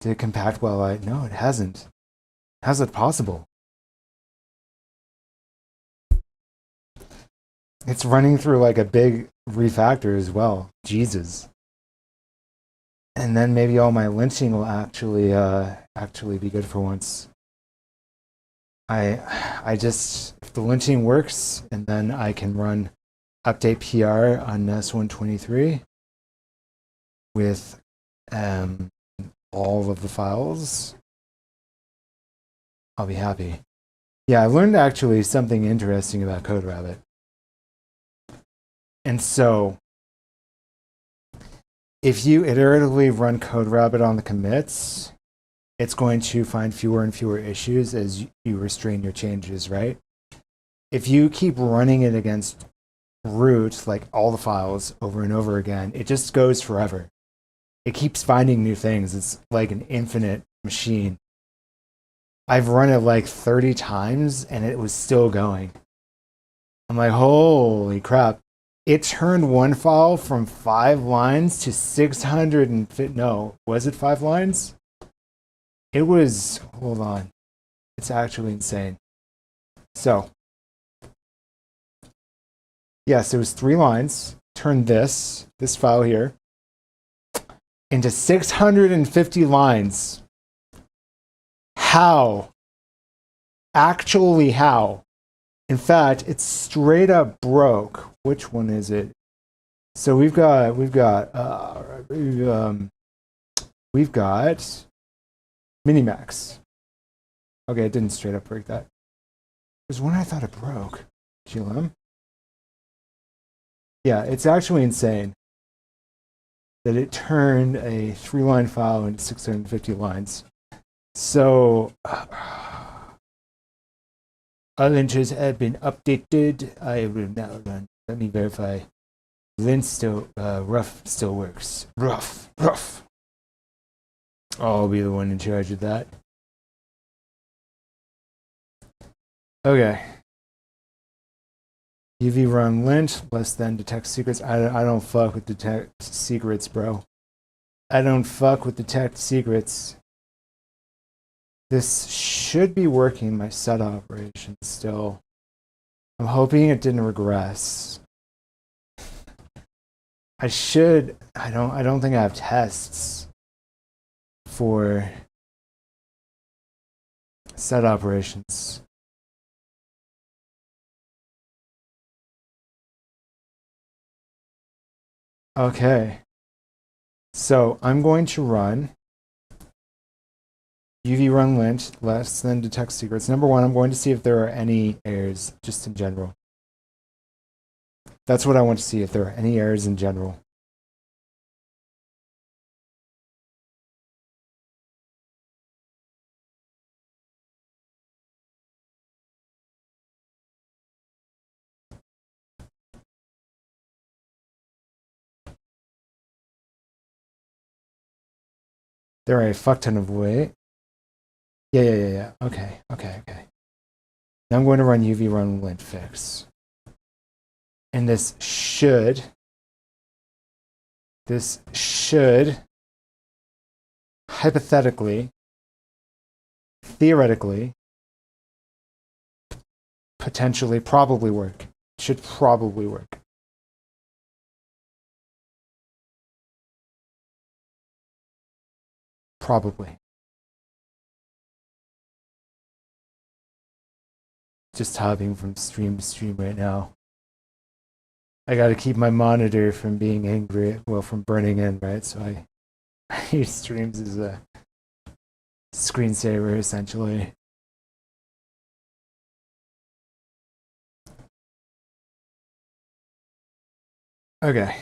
it compact while no, it hasn't. How's it possible? It's running through like a big refactor as well. Jesus. And then maybe all my lynching will actually be good for once. I just, if the lynching works, and then I can run update PR on NES 123 with all of the files, I'll be happy. Yeah, I learned actually something interesting about CodeRabbit. And so if you iteratively run CodeRabbit on the commits, it's going to find fewer and fewer issues as you restrain your changes, right? If you keep running it against root, like all the files over and over again, it just goes forever. It keeps finding new things. It's like an infinite machine. I've run it like 30 times and it was still going. I'm like, holy crap. It turned one file from 5 lines to 650. No, was it 5 lines? It was, hold on. It's actually insane. So, yes, it was 3 lines. Turned this file here, into 650 lines. How? Actually, how? In fact, it's straight up broke. Which one is it? So we've got Minimax. Okay, it didn't straight up break that. There's one I thought it broke. GLM. Yeah, it's actually insane that it turned a 3-line file into 650 lines. So, linters have been updated. I will now run. Let me verify. Lint still, rough still works. Rough. I'll be the one in charge of that. Okay. UV run lint, less than detect secrets. I don't fuck with detect secrets, bro. I don't fuck with detect secrets. This should be working, my set operation still. I'm hoping it didn't regress. I don't think I have tests for set operations. Okay. So I'm going to run UV run lint less than detect secrets. Number one, I'm going to see if there are any errors just in general. That's what I want to see, if there are any errors in general. There are a fuck ton of weight. Yeah. Okay. Now I'm going to run UV run lint fix. And this should hypothetically, theoretically, potentially, probably work. Should probably work. Probably. Just hopping from stream to stream right now. I got to keep my monitor from being angry, well, from burning in, right? So I use streams as a screensaver, essentially. Okay.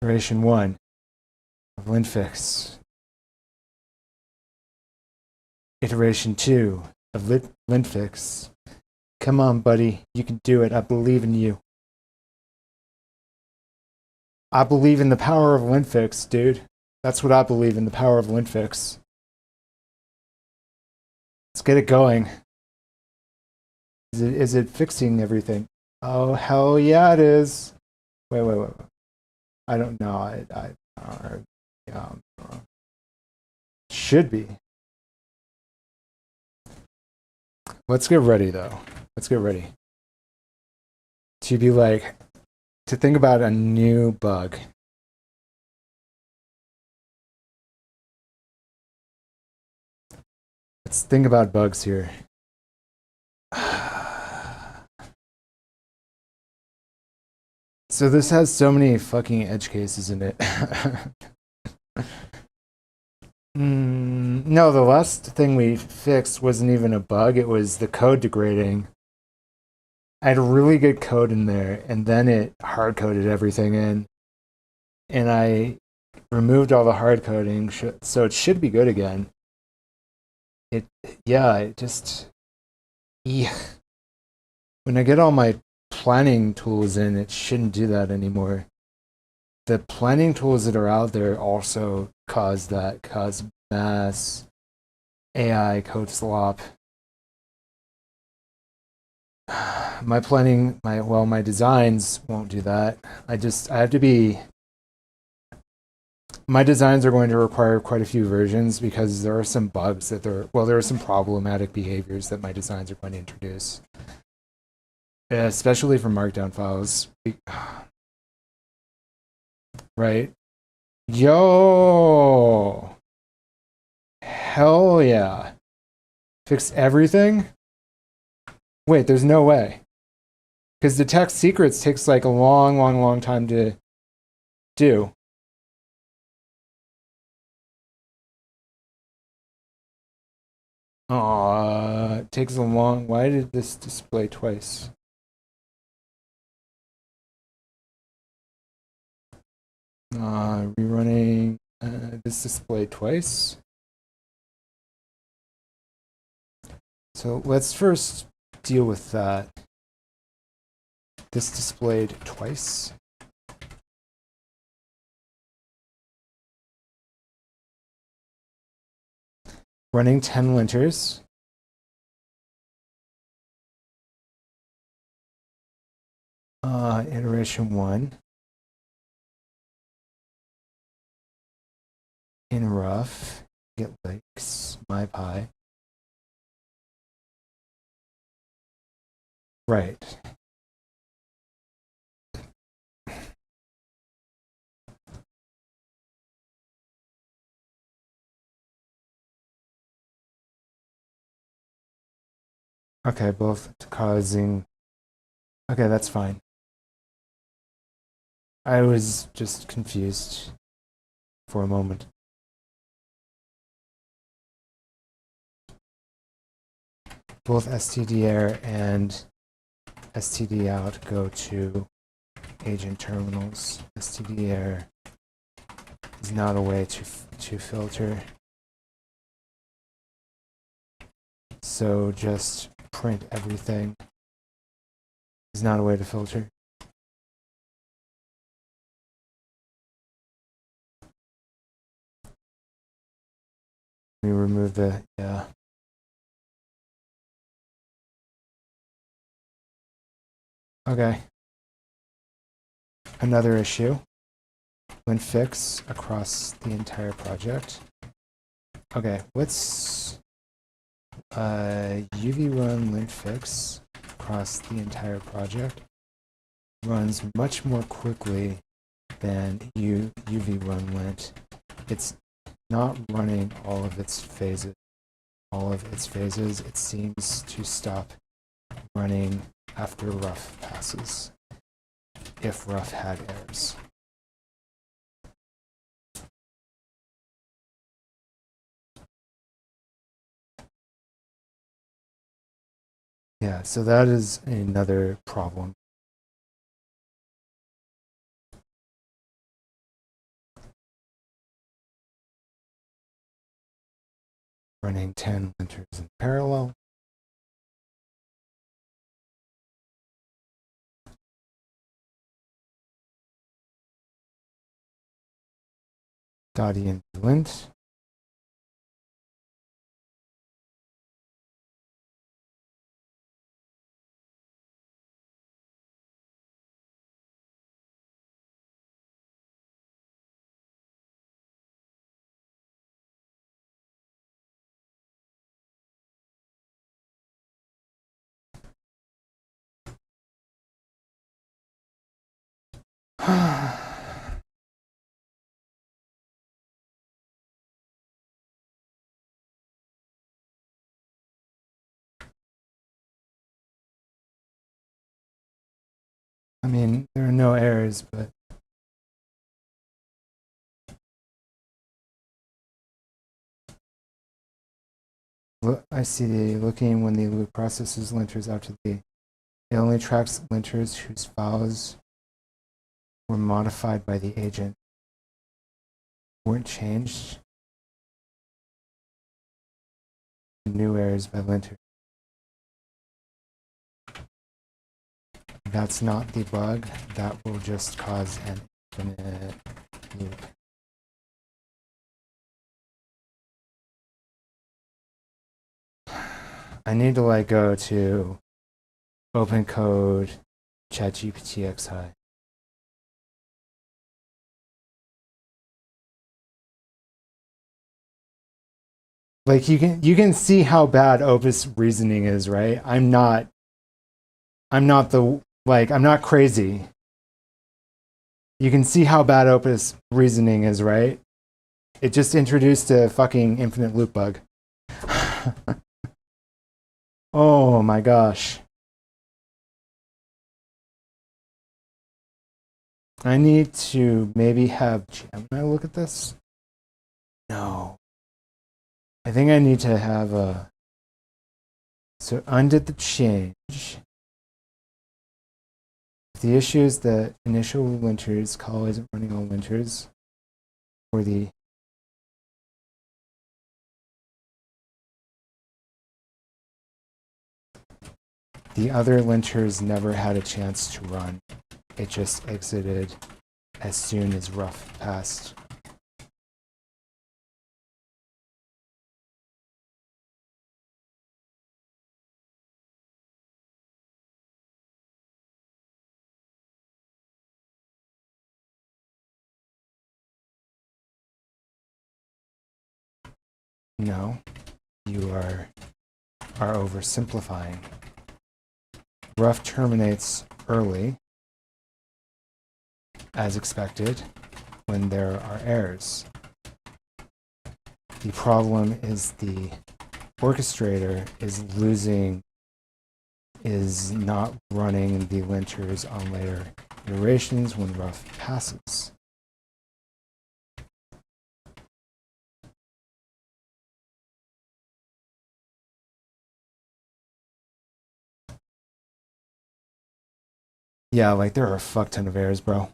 Iteration 1 of lintfix. Iteration 2 of lintfix. Come on, buddy. You can do it. I believe in you. I believe in the power of lintfix, dude. That's what I believe in, the power of lintfix. Let's get it going. Is it fixing everything? Oh, hell yeah, it is. Wait. I don't know. Should be. Let's get ready, though. Let's get ready to be like, to think about a new bug. Let's think about bugs here. So this has so many fucking edge cases in it. No, the last thing we fixed wasn't even a bug. It was the code degrading. I had really good code in there, and then it hard-coded everything in. And I removed all the hard coding, so it should be good again. When I get all my planning tools in, it shouldn't do that anymore. The planning tools that are out there also cause mass AI code slop. My designs won't do that. My designs are going to require quite a few versions because there are some bugs there are some problematic behaviors that my designs are going to introduce. Especially for markdown files. Right? Yo! Hell yeah. Fix everything? Wait, there's no way. Because detect secrets takes like a long time to do. Aw, it takes a long. Why did this display twice? Rerunning this display twice. So let's first deal with that. This displayed twice. Running 10 linters. Iteration 1. In rough, get likes, my pie. Right. Okay, both causing. Okay, that's fine. I was just confused for a moment. Both std_err and std_out go to agent terminals. std_err is not a way to filter. So just print everything is not a way to filter. We remove the, yeah. Okay. Another issue. Lint fix across the entire project. Okay, let's UV run lint fix across the entire project. Runs much more quickly than UV run lint. It's not running all of its phases. It seems to stop running after rough passes, if rough had errors. Yeah, so that is another problem. Running 10 linters in parallel. Gaudian lint. I mean, there are no errors, but I see looking when the loop processes linters out to the, it only tracks linters whose files were modified by the agent, weren't changed. New errors by linter. That's not the bug. That will just cause an infinite loop. I need to like go to open code ChatGPT XI. Like you can see how bad Opus reasoning is, right? I'm not crazy. You can see how bad Opus reasoning is, right? It just introduced a fucking infinite loop bug. Oh my gosh. I need to maybe have Gemini look at this. No. I think I need to have a So undid the change. If the issue is that initial linters call isn't running all linters, or the other linters never had a chance to run. It just exited as soon as rough passed. No, you are oversimplifying. Rough terminates early, as expected, when there are errors. The problem is the orchestrator is not running the linters on later iterations when rough passes. Yeah, like there are a fuck ton of errors, bro.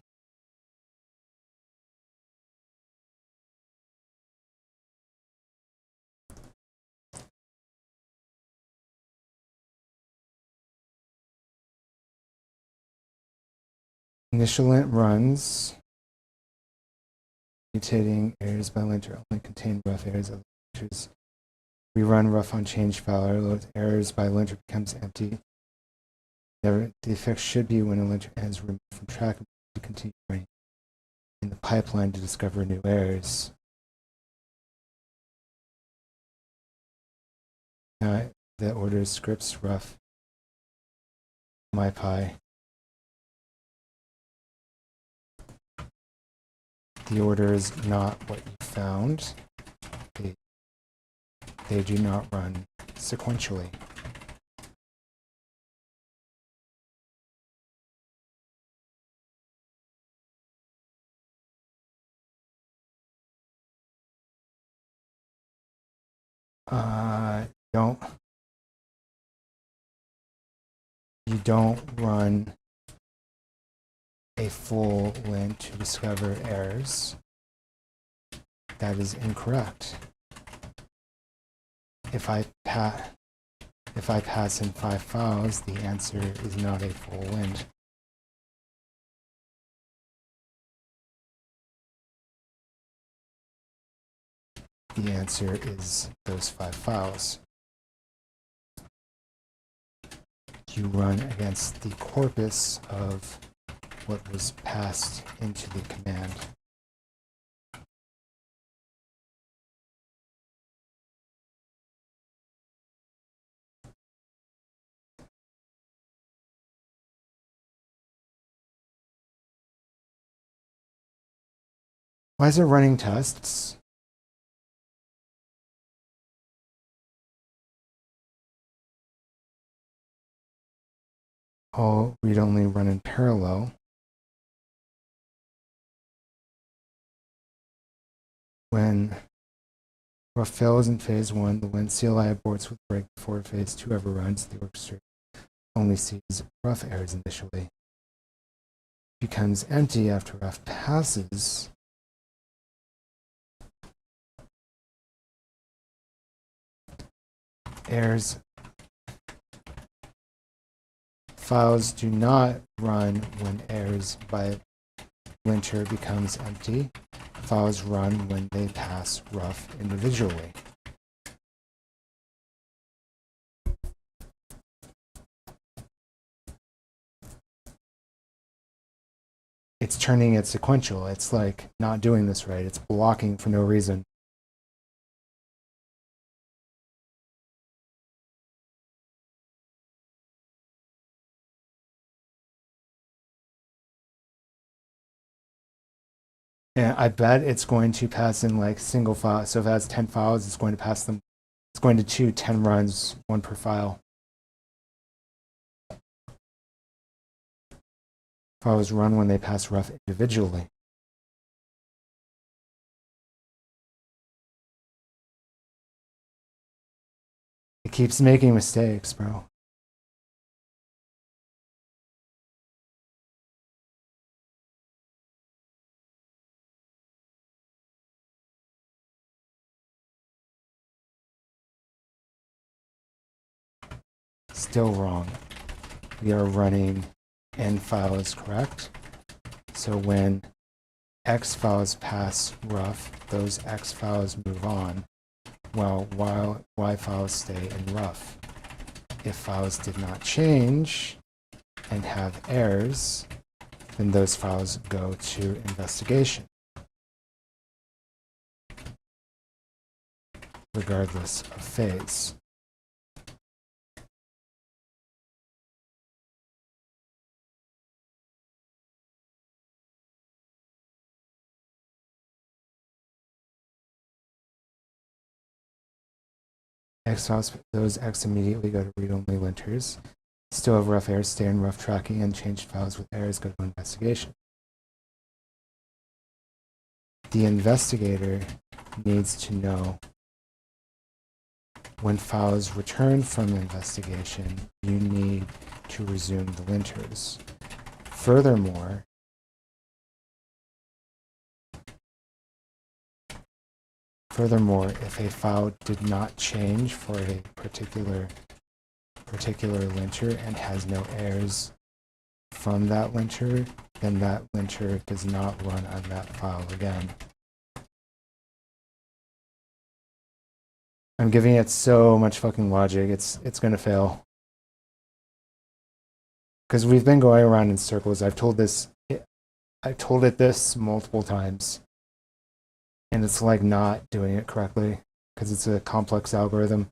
Initial int runs, mutating errors by linter only contain rough errors of linters. We run rough on change file, load errors by linter becomes empty. The effect should be when a linter is removed from track to continue running in the pipeline to discover new errors. The order scripts rough mypy. The order is not what you found. They do not run sequentially. You don't run a full lint to discover errors. That is incorrect. If I pass in 5 files, the answer is not a full lint. The answer is those 5 files. You run against the corpus of what was passed into the command. Why is it running tests? All read-only run in parallel. When rough fails in phase 1, the when CLI aborts with break before phase 2 ever runs, the orchestrator only sees rough errors initially. Becomes empty after rough passes. Errors files do not run when errors by linter becomes empty. Files run when they pass rough individually. It's turning it sequential. It's like not doing this right. It's blocking for no reason. And I bet it's going to pass in like single file. So if it has 10 files, it's going to pass them. It's going to do 10 runs, 1 per file. Files run when they pass rough individually. It keeps making mistakes, bro. Still wrong. We are running n file is correct. So when X files pass rough, those X files move on, while Y files stay in rough. If files did not change and have errors, then those files go to investigation, regardless of phase. X files, those X immediately go to read-only linters. Still have rough errors, stay in rough tracking, and changed files with errors go to investigation. The investigator needs to know when files return from investigation, you need to resume the linters. Furthermore, if a file did not change for a particular linter and has no errors from that linter, then that linter does not run on that file again. I'm giving it so much fucking logic, it's gonna fail. Because we've been going around in circles. I've told it this multiple times. And it's like not doing it correctly because it's a complex algorithm.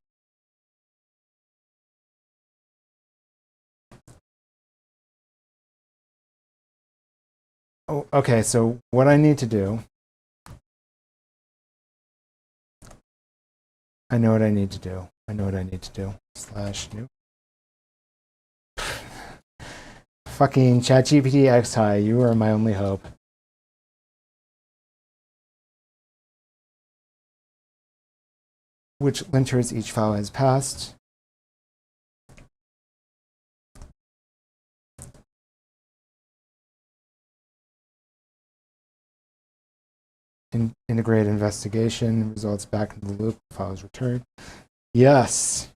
Oh, okay, so what I need to do, I know what I need to do. /new. Fucking ChatGPT X high, you are my only hope. Which linters each file has passed. Integrate investigation, results back into the loop, files returned. Yes.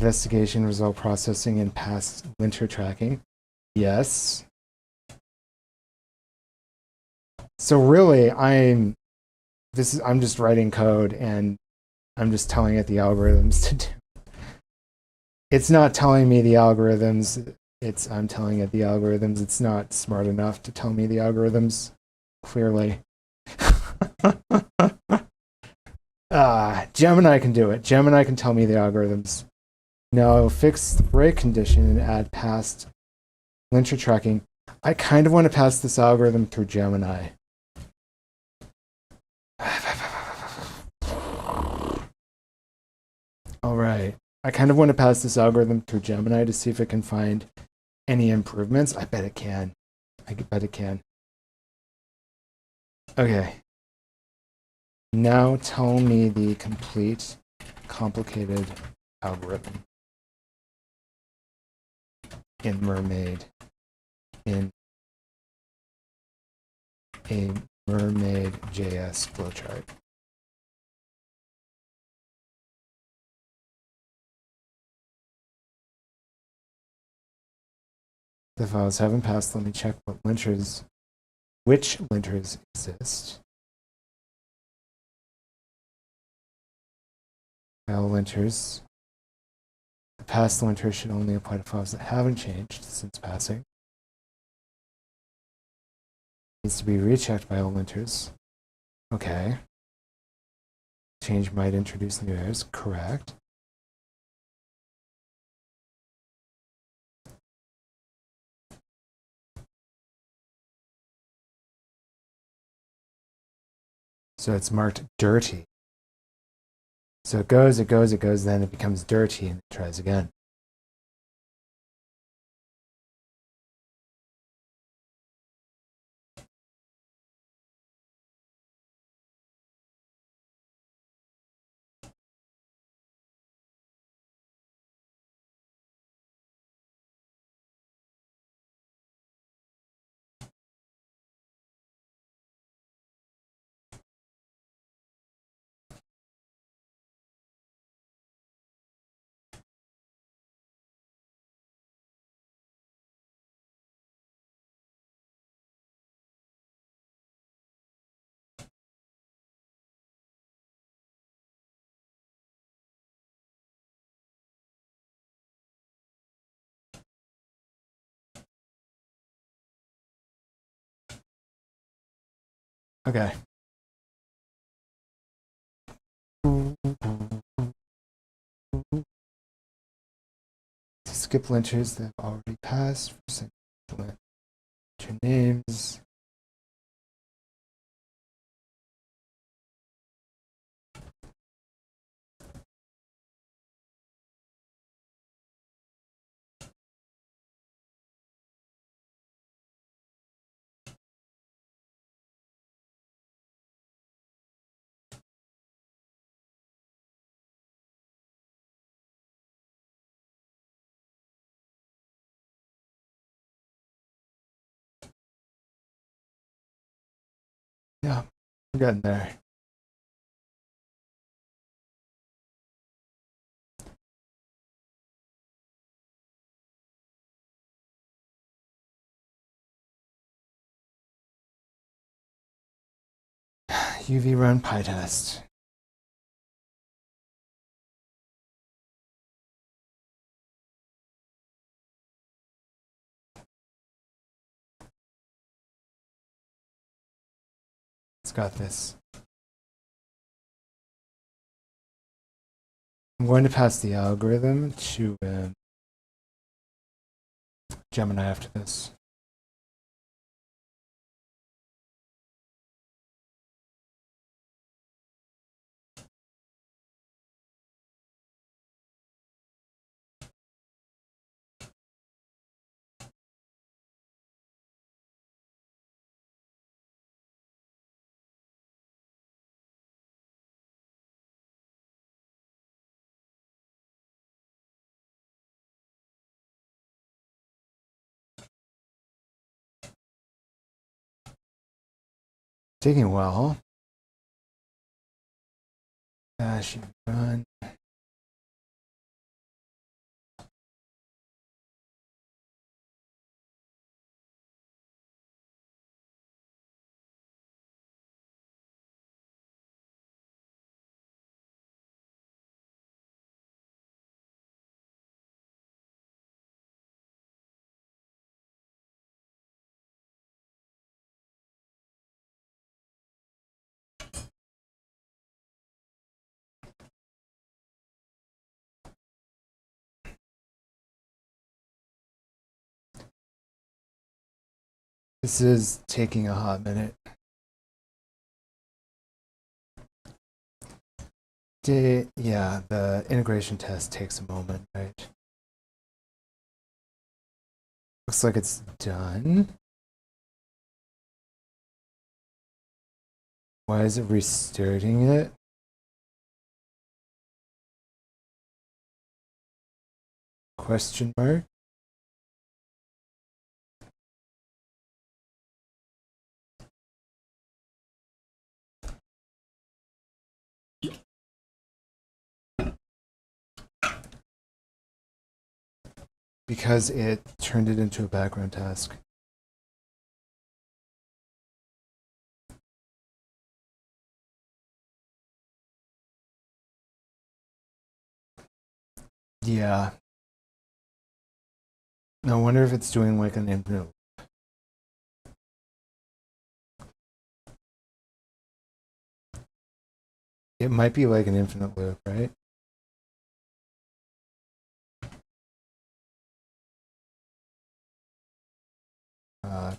Investigation, result processing, and past linter tracking. Yes. So really, I'm just writing code and I'm just telling it the algorithms to do. It's not telling me the algorithms. I'm telling it the algorithms. It's not smart enough to tell me the algorithms, clearly. Gemini can do it. Gemini can tell me the algorithms. No, fix the break condition and add past linter tracking. I kind of want to pass this algorithm through Gemini. All right. I kind of want to pass this algorithm through Gemini to see if it can find any improvements. I bet it can. Okay. Now tell me the complete complicated algorithm in Mermaid, in a Mermaid JS flowchart. The files haven't passed. Let me check which linters exist. File linters. The past linter should only apply to files that haven't changed since passing. Needs to be rechecked by all linters. Okay. Change might introduce new errors. Correct. So it's marked dirty. So it goes, then it becomes dirty and it tries again. Okay. Skip linters that have already passed. Linter names. Yeah, we're getting there. UV run PyTest. It's got this. I'm going to pass the algorithm to Gemini after this. Taking a while. Dash run. This is taking a hot minute. Yeah, the integration test takes a moment, right? Looks like it's done. Why is it restarting it? Question mark. Because it turned it into a background task. Yeah. I wonder if it's doing like an infinite. It might be like an infinite loop, right?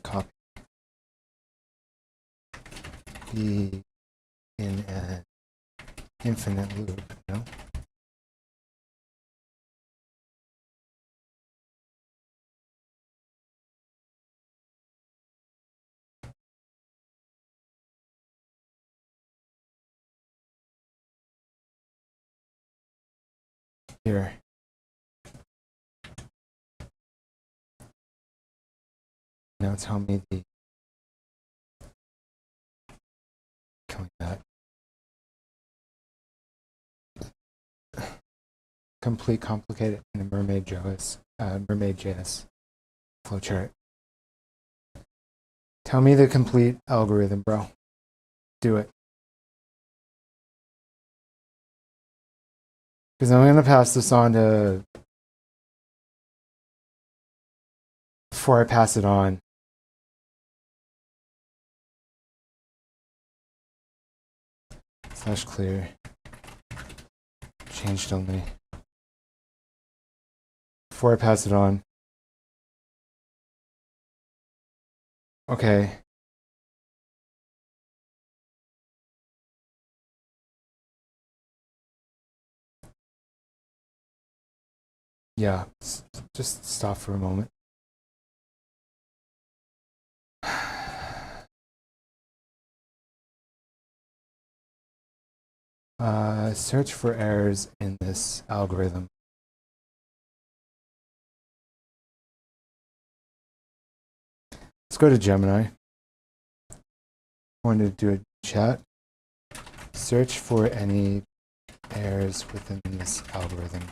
Copy in an infinite loop, no? Here. Now tell me the killing that. Complete complicated in a Mermaid.js flowchart. Tell me the complete algorithm, bro. Do it. Because I'm going to pass this on to, before I pass it on, /clear changed only. Before I pass it on. Okay. Yeah, just stop for a moment. Search for errors in this algorithm. Let's go to Gemini. I'm going to do a chat. Search for any errors within this algorithm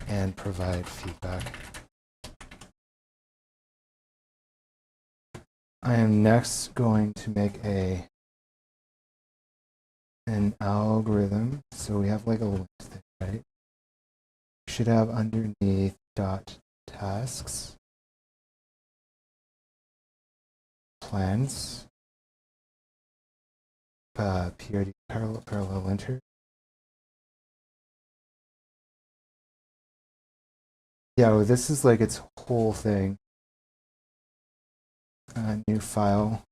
and provide feedback. I am next going to make an algorithm. So we have like a list thing, right? We should have underneath .tasks plans PRD parallel enter. Yeah, well, this is like its whole thing. New file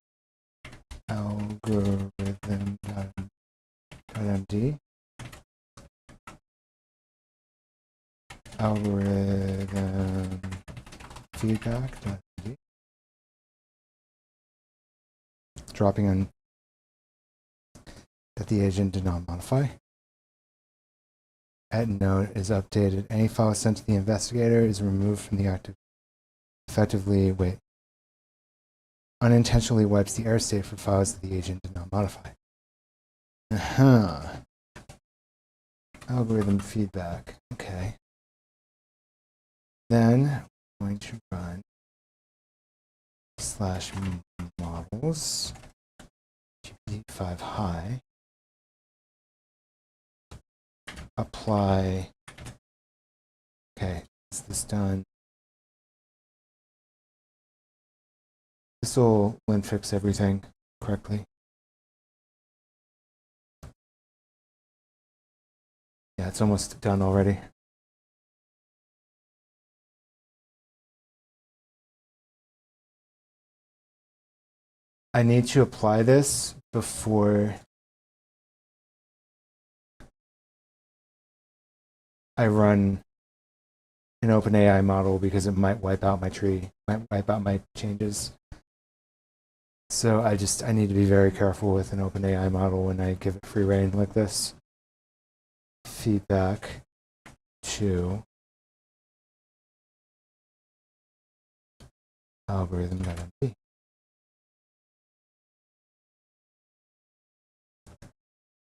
algorithm.md algorithm feedback.md. Dropping in that the agent did not modify. At node is updated. Any file sent to the investigator is removed from the active. Effectively, unintentionally wipes the error state for files that the agent did not modify. Algorithm feedback. Okay. Then I'm going to run /models GPT-5 high. Apply. Okay, is this done? This will lint fix everything correctly. Yeah, it's almost done already. I need to apply this before I run an OpenAI model because it might wipe out my tree, might wipe out my changes. So I need to be very careful with an OpenAI model when I give it free rein like this. Feedback to algorithm.md.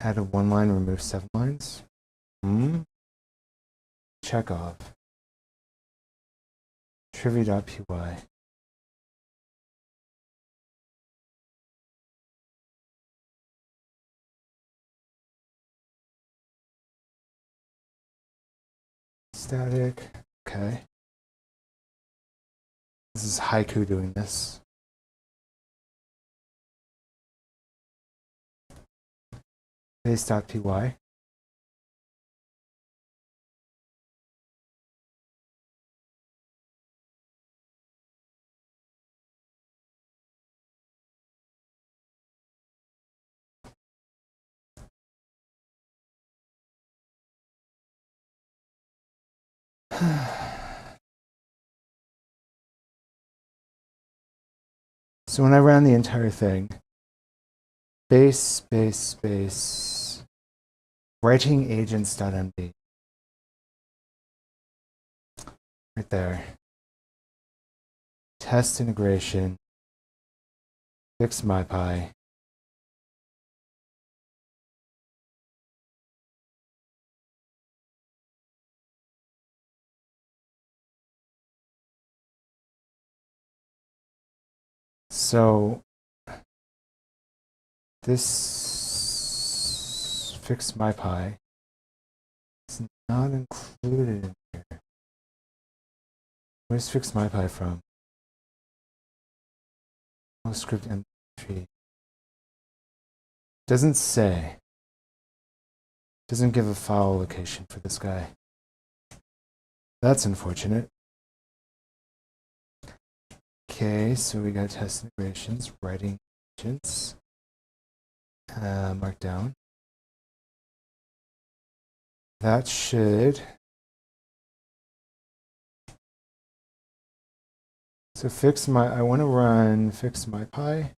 Add a 1 line, remove 7 lines. Check off. Trivia.py. Static. Okay. This is Haiku doing this. Base.py. So when I ran the entire thing, base, writing agents.md. Right there. Test integration. Fix MyPy. So this fix MyPy is not included in here. Where's fix MyPy from? Oh, script MP3. Doesn't say. Doesn't give a file location for this guy. That's unfortunate. Okay, so we got test integrations, writing agents, markdown. That should. So I want to run fix my pi.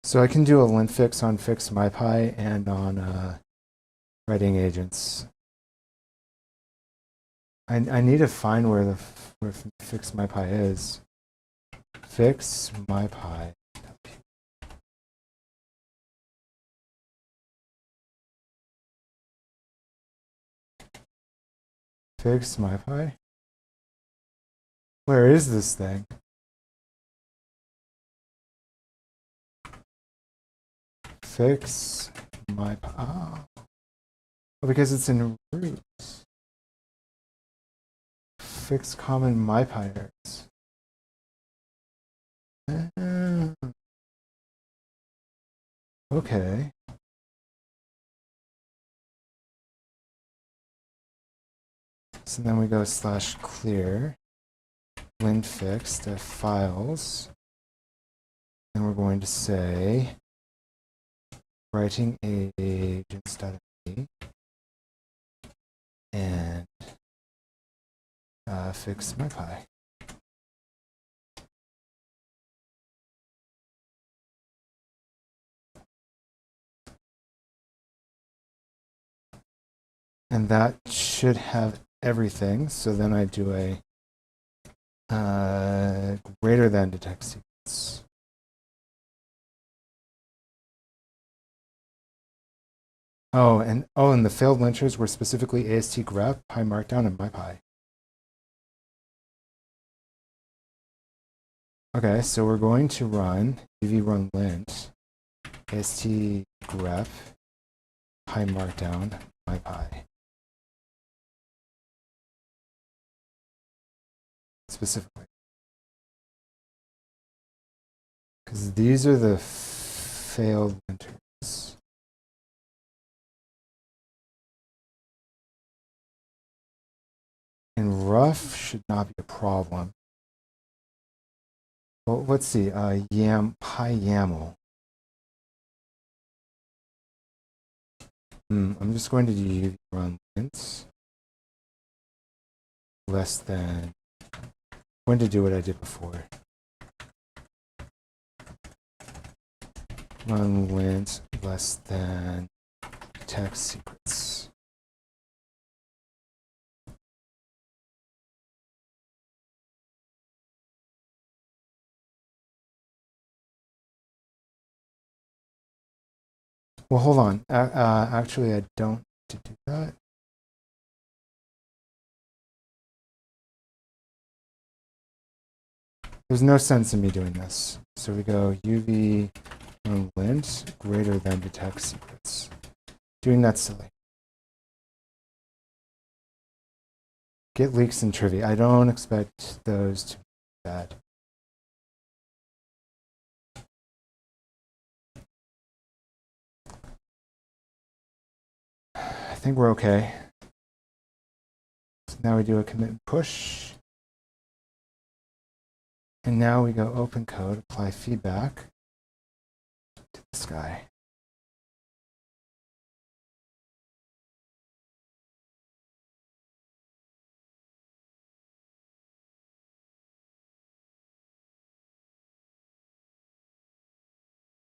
So I can do a lint fix on fix my pi and on writing agents. I need to find where fix my pi is. Fix my pi. Fix my pi. Where is this thing? Fix my pi. Oh, because it's in root. Fix common my pi errors. Okay. So then we go /clear lint fix to files. And we're going to say writing agents.md and fix my pi. And that should have everything. So then I do a greater than detect sequence. Oh, and the failed linters were specifically AST grep, pi markdown, and my pi. Okay, so we're going to run uv run lint AST grep, pi markdown, my pi. Specifically. Because these are the failed linters. And rough should not be a problem. Well, let's see. Pi YAML. I'm just going to do uv run lints less than. I'm going to do what I did before. Run lint less than text secrets. Well, hold on. Actually, I don't need to do that. There's no sense in me doing this. So we go uv run lint greater than detect secrets. Doing that silly. Get leaks and trivia. I don't expect those to be bad. I think we're okay. So now we do a commit and push. And now we go open code, apply feedback to this guy.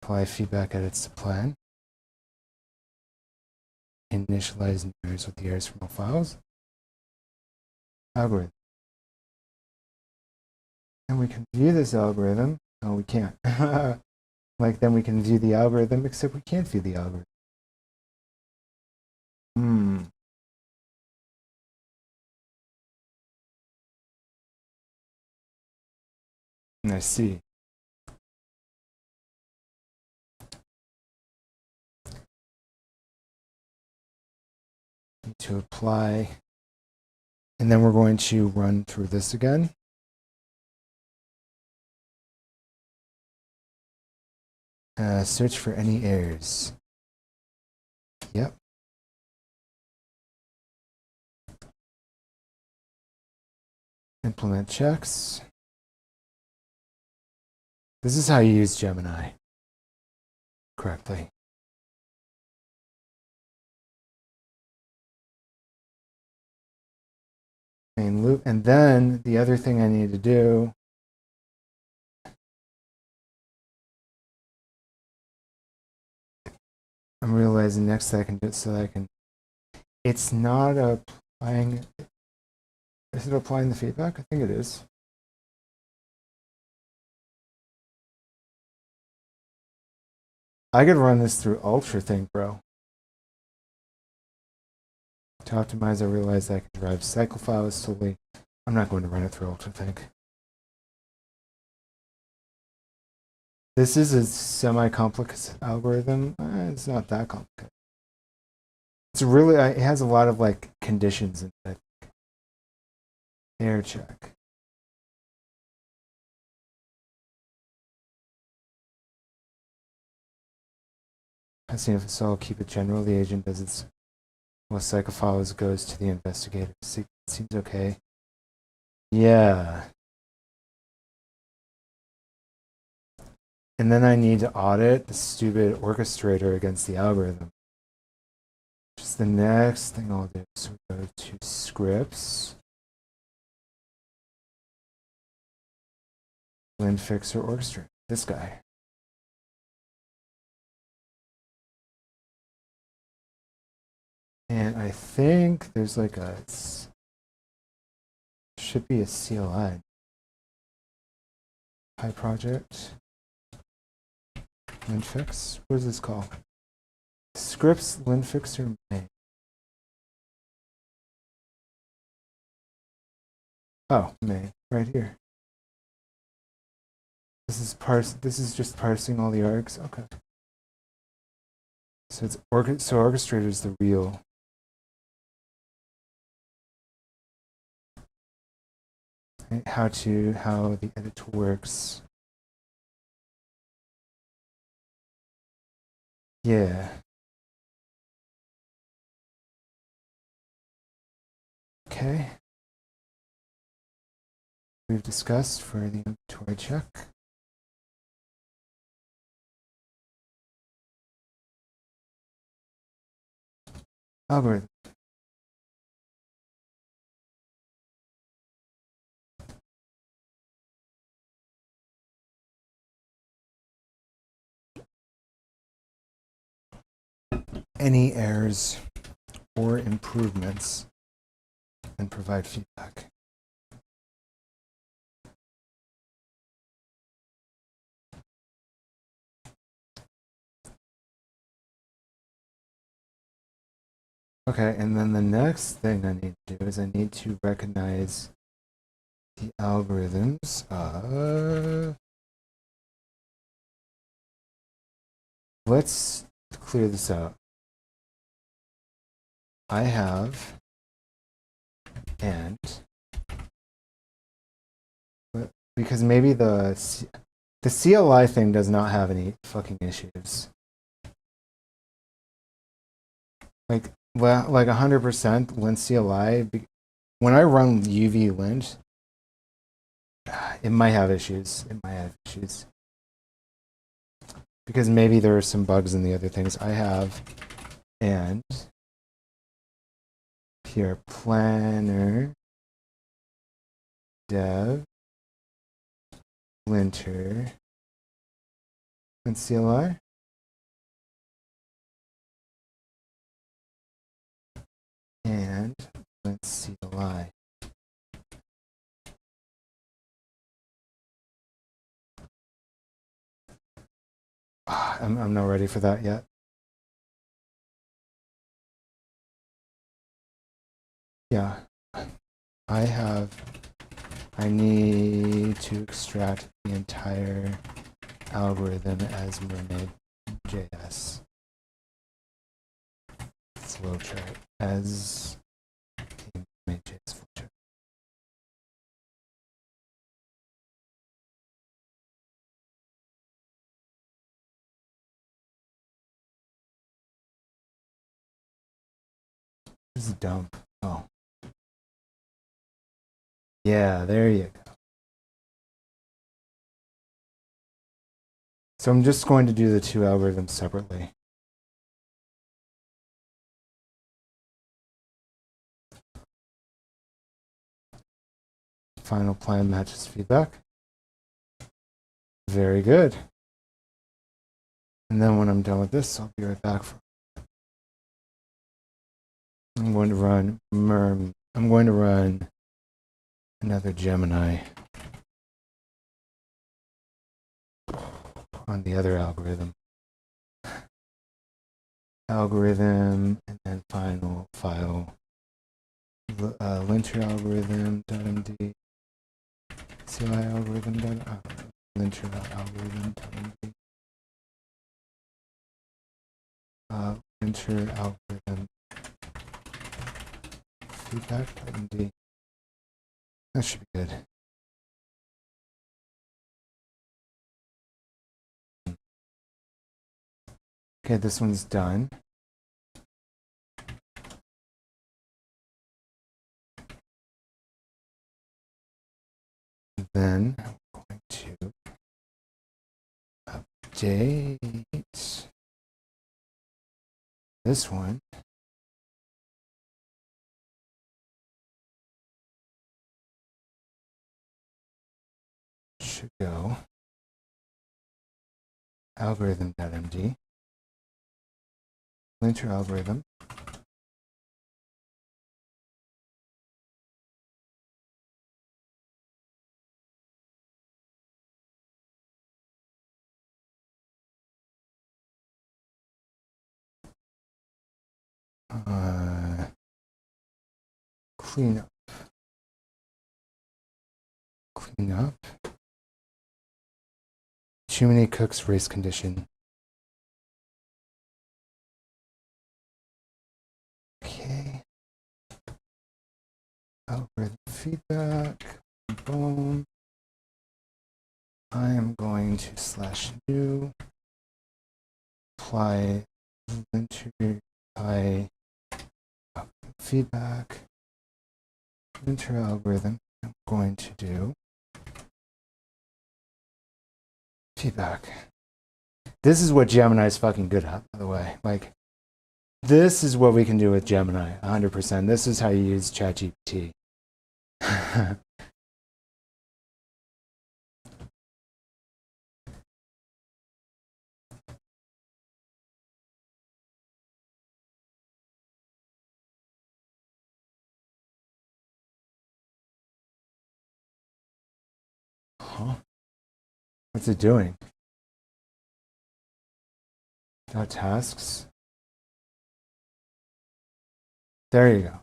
Apply feedback edits to plan. Initialize new errors with the errors from all files. Algorithm. And we can view this algorithm. Oh, we can't. Like then we can view the algorithm, except we can't view the algorithm. I see. Need to apply. And then we're going to run through this again. Search for any errors. Yep. Implement checks. This is how you use Gemini correctly. Main loop. And then the other thing I need to do I'm realizing next that I can do it so that I can. It's not applying. Is it applying the feedback? I think it is. I could run this through Ultra thing, bro. To optimize, I realize that I can drive cycle files solely. I'm not going to run it through Ultra thing. This is a semi-complex algorithm. It's not that complicated. It's really, it has a lot of like conditions in it. Error check. I see if so, I'll keep it general. The agent does its most cycle files goes to the investigator. Seems okay. Yeah. And then I need to audit the stupid orchestrator against the algorithm. Which is the next thing I'll do. So we go to scripts. Blend fixer orchestrator. This guy. And I think there's like a, should be a CLI. High project. Linfix. What is this called? Scripts Linfixer main. Oh, main, right here. This is just parsing all the args. Okay. So it's orchestrator is the real. How the editor works. Yeah. Okay. We've discussed for the inventory check. Algorithm. Any errors or improvements and provide feedback. Okay, and then the next thing I need to do is I need to recognize the algorithms. Let's clear this out. I have and because maybe the CLI thing does not have any fucking issues. Like 100% lint CLI. When I run UV lint, it might have issues. Because maybe there are some bugs in the other things I have. And here, planner, dev, linter, and CLI. And let's CLI. I'm not ready for that yet. Yeah, I need to extract the entire algorithm as mermaid.js. Flow chart. as images filter. This is dump. Oh. Yeah, there you go. So I'm just going to do the two algorithms separately. Final plan matches feedback. Very good. And then when I'm done with this, I'll be right back. I'm going to run MERM. I'm going to run another Gemini on the other algorithm. Algorithm, and then final file. Linter algorithm.md. CI algorithm. Linter algorithm.md. Linter algorithm. Feedback.md. That should be good. Okay, this one's done. Then I'm going to update this one. Should go algorithm.md, linter algorithm, clean up, Gemini cooks race condition. Okay. Algorithm feedback, boom. I am going to /new, apply linter by feedback, linter algorithm. I'm going to do feedback. This is what Gemini is fucking good at, by the way. Like, this is what we can do with Gemini, 100%. This is how you use ChatGPT. Huh? What's it doing? Dot tasks. There you go.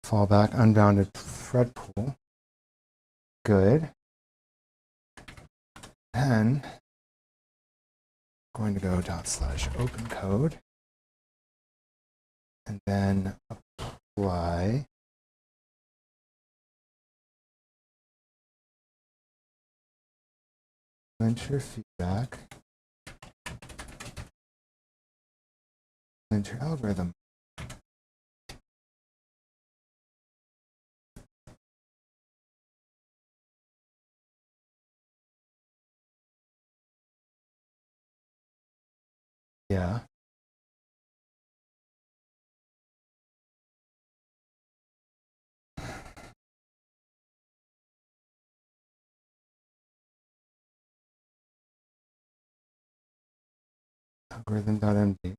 Fallback, unbounded thread pool. Good. Then going to go /open code and then apply linter feedback, linter algorithm. Yeah. Algorithm.md.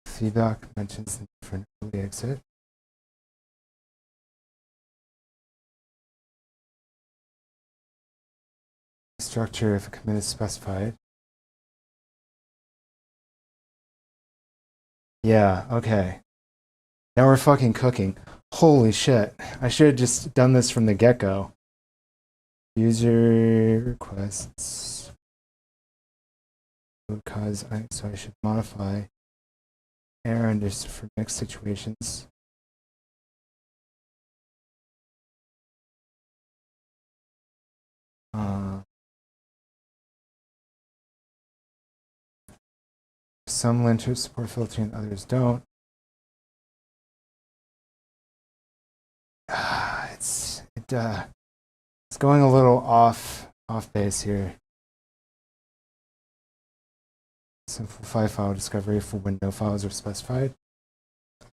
Feedback mentions the different early exit. Structure if a commit is specified. Yeah, okay. Now we're fucking cooking. Holy shit. I should have just done this from the get-go. User requests cause so I should modify error under for mixed situations. Some linters support filtering, others don't. It's going a little off base here. Simplify file discovery for when no files are specified.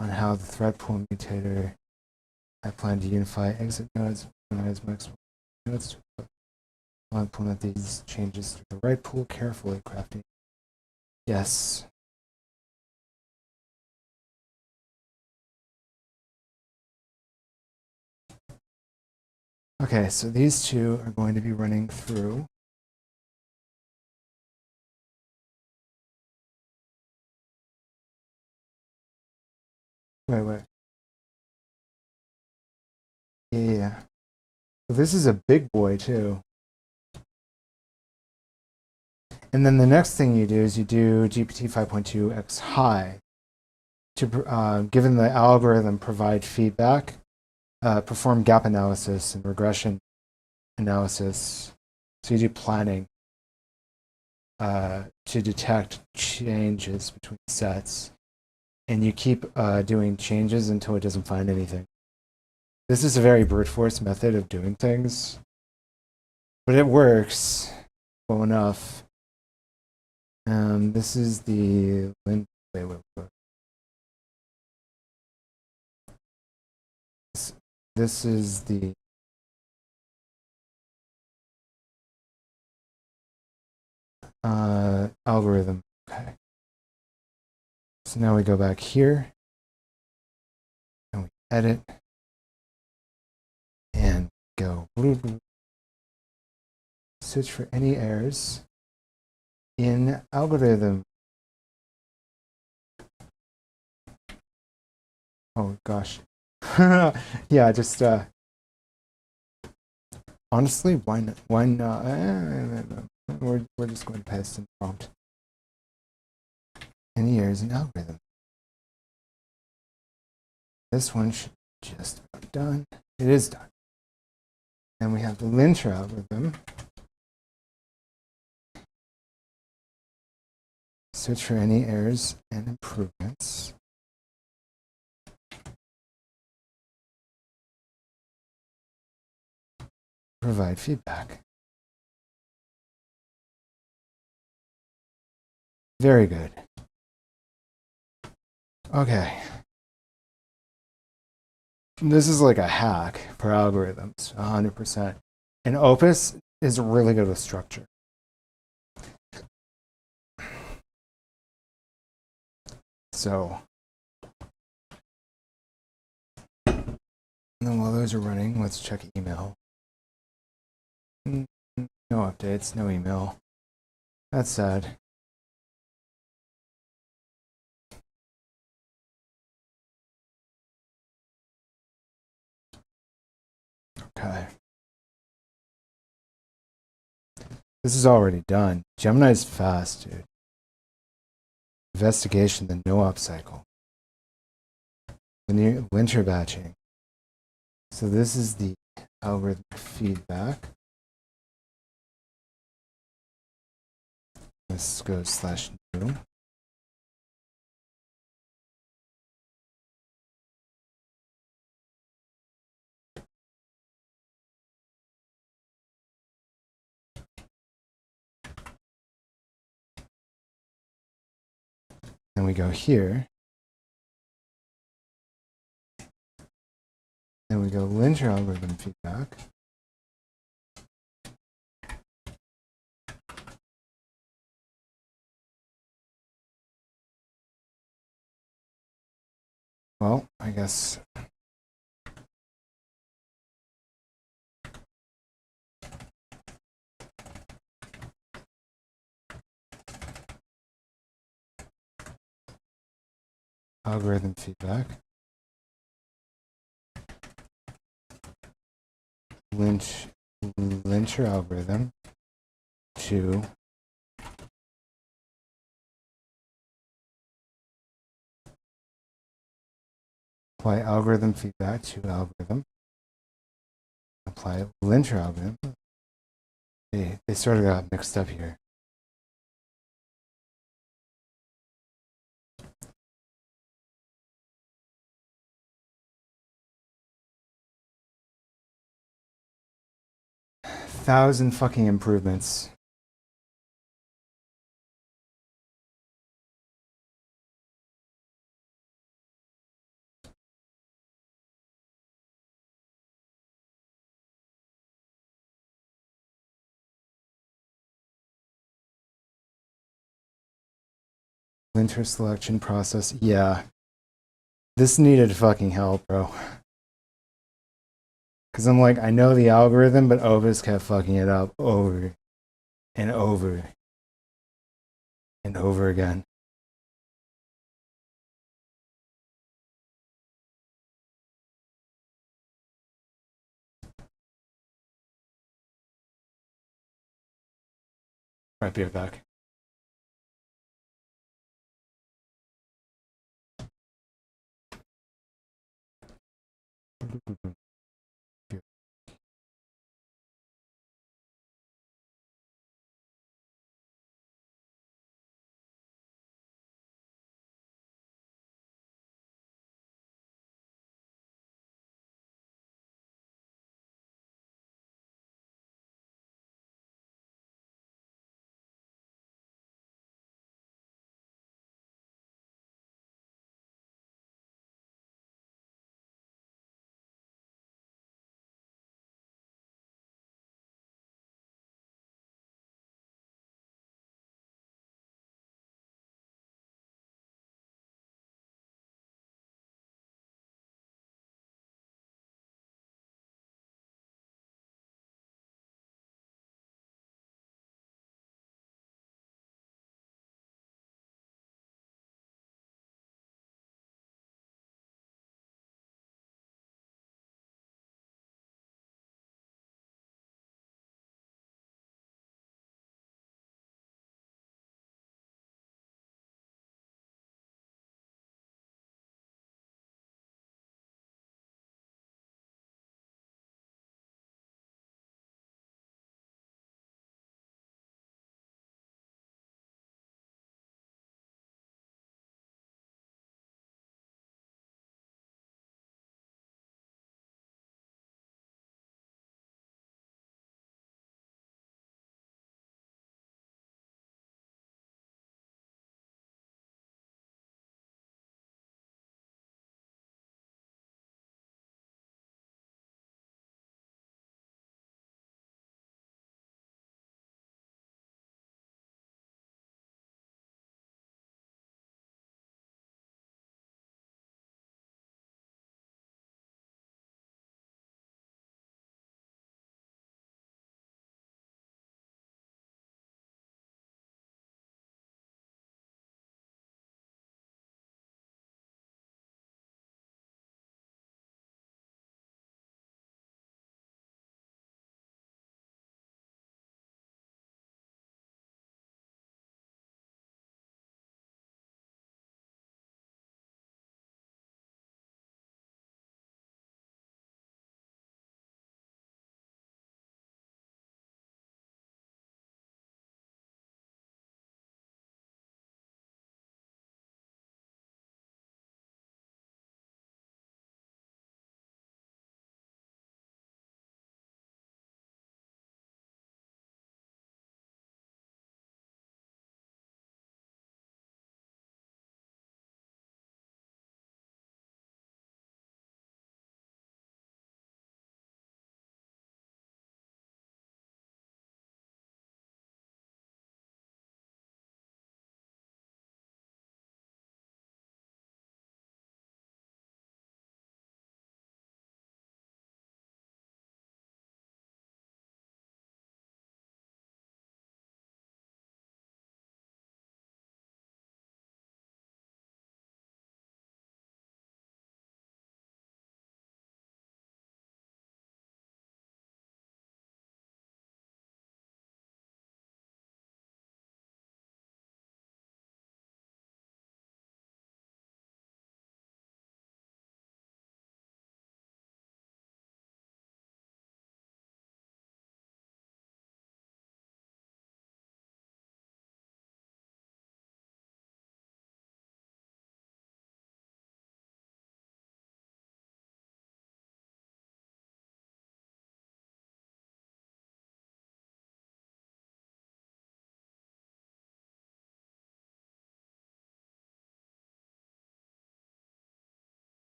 On how the thread pool mutator I plan to unify exit nodes, minimize maximum nodes. I'll implement these changes to the right pool carefully, crafting. Yes. Okay, so these two are going to be running through. Wait. Yeah. So this is a big boy too. And then the next thing you do is you do GPT 5.2 X high to, given the algorithm, provide feedback, perform gap analysis and regression analysis. So you do planning to detect changes between sets. And you keep doing changes until it doesn't find anything. This is a very brute force method of doing things, but it works well enough. This is the This is the algorithm. Okay. So now we go back here and we edit and go search for any errors in algorithm. Oh gosh. Yeah, just honestly, why not? We're just going to paste in prompt. Any errors in algorithm. This one should just be done. It is done. And we have the linter algorithm. Search for any errors and improvements. Provide feedback. Very good. Okay. This is like a hack for algorithms, 100%. And Opus is really good with structure. So, and then while those are running, let's check email. No updates, no email. That's sad. Okay. This is already done. Gemini's fast, dude. Investigation, the no-op cycle. The linter batching. So this is the algorithm feedback. Let's go /new. Then we go here. Then we go linter algorithm feedback. Well, I guess algorithm feedback. linter algorithm to apply algorithm feedback to algorithm, apply linter algorithm. They sort of got mixed up here. Thousand fucking improvements. Linter selection process. Yeah. This needed fucking help, bro. Because I'm like, I know the algorithm, but Ovis kept fucking it up over and over and over again. Right, be right back.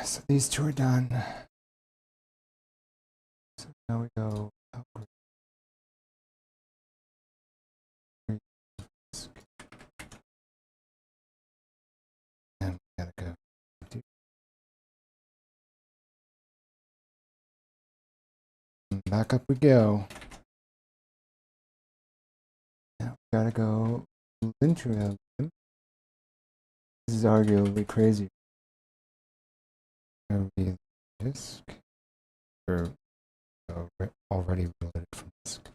So these two are done. So now we go upgrade. And we gotta go. Back up we go. Now we gotta go lint. This is arguably crazy. Read disk or already reloaded from disk.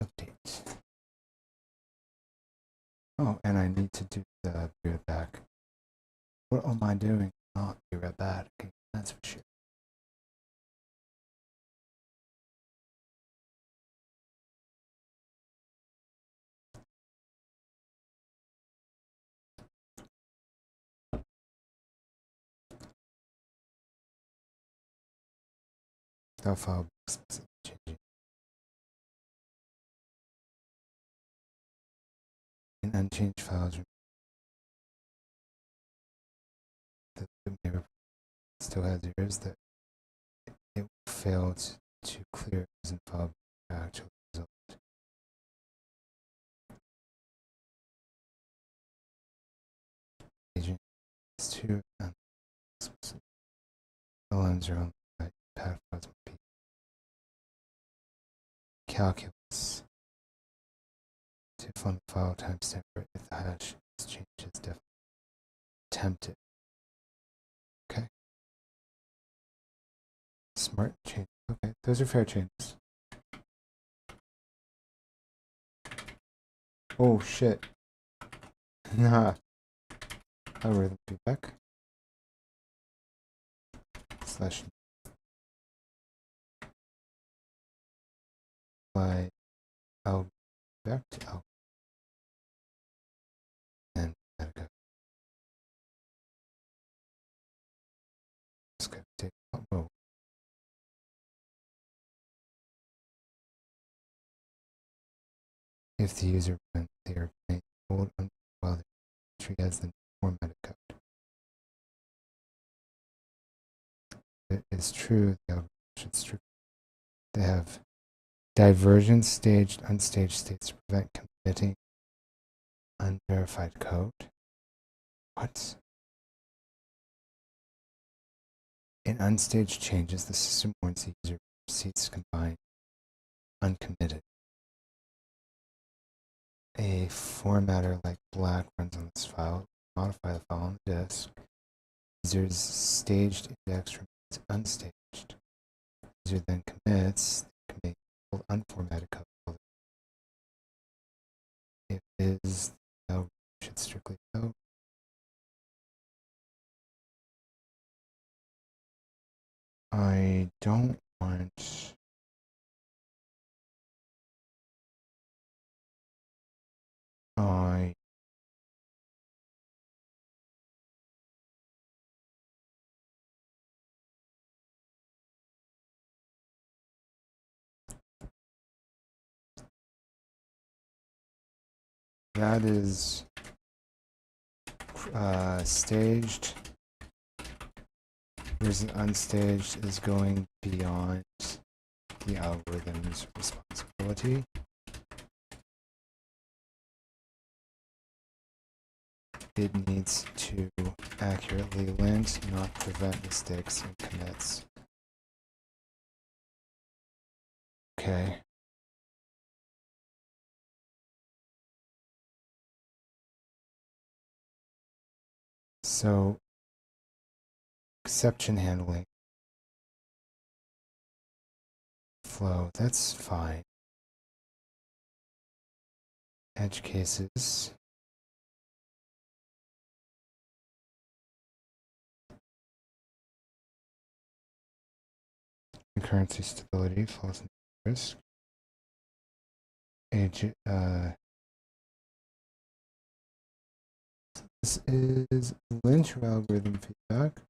Update. Oh, and I need to do the be right back. What am I doing? Not be right back. That's for sure. That file changing. In unchanged files, the neighbor still has errors that it will fail to clear as in file actual result. Agent is 2 and LMs are on the path files will be calculus to fund file timestamp if the hash is changed is definitely attempted. Okay. Smart change. Okay, those are fair changes. Oh shit. Nah. Algorithm feedback. Slash by I'll back to L and let go. Let's go take whoa. If the user runs they are playing old while the tree has the formatted code. It is true the algorithm should strictly they have divergent staged, unstaged states to prevent committing unverified code. What? In unstaged changes, the system warns the user receipts combined uncommitted. A formatter like black runs on this file, modify the file on the disk. User's staged index remains unstaged. User then commits the unformatted code. If it is, the should strictly go. I don't want. That is staged versus unstaged is going beyond the algorithm's responsibility. It needs to accurately lint, not prevent mistakes and commits. Okay. So, exception handling. Flow, that's fine. Edge cases. Concurrency stability, false risk. This is lint algorithm feedback.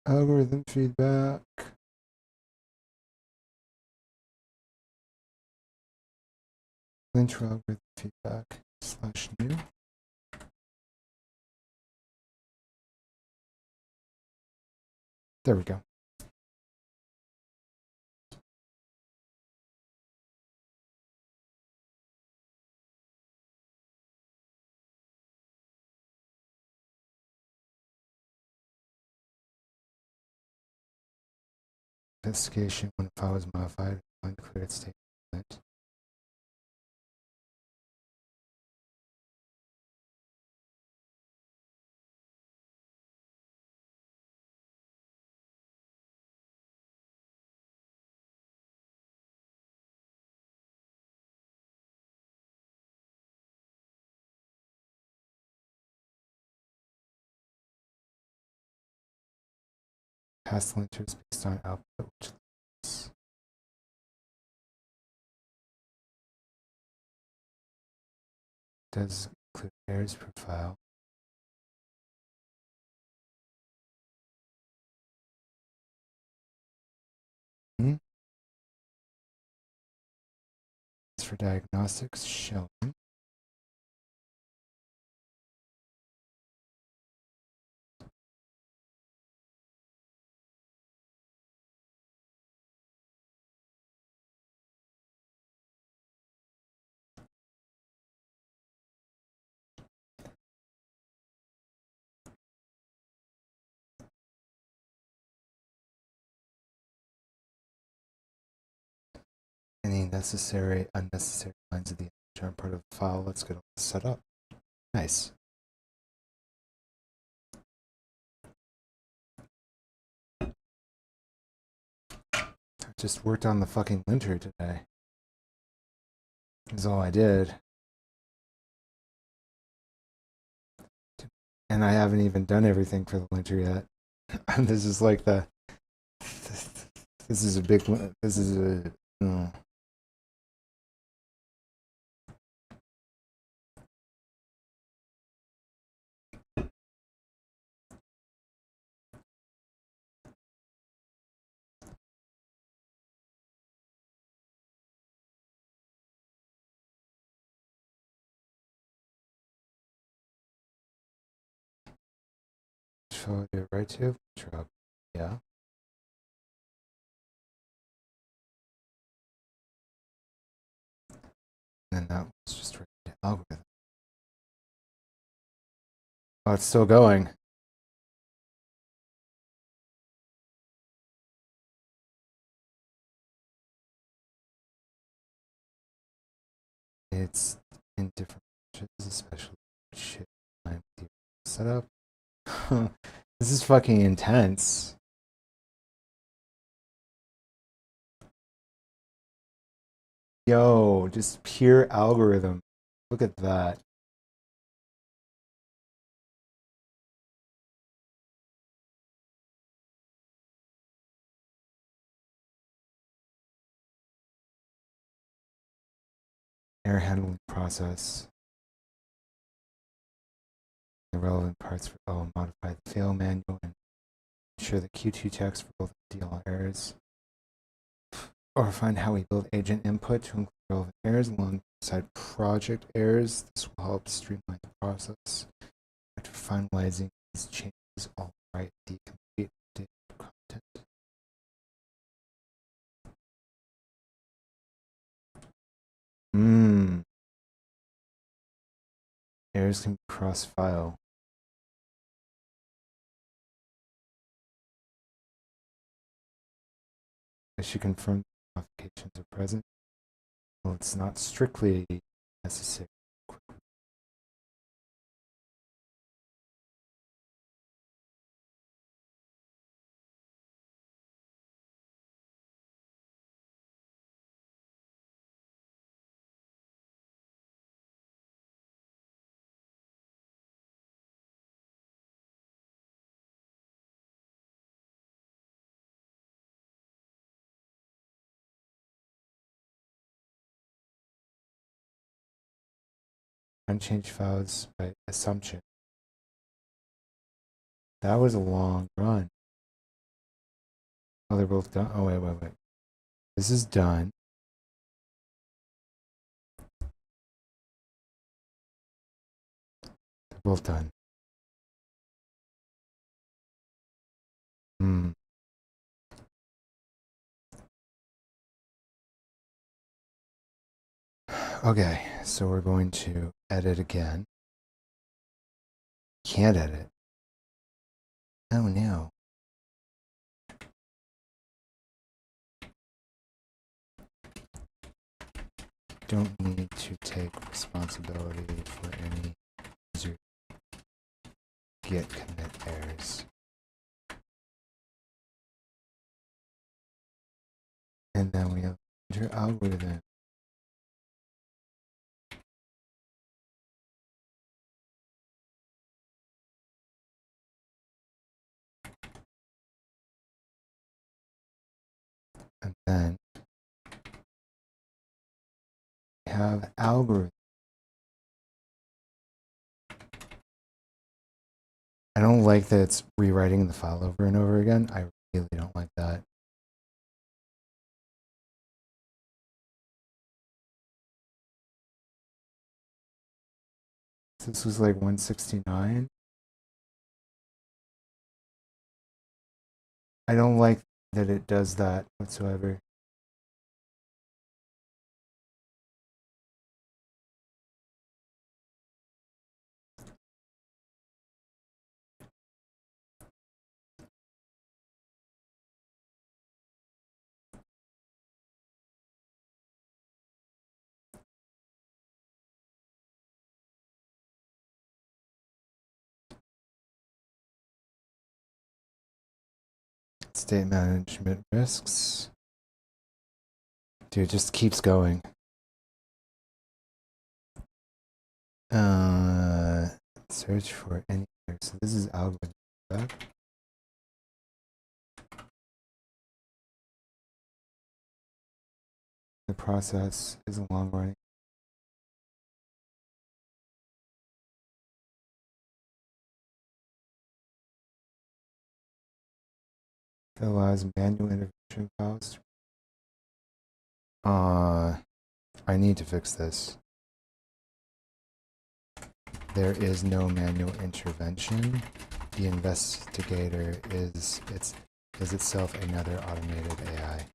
Algorithm feedback. Linter algorithm feedback /new. There we go. Investigation when a file is modified, undeclared statement. Pass linters based on output, which does include errors per file. For diagnostics, shown. Any necessary, unnecessary lines of the image are part of the file. Let's get all this set up. Nice. I just worked on the fucking linter today. Is all I did. And I haven't even done everything for the linter yet. This is like the. This is a big. This is a. Shall I do it right to? Sure. Yeah. And that was just right to algorithm. Oh, it's still going. It's in different patches, especially shit. Setup. This is fucking intense. Yo, just pure algorithm. Look at that. Error handling process. The relevant parts for modify the fail manual and ensure the Q2 text for both DL errors. Or find how we build agent input to include relevant errors alongside project errors. This will help streamline the process. After finalizing these changes, I'll write the complete update content. Errors can be cross-file. I should confirm modifications are present. Well, it's not strictly necessary. Unchanged files by assumption. That was a long run. Oh, they're both done. Oh, wait. This is done. They're both done. Okay, so we're going to edit again. Can't edit. Oh no. Don't need to take responsibility for any user git commit errors. And then we have enter algorithm. And then we have algorithm. I don't like that it's rewriting the file over and over again. I really don't like that. This was like 169. I don't like that it does that whatsoever. State management risks. Dude, it just keeps going. Search for any. So this is algorithm. The process is a long running. That allows manual intervention files. I need to fix this. There is no manual intervention. The investigator is itself another automated AI.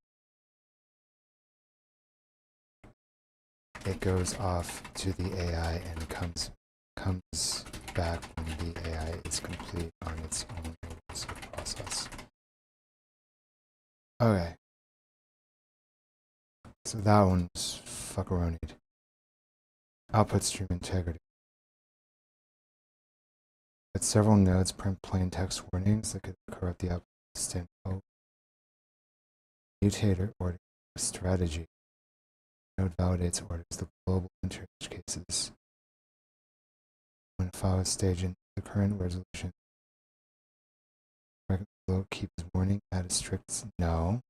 It goes off to the AI and comes back when the AI is complete on its own process. Okay. So that one's fuckeronied. Output stream integrity. But several nodes print plain text warnings that could corrupt the output state code. Mutator order strategy. Node validates orders the global interchange cases. When a file is staged in the current resolution, record flow keeps warning at a strict no.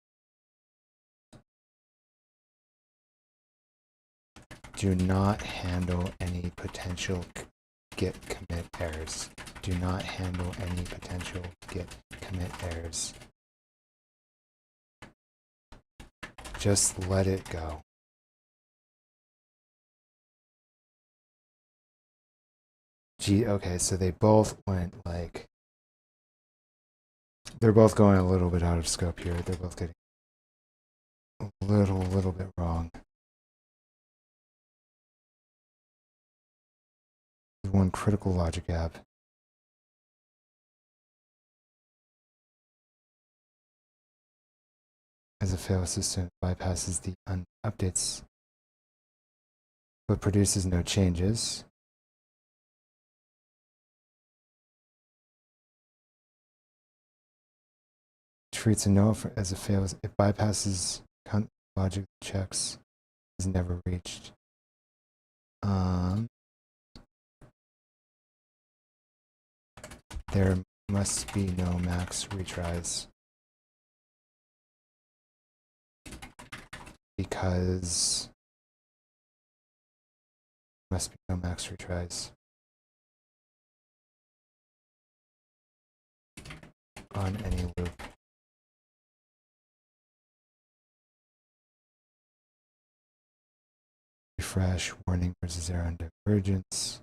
Do not handle any potential git commit errors. Do not handle any potential git commit errors. Just let it go. Gee, okay, so they both went like, they're both going a little bit out of scope here. They're both getting a little bit wrong. One critical logic app. As a fail system, bypasses the updates but produces no changes. Treats a no as a fail. It bypasses logic checks. Is never reached. There must be no max retries because there must be no max retries on any loop. refresh, warning versus error on divergence.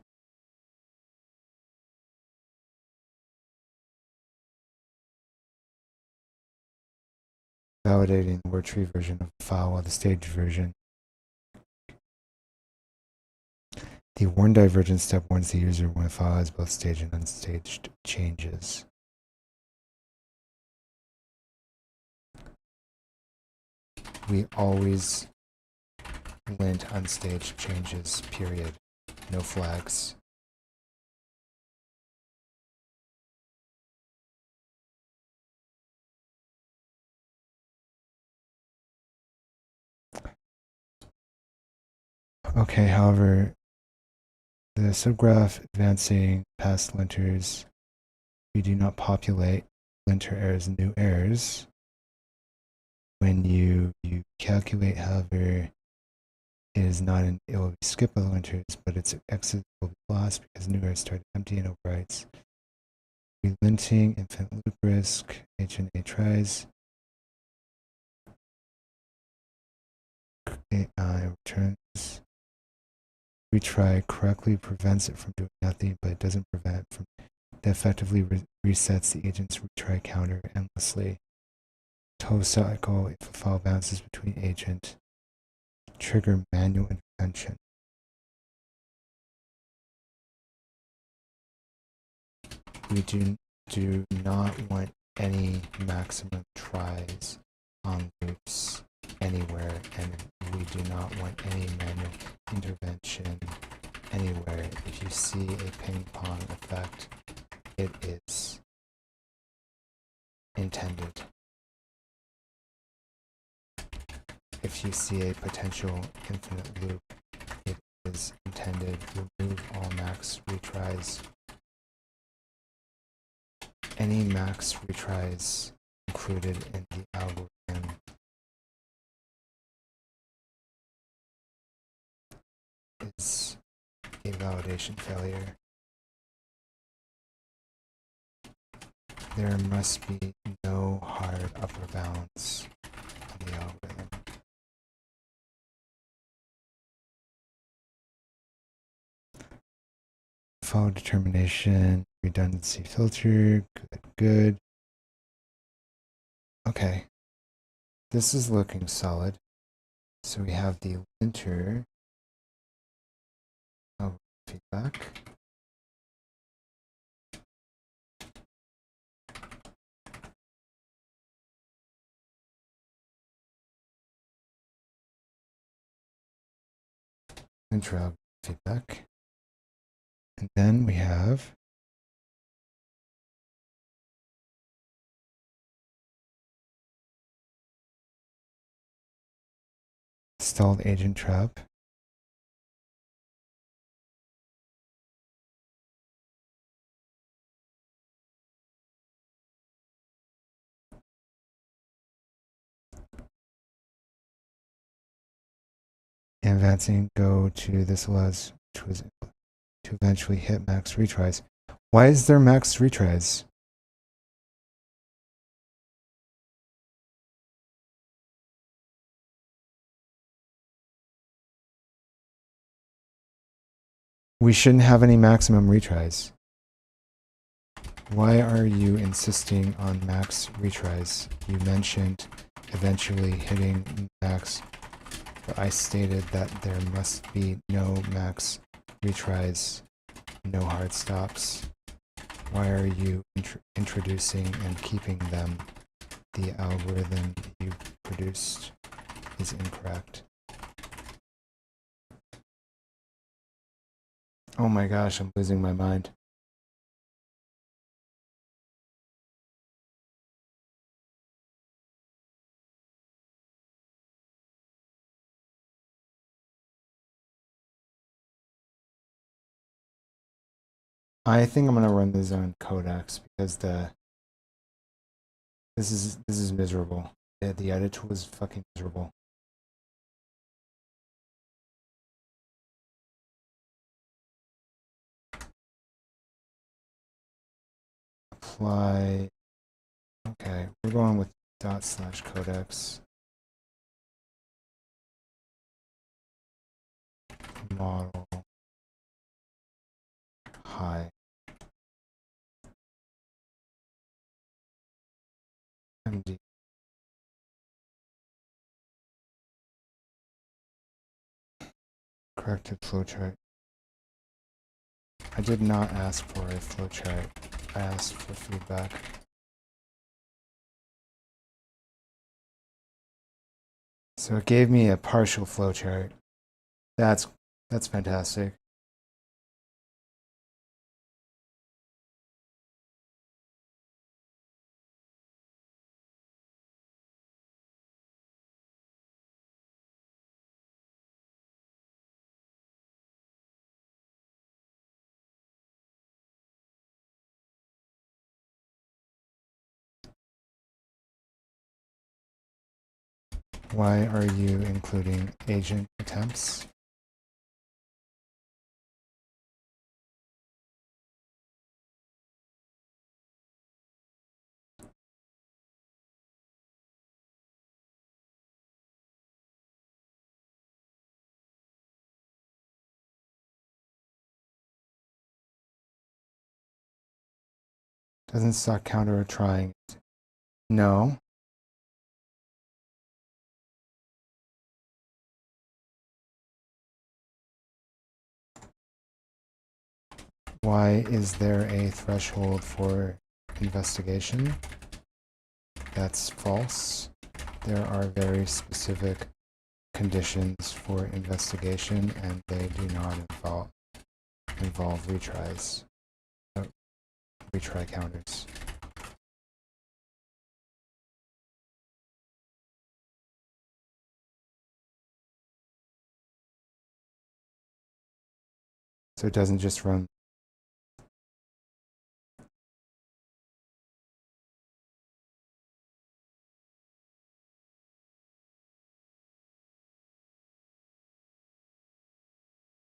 Validating the word tree version of the file while the staged version. The warn divergence step warns the user when a file has both staged and unstaged changes. We always lint unstaged changes, period. No flags. Okay, however, the subgraph advancing past linters, we do not populate linter errors and new errors. When you calculate, however, it is not it will skip the linters, but its exit will be lost because new errors start empty and overwrites. Relinting, infinite loop risk, H&A tries. Returns. Retry correctly prevents it from doing nothing, but it doesn't prevent it from that effectively resets the agent's retry counter endlessly. Tow cycle if a file bounces between agent. Trigger manual intervention. We do not want any maximum tries on loops anywhere, and we do not want any manual intervention anywhere. If you see a ping pong effect, it is intended. If you see a potential infinite loop, it is intended. Remove all max retries. Any max retries included in the algorithm is a validation failure. There must be no hard upper bounds on the algorithm. File determination, redundancy filter, good. Okay, this is looking solid. So we have the linter of feedback. Linter of feedback. And then we have stalled agent trap. Advancing go to this allows which was to eventually hit max retries. Why is there max retries? We shouldn't have any maximum retries. Why are you insisting on max retries? You mentioned eventually hitting max, but I stated that there must be no max retries, no hard stops. Why are you introducing and keeping them? The algorithm you produced is incorrect. Oh my gosh, I'm losing my mind. I think I'm gonna run this on Codex because this is miserable. The edit was fucking miserable. Apply. Okay, we're going with ./codex. model high. MD. Corrected flowchart. I did not ask for a flowchart. I asked for feedback. So it gave me a partial flowchart. That's fantastic. Why are you including agent attempts? Doesn't stock counter trying? No. Why is there a threshold for investigation? That's false. There are very specific conditions for investigation, and they do not involve retries, retry counters. So it doesn't just run.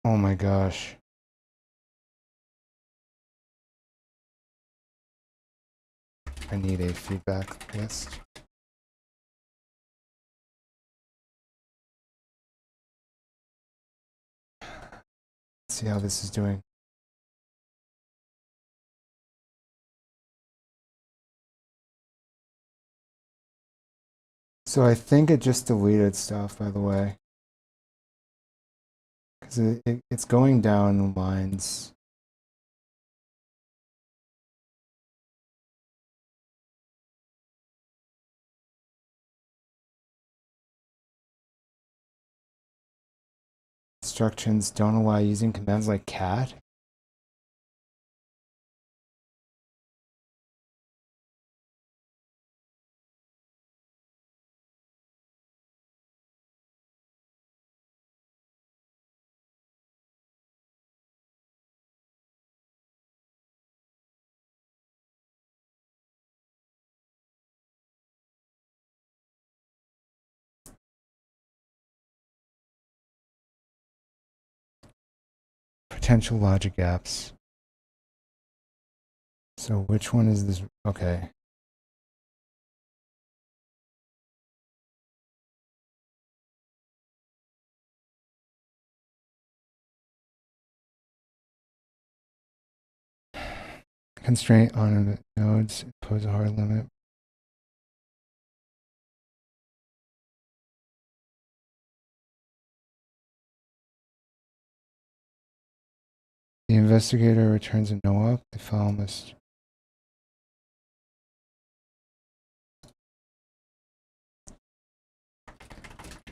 Oh my gosh. I need a feedback list. Let's see how this is doing. So I think it just deleted stuff, by the way. Because it's going down lines. Instructions don't allow using commands like cat. Potential logic gaps. So which one is this? Okay. Constraint on nodes impose a hard limit. The investigator returns a no-op. The file must.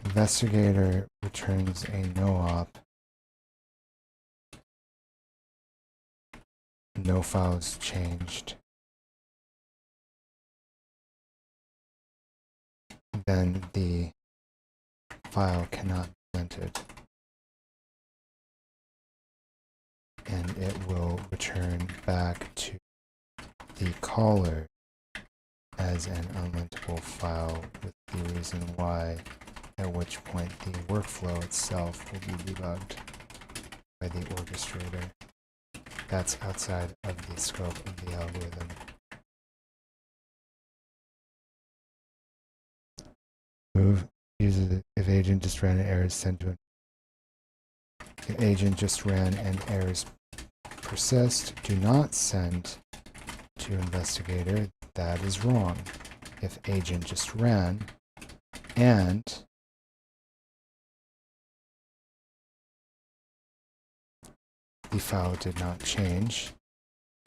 Investigator returns a no-op. No files changed. Then the file cannot be linted. And it will return back to the caller as an unlintable file with the reason why, at which point the workflow itself will be debugged by the orchestrator. That's outside of the scope of the algorithm. Move uses if agent just ran an error sent to it. The agent just ran and errors persist. Do not send to investigator. That is wrong. If agent just ran and the file did not change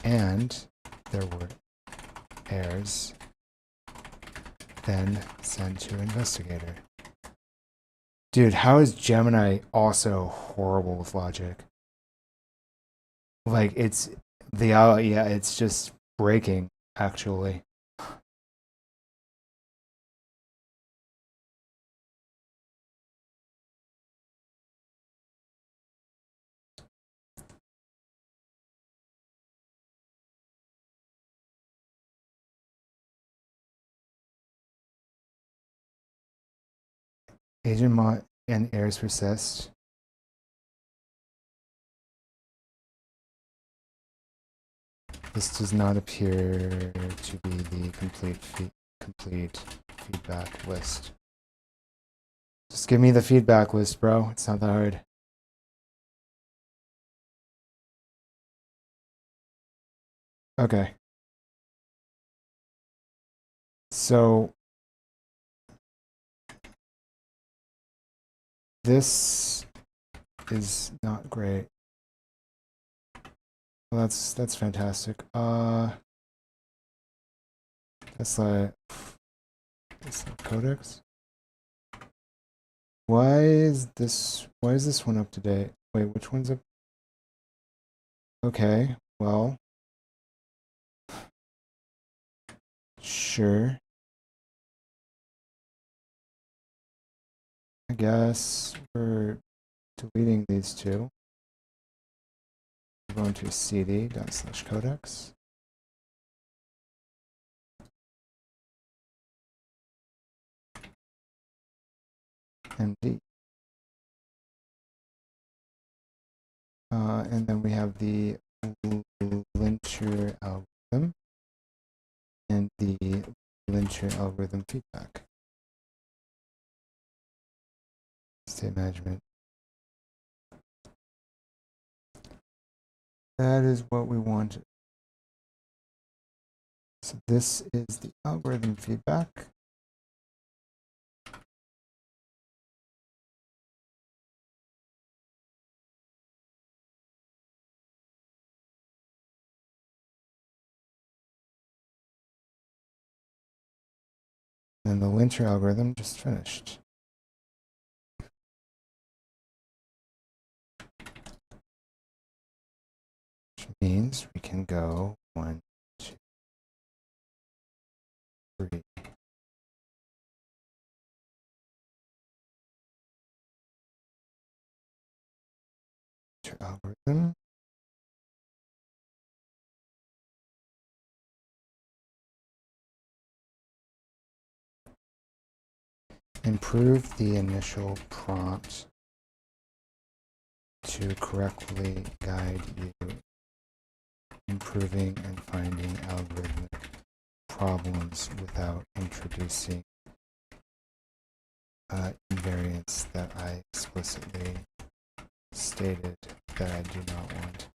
and there were errors, then send to investigator. Dude, how is Gemini also horrible with logic? Like, it's yeah, it's just breaking, actually. Agent mod and errors persist. This does not appear to be the complete feedback list. Just give me the feedback list, bro. It's not that hard. Okay. So this is not great. Well, that's fantastic. That's like Codex. Why is this one up to date? Wait, which one's up? Okay, well, sure. I guess we're deleting these two. We're going to cd./codex. MD. And then we have the linter algorithm and the linter algorithm feedback. State management. That is what we wanted. So this is the algorithm feedback. And the linter algorithm just finished. Which means we can go 1, 2, 3. Algorithm. Improve the initial prompt to correctly guide you, improving and finding algorithmic problems without introducing invariants that I explicitly stated that I do not want.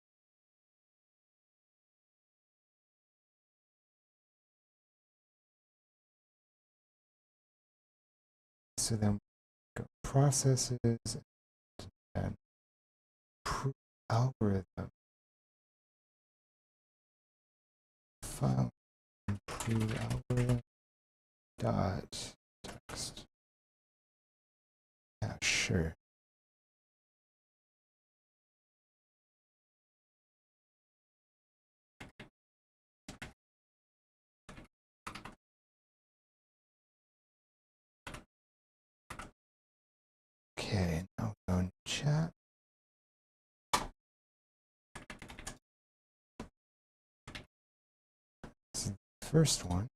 So then go processes and algorithm file improve algorithm dot text. Yeah, sure. Okay, now go in chat. This is the first one.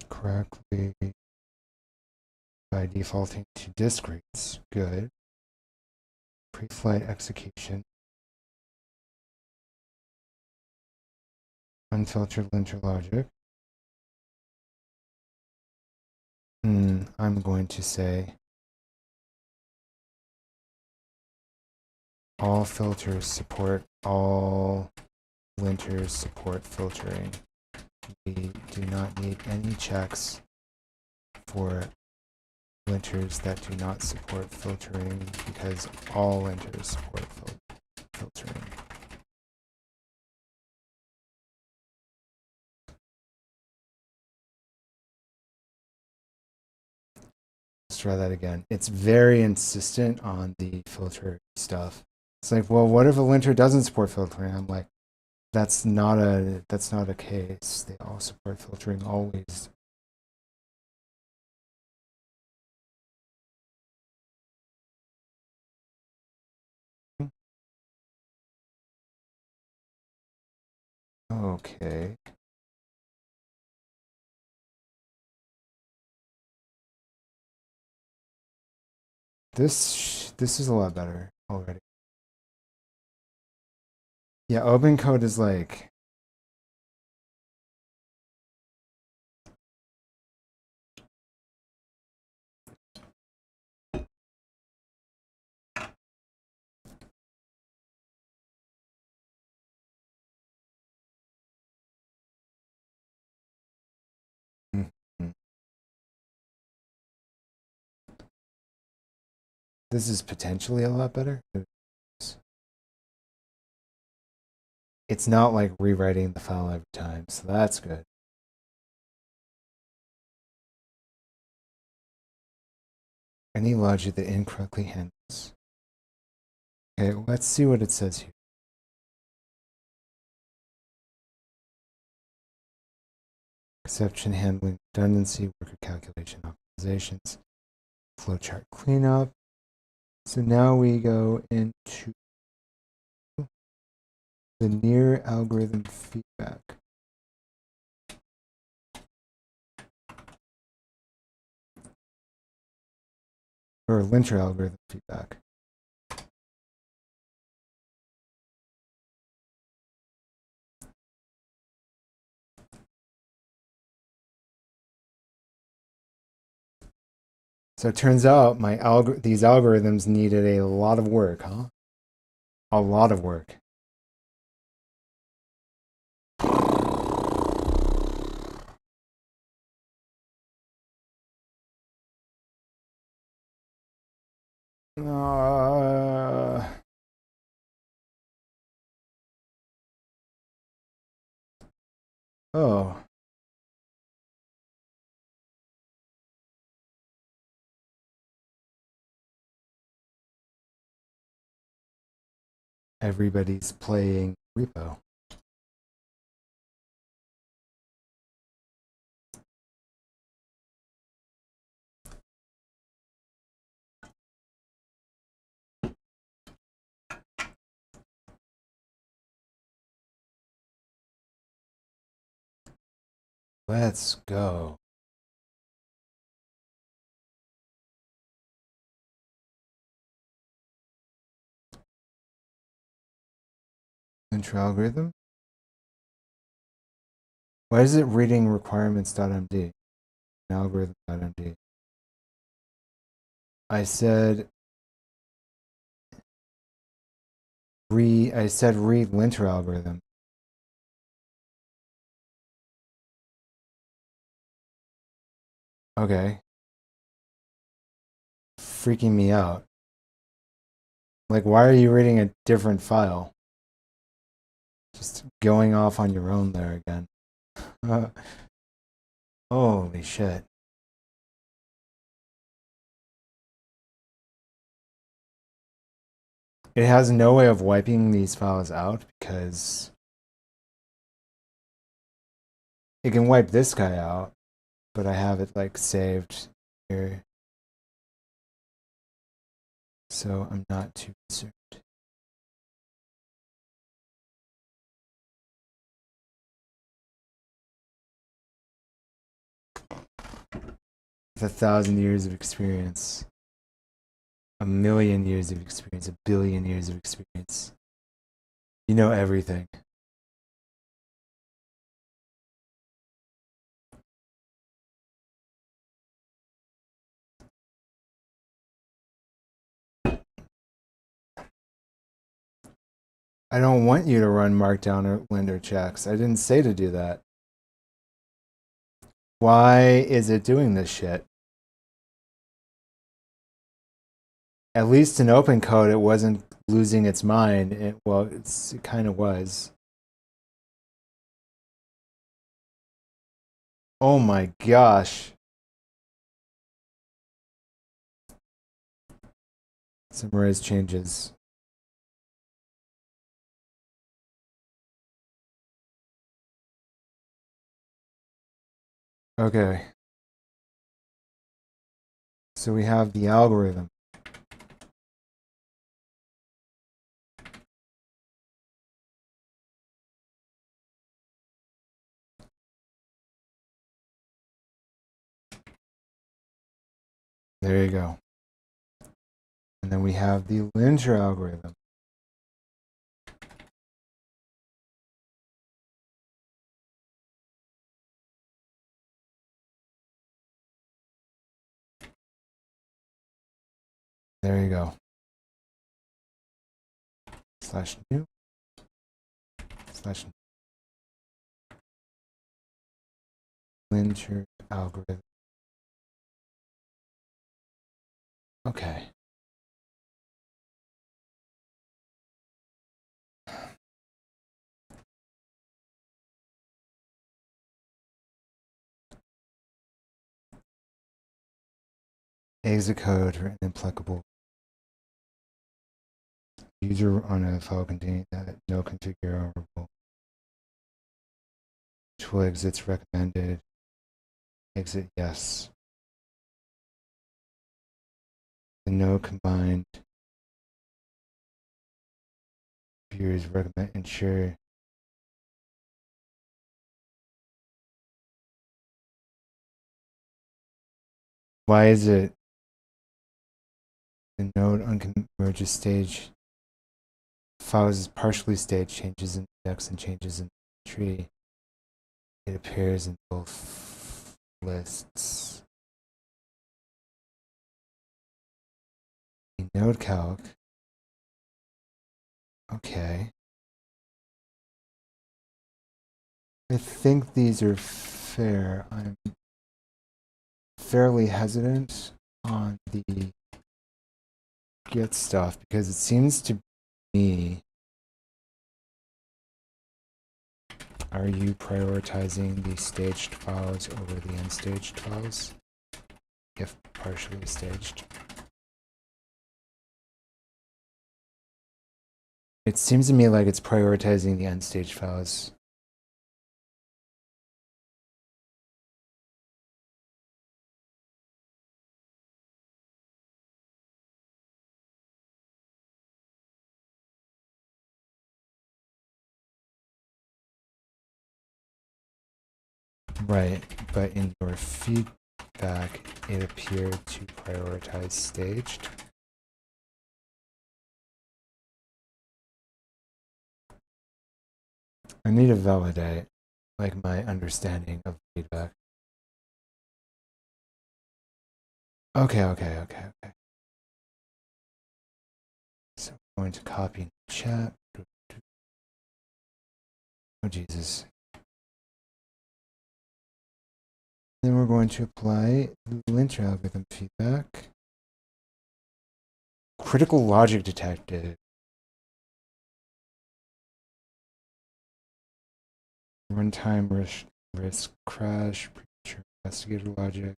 Correctly by defaulting to discretes. Good. Pre-flight execution. Unfiltered linter logic. I'm going to say all filters support, all linters support filtering. We do not need any checks for linters that do not support filtering because all linters support filtering. Let's try that again. It's very insistent on the filter stuff. It's like, well, what if a linter doesn't support filtering? I'm like, that's not a case. They all support filtering always. Okay. This is a lot better already. Yeah, open code is like this is potentially a lot better. It's not like rewriting the file every time, so that's good. Any logic that incorrectly handles. Okay, let's see what it says here. Exception handling, redundancy, worker calculation optimizations, flowchart cleanup. So now we go into the near algorithm feedback. Or linter algorithm feedback. So it turns out these algorithms needed a lot of work, huh? A lot of work. Oh. Everybody's playing repo. Let's go. Linter algorithm? Why is it reading requirements.md? Algorithm.md. I said read linter algorithm. Okay. Freaking me out. Like, why are you reading a different file? Just going off on your own there again. Holy shit. It has no way of wiping these files out because it can wipe this guy out, but I have it like saved here. So I'm not too concerned. With 1,000 years of experience, 1,000,000 years of experience, 1,000,000,000 years of experience. You know everything. I don't want you to run Markdown or Blender checks. I didn't say to do that. Why is it doing this shit? At least in open code, it wasn't losing its mind. It kind of was. Oh my gosh. Summarize changes. Okay. So we have the algorithm. There you go. And then we have the linter algorithm. There you go. /new /linter algorithm. Okay. Exit code written applicable. User on a file containing that no configurable. Tool exits recommended. Exit yes. The no combined viewers recommend ensure. Why is it the node unmerges stage files is partially staged, changes in index and changes in tree? It appears in both lists. The node calc. Okay. I think these are fair. I'm fairly hesitant on the Git stuff because it seems to me, are you prioritizing the staged files over the unstaged files if partially staged? It seems to me like it's prioritizing the unstaged files. Right, but in your feedback, it appeared to prioritize staged. I need to validate, like, my understanding of feedback. Okay. So I'm going to copy chat. Oh, Jesus. Then we're going to apply the linter algorithm feedback. Critical logic detected. Runtime risk crash, premature investigator logic.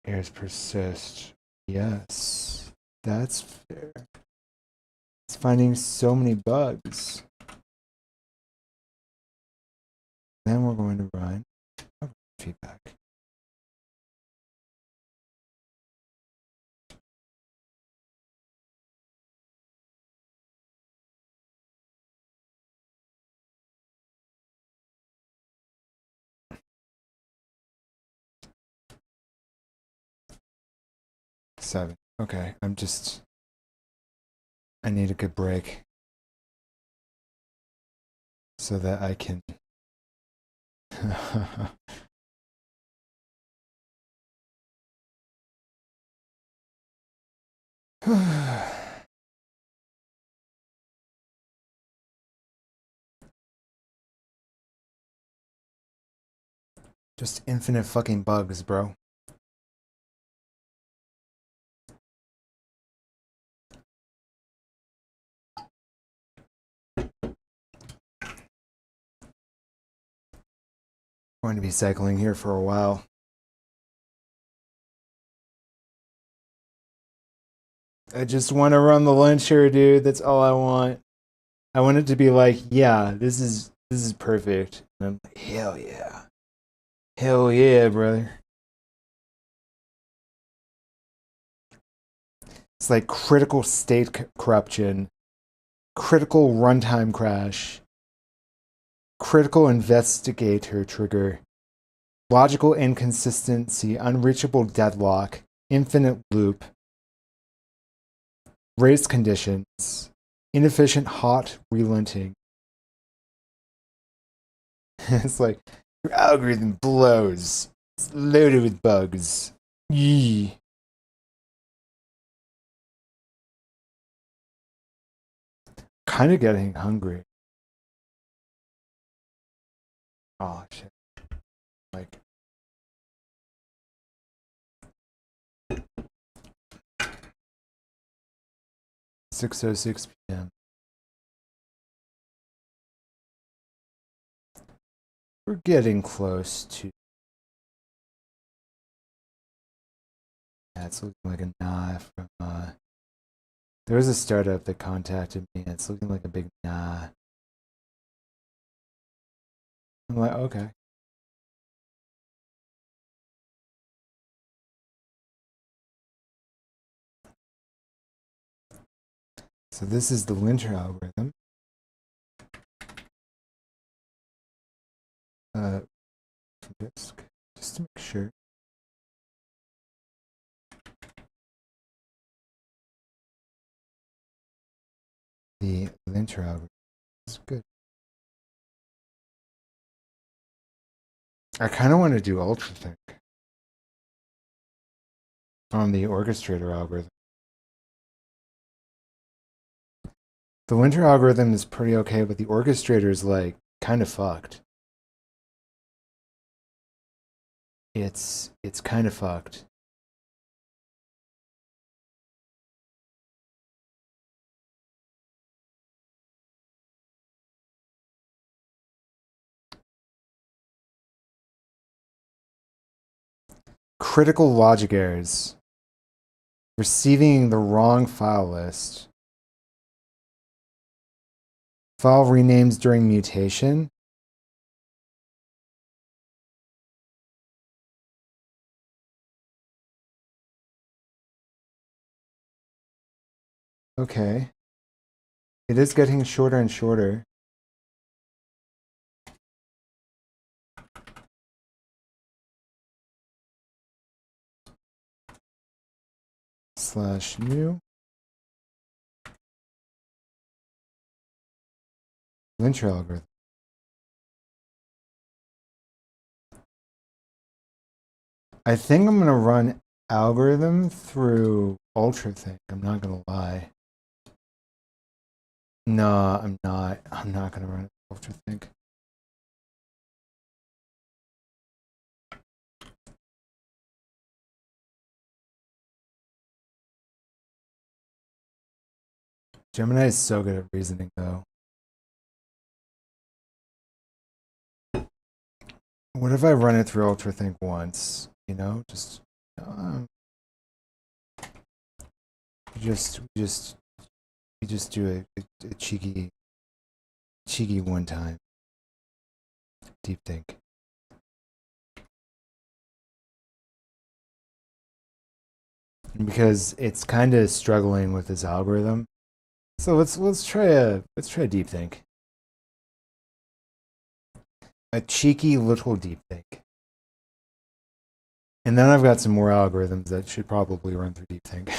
Errors persist. Yes, that's fair. It's finding so many bugs. Then we're going to run feedback. Seven. Okay, I need a good break so that I can Just infinite fucking bugs, bro. Going to be cycling here for a while. I just want to run the launcher, dude. That's all I want. I want it to be like, yeah, this is perfect. And I'm like, hell yeah. Hell yeah, brother. It's like critical state corruption, critical runtime crash, critical investigator trigger, logical inconsistency, unreachable deadlock, infinite loop, race conditions, inefficient hot relenting. It's like, your algorithm blows. It's loaded with bugs. Yee. Kind of getting hungry. Oh, shit. Like, (6:06 p.m.) We're getting close to. Yeah, it's looking like a nah from. There was a startup that contacted me. And it's looking like a big nah. I'm like, okay. So this is the linter algorithm. Just to make sure. The linter algorithm is good. I kind of want to do ultrathink on the orchestrator algorithm. The linter algorithm is pretty okay, but the orchestrator is like kind of fucked. It's kind of fucked. Critical logic errors. Receiving the wrong file list. File renames during mutation. Okay. It is getting shorter and shorter. /new. Linter algorithm. I think I'm going to run algorithm through ultrathink. I'm not going to lie. No, I'm not. I'm not going to run it ultrathink. Gemini is so good at reasoning, though. What if I run it through ultrathink once? You know, just we just do a cheeky one time deep think. Because it's kind of struggling with this algorithm. So let's try a deep think. A cheeky little deep think. And then I've got some more algorithms that should probably run through deep think.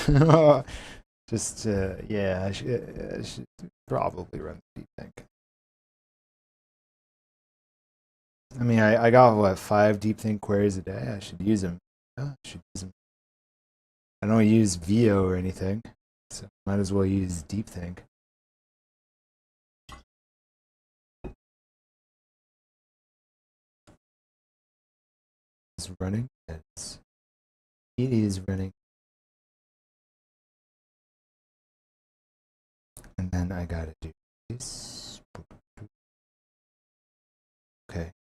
Just yeah, I should probably run through deep think. I mean, I got what 5 deep think queries a day. I should use them. Yeah, I should use them. I don't use VO or anything. So might as well use DeepThink. It's running. It is running. And then I gotta do this. Okay.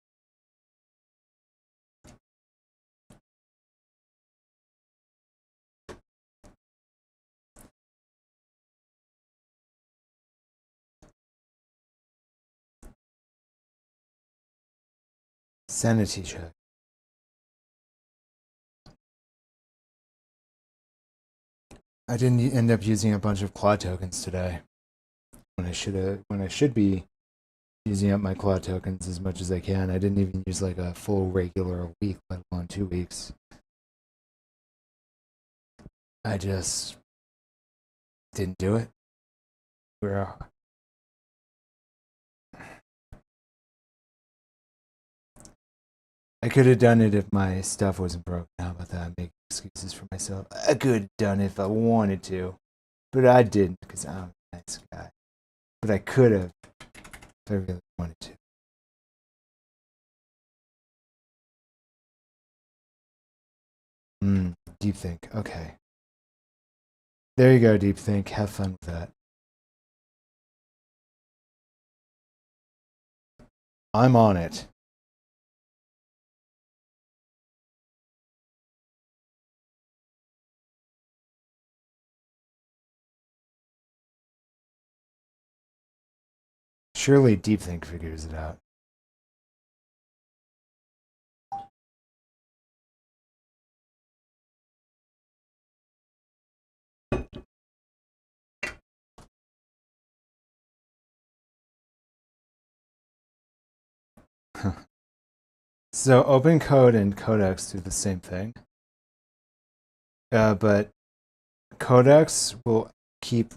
Sanity check. I didn't end up using a bunch of Claude tokens today. When I should be using up my Claude tokens as much as I can. I didn't even use like a full regular week, let alone 2 weeks. I just didn't do it. I could have done it if my stuff wasn't broken. How about that? Make excuses for myself. I could have done it if I wanted to, but I didn't because I'm a nice guy. But I could have if I really wanted to. DeepThink. Okay. There you go, DeepThink. Have fun with that. I'm on it. Surely DeepThink figures it out. So OpenCode and Codex do the same thing. But Codex will keep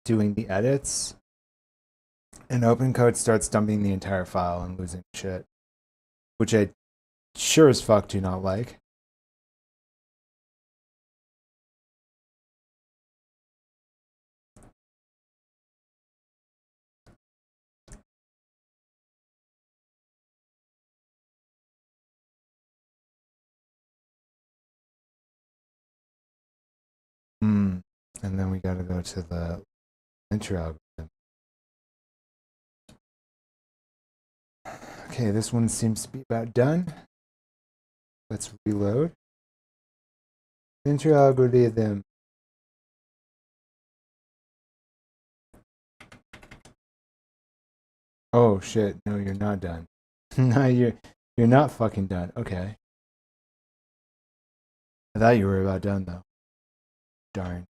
doing the edits, and OpenCode starts dumping the entire file and losing shit, which I sure as fuck do not like. And then we got to go to the enter algorithm. Okay, this one seems to be about done. Let's reload. Enter algorithm. Oh shit! No, you're not done. No, you're not fucking done. Okay. I thought you were about done though. Darn.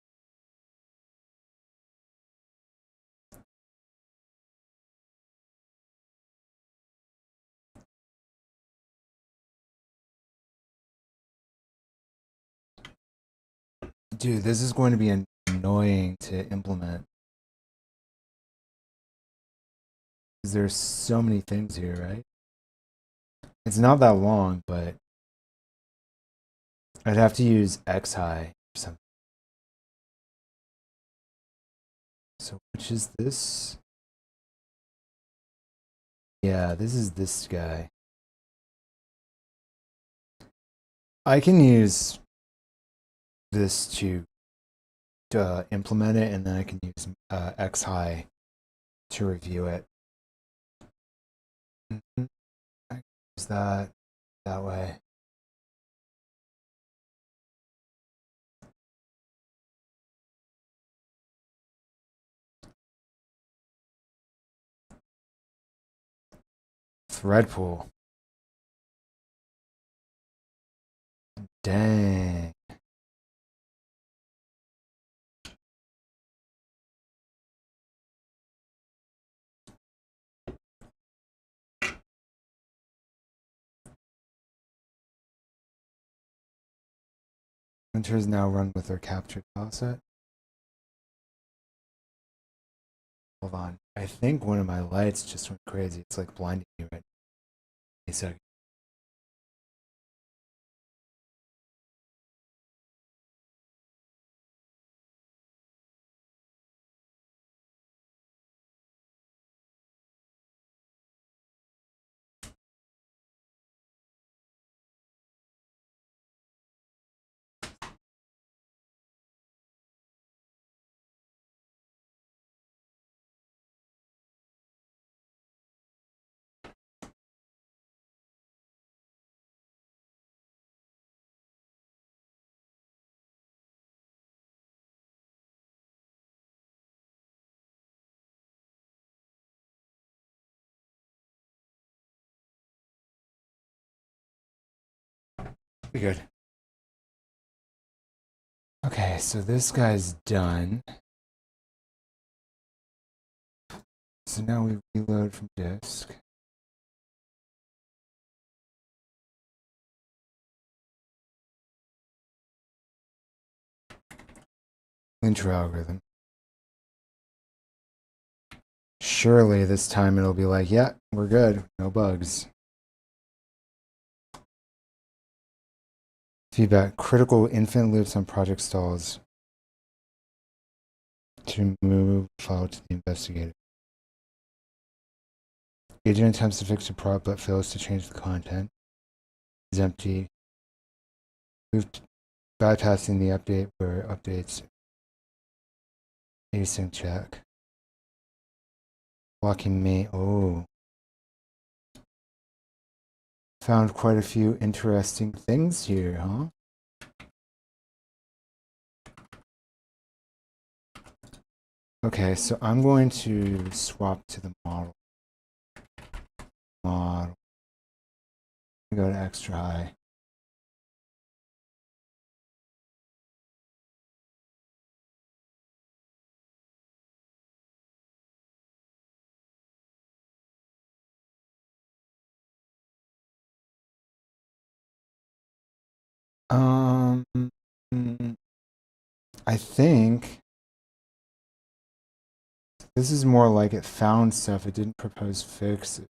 Dude, this is going to be annoying to implement. Because there's so many things here, right? It's not that long, but I'd have to use xhigh or something. So which is this? Yeah, this is this guy. I can use this to implement it, and then I can use xhigh to review it. I can use that way. Thread pool. Dang. Enter is now run with our captured file set. Hold on. I think one of my lights just went crazy. It's like blinding me right now. A second. Be good. Okay, so this guy's done. So now we reload from disk. Intro algorithm. Surely this time it'll be like, yeah, we're good. No bugs. Feedback. Critical infinite loops on project stalls. To move file to the investigator. Agent attempts to fix the prop but fails to change the content. Is empty. Bypassing the update where updates async check. Blocking me. Oh. Found quite a few interesting things here, huh? Okay, so I'm going to swap to the model. Go to extra high. I think this is more like it found stuff. It didn't propose fixes.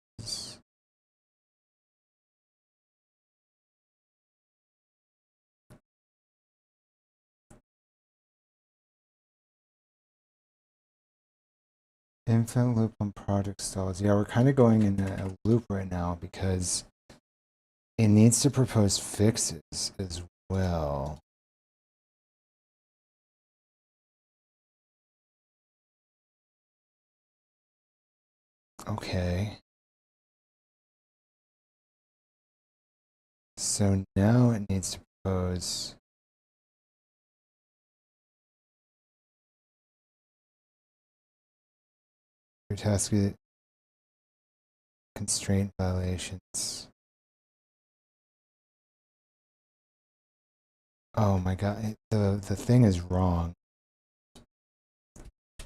Infinite loop on project stalls. Yeah, we're kind of going in a loop right now because it needs to propose fixes as well. Okay. So now it needs to propose your task constraint violations. Oh my god, the thing is wrong.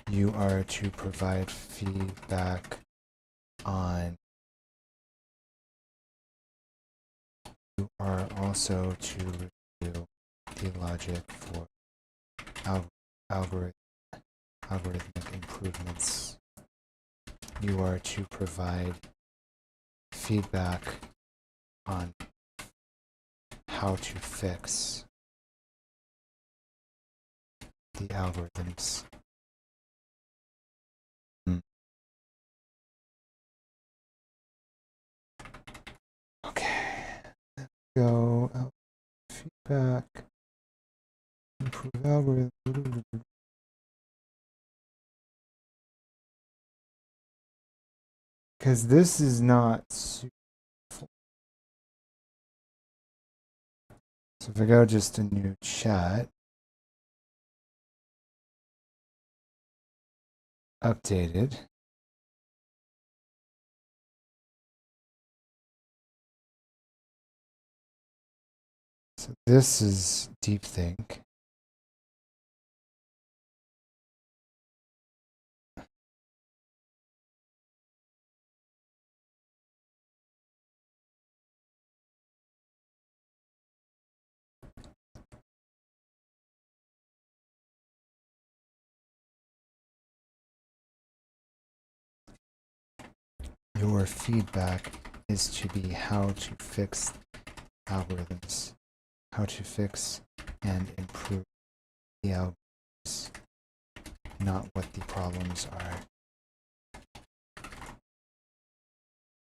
You are to provide feedback on. You are also to review the logic for algorithmic improvements. You are to provide feedback on how to fix the algorithms. Okay, let's go out feedback, improve algorithm. Because this is not super. So if I go just a new chat, updated. So this is DeepThink. Your feedback is to be how to fix algorithms, how to fix and improve the algorithms, not what the problems are.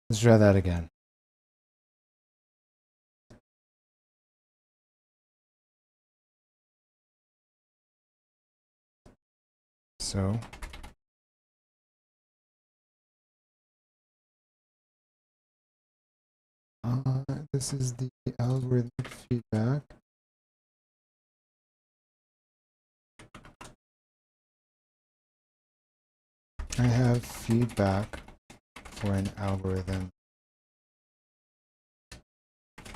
Let's try that again. So this is the algorithmic feedback. I have feedback for an algorithm.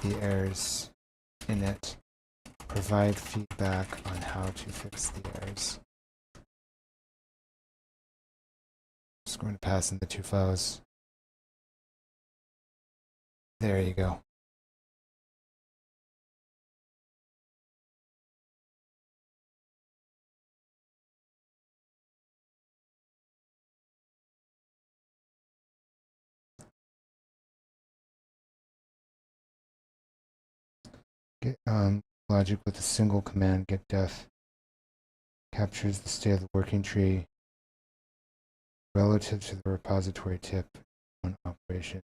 The errors init provide feedback on how to fix the errors. Just going to pass in the two files. There you go. Get logic with a single command, get def, captures the state of the working tree relative to the repository tip on operation.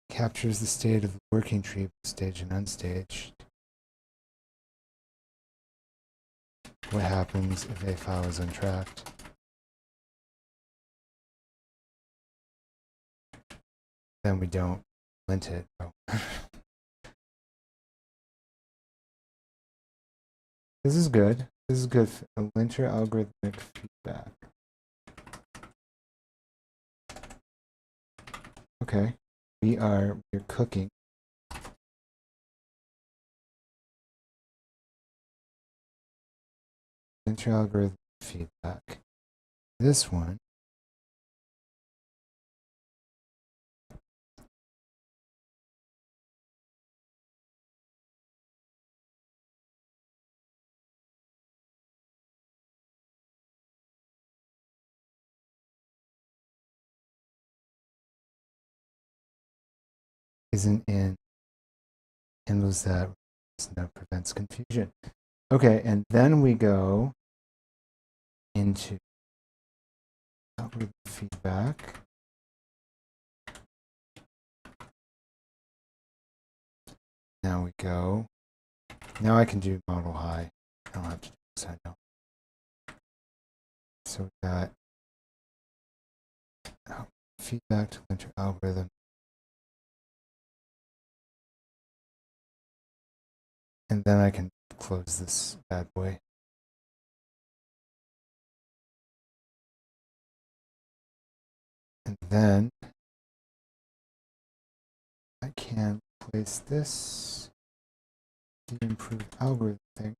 Captures the state of the working tree, staged and unstaged. What happens if a file is untracked? Then we don't lint it. Oh. This is good. This is good. A linter algorithmic feedback. Okay. We're cooking. Linter algorithm feedback. This one isn't in, handles that, no, prevents confusion. Okay, and then we go into algorithm feedback. Now we go. Now I can do model high. I don't have to do this, I know. So we got feedback to linter algorithm. And then I can close this bad boy. And then I can place this, the improved algorithm thing.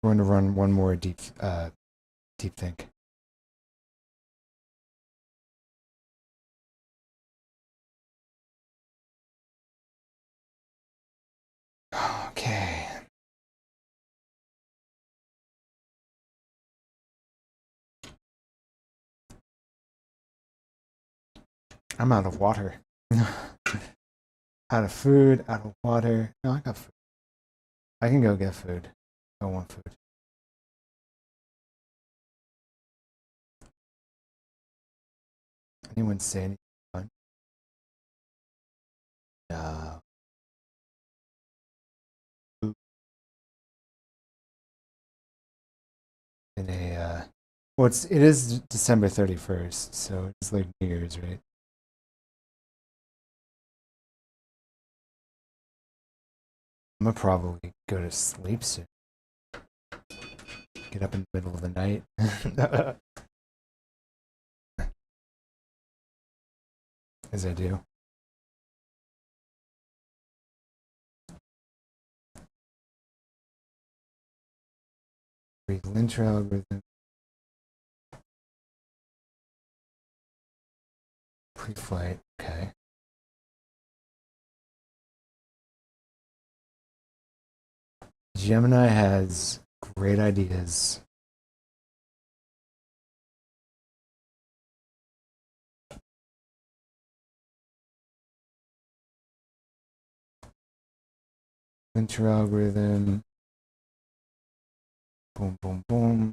We're going to run one more deep think. Okay. I'm out of water. Out of food, out of water. No, I got food. I can go get food. I want food. Anyone say anything fun? No. In a well, it is December 31st, so it's like New Year's, right? I'm gonna probably go to sleep soon. Get up in the middle of the night. As I do. Linter algorithm. Pre-flight, okay. Gemini has great ideas. Linter algorithm. Boom, boom, boom.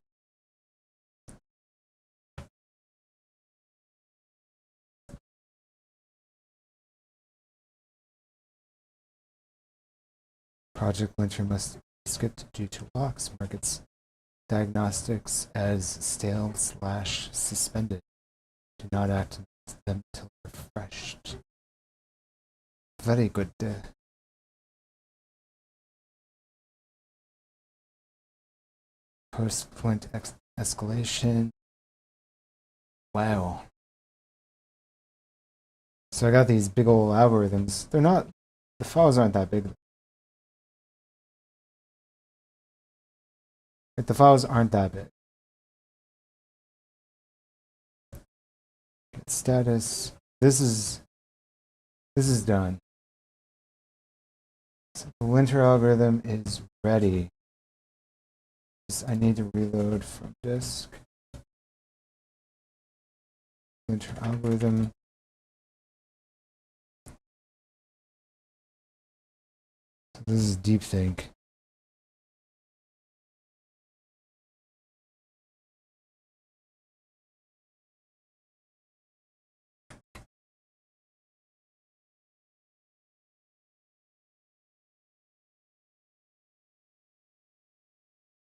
Project linter must be skipped due to locks. Markets diagnostics as stale/suspended. Do not act on them until refreshed. very good. Post-point escalation. Wow. So I got these big old algorithms. They're not, the files aren't that big. Like, the files aren't that big. Get status. This is done. So the linter algorithm is ready. I need to reload from disk. Linter algorithm. So this is deepthink.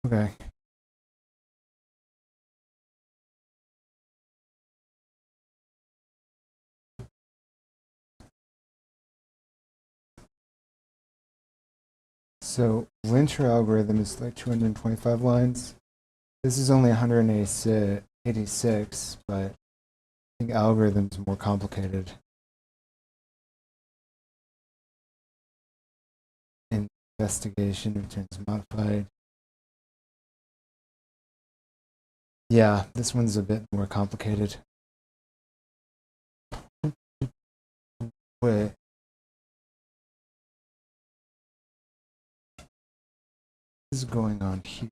Okay. So linter algorithm is like 225 lines. This is only 186, but I think algorithm's more complicated. Investigation returns modified. Yeah, this one's a bit more complicated. Wait. What is going on here?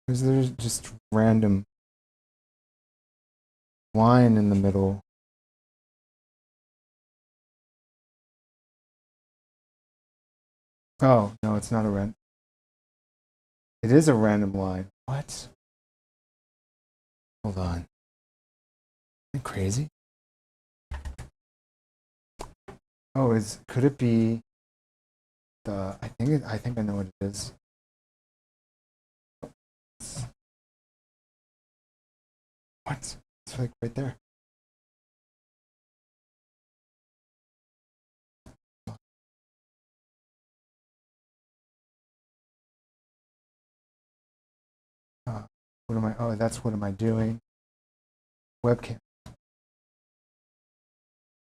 Is there just random line in the middle? Oh, no, it's not a random. It is a random line. What? Hold on. Am I crazy? Oh, could it be I think I know what it is. What? It's like right there. What am I? Oh, that's what am I doing? Webcam.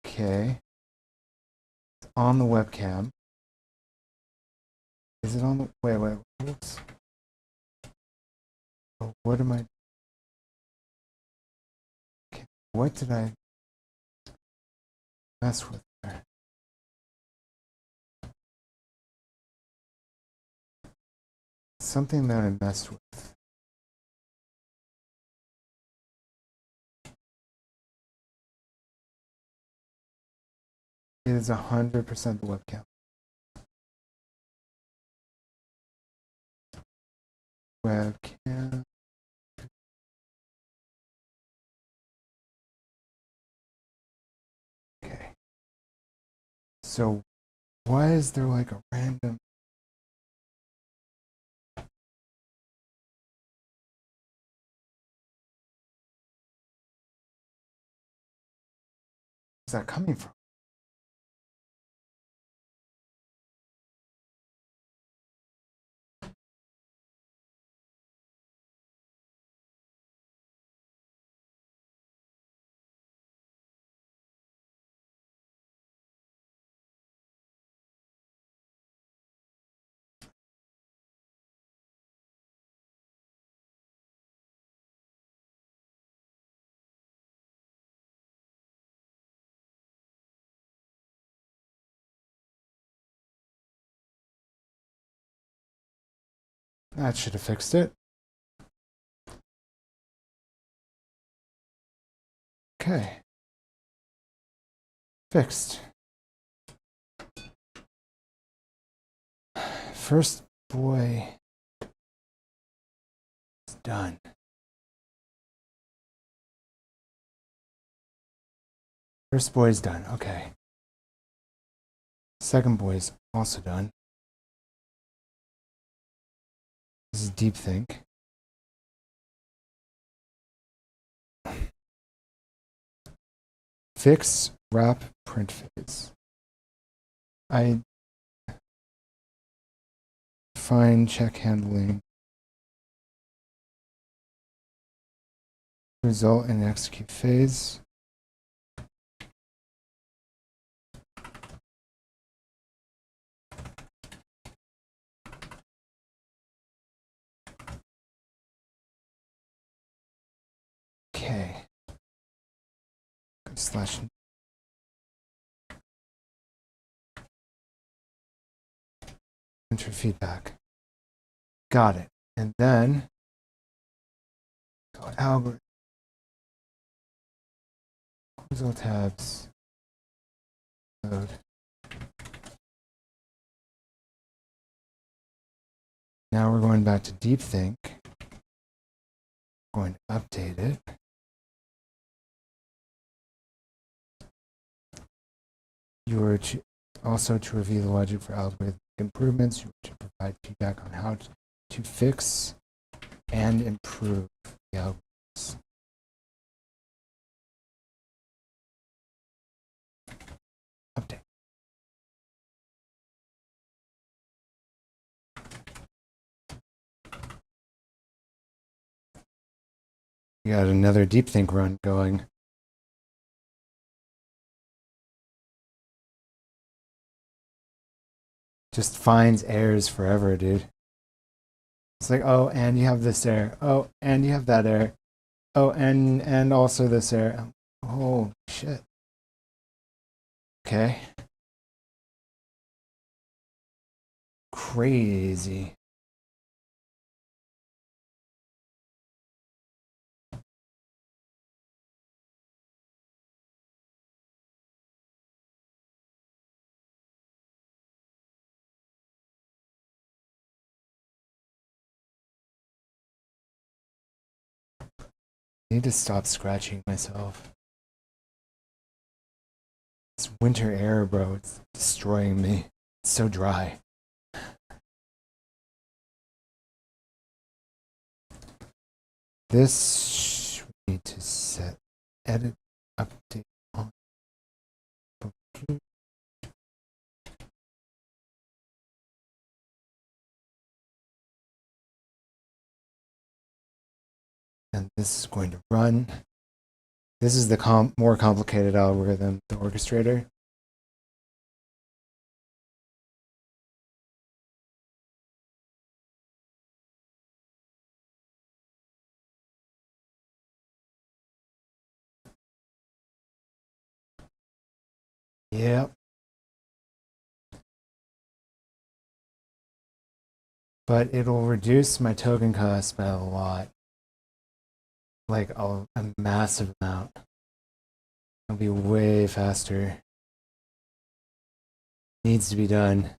Okay. It's on the webcam. Is it on the? Wait. Oops. Oh, what am I? Okay. What did I mess with there? Something that I messed with. It is 100% the webcam. Webcam. Okay. So why is there like a random? Where's that coming from? That should have fixed it. Okay. Fixed. First boy is done. First boy is done. Okay. Second boy is also done. This is deep think. Fix wrap print phase. I find check handling. Result in execute phase. Okay. Slash enter feedback. Got it. And then go algorithm. Close all tabs. Load. Now we're going back to deep think. Going to update it. You are to also to review the logic for algorithmic improvements. You are to provide feedback on how to fix and improve the algorithms. Update. We got another deep think run going. Just finds errors forever, dude. It's like, oh, and you have this error. Oh, and you have that error. Oh, and also this error. Oh, shit. Okay. Crazy. I need to stop scratching myself. This winter air, bro, it's destroying me. It's so dry. This we need to set edit update on. And this is going to run. This is the more complicated algorithm, the orchestrator. Yep. But it'll reduce my token cost by a lot. Like a massive amount. It'll be way faster. Needs to be done.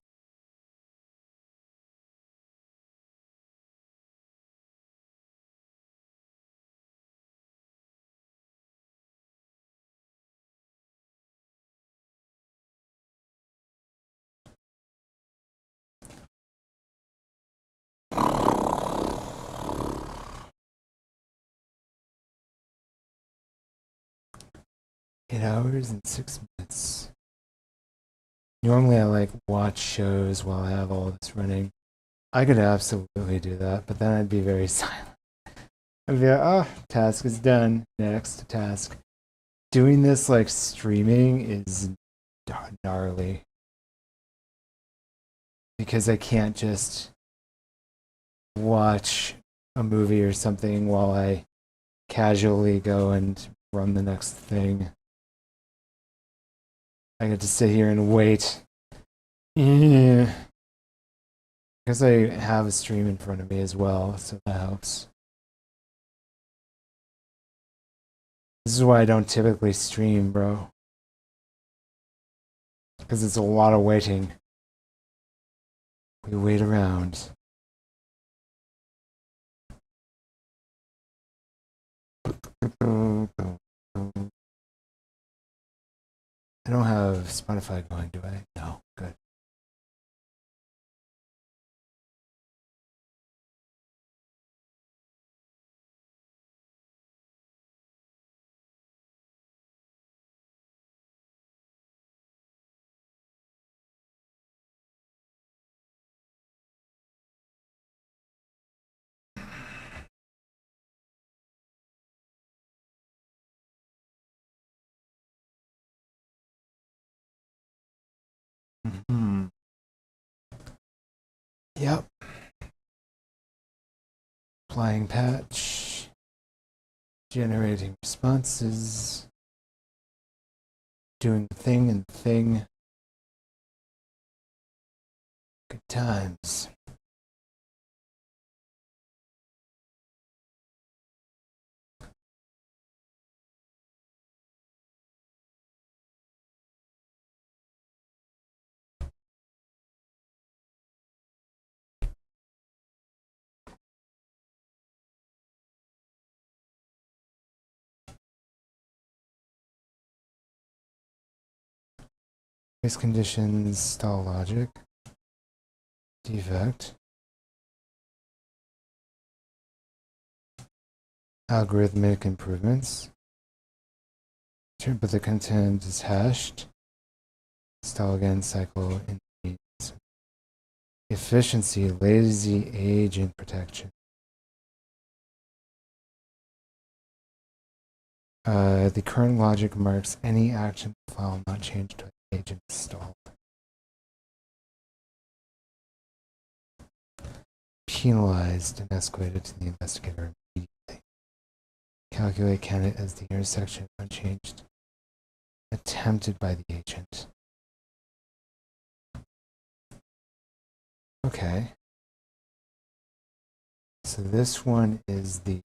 Eight hours and 6 minutes. Normally I like watch shows while I have all this running. I could absolutely do that, but then I'd be very silent. I'd be like, oh, task is done. Next task. Doing this like streaming is gnarly. Because I can't just watch a movie or something while I casually go and run the next thing. I get to sit here and wait. Because I have a stream in front of me as well, so that helps. This is why I don't typically stream, bro. Because it's a lot of waiting. We wait around. I don't have Spotify going, do I? No, good. applying patch, generating responses, doing the thing and thing. Good times. Case conditions, stall logic, defect, algorithmic improvements, but the content is hashed, stall again, cycle, intermediates. Efficiency, lazy agent protection. The current logic marks any action file not changed to an agent stalled. Penalized and escalated to the investigator immediately. Calculate candidate as the intersection unchanged. Attempted by the agent. Okay. So this one is the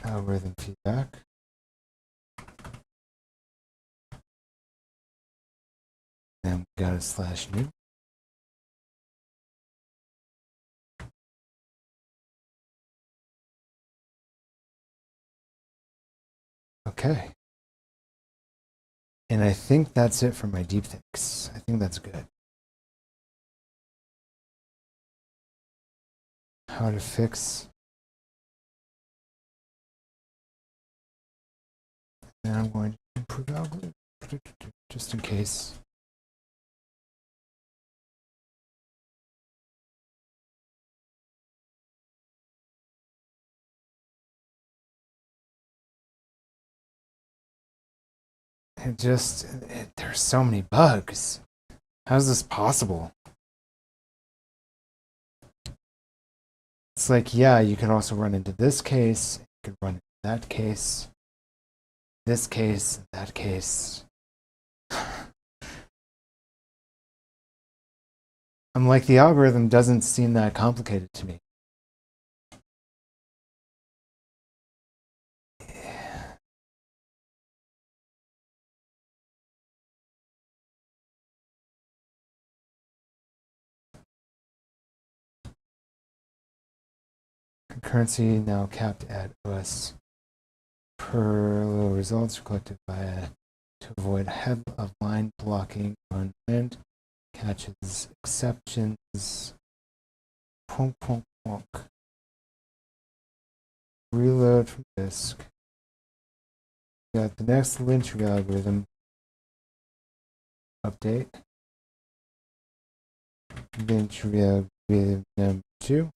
algorithm feedback. And we got a /new. Okay. And I think that's it for my deep thinks. I think that's good. How to fix. And I'm going to improve algorithm just in case. There's so many bugs. How's this possible? It's like, yeah, you could also run into this case, you could run into that case, this case, that case. I'm like, the algorithm doesn't seem that complicated to me. Concurrency now capped at OS per low results collected by to avoid head of line blocking on end catches exceptions. Ponk, ponk, ponk. Reload from disk. Got the next lint algorithm update. Lint algorithm number 2.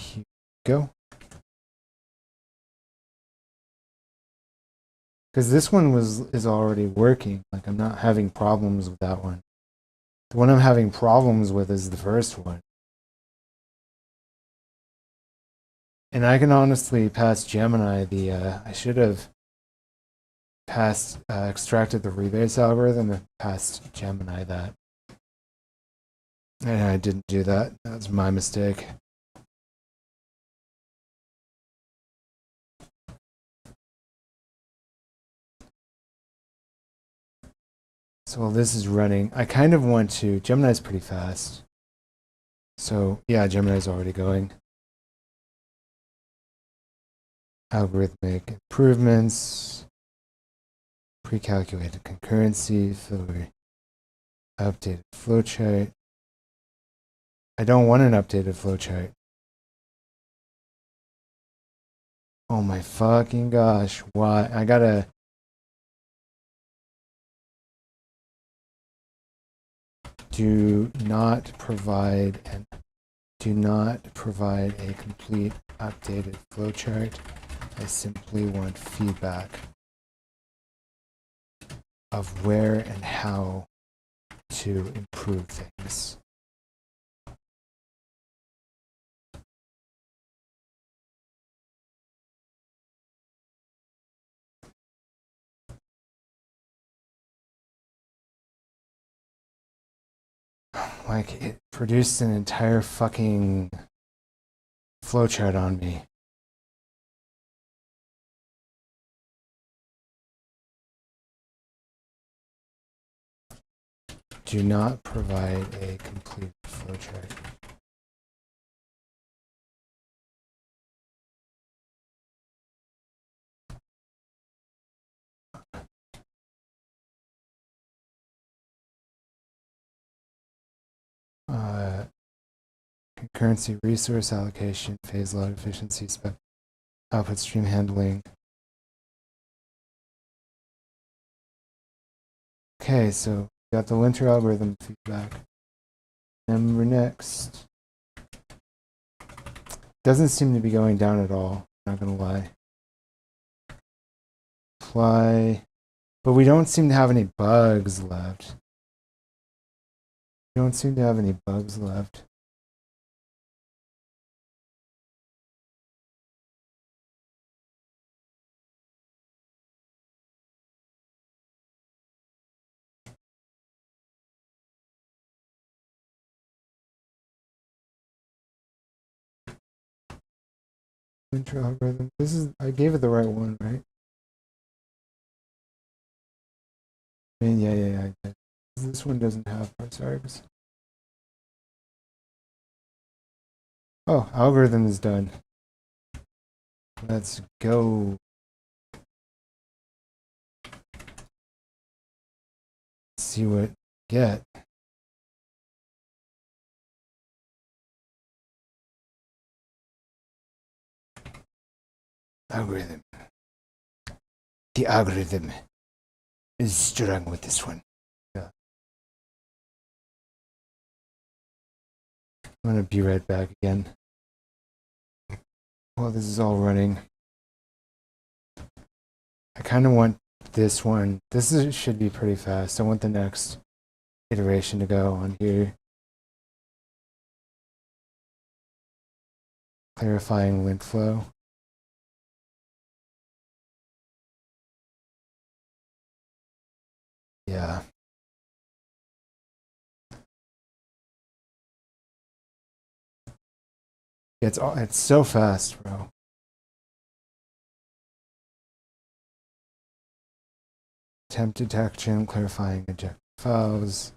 Here we go. Because this one is already working. Like, I'm not having problems with that one. The one I'm having problems with is the first one. And I can honestly pass Gemini the, I should have extracted the rebase algorithm and passed Gemini that. And I didn't do that. That's my mistake. So while this is running, I kind of want to, Gemini's pretty fast. So yeah, Gemini's already going. Algorithmic improvements, pre-calculated concurrency, updated flowchart. I don't want an updated flowchart. Oh my fucking gosh, why? I gotta... Do not provide a complete updated flowchart. I simply want feedback of where and how to improve things. Like, it produced an entire fucking flowchart on me. Do not provide a complete flowchart. Concurrency, resource allocation, phase load efficiency, output stream handling. Okay, so got the linter algorithm feedback. And we're next. Doesn't seem to be going down at all, not gonna lie. Apply, but we don't seem to have any bugs left. We don't seem to have any bugs left. Linter algorithm. This is, I gave it the right one, right? I mean, yeah, I did. This one doesn't have parse args. Oh, algorithm is done. Let's go. See what get. Algorithm. The algorithm is strong with this one. Yeah. I'm gonna be right back again. While this is all running, I kind of want this one. Should be pretty fast. I want the next iteration to go on here. Clarifying lint flow. Yeah. It's so fast, bro. Temp detection, clarifying ejected files,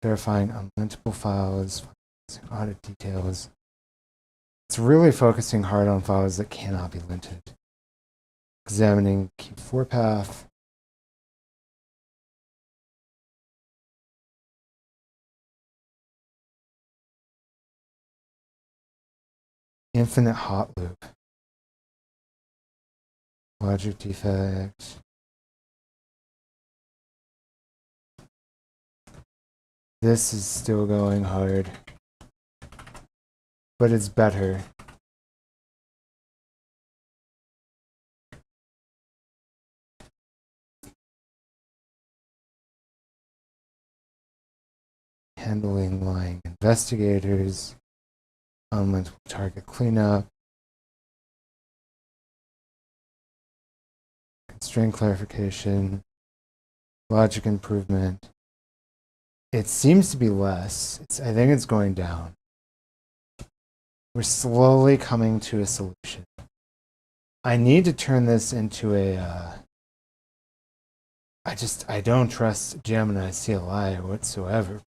verifying unlintable files, audit details. It's really focusing hard on files that cannot be linted. Examining Q4 path. Infinite hot loop. Logic defect. This is still going hard, but it's better. Handling lying investigators, unlintable target cleanup, constraint clarification, logic improvement. It seems to be less. I think it's going down. We're slowly coming to a solution. I need to turn this into a... I don't trust Gemini CLI whatsoever.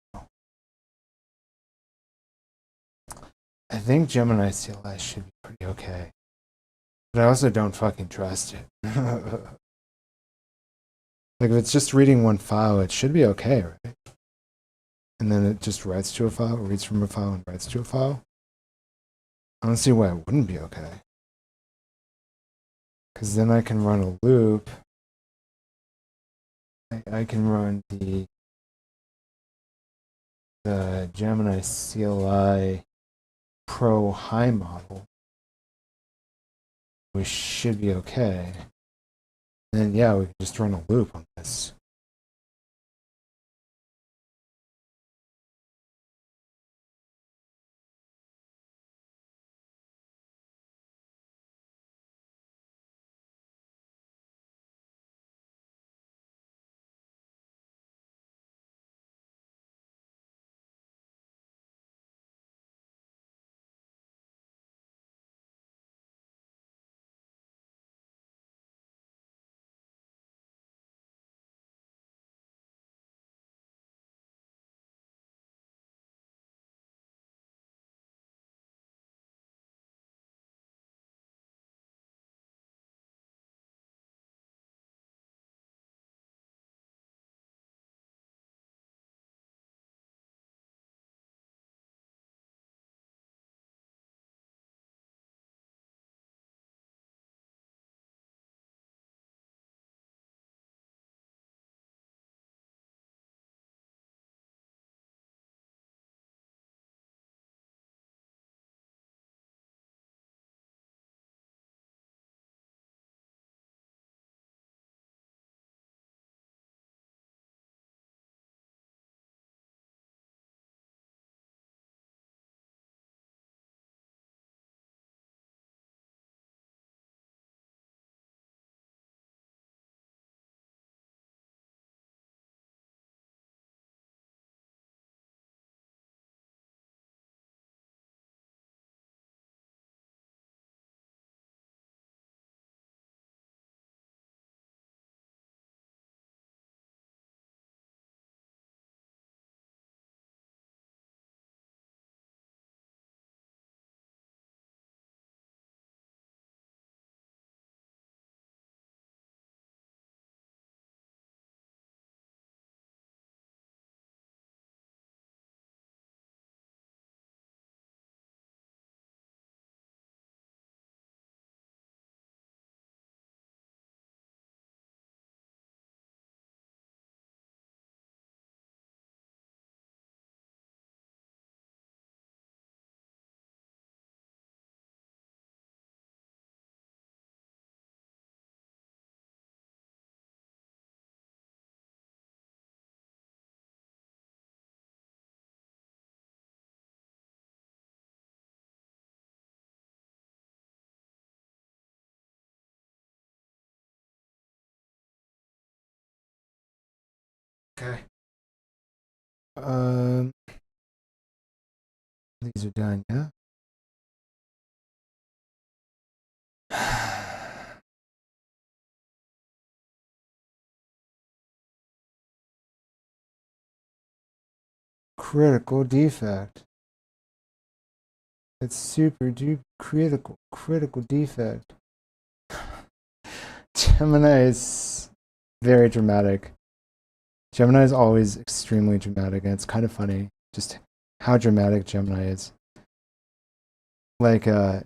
I think Gemini CLI should be pretty okay. But I also don't fucking trust it. Like, if it's just reading one file, it should be okay, right? And then it just writes to a file, reads from a file, and writes to a file. I don't see why it wouldn't be okay. Because then I can run a loop. I can run the Gemini CLI Pro High model, which should be okay. And then, yeah, we can just run a loop on this. Okay. These are done, yeah? Critical defect. It's super duper critical defect. Gemini is very dramatic. Gemini is always extremely dramatic, and it's kind of funny just how dramatic Gemini is. Like, well,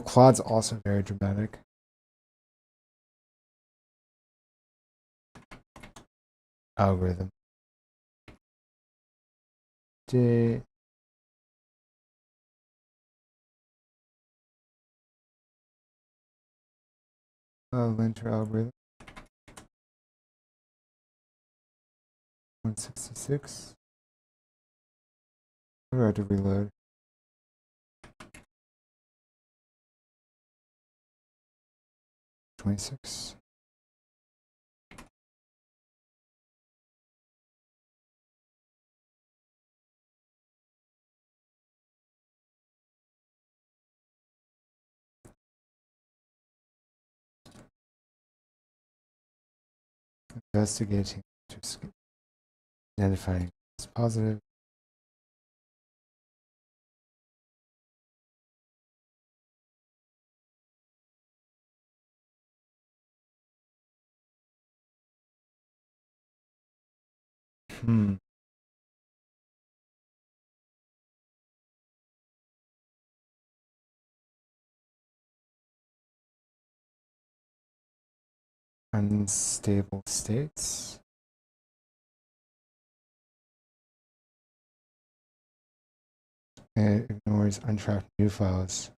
Claude's also very dramatic. Algorithm. Linter algorithm. 166. I have to reload. '26. Investigating. Identifying as positive. Unstable states. It ignores untracked new files.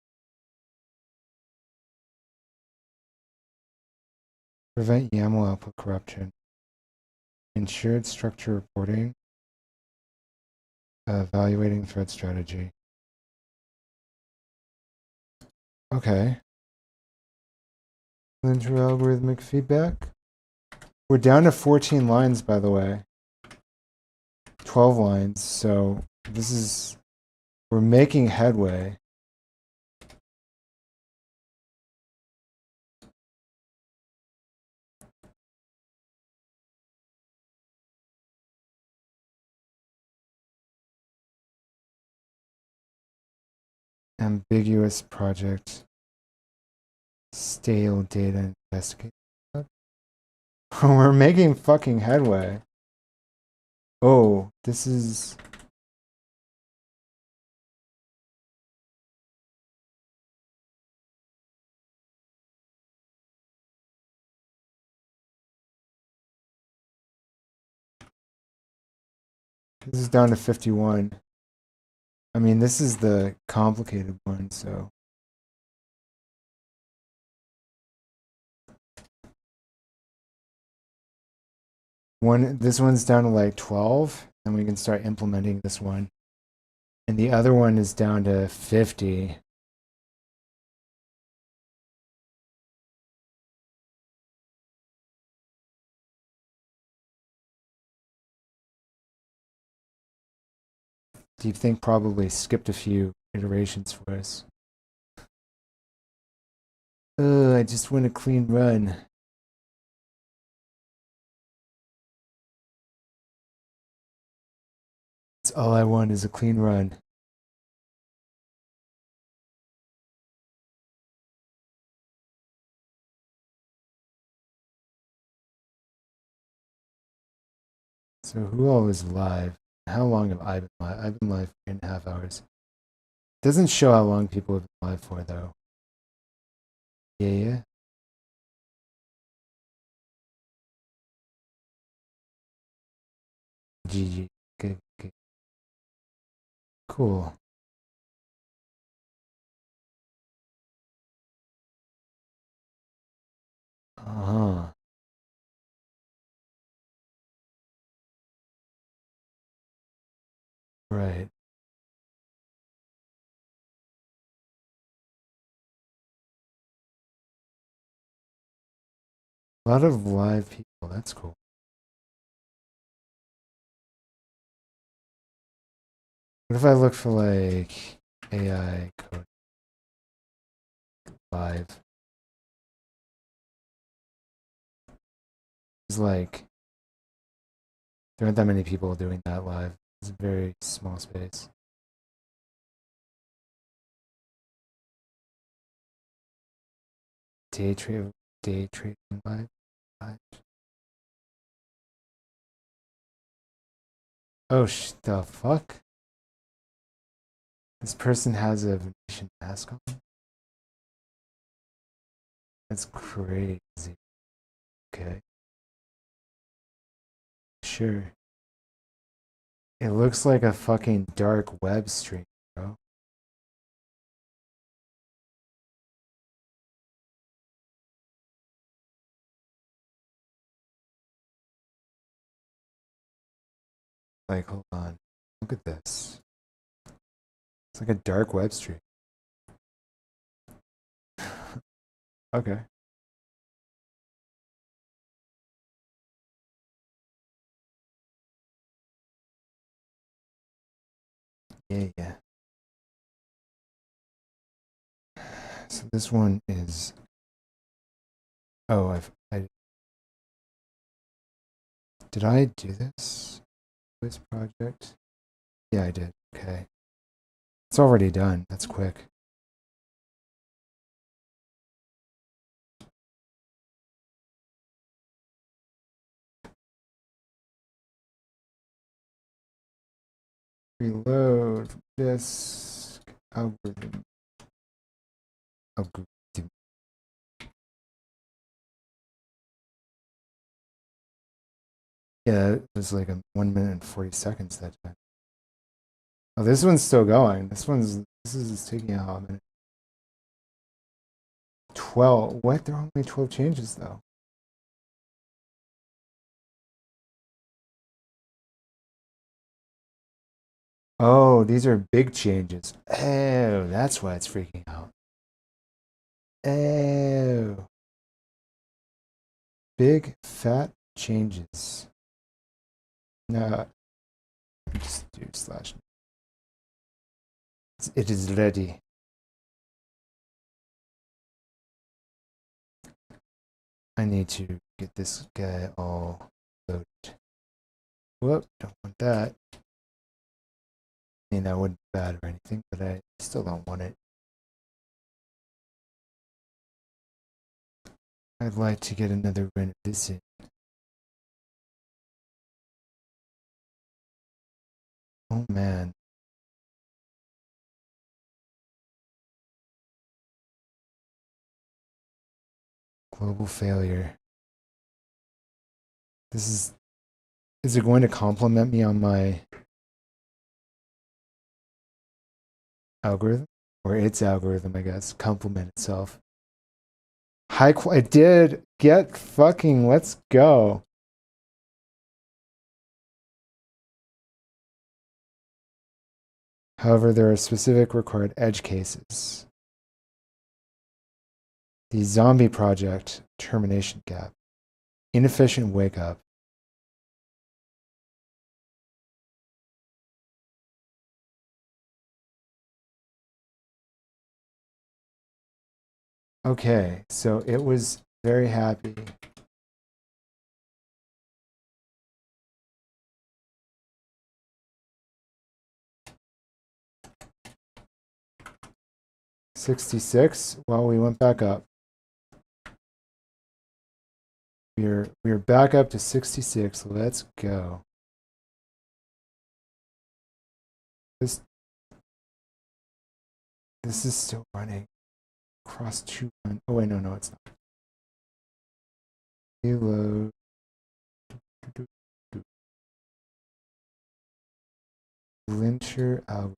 Prevent YAML output corruption. Ensured structure reporting. Evaluating thread strategy. Okay. Linter algorithmic feedback. We're down to 14 lines, by the way. 12 lines, so we're making headway. Ambiguous project. Stale data investigate. We're making fucking headway. Oh, this is... This is down to 51. I mean, this is the complicated one, so... This one's down to like 12, and we can start implementing this one. And the other one is down to 50. Do you think probably skipped a few iterations for us? I just want a clean run. That's all I want is a clean run. So who all is live? How long have I been live? I've been live for 8.5 hours. Doesn't show how long people have been live for, though. Yeah. GG. Good. Cool. Uh-huh. Right. A lot of live people. That's cool. What if I look for like AI code live? It's like there aren't that many people doing that live. It's a very small space. Day trading live. Oh, the fuck? This person has a Venetian mask on? That's crazy. Okay. Sure. It looks like a fucking dark web stream, bro. Like, hold on. Look at this. It's like a dark web stream. Okay. Yeah. So this one is. Oh, did I do this? This project? Yeah, I did. Okay. It's already done. That's quick. Reload disk algorithm. Yeah, it was like a 1 minute and 40 seconds that time. Oh, this one's still going. This is taking a hot minute. 12. What? There are only 12 changes though. Oh, these are big changes. Oh, that's why it's freaking out. Oh. Big fat changes. No. Just do slash. It is ready. I need to get this guy all loaded. Whoop, don't want that. I mean, that wouldn't be bad or anything, but I still don't want it. I'd like to get another run of this in. Oh man. Global failure. Is it going to compliment me on my algorithm? Or its algorithm, I guess. Compliment itself. It did. Get fucking, let's go. However, there are specific required edge cases. The zombie project termination gap. Inefficient wake up. Okay, so it was very happy. $66. Well, we went back up. We're back up to 66. Let's go. This is still running. Cross 2. Oh wait, no, it's not. Reload. Linter algorithm.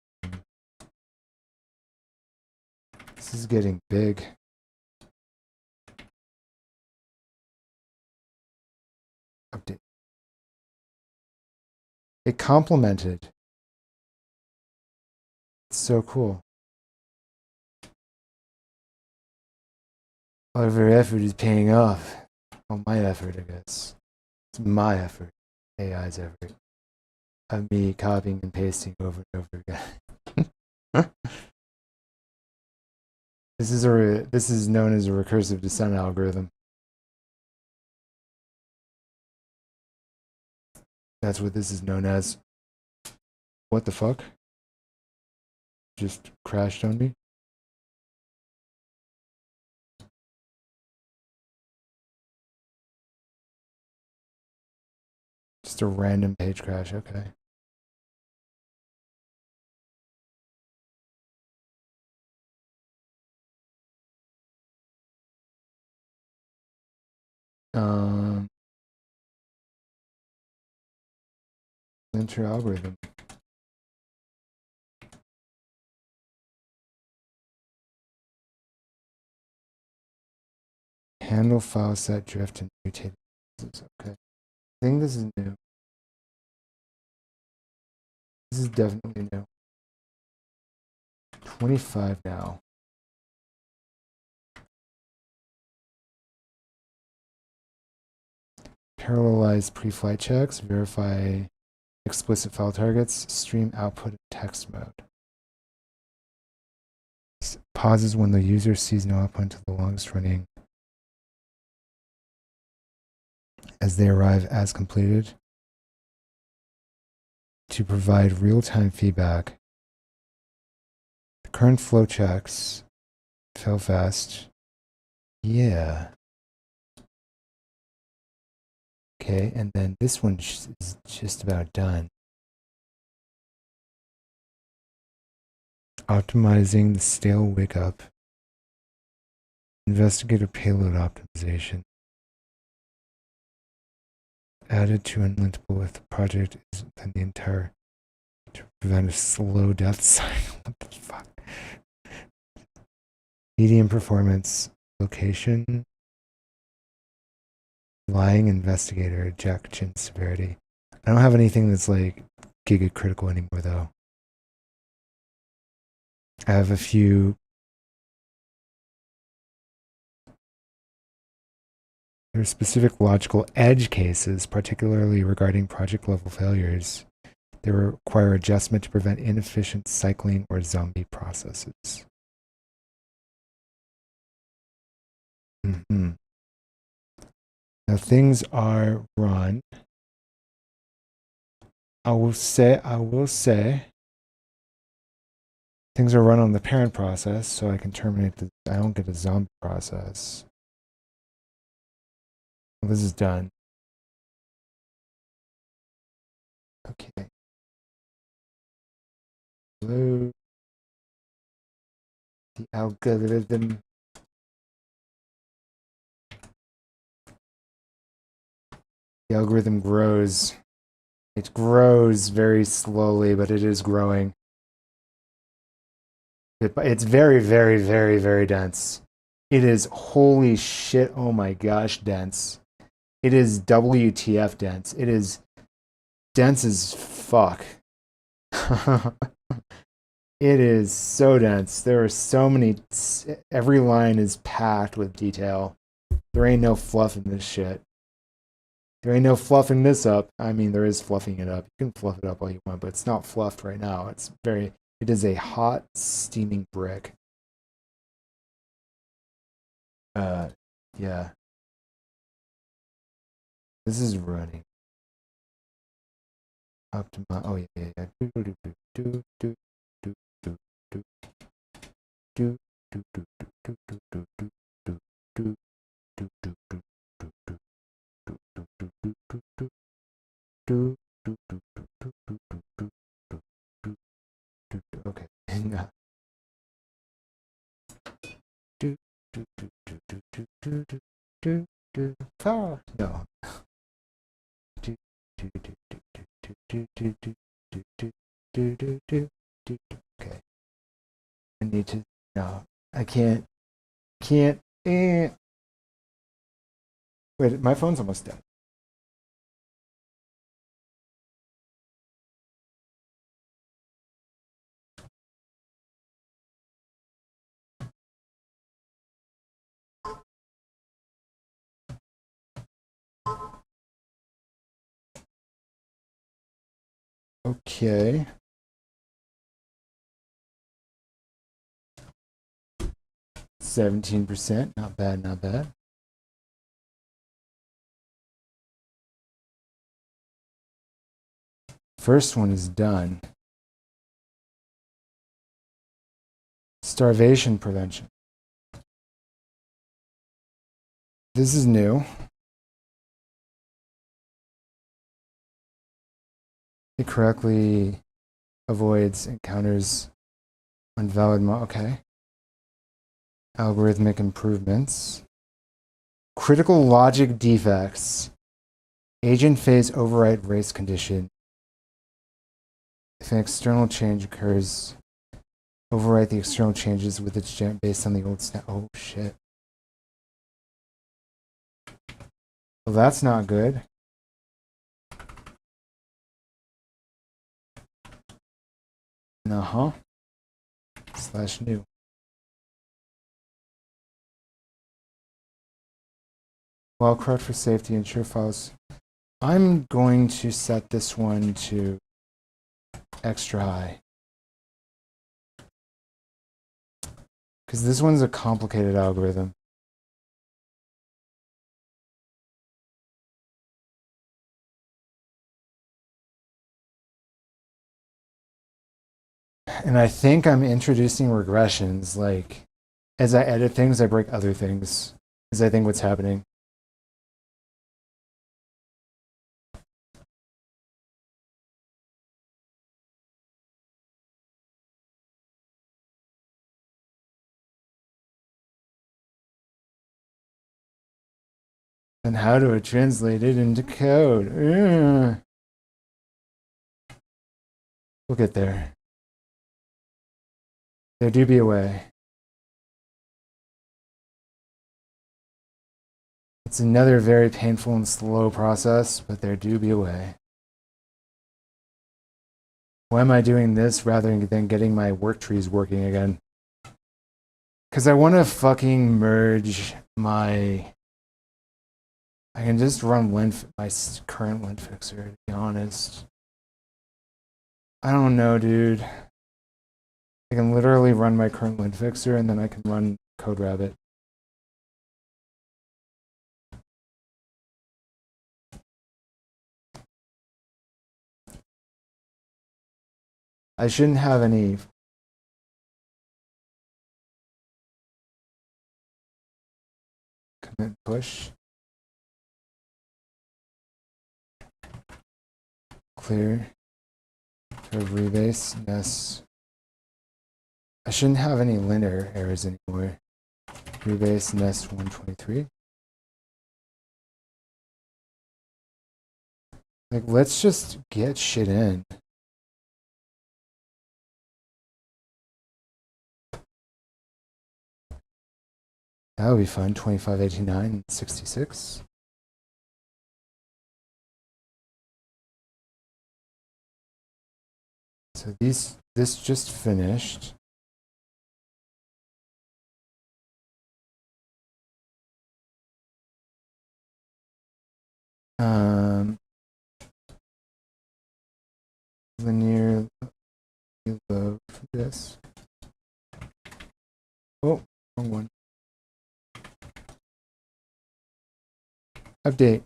This is getting big. Update. It complemented. It's so cool. All of your effort is paying off. Well, my effort, I guess. It's my effort. AI's effort. of me copying and pasting over and over again. This is known as a recursive descent algorithm. That's what this is known as. What the fuck? Just crashed on me? Just a random page crash, okay. Enter algorithm. Handle file set drift and mutate. Okay. I think this is new. This is definitely new. 25 now. Parallelize pre-flight checks, verify explicit file targets, stream output in text mode. Pauses when the user sees no output until the longest running as they arrive as completed. To provide real-time feedback. The current flow checks fail fast. Yeah. Okay, and then this one is just about done. Optimizing the stale wake up. Investigator payload optimization. Added to unlintable if the project is within the entire to prevent a slow death cycle. What the fuck? Medium performance location. Lying investigator ejection severity. I don't have anything that's like giga critical anymore though. I have a few. There are specific logical edge cases, particularly regarding project level failures. They require adjustment to prevent inefficient cycling or zombie processes. Now things are run. I will say things are run on the parent process, so I can terminate I don't get a zombie process. Well, this is done. Okay. Load the algorithm. The algorithm grows. It grows very slowly, but it is growing. It's very, very, very, very dense. It is holy shit, oh my gosh, dense. It is WTF dense. It is dense as fuck. It is so dense. There are so many. Every line is packed with detail. There ain't no fluff in this shit. There ain't no fluffing this up. I mean, there is fluffing it up. You can fluff it up all you want, but it's not fluffed right now. It is a hot, steaming brick. Yeah. This is running. Optimize. Oh, yeah. Okay. No. Okay. I need to. No, I can't. Wait, my phone's almost dead. Okay. %, not bad, not bad. First one is done. Starvation prevention. This is new. It correctly avoids encounters invalid okay. Algorithmic improvements. Critical logic defects. Agent phase override race condition. If an external change occurs, overwrite the external changes with its gen based on the old snap. Oh shit. Well, that's not good. /new. While correct for safety, ensure files. I'm going to set this one to extra high. Because this one's a complicated algorithm. And I think I'm introducing regressions. Like, as I edit things, I break other things. Is I think what's happening. And how do I translate it into code? We'll get there. There do be a way. It's another very painful and slow process, but there do be a way. Why am I doing this rather than getting my work trees working again? Because I want to fucking merge my... I can just run my current lint fixer, to be honest. I don't know, dude. I can literally run my current lint fixer and then I can run CodeRabbit. I shouldn't have any commit push. Clear. Rebase. Yes. I shouldn't have any linear errors anymore. Rebase nest 123. Like, let's just get shit in. That would be fun. 2589, 66. So this just finished. Linear load for this. Oh, wrong one. Update.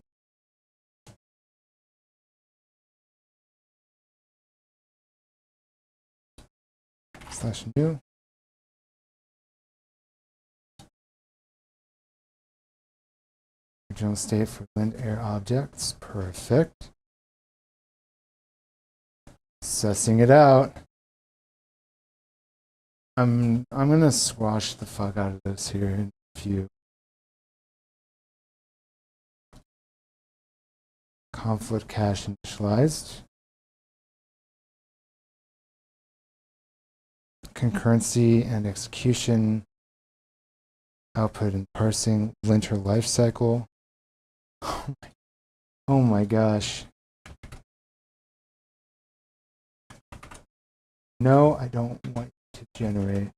/new. Original state for lint air objects. Perfect. Sussing it out. I'm gonna squash the fuck out of this here in a few. Conflict cache initialized. Concurrency and execution. Output and parsing. Linter lifecycle. Oh my gosh. No, I don't want to generate.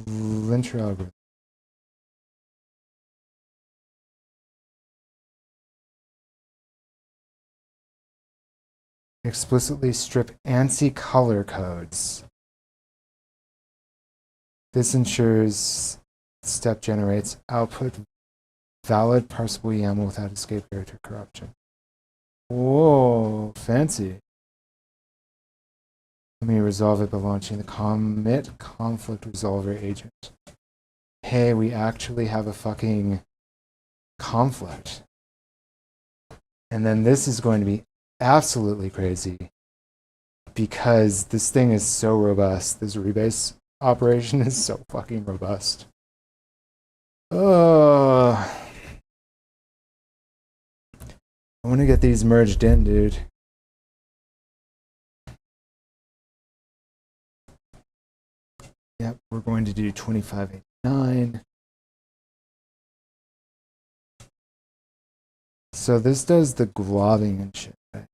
Linter algorithm. explicitly strip ANSI color codes. This ensures step generates output valid parsable YAML without escape character corruption. Whoa, fancy. Let me resolve it by launching the commit conflict resolver agent. Hey, we actually have a fucking conflict. And then this is going to be absolutely crazy because this thing is so robust. This rebase operation is so fucking robust. I want to get these merged in, dude. Yep, we're going to do 2589. So this does the globbing and shit, right?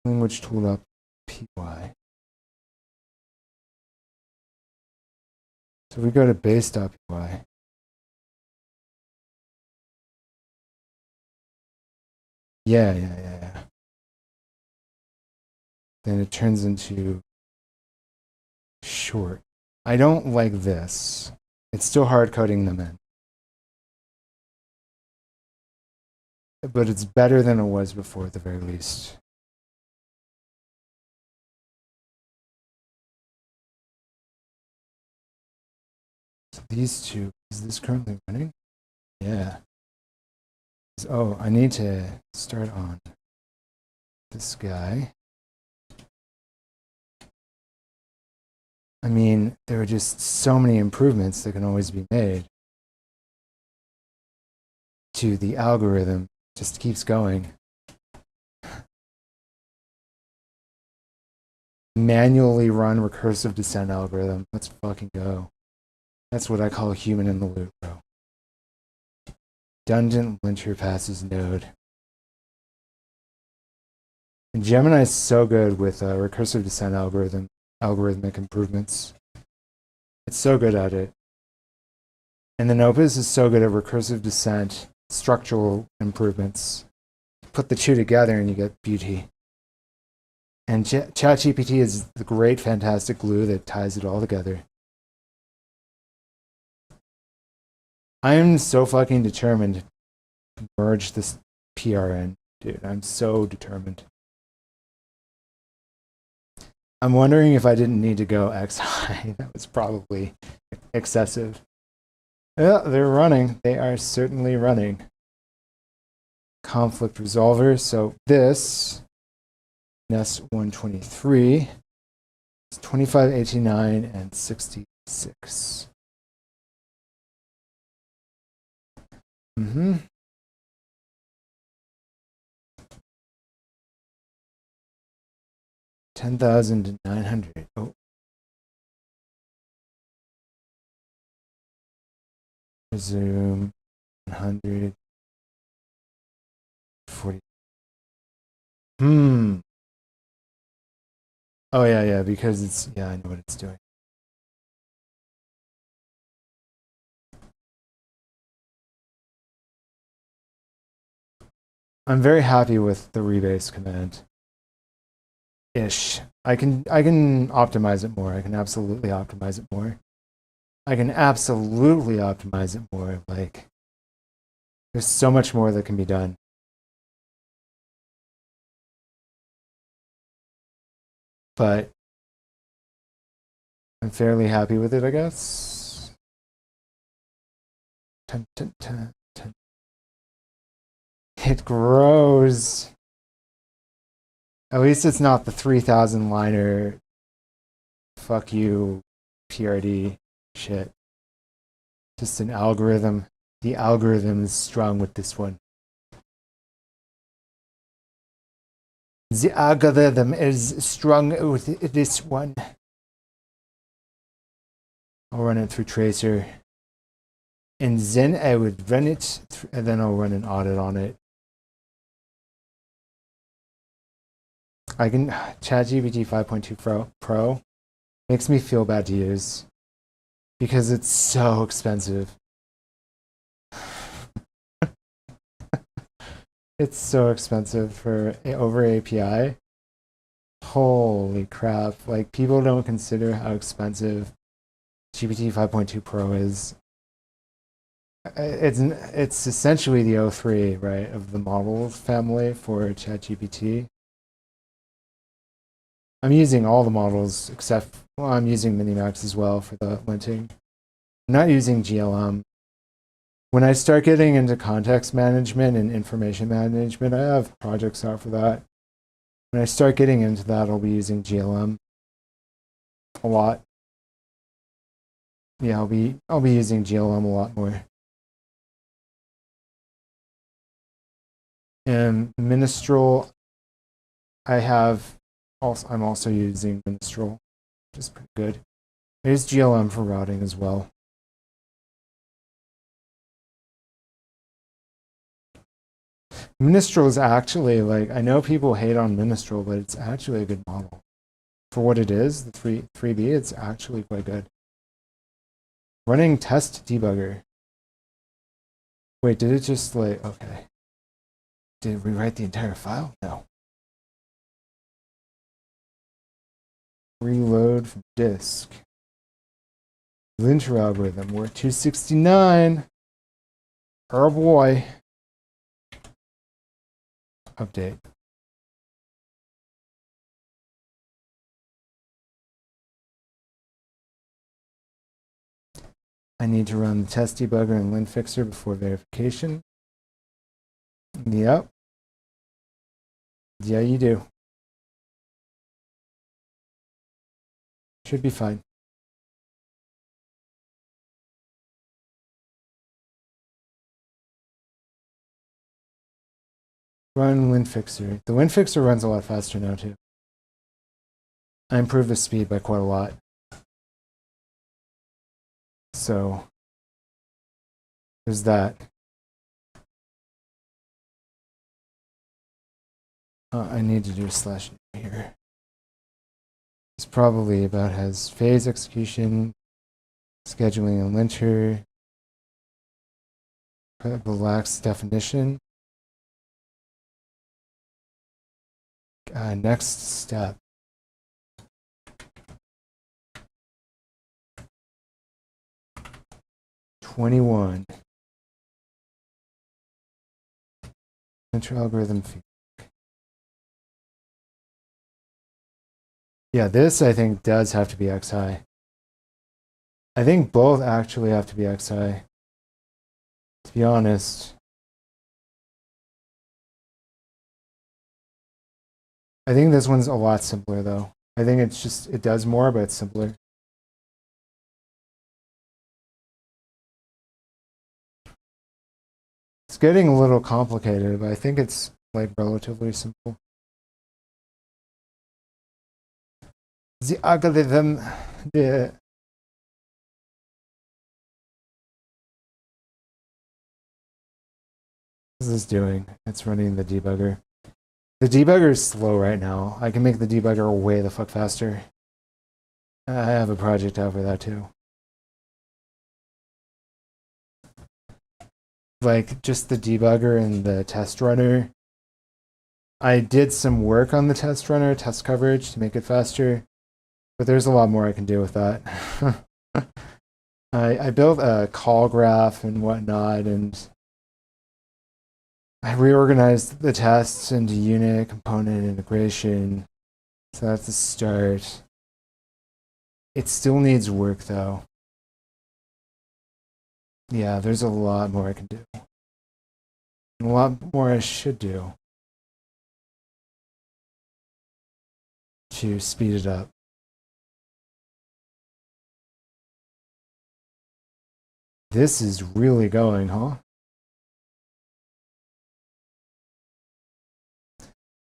Language tool up PY. So we go to base.py. Yeah. Then it turns into short. I don't like this. It's still hard coding them in. But it's better than it was before at the very least. So these two, is this currently running? Yeah. Oh, I need to start on this guy. I mean, there are just so many improvements that can always be made to the algorithm. Just keeps going. Manually run recursive descent algorithm. Let's fucking go. That's what I call a human in the loop, bro. Dungeon linter passes node. And Gemini is so good with recursive descent algorithmic improvements. It's so good at it. And then Opus is so good at recursive descent, structural improvements. Put the two together and you get beauty. And ChatGPT is the great, fantastic glue that ties it all together. I am so fucking determined to merge this PRN, dude. I'm so determined. I'm wondering if I didn't need to go XI. That was probably excessive. Yeah, they're running. They are certainly running. Conflict resolver. So this NES 123 is 2589 and 66. Mm-hmm. $10,900. Oh. Resume 140. Oh yeah, because it's I know what it's doing. I'm very happy with the rebase command. Ish. I can optimize it more. I can absolutely optimize it more. Like, there's so much more that can be done. But I'm fairly happy with it, I guess. It grows. At least it's not the 3,000 liner fuck you PRD shit. Just an algorithm. The algorithm is strong with this one. The algorithm is strong with this one. I'll run it through Tracer. And then I would run it, and then I'll run an audit on it. I can ChatGPT 5.2 Pro makes me feel bad to use because it's so expensive. It's so expensive for over API. Holy crap. Like, people don't consider how expensive GPT 5.2 Pro is. It's essentially the O3, right, of the model family for ChatGPT. I'm using all the models except, well, I'm using Minimax as well for the linting. I'm not using GLM. When I start getting into context management and information management, I have projects out for that. When I start getting into that, I'll be using GLM a lot. Yeah, I'll be using GLM a lot more. And Minstrel, I'm also using Minstrel, which is pretty good. I use GLM for routing as well. Minstrel is actually, like, I know people hate on Minstrel, but it's actually a good model. For what it is, the 3B, it's actually quite good. Running test debugger. Wait, did it just, like, okay. Did it rewrite the entire file? No. Reload from disk. Linter algorithm, we're at 269. Oh boy. Update. I need to run the test debugger and lint fixer before verification. Yep. Yeah, you do. Should be fine. Run lint fixer. The lint fixer runs a lot faster now too. I improved the speed by quite a lot. So there's that. I need to do a slash here. It's probably about has phase execution, scheduling a linter, relax definition. Next step. '21. Linter algorithm feedback. Yeah, this I think does have to be XI. I think both actually have to be XI. To be honest. I think this one's a lot simpler though. I think it's just, it does more, but it's simpler. It's getting a little complicated, but I think it's like relatively simple. The algorithm, what is this doing? It's running the debugger. The debugger is slow right now. I can make the debugger way the fuck faster. I have a project out for that too. Like just the debugger and the test runner. I did some work on the test runner, test coverage to make it faster, but there's a lot more I can do with that. I built a call graph and whatnot, and I reorganized the tests into unit component integration. So that's the start. It still needs work though. Yeah, there's a lot more I can do. And a lot more I should do to speed it up. This is really going, huh?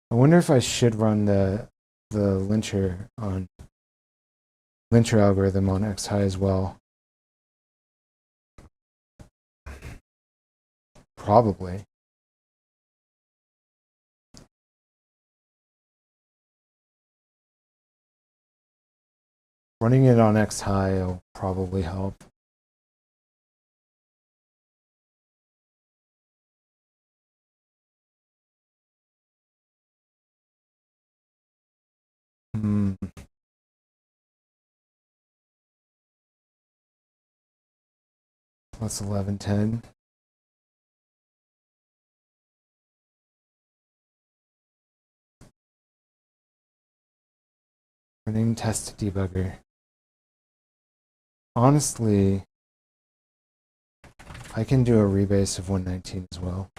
I wonder if I should run the linter algorithm on XHigh as well. Probably. Running it on XHigh will probably help. Plus 1110. Running test debugger. Honestly, I can do a rebase of 119 as well.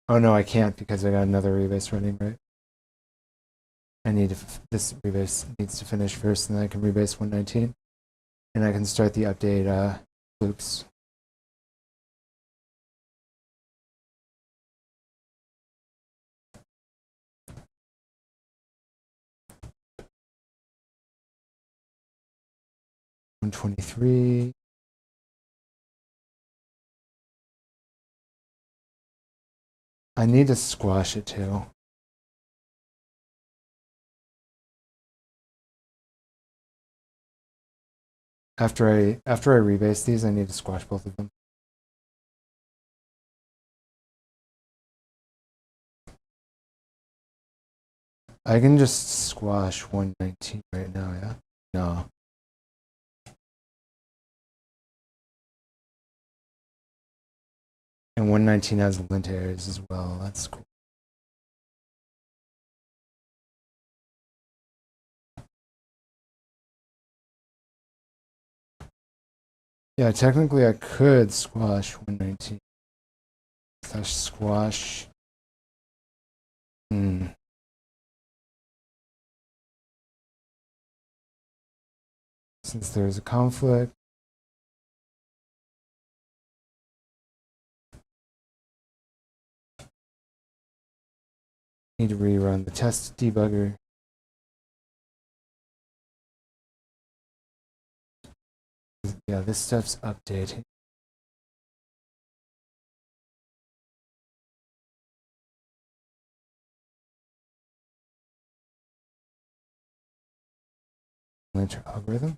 Oh no, I can't because I got another rebase running, right? I need to, this rebase needs to finish first, and then I can rebase 119. And I can start the update loops. $123. I need to squash it too. After I rebase these, I need to squash both of them. I can just squash 119 right now, yeah? No. And 119 has lint errors as well. That's cool. Yeah, technically I could squash 119. Slash squash. Since there's a conflict. Need to rerun the test debugger. Yeah, this stuff's updating. Linter algorithm.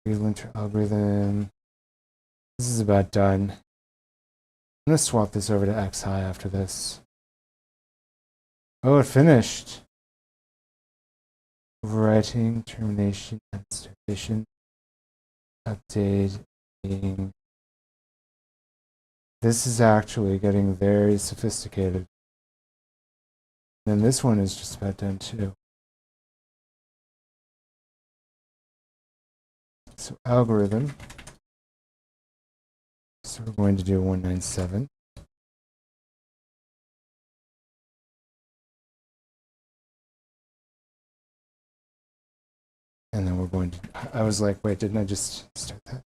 Relinter algorithm. This is about done. I'm gonna swap this over to xi after this. Oh, it finished. Overwriting, termination, starvation, updating. This is actually getting very sophisticated. And this one is just about done too. So algorithm. So we're going to do 197. And then we're going to, I was like, wait, didn't I just start that?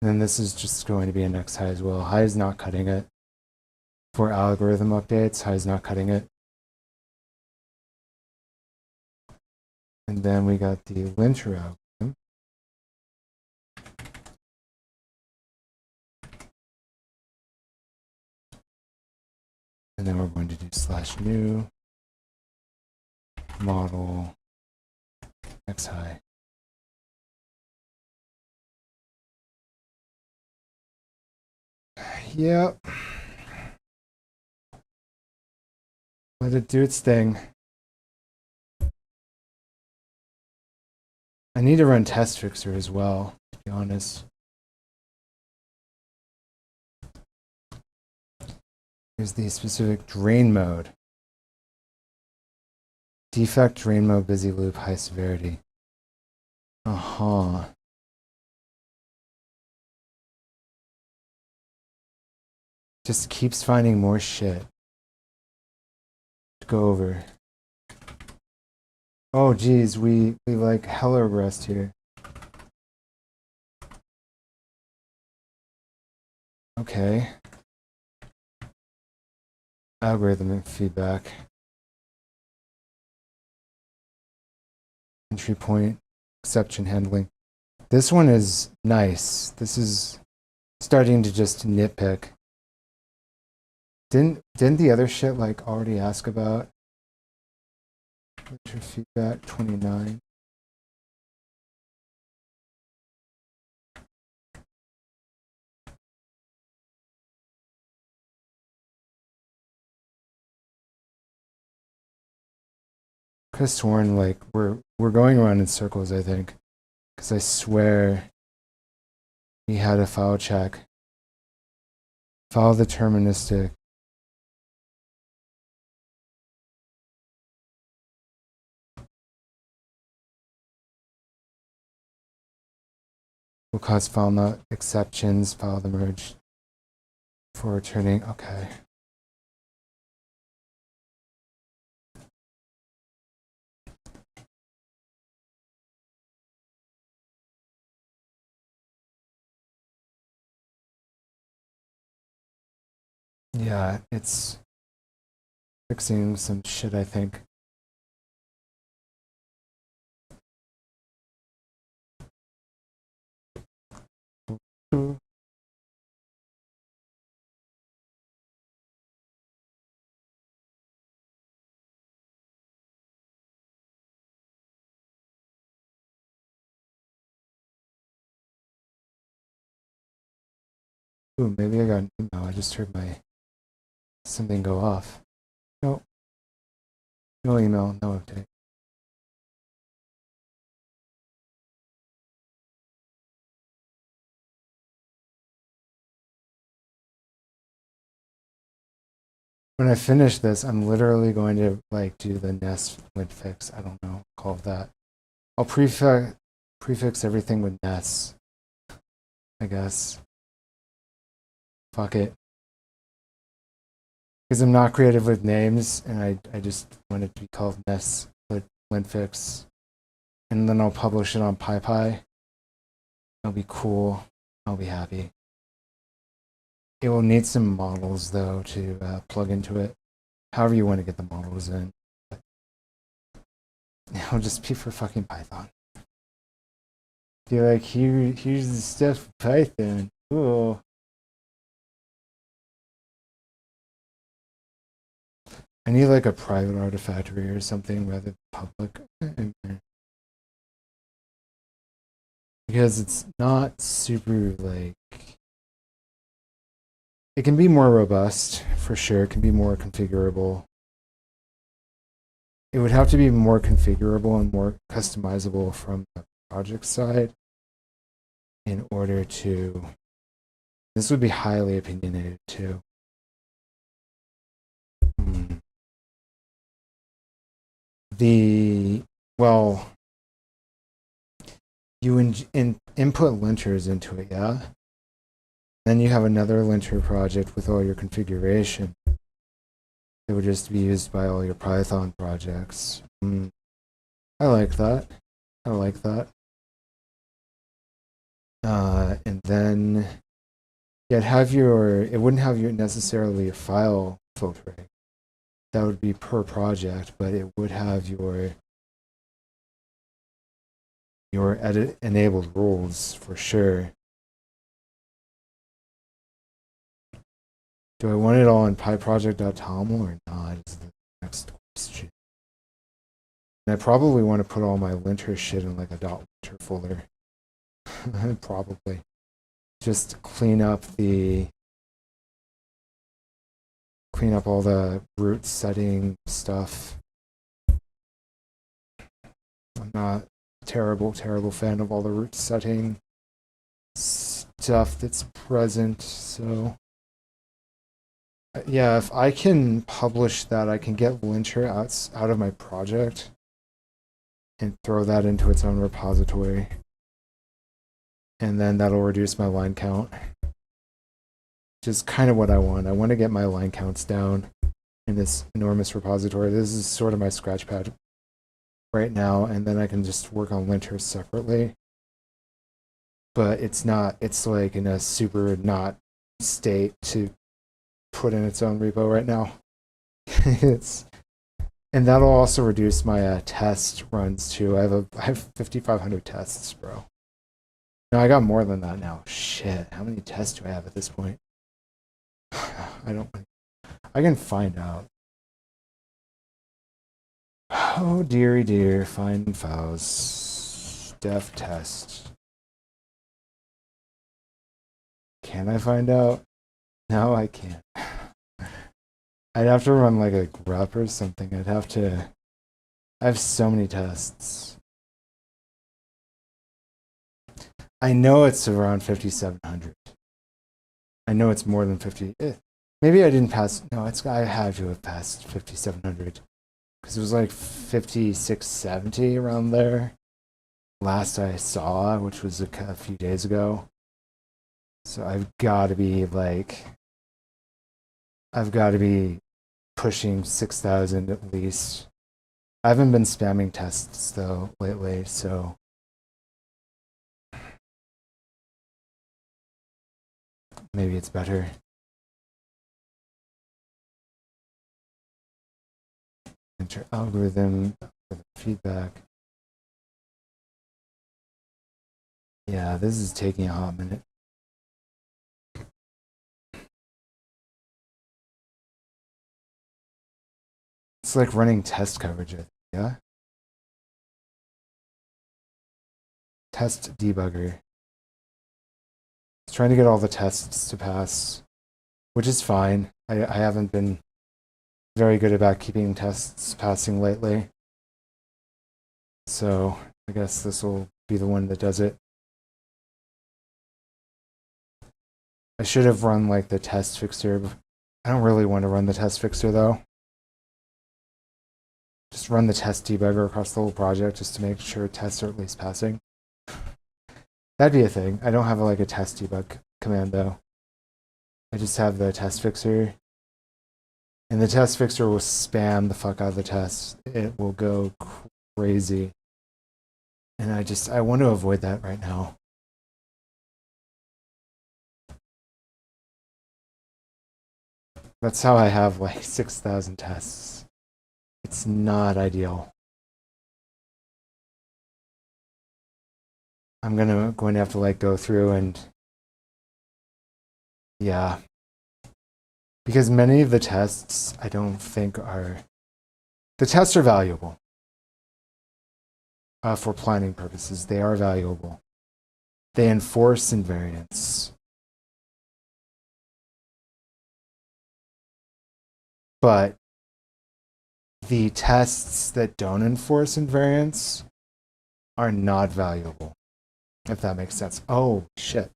And then this is just going to be an xi as well. High is not cutting it. For algorithm updates, high is not cutting it. And then we got the linter algorithm. And then we're going to do slash new model xi. Yep. Let it do its thing. I need to run test fixer as well, to be honest. Here's the specific drain mode. Defect drain mode busy loop high severity. Just keeps finding more shit to go over. Oh geez, we like hella regressed here. Okay. Algorithm feedback. Entry point, exception handling. This one is nice. This is starting to just nitpick. Didn't the other shit like already ask about entry feedback 29? could have sworn like we're going around in circles, I think. Because I swear he had a file check. File deterministic. Will cause file not exceptions, file the merge for returning. Okay. Yeah, it's fixing some shit, I think. Ooh, maybe I got an email. I just heard something go off. Nope. No email, no update. When I finish this, I'm literally going to like do the nest lint fix. I don't know, call it that. I'll prefix everything with nests, I guess. Fuck it. Because I'm not creative with names, and I just want it to be called nests with lint fix. And then I'll publish it on PyPy. It'll be cool. I'll be happy. It will need some models though to plug into it. However you want to get the models in. But it'll just be for fucking Python. Be like, here's the stuff for Python. Cool. I need like a private artifactory or something rather than public. Because it's not super like... It can be more robust, for sure. It can be more configurable. It would have to be more configurable and more customizable from the project side in order to... This would be highly opinionated too. Well, you input linters into it, yeah? Then you have another linter project with all your configuration. It would just be used by all your Python projects. I like that. I like that. And then it wouldn't have necessarily a file filtering. That would be per project, but it would have your edit enabled rules for sure. Do I want it all in pyproject.toml or not is the next question. And I probably want to put all my linter shit in like a .linter folder. Probably. Just clean up all the root setting stuff. I'm not a terrible fan of all the root setting stuff that's present, so yeah, if I can publish that, I can get linter out of my project and throw that into its own repository. And then that'll reduce my line count. Which is kind of what I want. I want to get my line counts down in this enormous repository. This is sort of my scratchpad right now, and then I can just work on linters separately. But it's like in a super not state to put in its own repo right now. And that'll also reduce my test runs too. I have 5,500 tests, bro. No, I got more than that now. Shit, how many tests do I have at this point? I can find out. Oh dearie dear, find files. Def test. Can I find out? No, I can't. I'd have to run like a grep or something. I have so many tests. I know it's around 5,700. I know it's more than 50. Maybe I didn't pass. No, I had to have passed 5,700 because it was like 5,670 around there last I saw, which was a few days ago. So I've got to be pushing 6,000 at least. I haven't been spamming tests though lately, so maybe it's better. Enter algorithm feedback. Yeah, this is taking a hot minute. It's like running test coverage, yeah? Test debugger. It's trying to get all the tests to pass, which is fine. I haven't been very good about keeping tests passing lately. So I guess this will be the one that does it. I should have run like the test fixer. I don't really want to run the test fixer though. Just run the test debugger across the whole project just to make sure tests are at least passing. That'd be a thing. I don't have like a test debug command though. I just have the test fixer. And the test fixer will spam the fuck out of the tests. It will go crazy. And I want to avoid that right now. That's how I have like 6,000 tests. It's not ideal. I'm going to have to like go through and yeah. Because many of the tests I don't think the tests are valuable. For planning purposes, they are valuable. They enforce invariance. But the tests that don't enforce invariance are not valuable, if that makes sense. Oh, shit.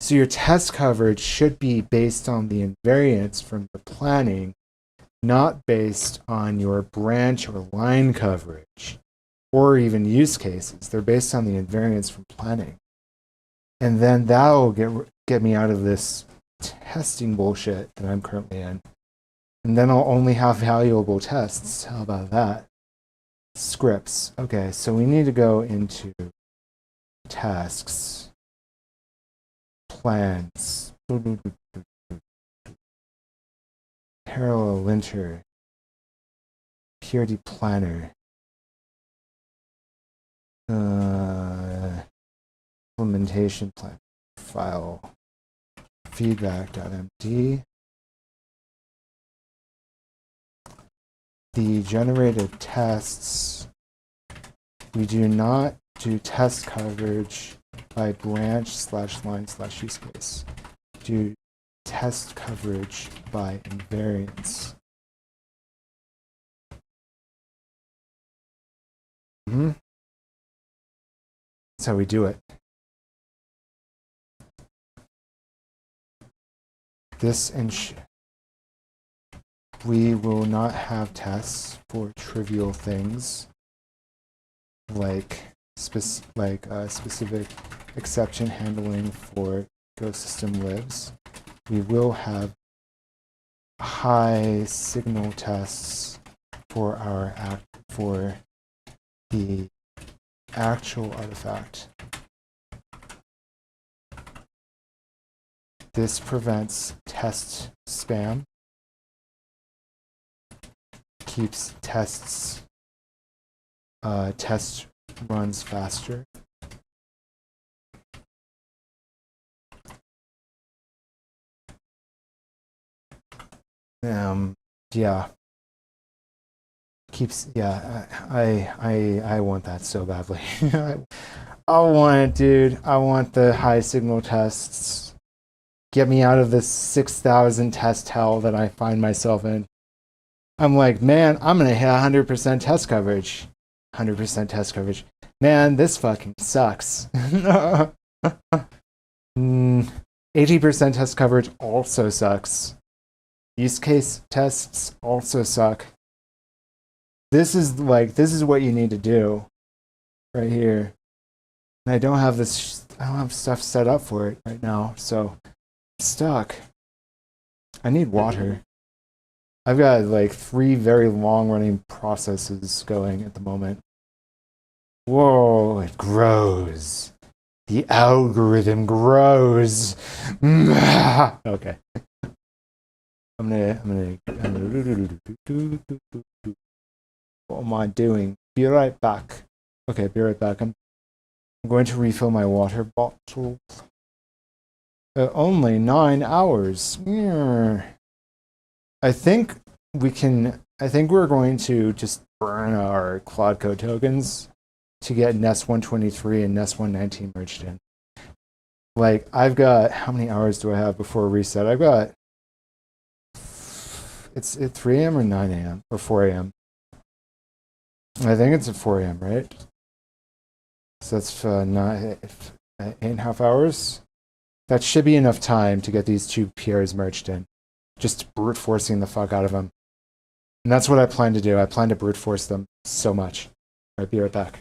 So your test coverage should be based on the invariance from the planning, not based on your branch or line coverage, or even use cases. They're based on the invariance from planning. And then that'll get me out of this testing bullshit that I'm currently in. And then I'll only have valuable tests. How about that? Scripts. Okay, so we need to go into tasks, plans, parallel linter, purity planner, implementation plan, file, feedback.md. The generated tests, we do not do test coverage by branch/line/use case. Do test coverage by invariance. That's how we do it. We will not have tests for trivial things like specific exception handling for ecosystem libs. We will have high signal tests for the actual artifact. This prevents test spam, keeps test runs faster. Yeah. I want that so badly. I want it, dude. I want the high signal tests. Get me out of this 6,000 test hell that I find myself in. I'm like, man, I'm gonna hit 100% test coverage. 100% test coverage. Man, this fucking sucks. 80% test coverage also sucks. Use case tests also suck. This is what you need to do right here. And I don't have stuff set up for it right now, so I'm stuck. I need water. I've got like 3 very long-running processes going at the moment. Whoa, it grows. The algorithm grows. Okay. I'm gonna what am I doing? Be right back. Okay, be right back. I'm going to refill my water bottle. Only 9 hours. I think we're going to just burn our Claude Code tokens to get Nest 123 and Nest 119 merged in. Like, I've got, how many hours do I have before reset? I've got, it's at 3 a.m. or 9 a.m. or 4 a.m. I think it's at 4 a.m., right? So that's 8.5 hours. That should be enough time to get these 2 PRs merged in. Just brute forcing the fuck out of them. And that's what I plan to do. I plan to brute force them so much. All right, be right back.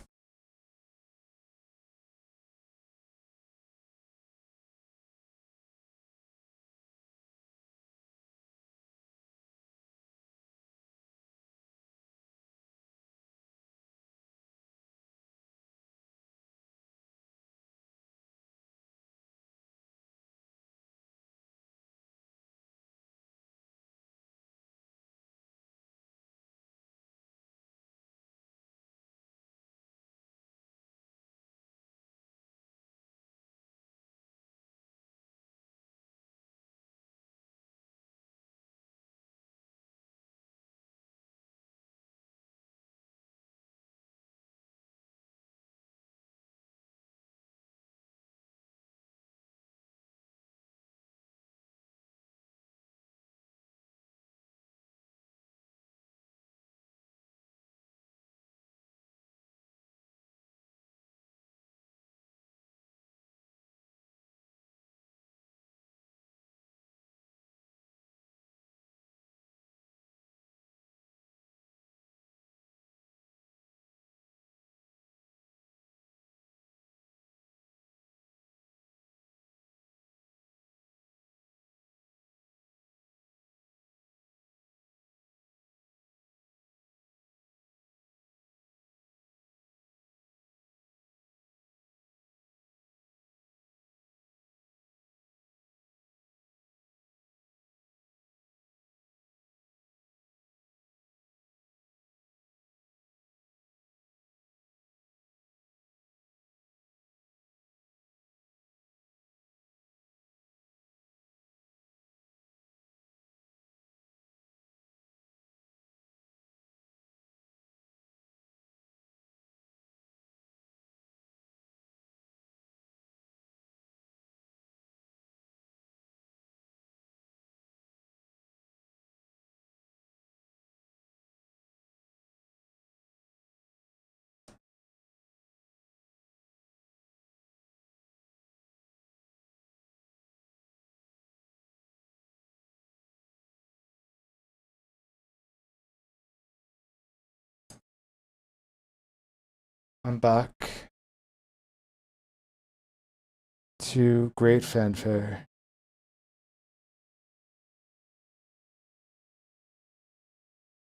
I'm back to great fanfare.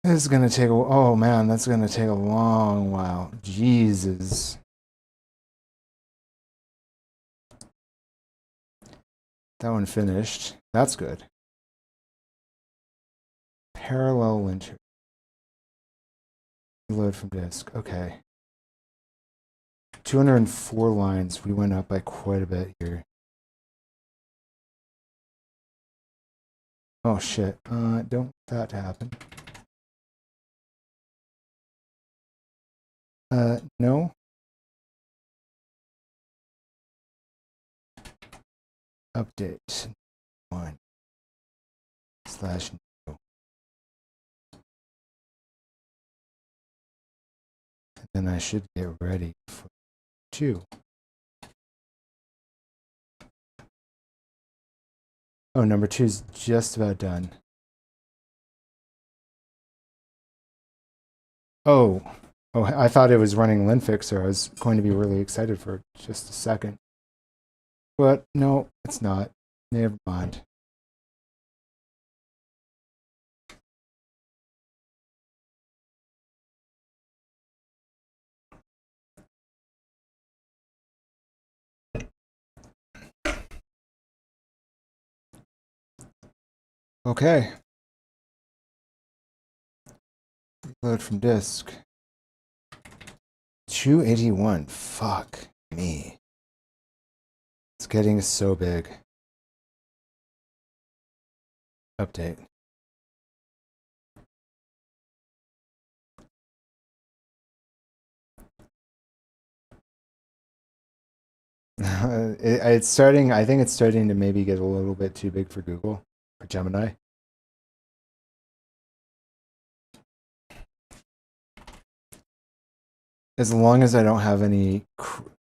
This is gonna take oh man, that's gonna take a long while. Jesus. That one finished. That's good. Parallel linter. Load from disk. Okay. 204 lines. We went up by quite a bit here. Oh shit. Don't want that to happen. No. Update 1/no. then I should get ready for 2. Oh, number 2 is just about done. Oh, I thought it was running linfixer. I was going to be really excited for just a second. But no, it's not. Never mind. Okay. Load from disk. 281. Fuck me. It's getting so big. Update. It's starting. I think it's starting to maybe get a little bit too big for Google, for Gemini. As long as I don't have any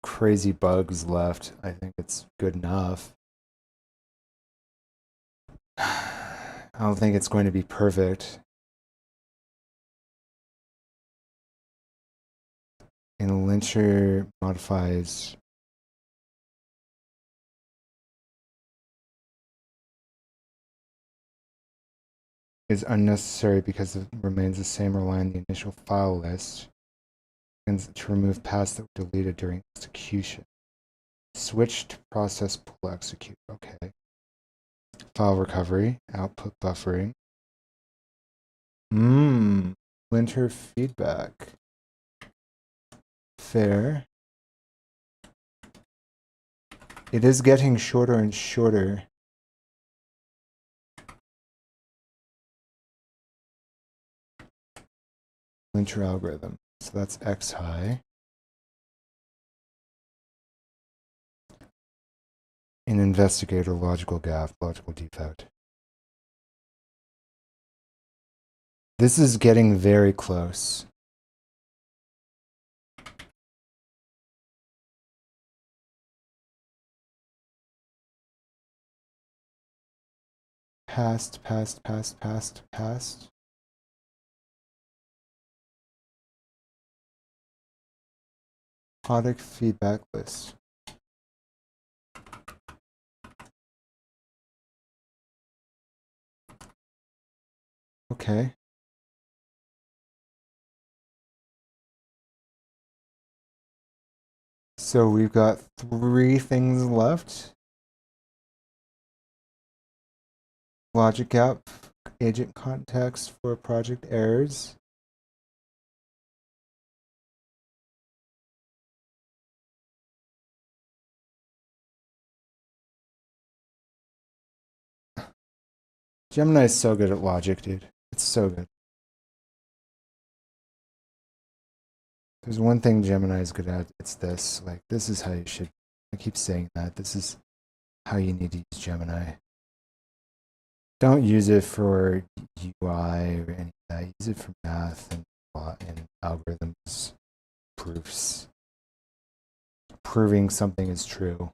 crazy bugs left, I think it's good enough. I don't think it's going to be perfect. And lincher modifies is unnecessary because it remains the same or line in the initial file list, and to remove paths that were deleted during execution. Switch to process pull execute. Okay. File recovery, output buffering. Linter feedback. Fair. It is getting shorter and shorter. Linter algorithm. So that's X high. An investigator, logical gap, logical defect. This is getting very close. Past. Product feedback list. Okay. So we've got 3 things left. Logic gap, agent context for project errors. Gemini is so good at logic, dude. It's so good. There's one thing Gemini is good at, it's this. Like, this is how you should, I keep saying that. This is how you need to use Gemini. Don't use it for UI or any of that. Use it for math and algorithms, proofs. Proving something is true.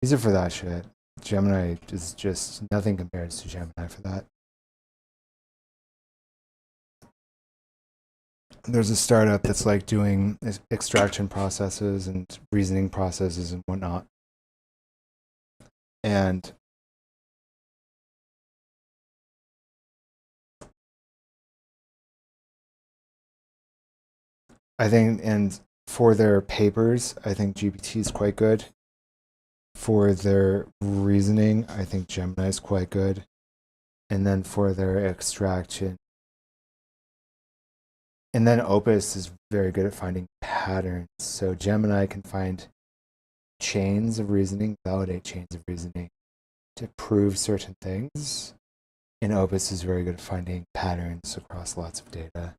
Use it for that shit. Gemini is just, nothing compares to Gemini for that. There's a startup that's like doing extraction processes and reasoning processes and whatnot. And I think, and for their papers, I think GPT is quite good. For their reasoning, I think Gemini is quite good. And then for their extraction, and then Opus is very good at finding patterns. So Gemini can find chains of reasoning, validate chains of reasoning to prove certain things. And Opus is very good at finding patterns across lots of data.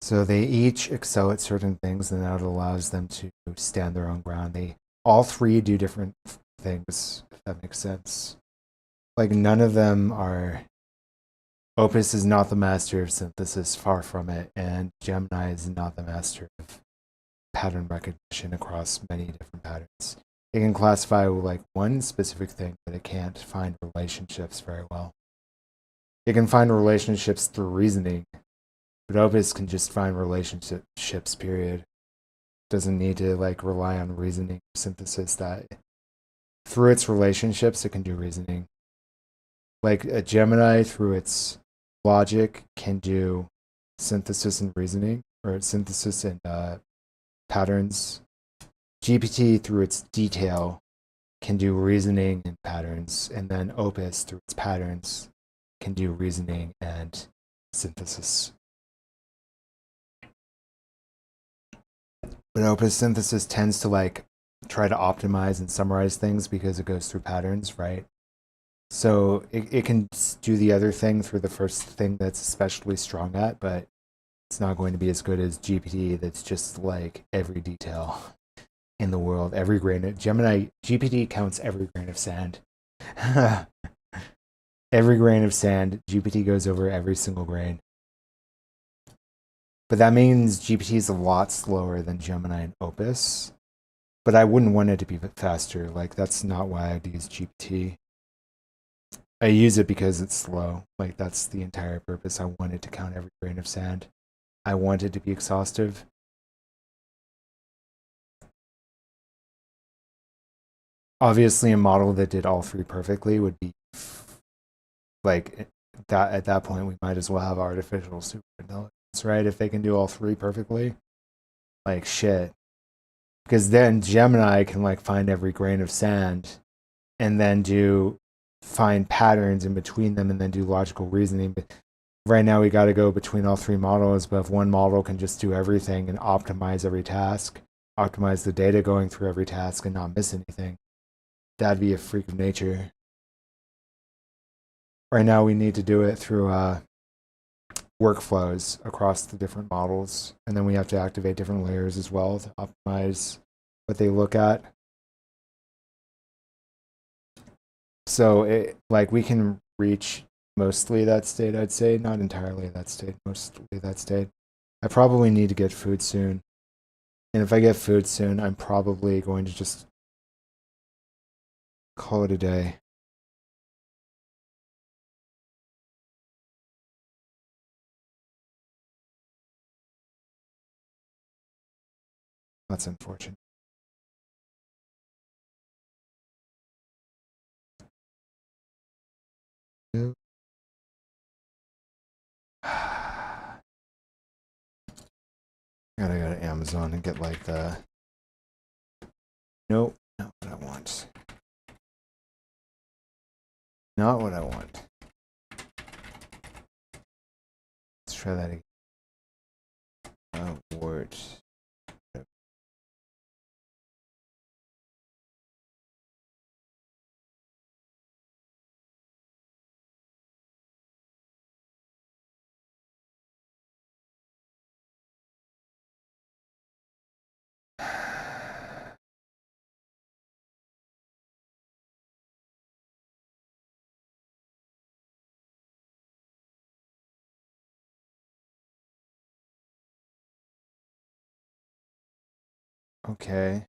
So they each excel at certain things, and that allows them to stand their own ground. They all 3 do different things, if that makes sense. Like, none of them are Opus is not the master of synthesis, far from it, and Gemini is not the master of pattern recognition across many different patterns. It can classify like one specific thing, but it can't find relationships very well. It can find relationships through reasoning, but Opus can just find relationships, period. Doesn't need to like rely on reasoning or synthesis. That through its relationships, it can do reasoning. Like a Gemini, through its logic, can do synthesis and reasoning, or synthesis and patterns. GPT, through its detail, can do reasoning and patterns, and then Opus, through its patterns, can do reasoning and synthesis. But Opus synthesis tends to like try to optimize and summarize things because it goes through patterns, right? So it can do the other thing through the first thing that's especially strong at, but it's not going to be as good as GPT that's just like every detail in the world, every grain of Gemini. GPT counts every grain of sand. Every grain of sand, GPT goes over every single grain. But that means GPT is a lot slower than Gemini and Opus. But I wouldn't want it to be faster. Like, that's not why I'd use GPT. I use it because it's slow. Like, that's the entire purpose. I want it to count every grain of sand. I want it to be exhaustive. Obviously, a model that did all three perfectly would be like that. At that point, we might as well have artificial superintelligence, right? If they can do all three perfectly, like shit. Because then Gemini can like find every grain of sand and then find patterns in between them and then do logical reasoning. But right now we got to go between all three models. But if one model can just do everything and optimize every task, optimize the data going through every task and not miss anything, that'd be a freak of nature. Right now we need to do it through workflows across the different models. And then we have to activate different layers as well to optimize what they look at. So like we can reach mostly that state, I'd say. Not entirely that state, mostly that state. I probably need to get food soon. And if I get food soon, I'm probably going to just call it a day. That's unfortunate. Gotta go to Amazon and get like the... Nope, not what I want. Not what I want. Let's try that again. Word. Okay.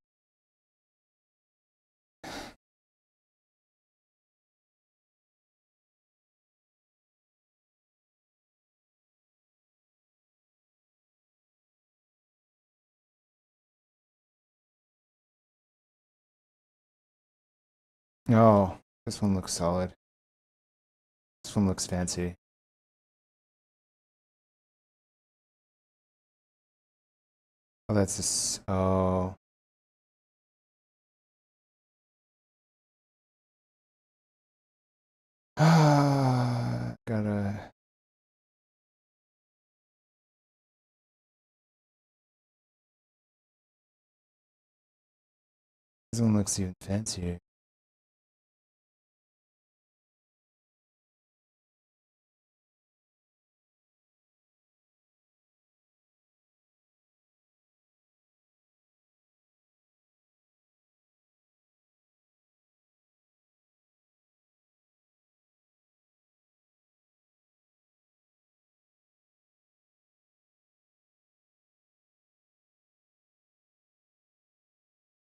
Oh, this one looks solid. This one looks fancy. Oh, that's this. Oh. Gotta. This one looks even fancier.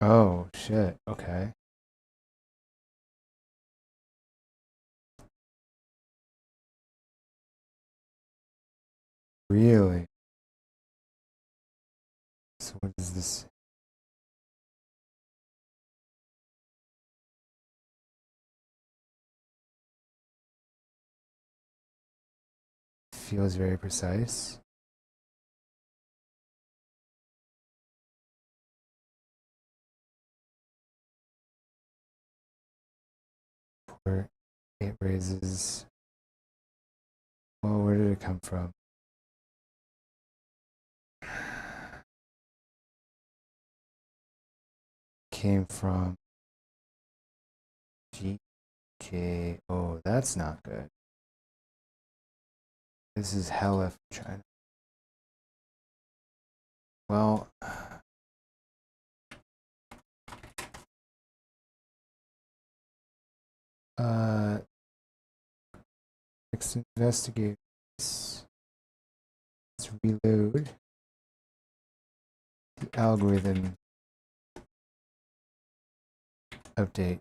Oh, shit. Okay. Really? So what is this? Feels very precise. Or it raises. Well, where did it come from? Came from GK. Oh, that's not good. This is hell if I'm trying. Well, let's investigate this. Let's reload the algorithm update.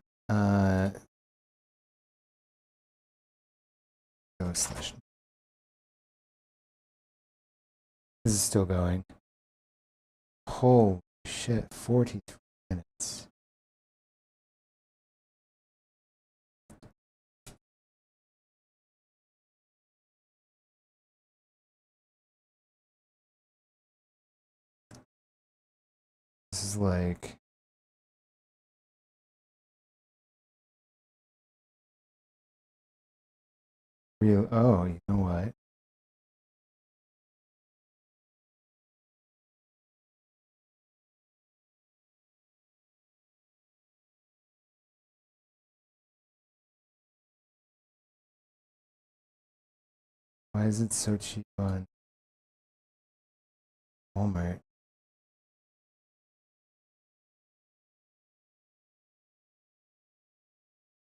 Slash. This is still going. Holy shit, 43 minutes. This is like real. Oh, you know what? Why is it so cheap on Walmart?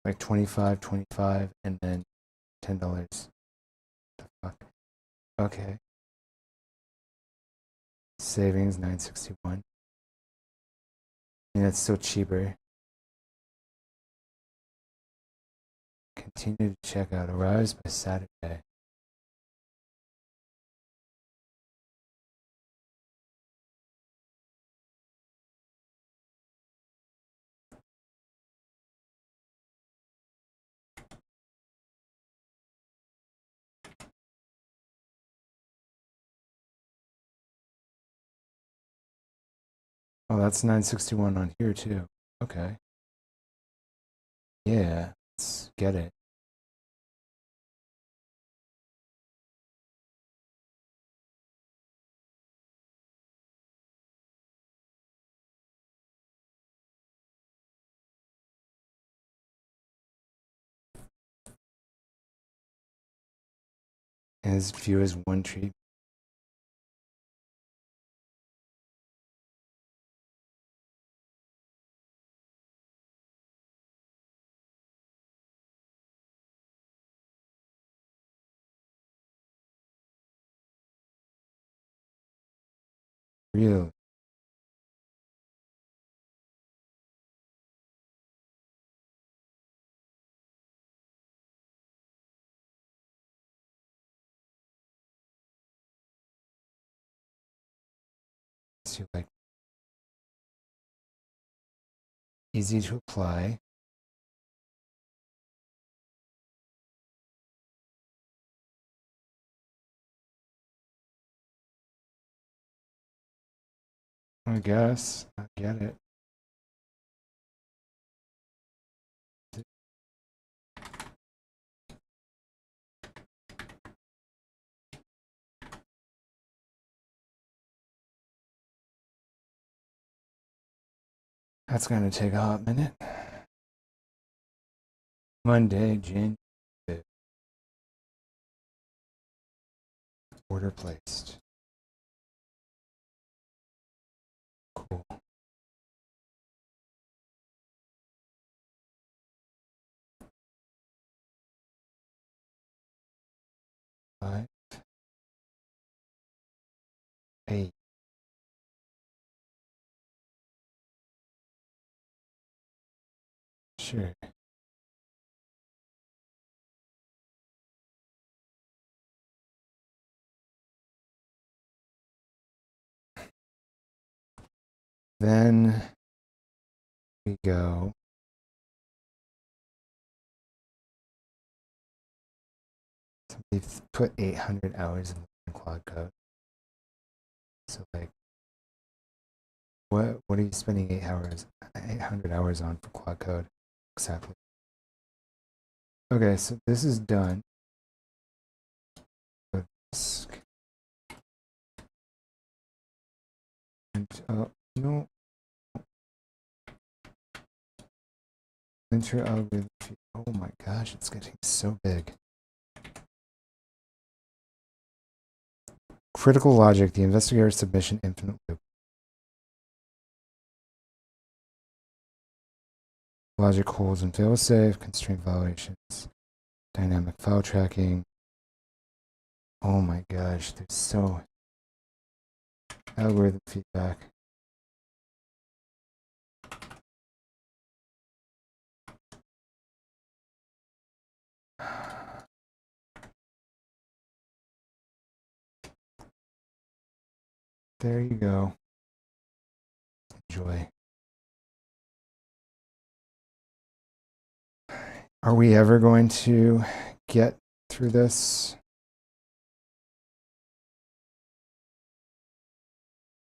Like 25, and then $10. The fuck? Okay. Savings $9.61. I mean, it's still cheaper. Continue to check out. Arrives by Saturday. Oh, that's $9.61 on here too. Okay. Yeah, let's get it. As few as one treat. Really? So like easy to apply. I guess. I get it. That's gonna take a hot minute. Monday, January 5th. Order placed. Cool. Five. Eight. Sure. Then we go we've put 800 hours in Claude code. So like, what are you spending 800 hours on for Claude code exactly? Okay, so this is done. And no, enter algorithm. Oh my gosh, it's getting so big. Critical logic, the investigator submission infinite loop. Logic holds and failsafe, constraint violations, dynamic file tracking. Oh my gosh, there's so algorithm feedback. There you go. Enjoy. Are we ever going to get through this?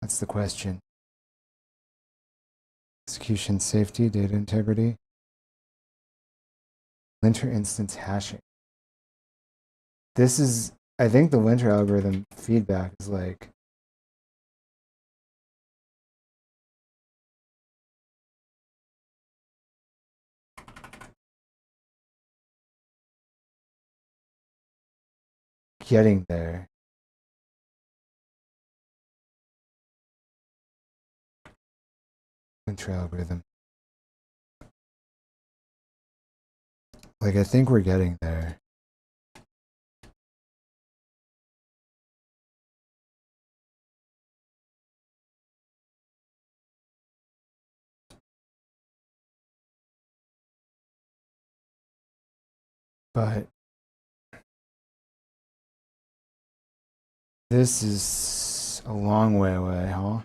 That's the question. Execution safety, data integrity. Linter instance hashing. This is, I think the linter algorithm feedback is like, getting there. Linter algorithm. Like, I think we're getting there. But this is a long way away, huh?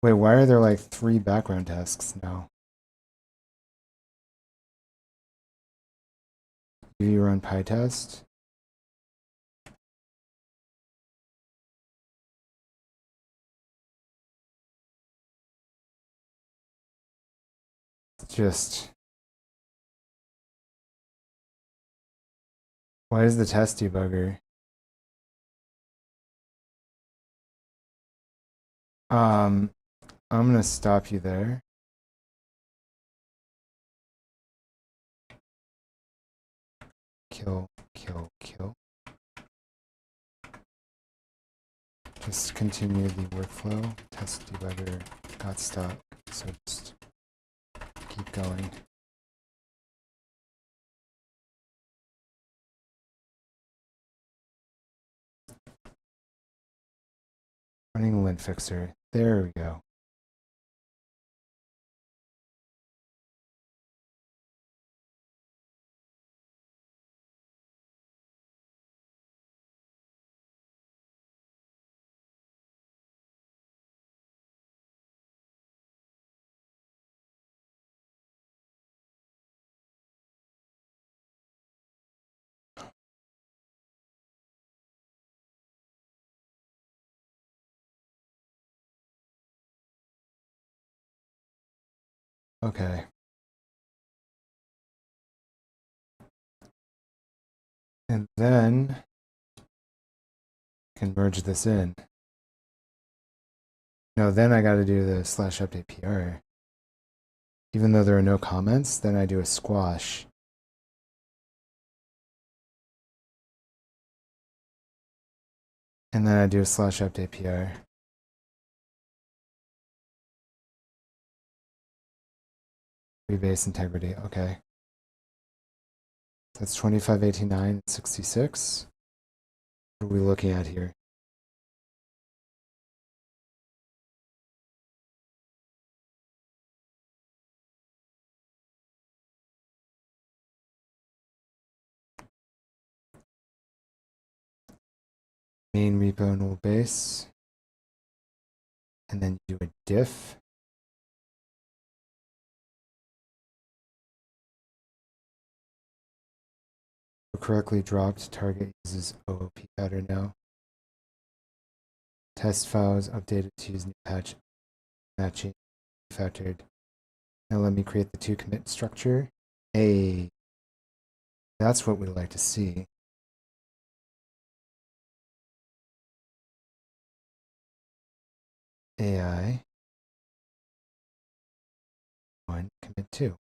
Wait, why are there like 3 background tasks now? Do you run PyTest? Just, why is the test debugger? I'm gonna stop you there. Kill, kill, kill. Just continue the workflow. Test debugger got stuck, so just keep going. Running lint fixer. There we go. Okay. And then I can merge this in. No, then I got to do the /update PR. Even though there are no comments, then I do a squash. And then I do a /update PR. Rebase integrity, okay. That's 2589.66. What are we looking at here? main repo null base, and then do a diff. Correctly dropped. Target uses OOP pattern now. Test files updated to use new patch matching factored. Now let me create the 2 commit structure. Hey, that's what we like to see. AI 1 commit 2.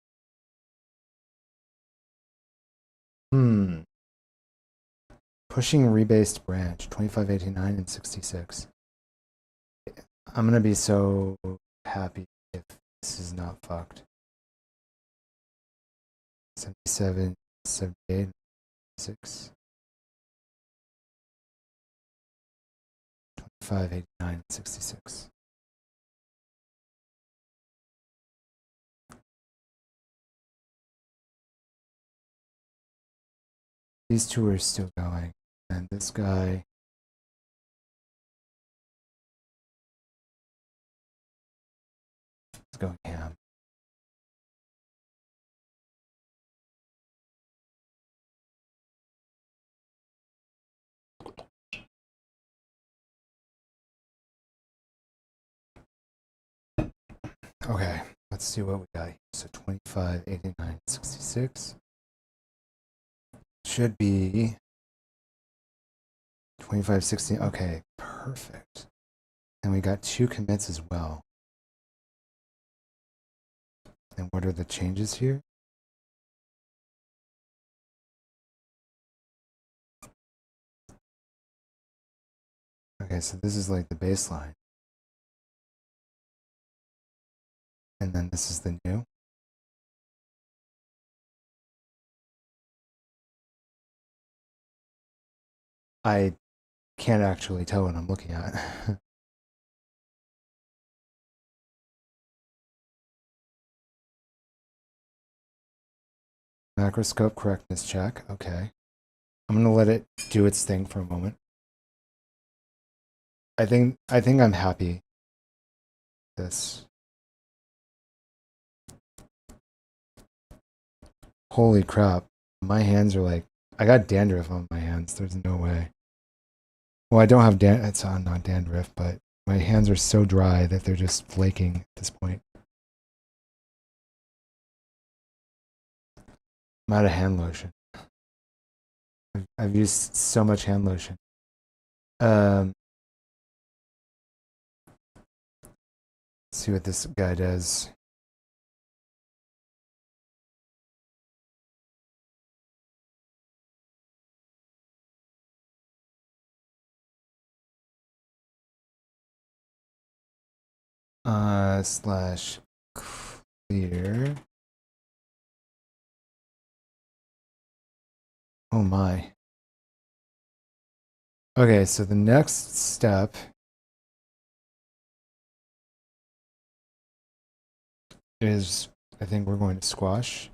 Pushing rebased branch 2589 and 66. I'm gonna be so happy if this is not fucked. 77, 78, 6. 2589 and 66. These 2 are still going, and this guy is going ham. Okay, let's see what we got here. So 2589 66 should be 2516. Okay, perfect. And we got 2 commits as well. And what are the changes here? Okay, so this is like the baseline. And then this is the new. I can't actually tell what I'm looking at. Macroscope correctness check. Okay. I'm gonna let it do its thing for a moment. I think I'm happy with this. Holy crap. My hands are like, I got dandruff on my hands. There's no way. Well, I don't have it's not dandruff, but my hands are so dry that they're just flaking at this point. I'm out of hand lotion. I've used so much hand lotion. Let's see what this guy does. Slash clear. Oh my. Okay, so the next step is, I think we're going to squash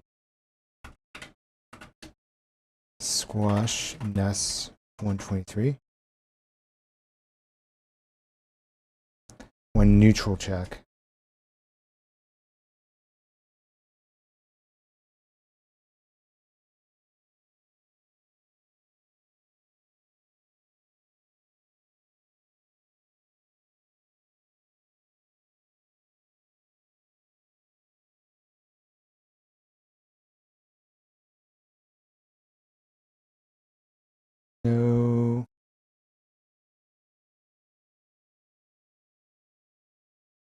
NES 123 when neutral check. No.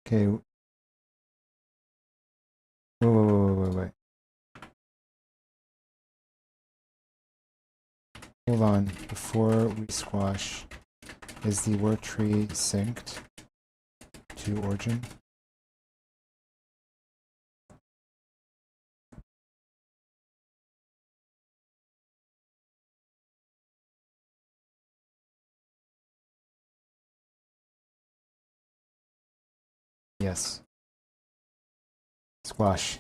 Okay. Wait. Hold on. Before we squash, is the work tree synced to origin? Yes. Squash.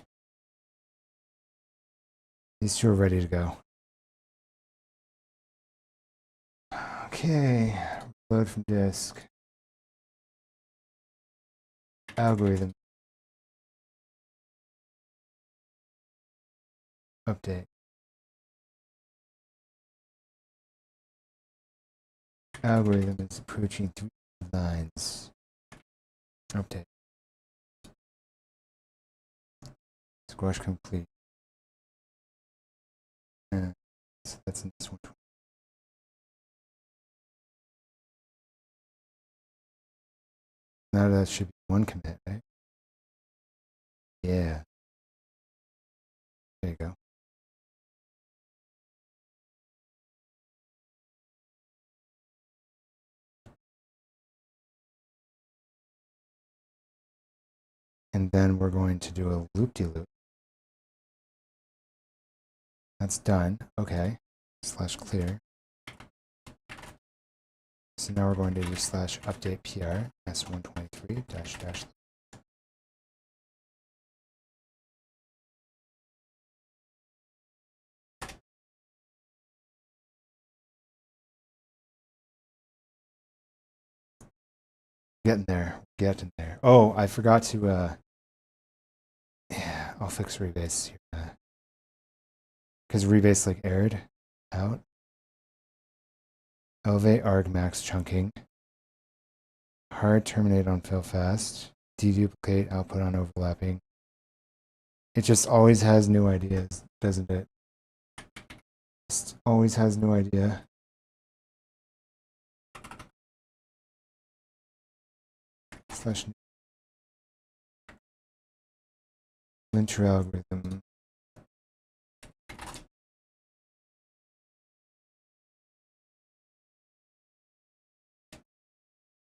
These 2 are ready to go. Okay. Load from disk. Algorithm. Update. Algorithm is approaching 3 lines. Update. Squash complete. So that's in this one. Now that should be one commit, right? Yeah. There you go. And then we're going to do a loop-de-loop. That's done. Okay. /clear. So now we're going to do /update PR s123 --. Getting there. Oh, I forgot to yeah, I'll fix rebase here. Because rebase like errored out. Elevate argmax chunking. Hard terminate on fail fast. Deduplicate output on overlapping. It just always has new ideas, doesn't it? Just always has new idea. /linter algorithm.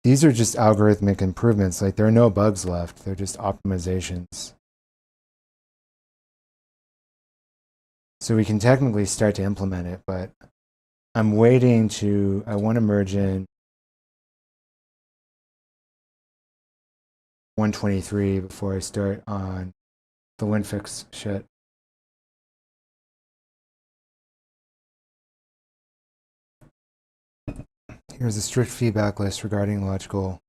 These are just algorithmic improvements. Like, there are no bugs left. They're just optimizations. So we can technically start to implement it, but I'm waiting to, I want to merge in 123 before I start on the WinFix shit. Here's a strict feedback list regarding logical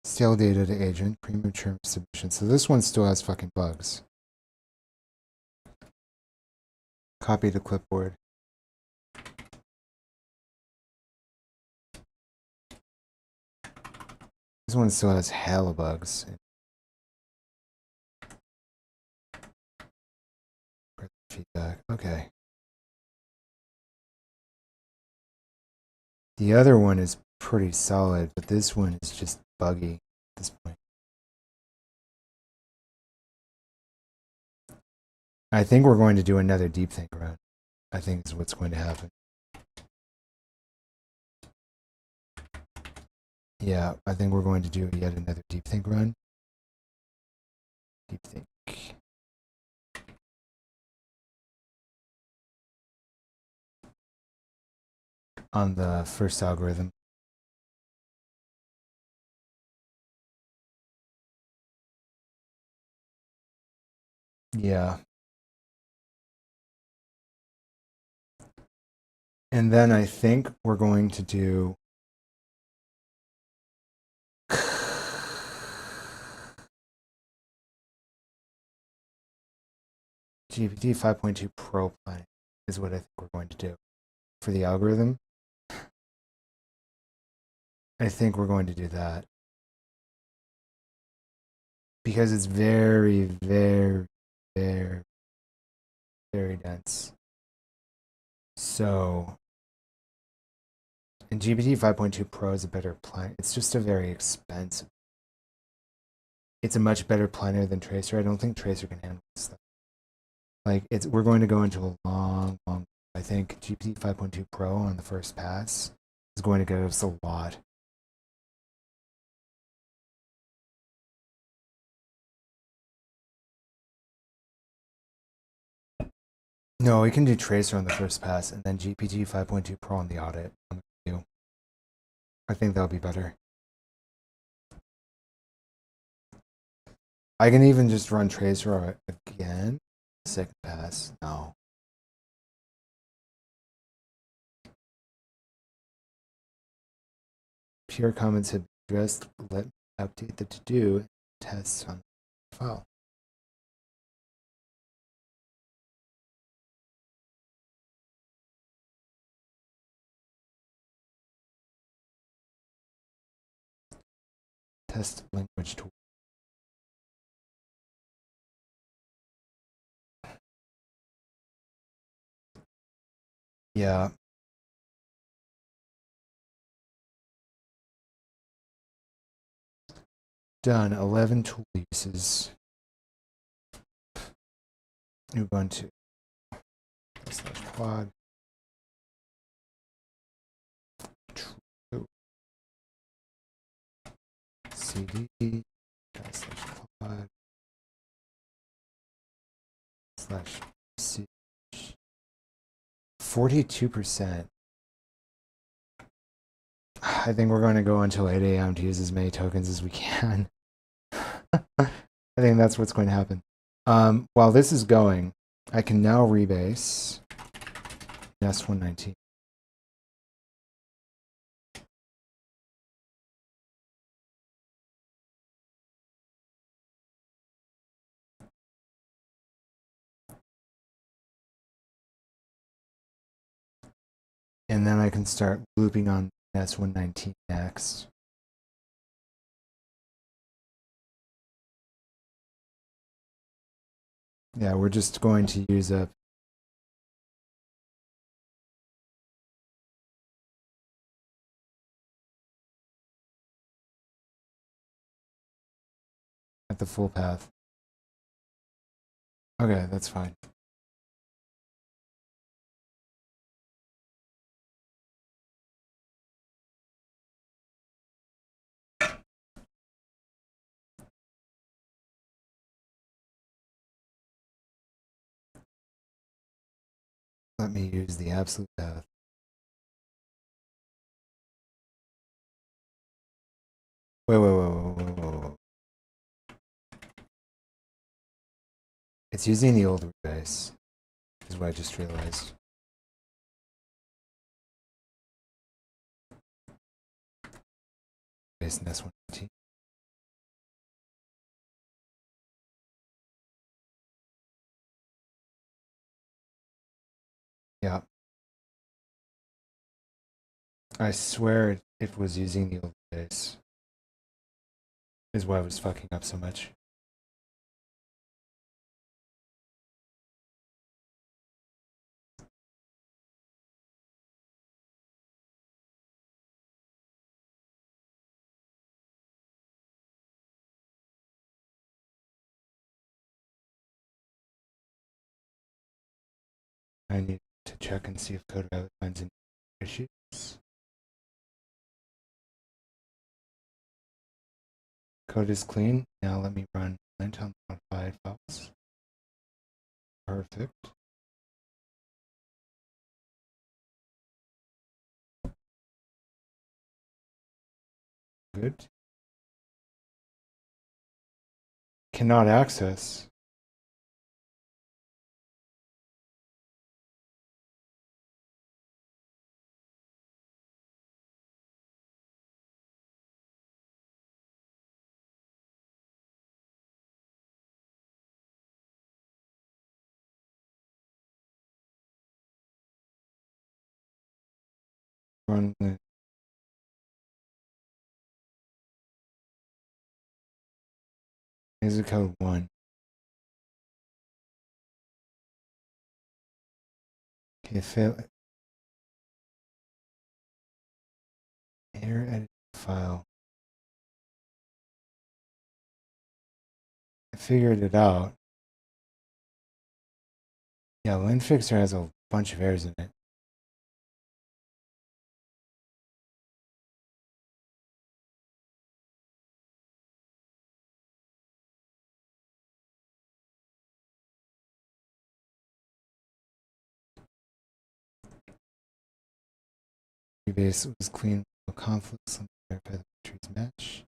stale data to agent, premature submission. So this one still has fucking bugs. Copy to clipboard. This one still has hella bugs. Feedback. Okay. The other one is pretty solid, but this one is just buggy at this point. I think we're going to do another deep think run. I think is what's going to happen. Yeah, I think we're going to do yet another deep think run. Deep think. On the first algorithm. Yeah. And then I think we're going to do GPT 5.2 Pro planning is what I think we're going to do for the algorithm. I think we're going to do that because it's very, very, very, very dense. So, and GPT 5.2 Pro is a better plan. It's just a very expensive. It's a much better planner than Tracer. I don't think Tracer can handle this stuff. Like, we're going to go into a long. I think GPT 5.2 Pro on the first pass is going to give us a lot. No, we can do Tracer on the first pass and then GPT 5.2 Pro on the audit. I think that'll be better. I can even just run Tracer again. Second pass. No. Here comments have been addressed. Let me update the to-do tests on the file. Test language tool. Yeah. Done. 11 tool uses. Ubuntu. /Claude. True. CD. /Claude. /usage. 42%. I think we're going to go until 8 a.m. to use as many tokens as we can. I think that's what's going to happen. While this is going, I can now rebase Nest 119. And then I can start looping on Nest 119 next. Yeah, we're just going to use up at the full path. Okay, that's fine. Let me use the absolute path. Wait. It's using the old rebase, is what I just realized. Base Nest 119. Yeah. I swear it was using the old base. Is why I was fucking up so much. I need to check and see if Codex finds any issues. Code is clean. Now let me run lint on modified files. Perfect. Good. Cannot access. Run lint. Here's the code 1. Okay, fail. Error edit file. I figured it out. Yeah, LintFixer has a bunch of errors in it. Rebase was clean. No conflicts. Let me verify the trees match.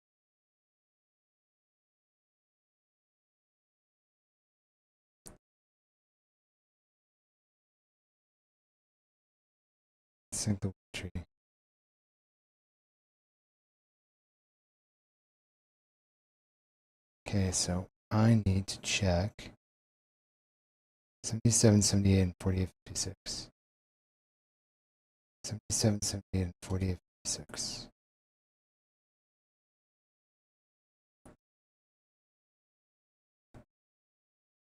Sync the tree. Okay, so I need to check 77, 78, and 48, 56. 77, 78, and 48, 56.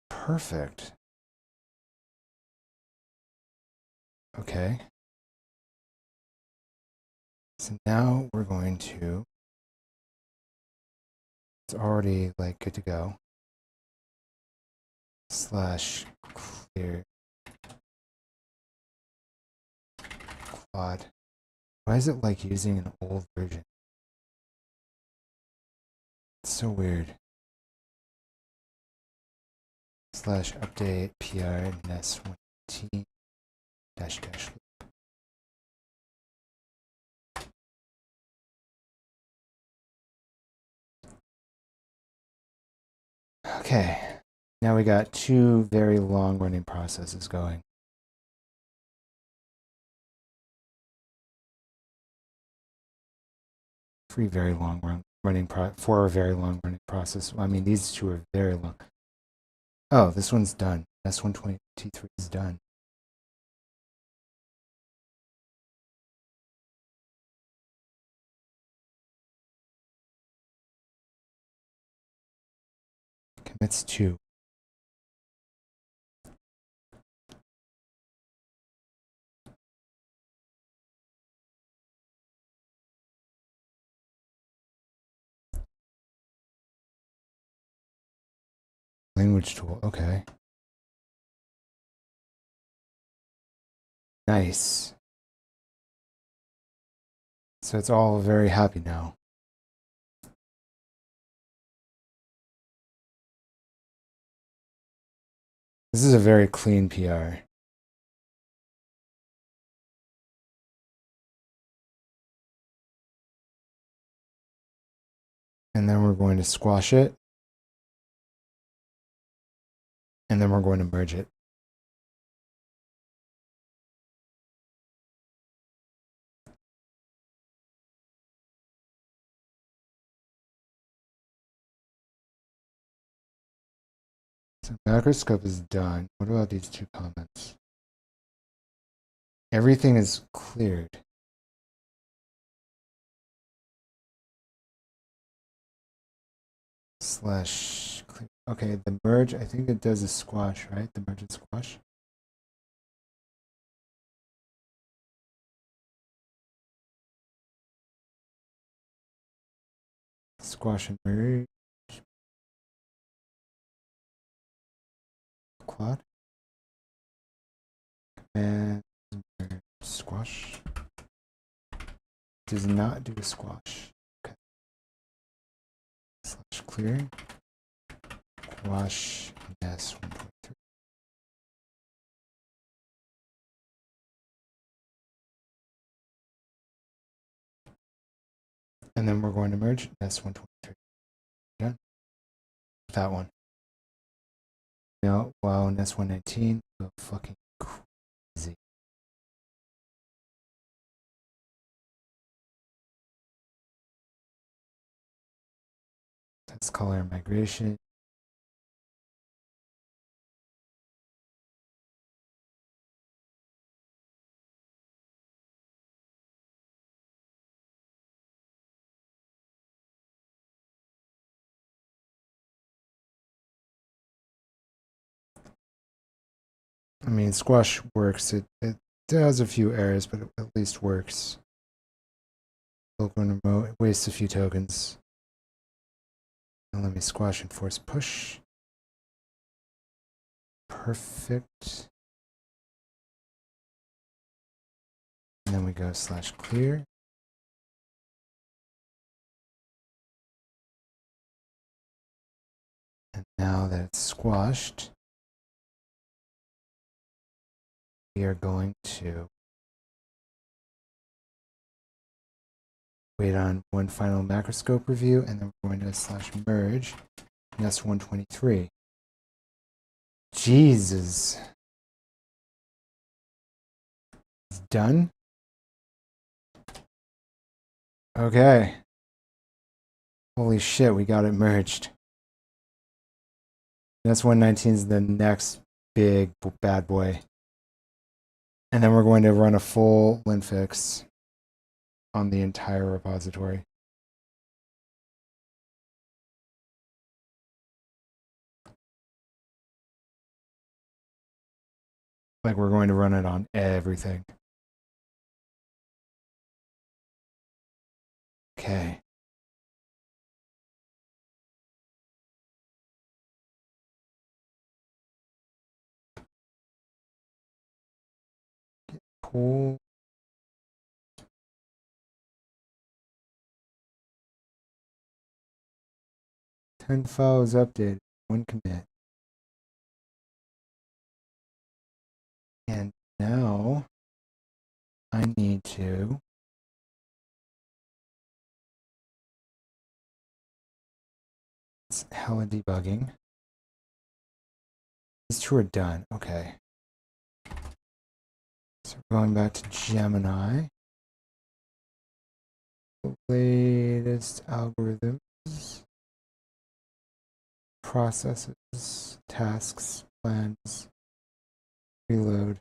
Perfect. Okay. So now we're going to, it's already like good to go. Slash clear Claude. Why is it like using an old version? It's so weird. Slash update PR NES1T dash dash. Okay, now we got two very long running processes going. Four very long running process. I mean, these two are very long. Oh, this one's done. S120 T3 is done. Commits 2. Language tool, okay. Nice. So it's all very happy now. This is a very clean PR. And then we're going to squash it. And then we're going to merge it. So macroscope is done. What about these two comments? Everything is cleared. Slash clear. Okay, the merge, I think it does a squash, right? The merge and squash. Squash and merge. Claude. And squash. Does not do a squash. Okay. Slash clear. Squash NES 1.3. And then we're going to merge NES 123. Done. That one. No, wow, NES 119. Go fucking crazy. That's color migration. I mean, squash works. It has a few errors, but it at least works. Local and remote, it wastes a few tokens. And let me squash and force push. Perfect. And then we go slash clear. And now that it's squashed, we are going to wait on one final macroscope review, and then we're going to slash merge NES 123. Jesus. It's done. Okay. Holy shit, we got it merged. That's 119 is the next big bad boy. And then we're going to run a full lint fix on the entire repository. Like we're going to run it on everything. Okay. Cool. Ten files updated. One commit. And now I need to it's hella debugging. These two are done. Okay. So we're going back to Gemini. The latest algorithms, processes, tasks, plans, reload.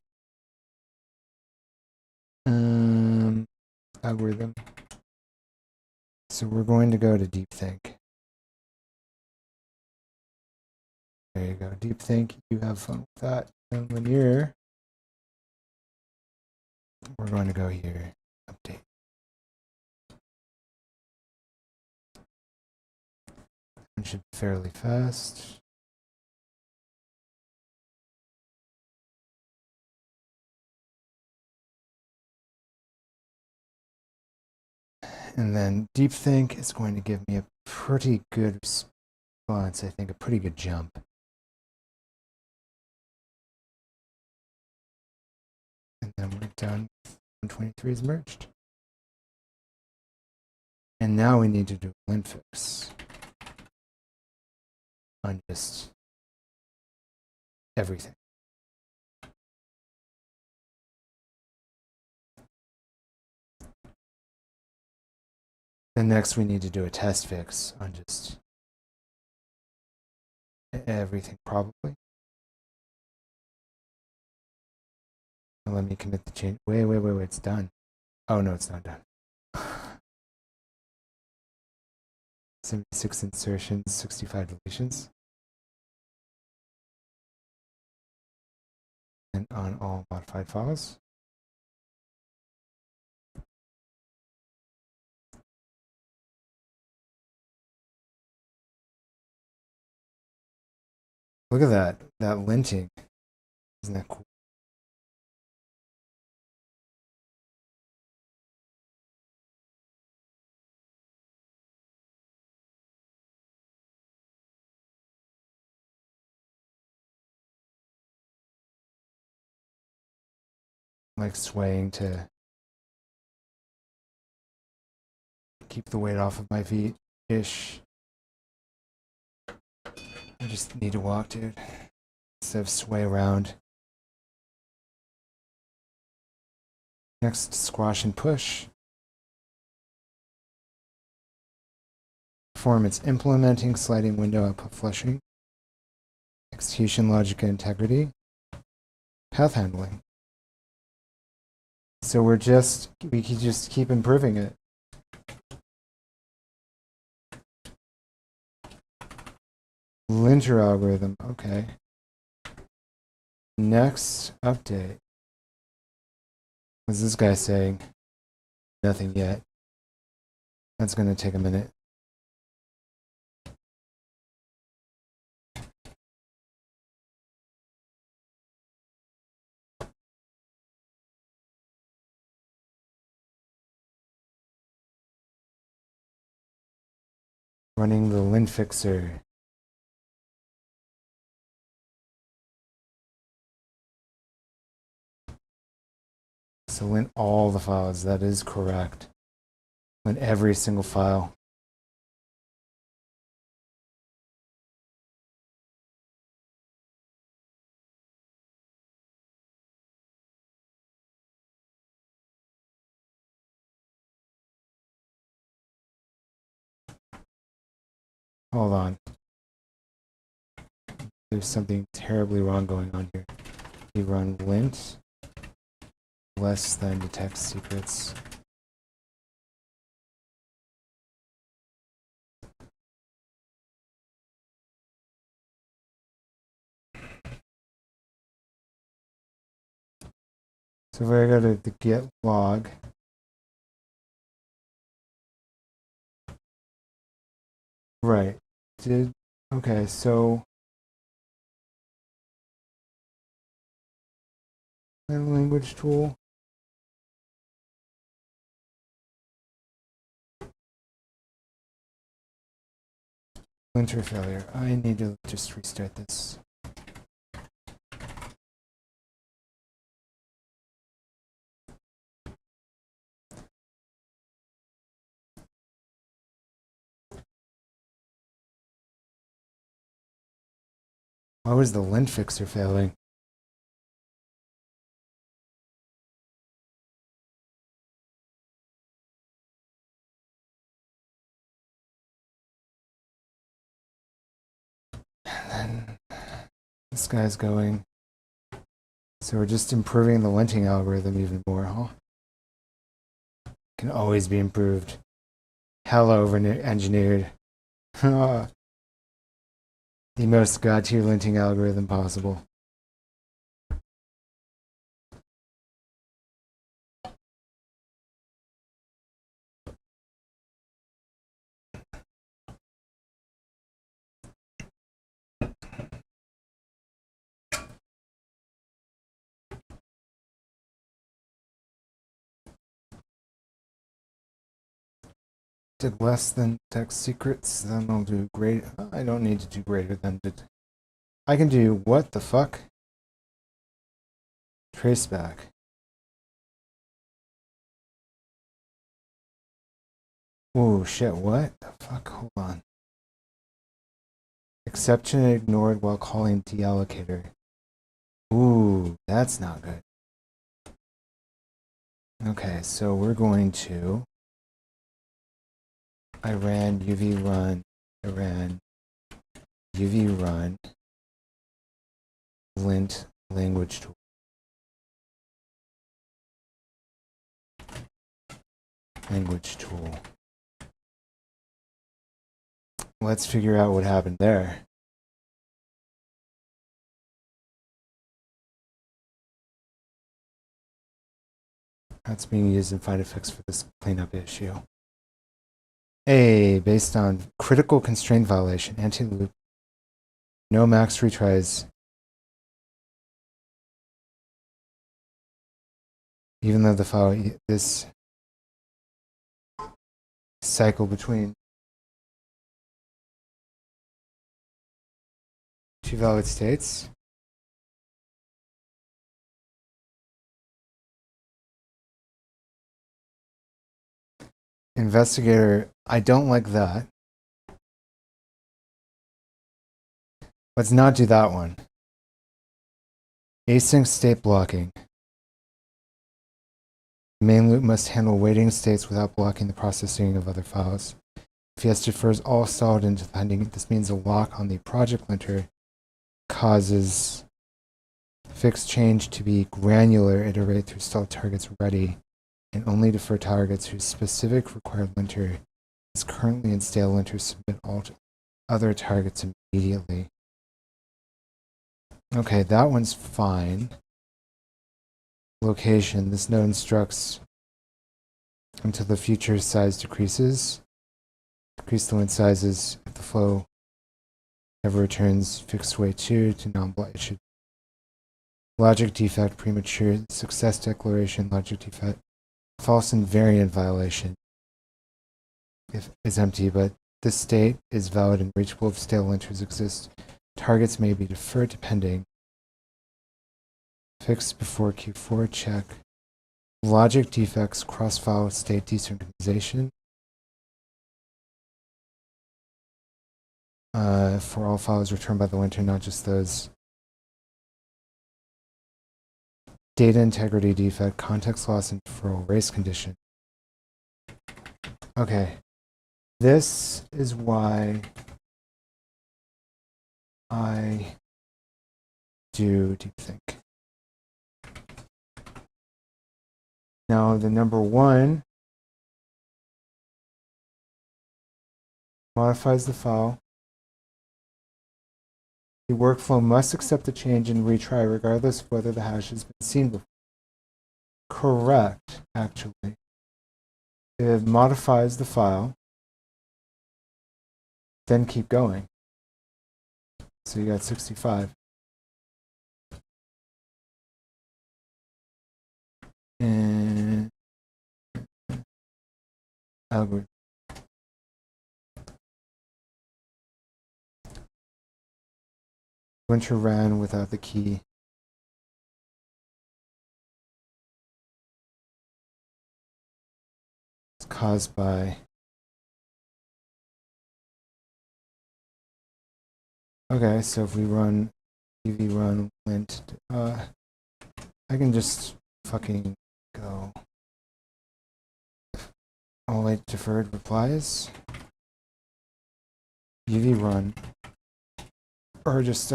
Algorithm. So we're going to go to deep think. There you go. Deep think. You have fun with that. And linear. We're going to go here. Update. It should be fairly fast. And then deep think is going to give me a pretty good response. I think a pretty good jump. And then we're done. 123 is merged. And now we need to do a lint fix on just everything. Then next we need to do a test fix on just everything probably. Now let me commit the change. Wait, it's done. Oh no, it's not done. 76 insertions, 65 deletions. And on all modified files. Look at that linting. Isn't that cool? Like swaying to keep the weight off of my feet-ish. I just need to walk, dude. Instead of sway around. Next, squash and push. Performance implementing, sliding window output flushing. Execution logic and integrity. Path handling. So we can just keep improving it. Linter algorithm, okay. Next update. What's this guy saying? Nothing yet. That's going to take a minute. Running the lint fixer. So lint all the files, that is correct. Lint every single file. Hold on. there's something terribly wrong going on here. We run lint less than detect secrets. So if I go to the get log, right, okay, so my language tool, linter failure. I need to just restart this. Why was the lint fixer failing? And then this guy's going. So we're just improving the linting algorithm even more, huh? Can always be improved. Hell over engineered. The most god-tier linting algorithm possible. Did less than text secrets, then I'll do great. I don't need to do greater than did. I can do what the fuck? Traceback. Oh shit, what the fuck? Hold on. Exception ignored while calling deallocator. Ooh, that's not good. Okay, so we're going to I ran UV run lint language tool. Language tool. Let's figure out what happened there. That's being used in FindFX for this cleanup issue. A, based on critical constraint violation, anti-loop, no max retries, even though the file, this cycle between two valid states. Investigator, I don't like that. Let's not do that one. Async state blocking. Main loop must handle waiting states without blocking the processing of other files. If defers all stalled into pending, this means a lock on the project linter causes fixed change to be granular, iterate through stalled targets ready, and only defer targets whose specific required linter is currently in stale linter submit all other targets immediately. Okay, that one's fine. Location, this node instructs until the future size decreases. Decrease the lint sizes if the flow never returns fixed weight 2 to non-blind. It should logic defect, premature success declaration, logic defect, false invariant violation if is empty, but this state is valid and reachable if stale linters exist. Targets may be deferred depending. Fixed before Q4 check. Logic defects, cross-file state desynchronization. For all files returned by the linter, not just those. Data integrity defect, context loss, and deferral, race condition. Okay. This is why I do deepthink. Now the number 1 modifies the file. The workflow must accept the change and retry regardless of whether the hash has been seen before. Correct, actually. It modifies the file, then keep going. So you got 65. And algorithm. Winter ran without the key. It's caused by... Okay, so if we run UV run lint, I can just fucking go all wait deferred replies, UV run, or just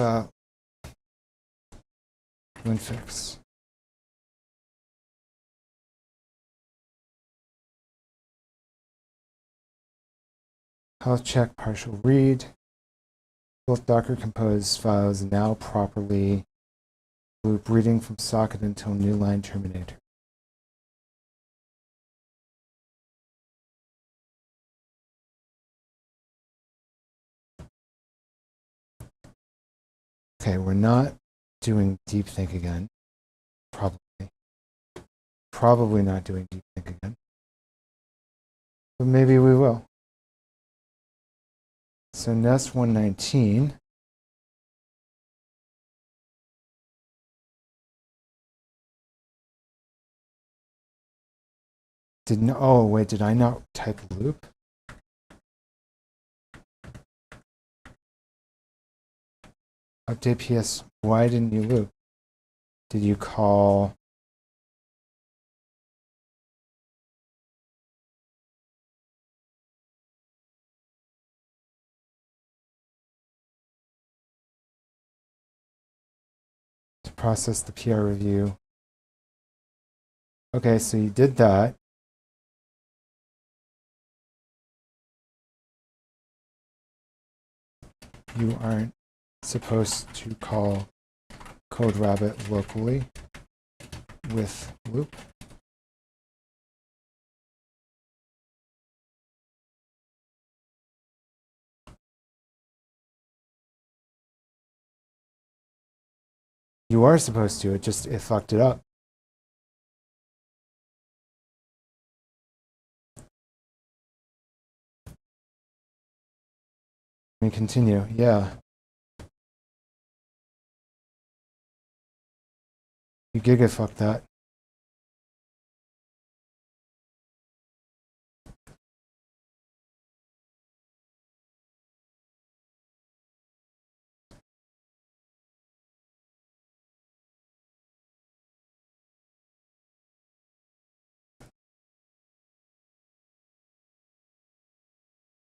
lint fix. Health check partial read. Both Docker Compose files now properly loop reading from socket until new line terminator. Okay, we're not doing deepthink again. Probably not doing deepthink again. But maybe we will. So Nest 119. Oh wait, did I not type loop? Update PS, why didn't you loop? Did you call... to process the PR review? Okay, so you did that. You aren't supposed to call CodeRabbit locally with loop. You are supposed to, it fucked it up. Let me continue, yeah. You gigafucked that.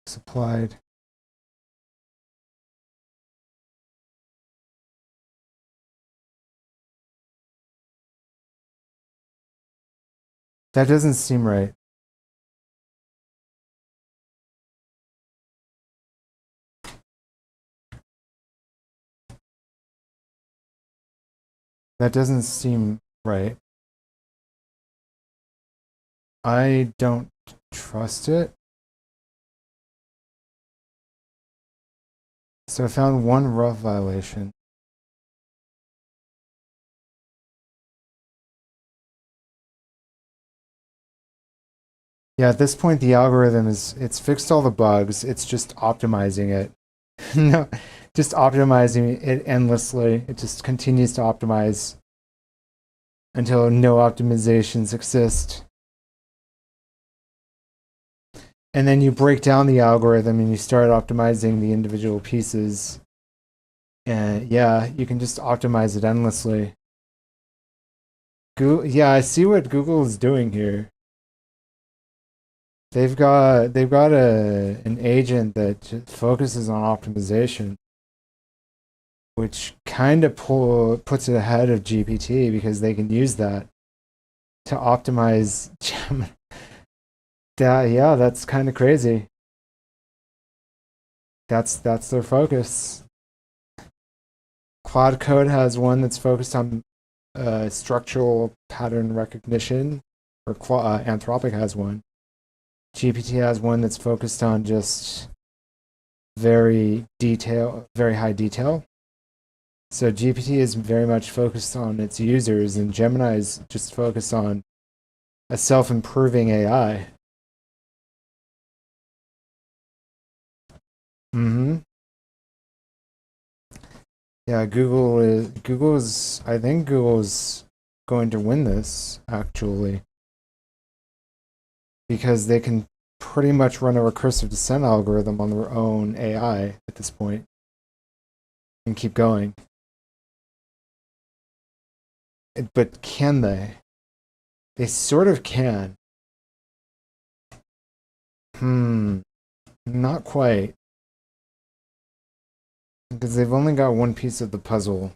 Supplied. That doesn't seem right. That doesn't seem right. I don't trust it. So I found one rough violation. Yeah, at this point the algorithm it's fixed all the bugs, it's just optimizing it. No, just optimizing it endlessly. It just continues to optimize until no optimizations exist. And then you break down the algorithm and you start optimizing the individual pieces. And yeah, you can just optimize it endlessly. Yeah, I see what Google is doing here. They've got an agent that focuses on optimization, which kind of puts it ahead of GPT because they can use that to optimize Gemini. Yeah, that's kind of crazy. That's their focus. Claude Code has one that's focused on structural pattern recognition, or Anthropic has one. GPT has one that's focused on just very high detail. So GPT is very much focused on its users, and Gemini is just focused on a self-improving AI. Mm-hmm. Yeah, I think Google's going to win this, actually, because they can pretty much run a recursive descent algorithm on their own AI at this point and keep going. But can they? They sort of can. Not quite. Because they've only got one piece of the puzzle.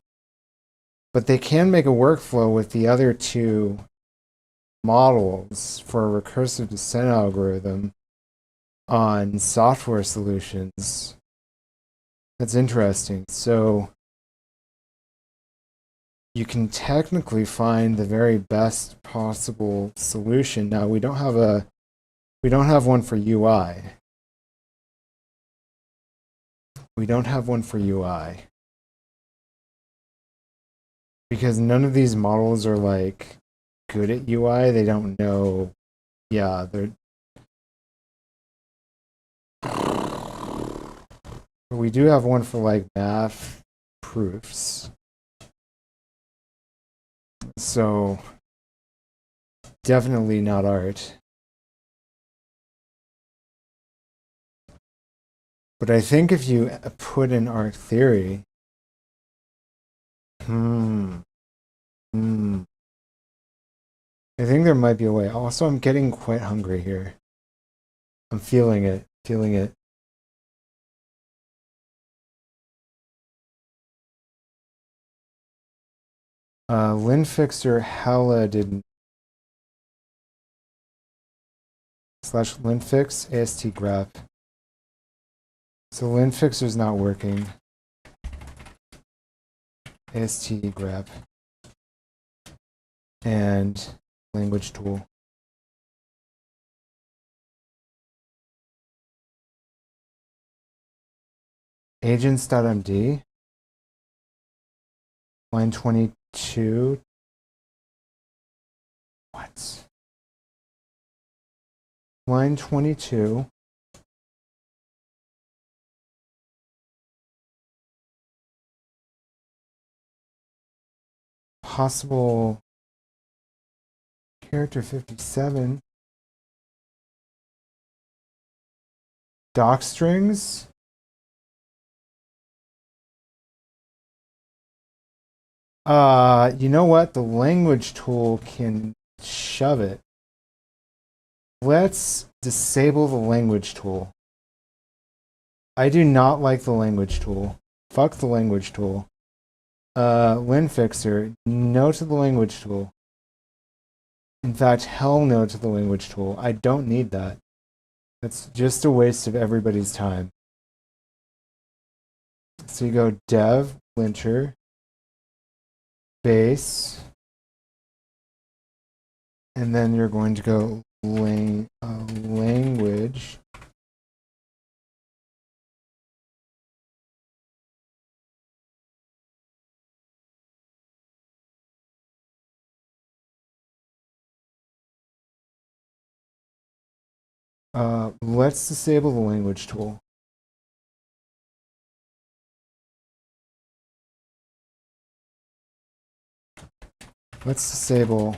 But they can make a workflow with the other two models for a recursive descent algorithm on software solutions. That's interesting. So you can technically find the very best possible solution. Now we don't have one for UI. We don't have one for UI. Because none of these models are like good at UI. They don't know. Yeah, they're. But we do have one for like math proofs. So definitely not art. But I think if you put in art theory, I think there might be a way. Also, I'm getting quite hungry here. I'm feeling it. Linfixer hella didn't. /linfix ast grep. So linfixer's not working. ast grep. And language tool. Agents.md. Line 22. What? Line 22. Possible character 57. Doc strings. You know what? The language tool can shove it. Let's disable the language tool. I do not like the language tool. Fuck the language tool. Linfixer, no to the language tool. In fact, hell no to the language tool. I don't need that. That's just a waste of everybody's time. So you go dev, linter, base, and then you're going to go language. Let's disable the language tool. Let's disable.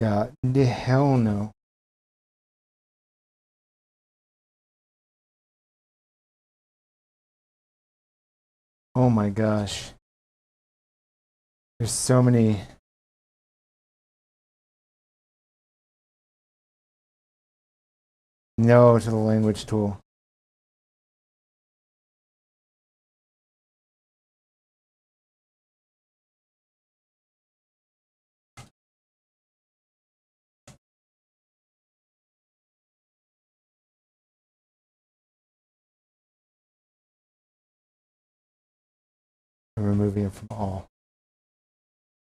Yeah, hell no. Oh my gosh. There's so many. No to the language tool. I'm removing it from all.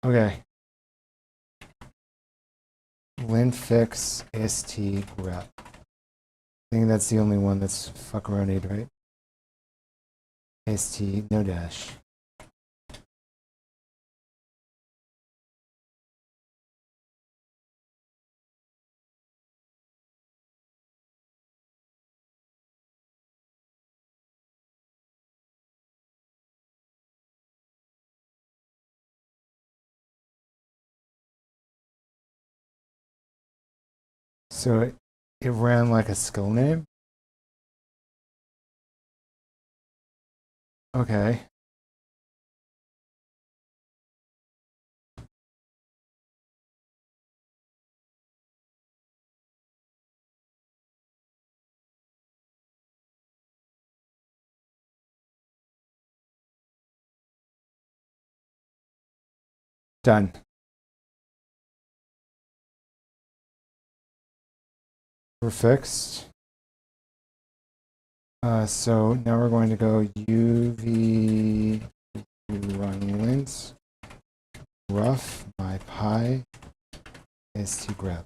Okay. Linfix st grep. I think that's the only one that's fuckaroonied, right? St no dash. So it ran like a skill name. Okay. Done. We're fixed. So now we're going to go uv run lint rough my pi st grep.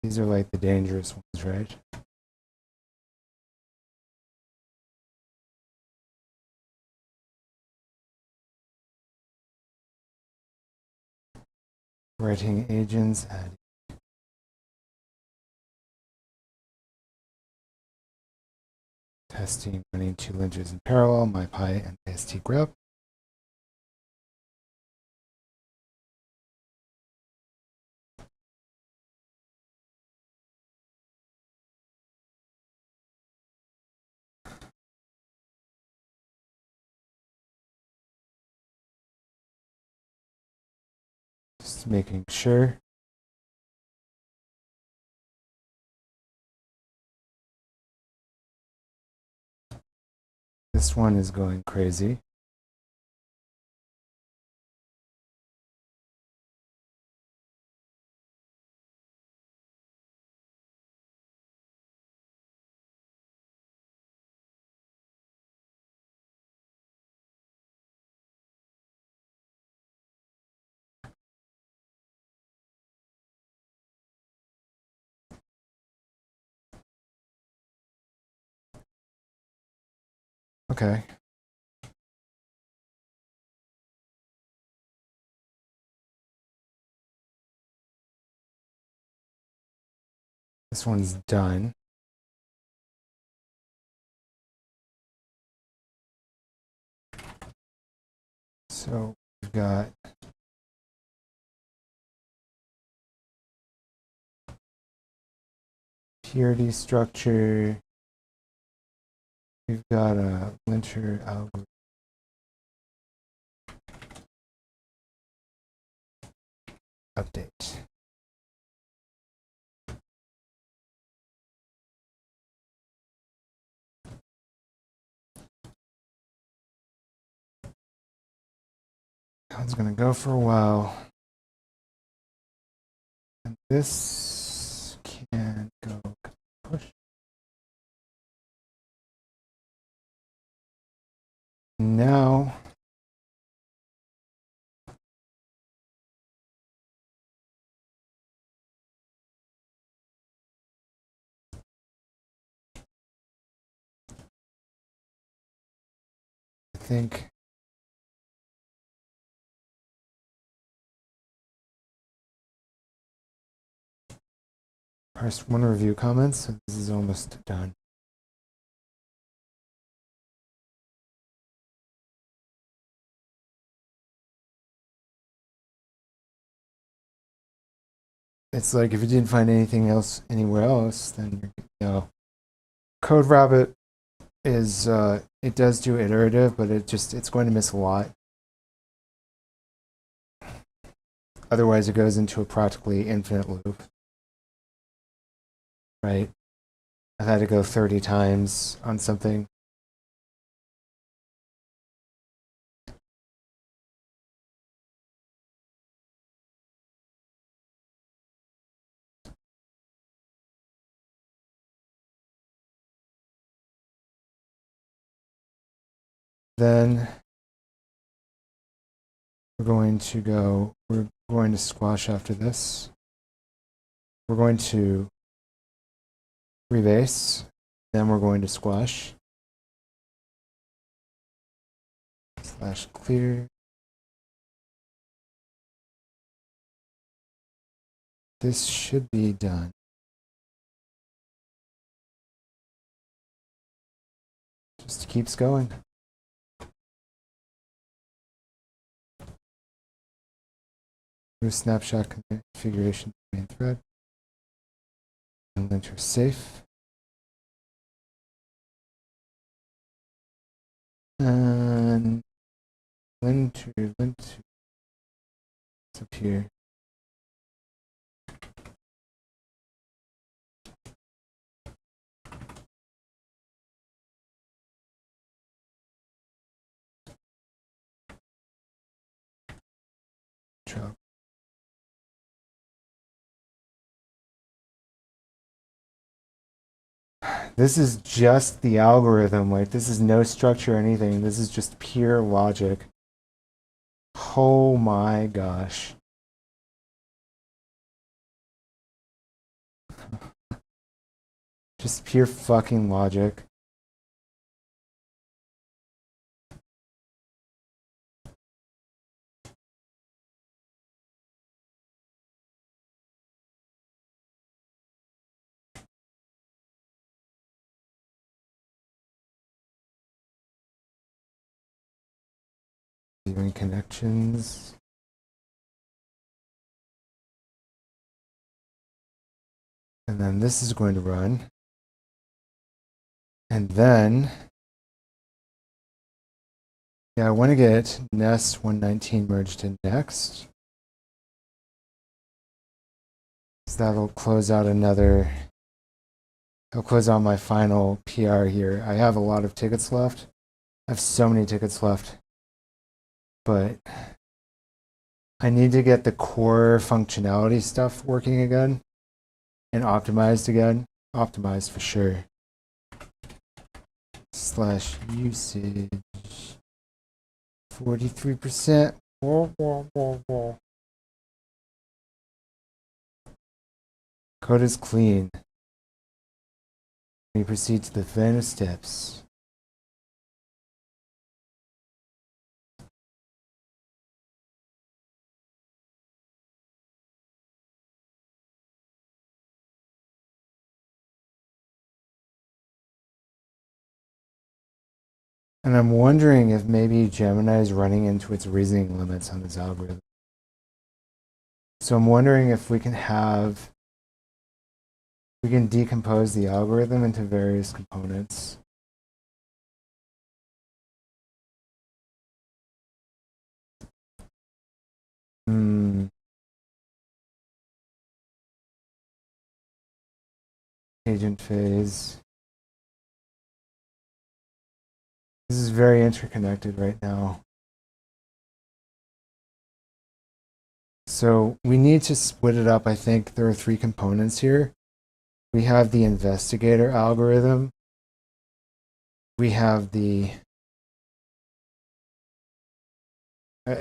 These are like the dangerous ones, right? Writing agents, add testing, running two linters in parallel, my pi and st grep. Just making sure. This one is going crazy. Okay. This one's done. So we've got purity structure. We've got a linter algorithm. Update. It's going to go for a while. And this can go push. Now I think parse one review comments, so this is almost done. It's like if you didn't find anything else anywhere else, then CodeRabbit is it does do iterative, but it's going to miss a lot. Otherwise, it goes into a practically infinite loop. Right? I've had to go 30 times on something. Then we're going to squash after this. We're going to rebase, then we're going to squash. /clear. This should be done. Just keeps going. Do a snapshot configuration main thread. And linter safe. And linter. It's up here. This is just the algorithm. Like, this is no structure or anything. This is just pure logic. Oh my gosh. Just pure fucking logic. Doing connections. And then this is going to run. And then, yeah, I want to get nest 119 merged in next. So that'll close out I'll close out my final PR here. I have a lot of tickets left. I have so many tickets left. But I need to get the core functionality stuff working again and optimized again. Optimized for sure. /usage 43%. Code is clean. We proceed to the final steps. And I'm wondering if maybe Gemini is running into its reasoning limits on this algorithm. So I'm wondering if we can decompose the algorithm into various components. Agent phase. This is very interconnected right now. So we need to split it up. I think there are 3 components here. We have the investigator algorithm. We have the...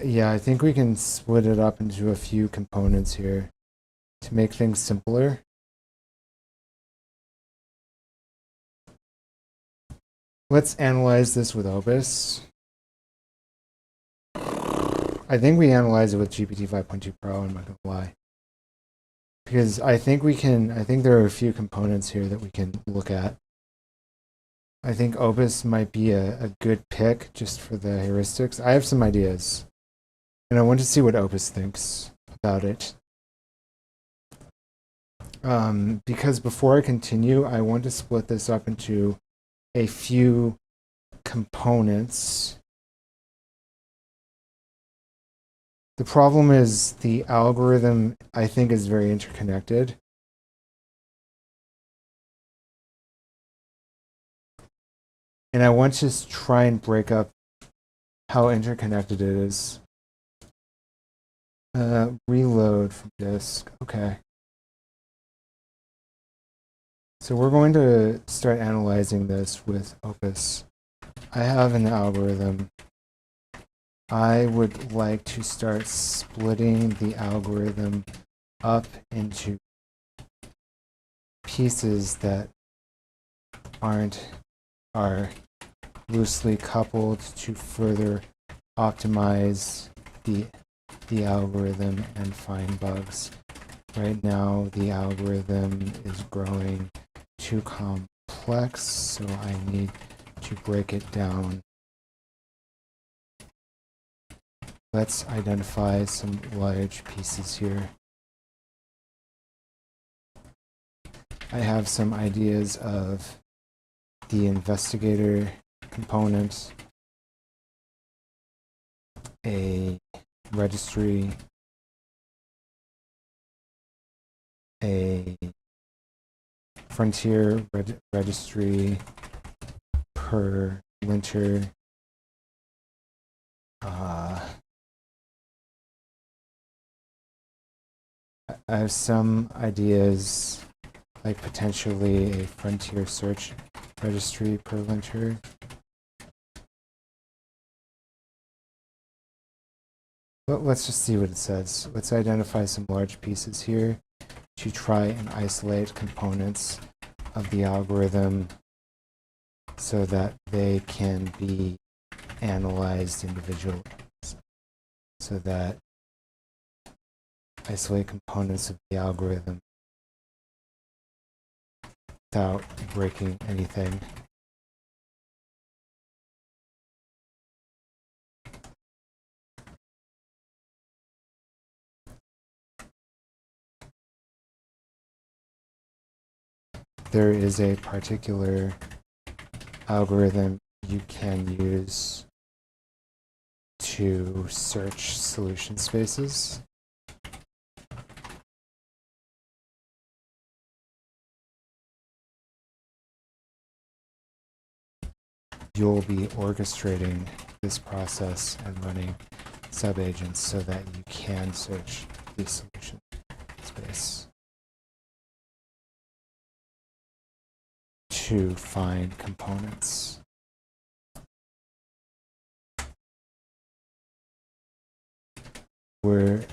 yeah, I think we can split it up into a few components here to make things simpler. Let's analyze this with Opus. I think we analyze it with GPT 5.2 Pro, I'm not going to lie. Because I think there are a few components here that we can look at. I think Opus might be a good pick just for the heuristics. I have some ideas. And I want to see what Opus thinks about it. Because before I continue, I want to split this up into a few components The problem is the algorithm, I think, is very interconnected. And I want to try and break up how interconnected it is. Reload from disk. Okay. So we're going to start analyzing this with Opus. I have an algorithm. I would like to start splitting the algorithm up into pieces that are loosely coupled to further optimize the algorithm and find bugs. Right now, the algorithm is growing too complex, so I need to break it down. Let's identify some large pieces here. I have some ideas of the investigator component, a registry, a frontier registry per linter, I have some ideas, like potentially a frontier search registry per linter. But let's just see what it says. Let's identify some large pieces here to try and isolate components of the algorithm so that they can be analyzed individually. So that isolate components of the algorithm without breaking anything. There is a particular algorithm you can use to search solution spaces. You'll be orchestrating this process and running subagents so that you can search the solution space to find components. We're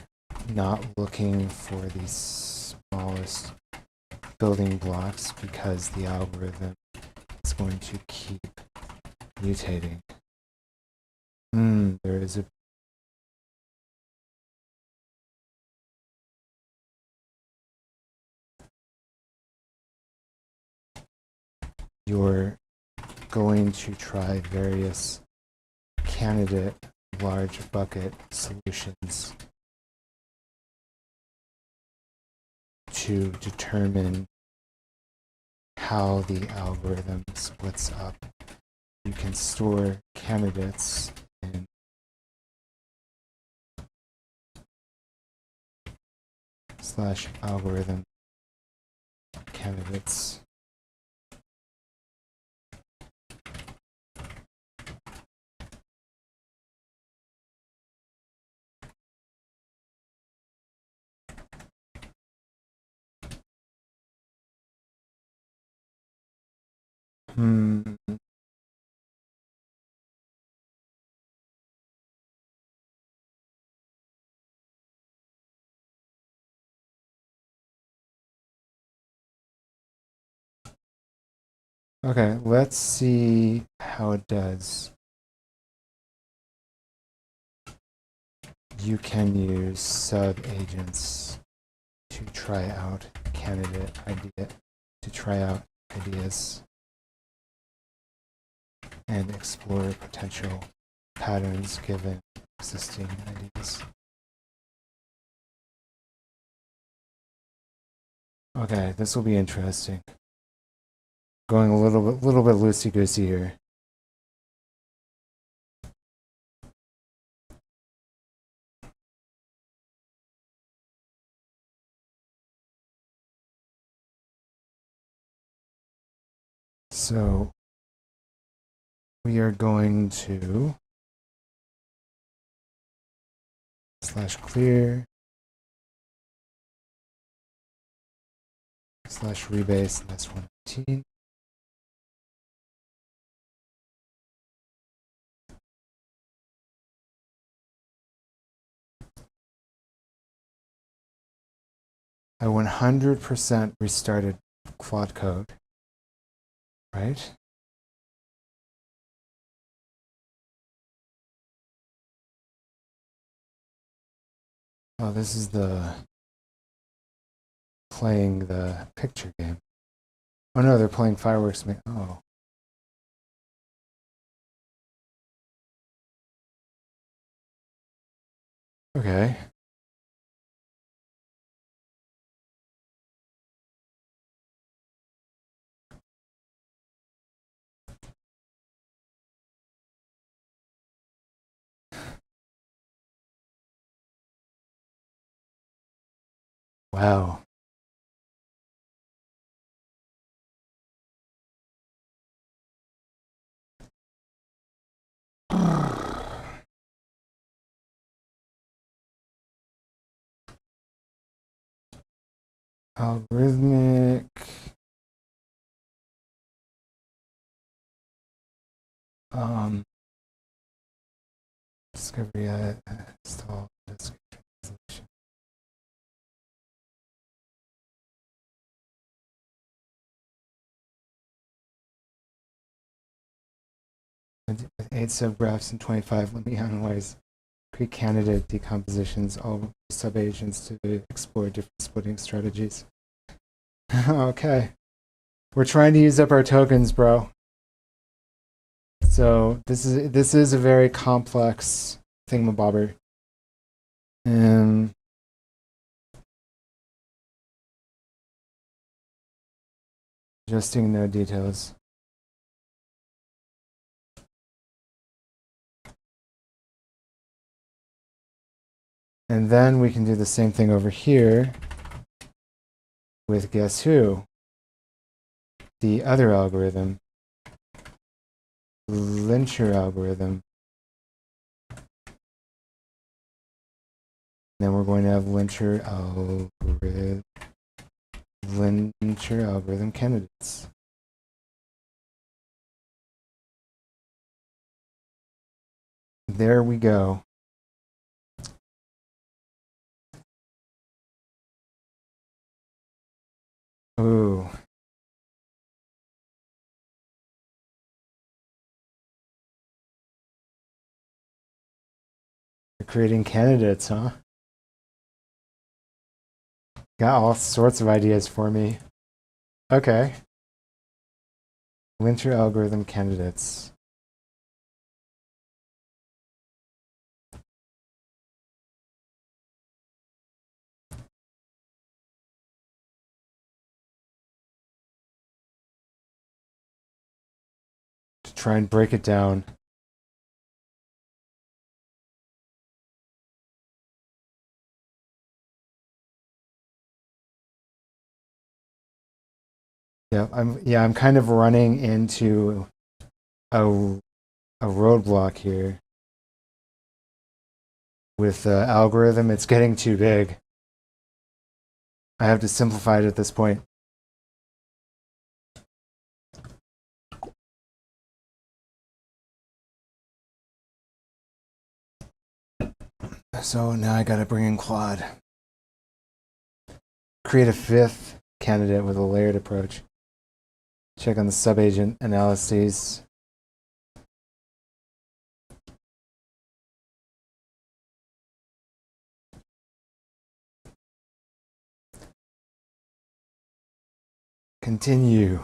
not looking for the smallest building blocks because the algorithm is going to keep mutating. There is a you're going to try various candidate large bucket solutions to determine how the algorithm splits up. You can store candidates in /algorithm candidates. Okay, let's see how it does. You can use sub-agents to try out ideas and explore potential patterns given existing ideas. Okay, this will be interesting. Going a little bit loosey-goosey here. So we are going to /clear /rebase S119. I 100% restarted Claude Code, right? Oh, this is the playing the picture game. Oh no, they're playing fireworks. Oh. Okay. Wow. Algorithmic. Discovery install translation. With 8 subgraphs and 25, let me analyze pre-candidate decompositions, all subagents to explore different splitting strategies. Okay. We're trying to use up our tokens, bro. So this is a very complex thingamabobber. Adjusting node details. And then we can do the same thing over here with guess who? The other algorithm, Lyncher algorithm. Then we're going to have Lyncher algorithm candidates. There we go. Ooh. You're creating candidates, huh? Got all sorts of ideas for me. Okay. Lyncher algorithm candidates. To try and break it down. Yeah, I'm kind of running into a roadblock here. With the algorithm, it's getting too big. I have to simplify it at this point. So now I got to bring in Claude. Create a 5th candidate with a layered approach. Check on the subagent analyses. Continue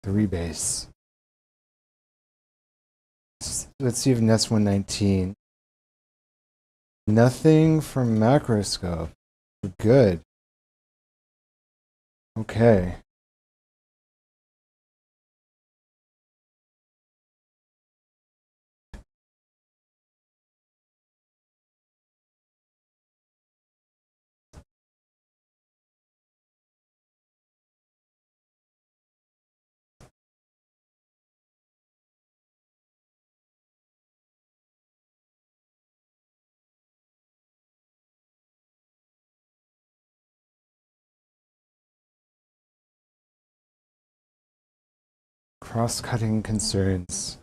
the rebase. Let's see if S119. Nothing from macroscope. Good. Okay. Cross-cutting concerns.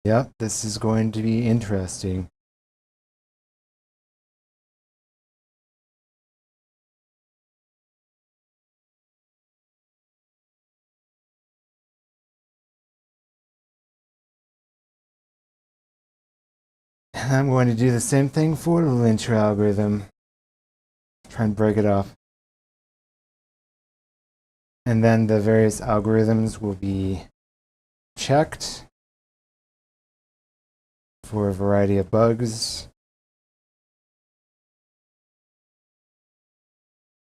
Yep, this is going to be interesting. And I'm going to do the same thing for the linter algorithm. Try and break it up. And then the various algorithms will be checked for a variety of bugs,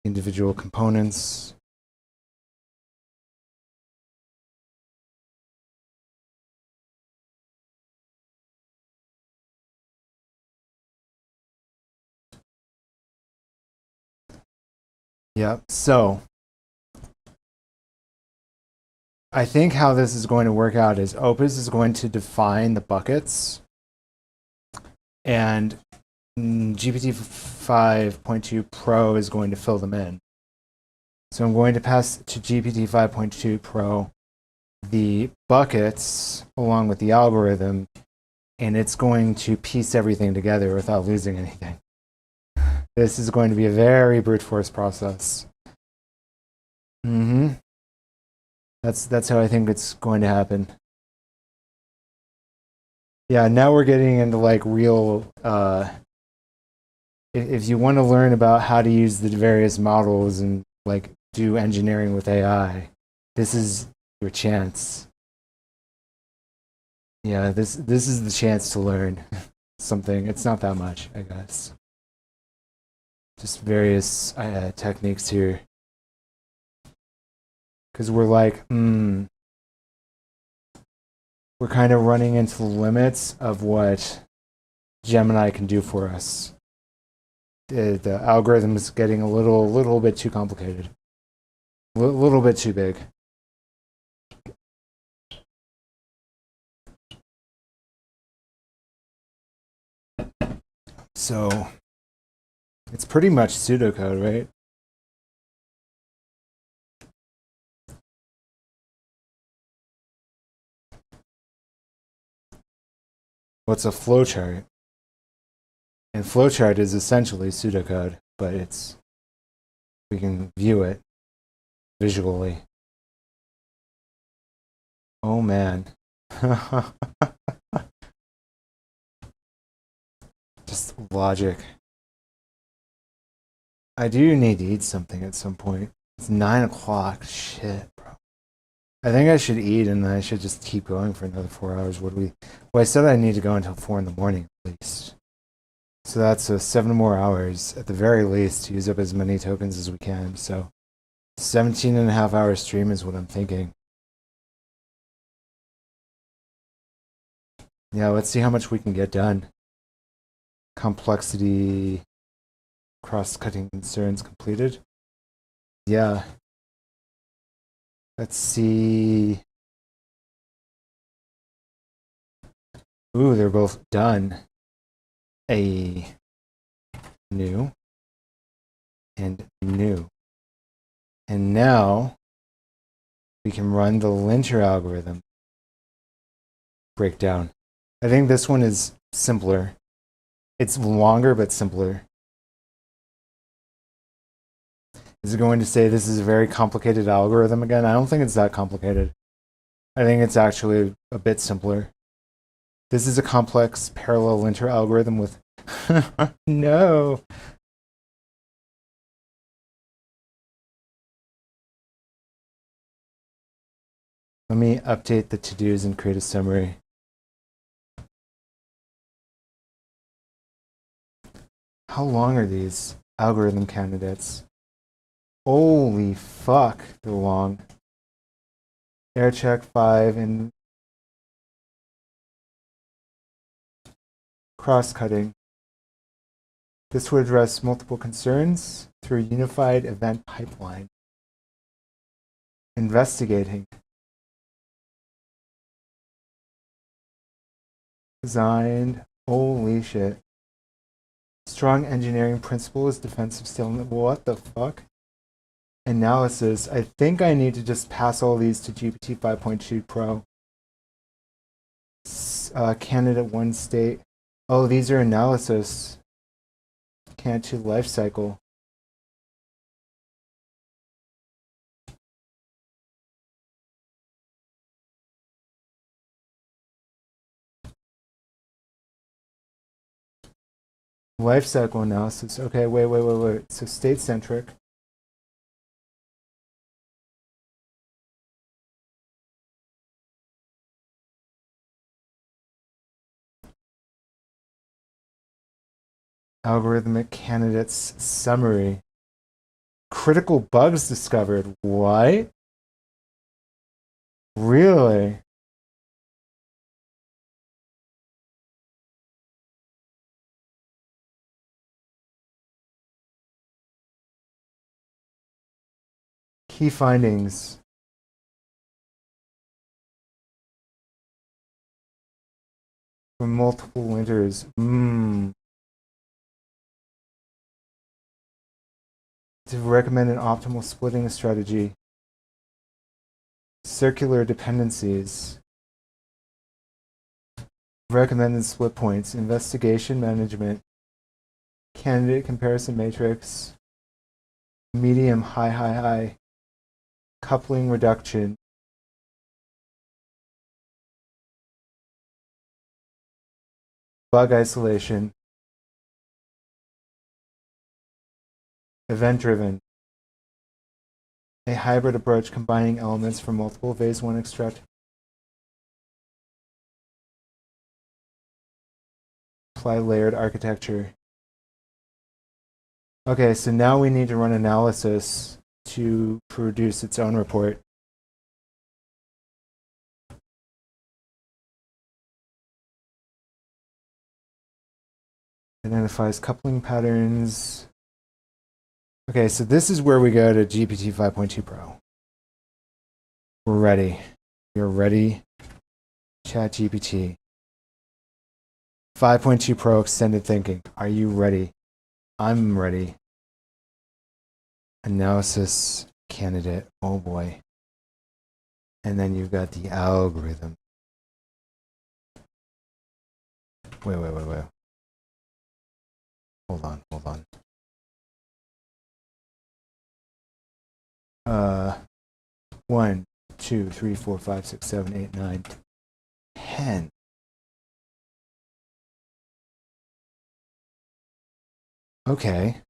individual components. Yep, so I think how this is going to work out is Opus is going to define the buckets, and GPT 5.2 Pro is going to fill them in. So I'm going to pass to GPT 5.2 Pro the buckets along with the algorithm, and it's going to piece everything together without losing anything. This is going to be a very brute force process. That's how I think it's going to happen. Yeah, now we're getting into like real, if you want to learn about how to use the various models and like do engineering with AI, this is your chance. Yeah, this is the chance to learn something. It's not that much, I guess. Just various techniques here. Because we're like, we're kind of running into the limits of what Gemini can do for us. The algorithm is getting a little bit too complicated, a little bit too big. So it's pretty much pseudocode, right? What's a flowchart? And flowchart is essentially pseudocode, but we can view it visually. Oh man. Just logic. I do need to eat something at some point. It's 9 o'clock. Shit, bro. I think I should eat and then I should just keep going for another 4 hours. Well, I said I need to go until 4 in the morning at least. So that's 7 more hours at the very least to use up as many tokens as we can. So 17.5 hour stream is what I'm thinking. Yeah, let's see how much we can get done. Complexity, cross-cutting concerns completed. Yeah. Let's see. Ooh, they're both done. A new and new. And now we can run the linter algorithm breakdown. I think this one is simpler. It's longer but simpler. Is it going to say this is a very complicated algorithm again? I don't think it's that complicated. I think it's actually a bit simpler. This is a complex parallel linter algorithm with... No! Let me update the to-dos and create a summary. How long are these algorithm candidates? Holy fuck, they're long. Air check 5 and cross-cutting. This would address multiple concerns through a unified event pipeline. Investigating. Designed. Holy shit. Strong engineering principles, defensive stalemate. What the fuck? analysis. I think I need to just pass all these to GPT 5.2 Pro. Candidate 1 state. Oh, these are analysis. Candidate 2 life cycle. Life cycle analysis. Okay, wait. So state-centric. Algorithmic candidates summary. Critical bugs discovered. What? Really? Key findings. From multiple winters. To recommend an optimal splitting strategy. Circular dependencies. Recommended split points. Investigation management. Candidate comparison matrix. Medium, high. Coupling reduction. Bug isolation. Event-driven. A hybrid approach combining elements from multiple phase 1 extract. Apply layered architecture. Okay, so now we need to run analysis to produce its own report. Identifies coupling patterns. Okay, so this is where we go to GPT 5.2 Pro. We're ready. You're ready. ChatGPT 5.2 Pro extended thinking. Are you ready? I'm ready. Analysis candidate. Oh boy. And then you've got the algorithm. Wait. Hold on. 1, 2, 3, 4, 5, 6, 7, 8, 9, 10. Okay.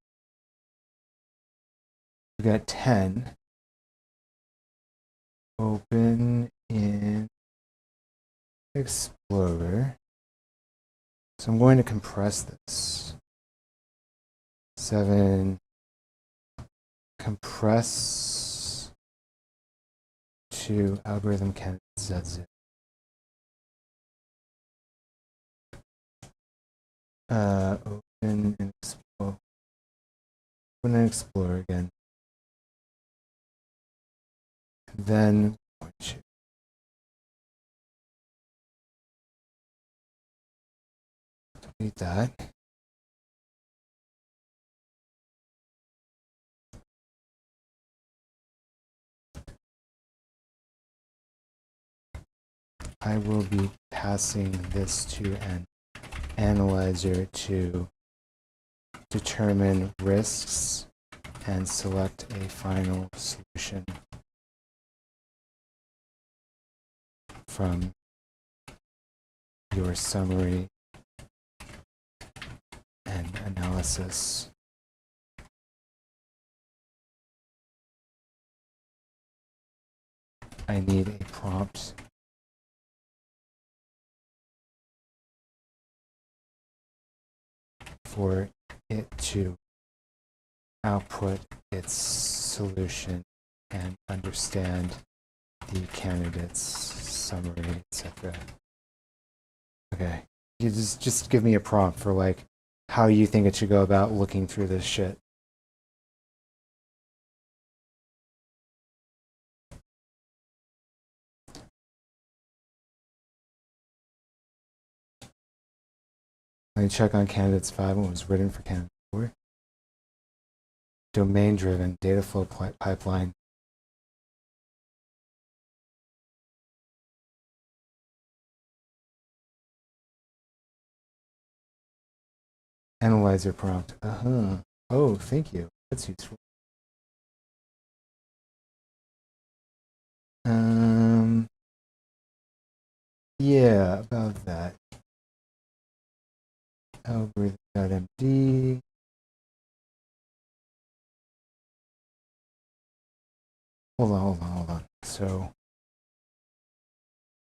We got 10. Open in Explorer. So I'm going to compress this. 7. Compress to algorithm candidate ZZ. Open and explore. Open and explore again. Then delete that. I will be passing this to an analyzer to determine risks and select a final solution from your summary and analysis. I need a prompt for it to output its solution and understand the candidate's summary, etc. Okay, you just give me a prompt for like how you think it should go about looking through this shit. Let me check on candidates 5 and what was written for candidate 4. domain-driven data flow pipeline. Analyzer prompt. Oh, thank you. That's useful. Yeah, about that. Algorithm.md. Hold on. So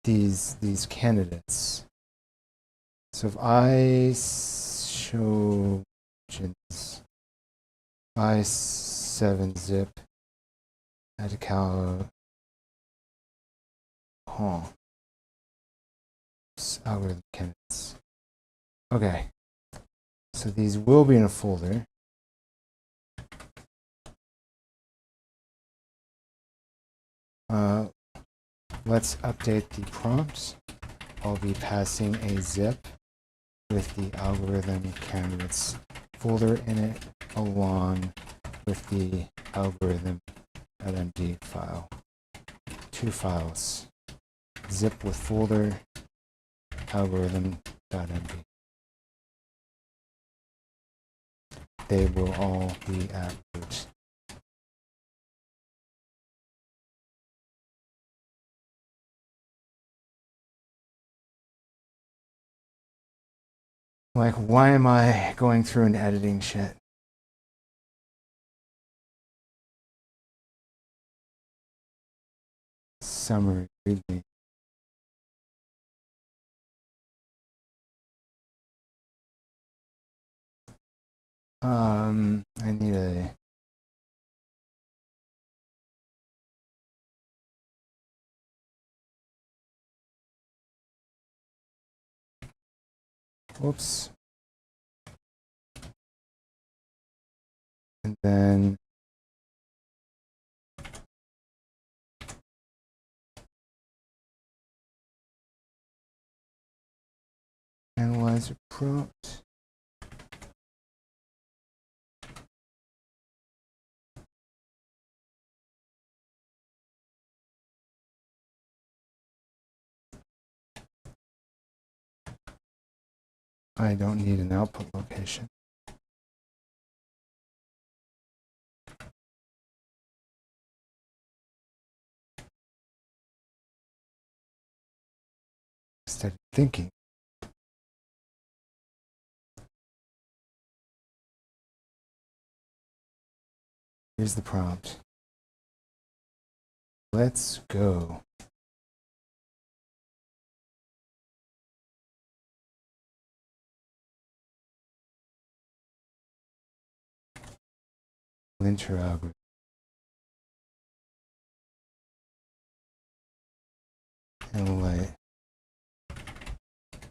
these candidates. So if I show I7-zip at cal algorithm candidates. Okay. So these will be in a folder. Let's update the prompts. I'll be passing a zip with the algorithm candidates folder in it along with the algorithm.md file. 2 files. Zip with folder, algorithm.md. They will all be at root. Like, why am I going through and editing shit? Summary, read me. I need a... Whoops. And then... Analyzer prompt. I don't need an output location. Instead of thinking. Here's the prompt. Let's go. Linter algorithm.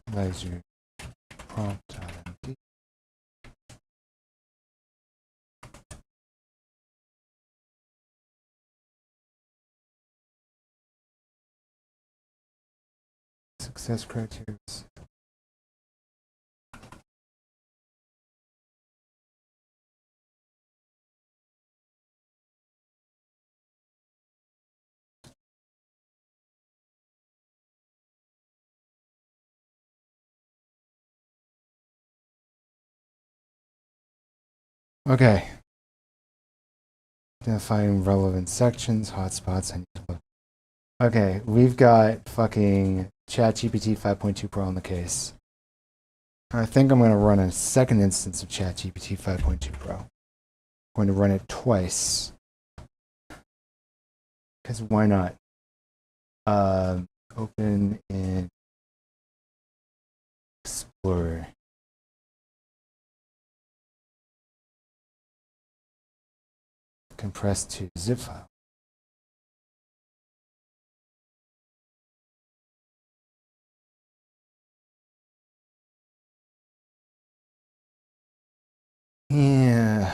Analyzer prompt.md. Success criteria. Okay. Identifying relevant sections, hotspots, I need to look. Okay, we've got fucking ChatGPT 5.2 Pro on the case. I think I'm going to run a second instance of ChatGPT 5.2 Pro. I'm going to run it twice. Because why not? Open in Explorer. Compress to zip file. Yeah.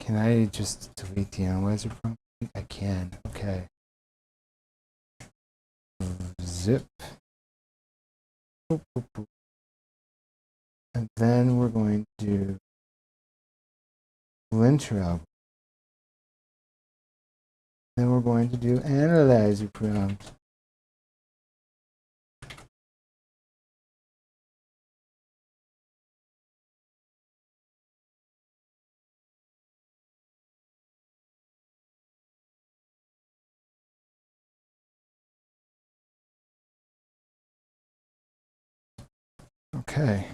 Can I just delete the analyzer prompt? I can. Okay. Zip. And then we're going to do linter algorithm. Then we're going to do analyzer prompt. Okay.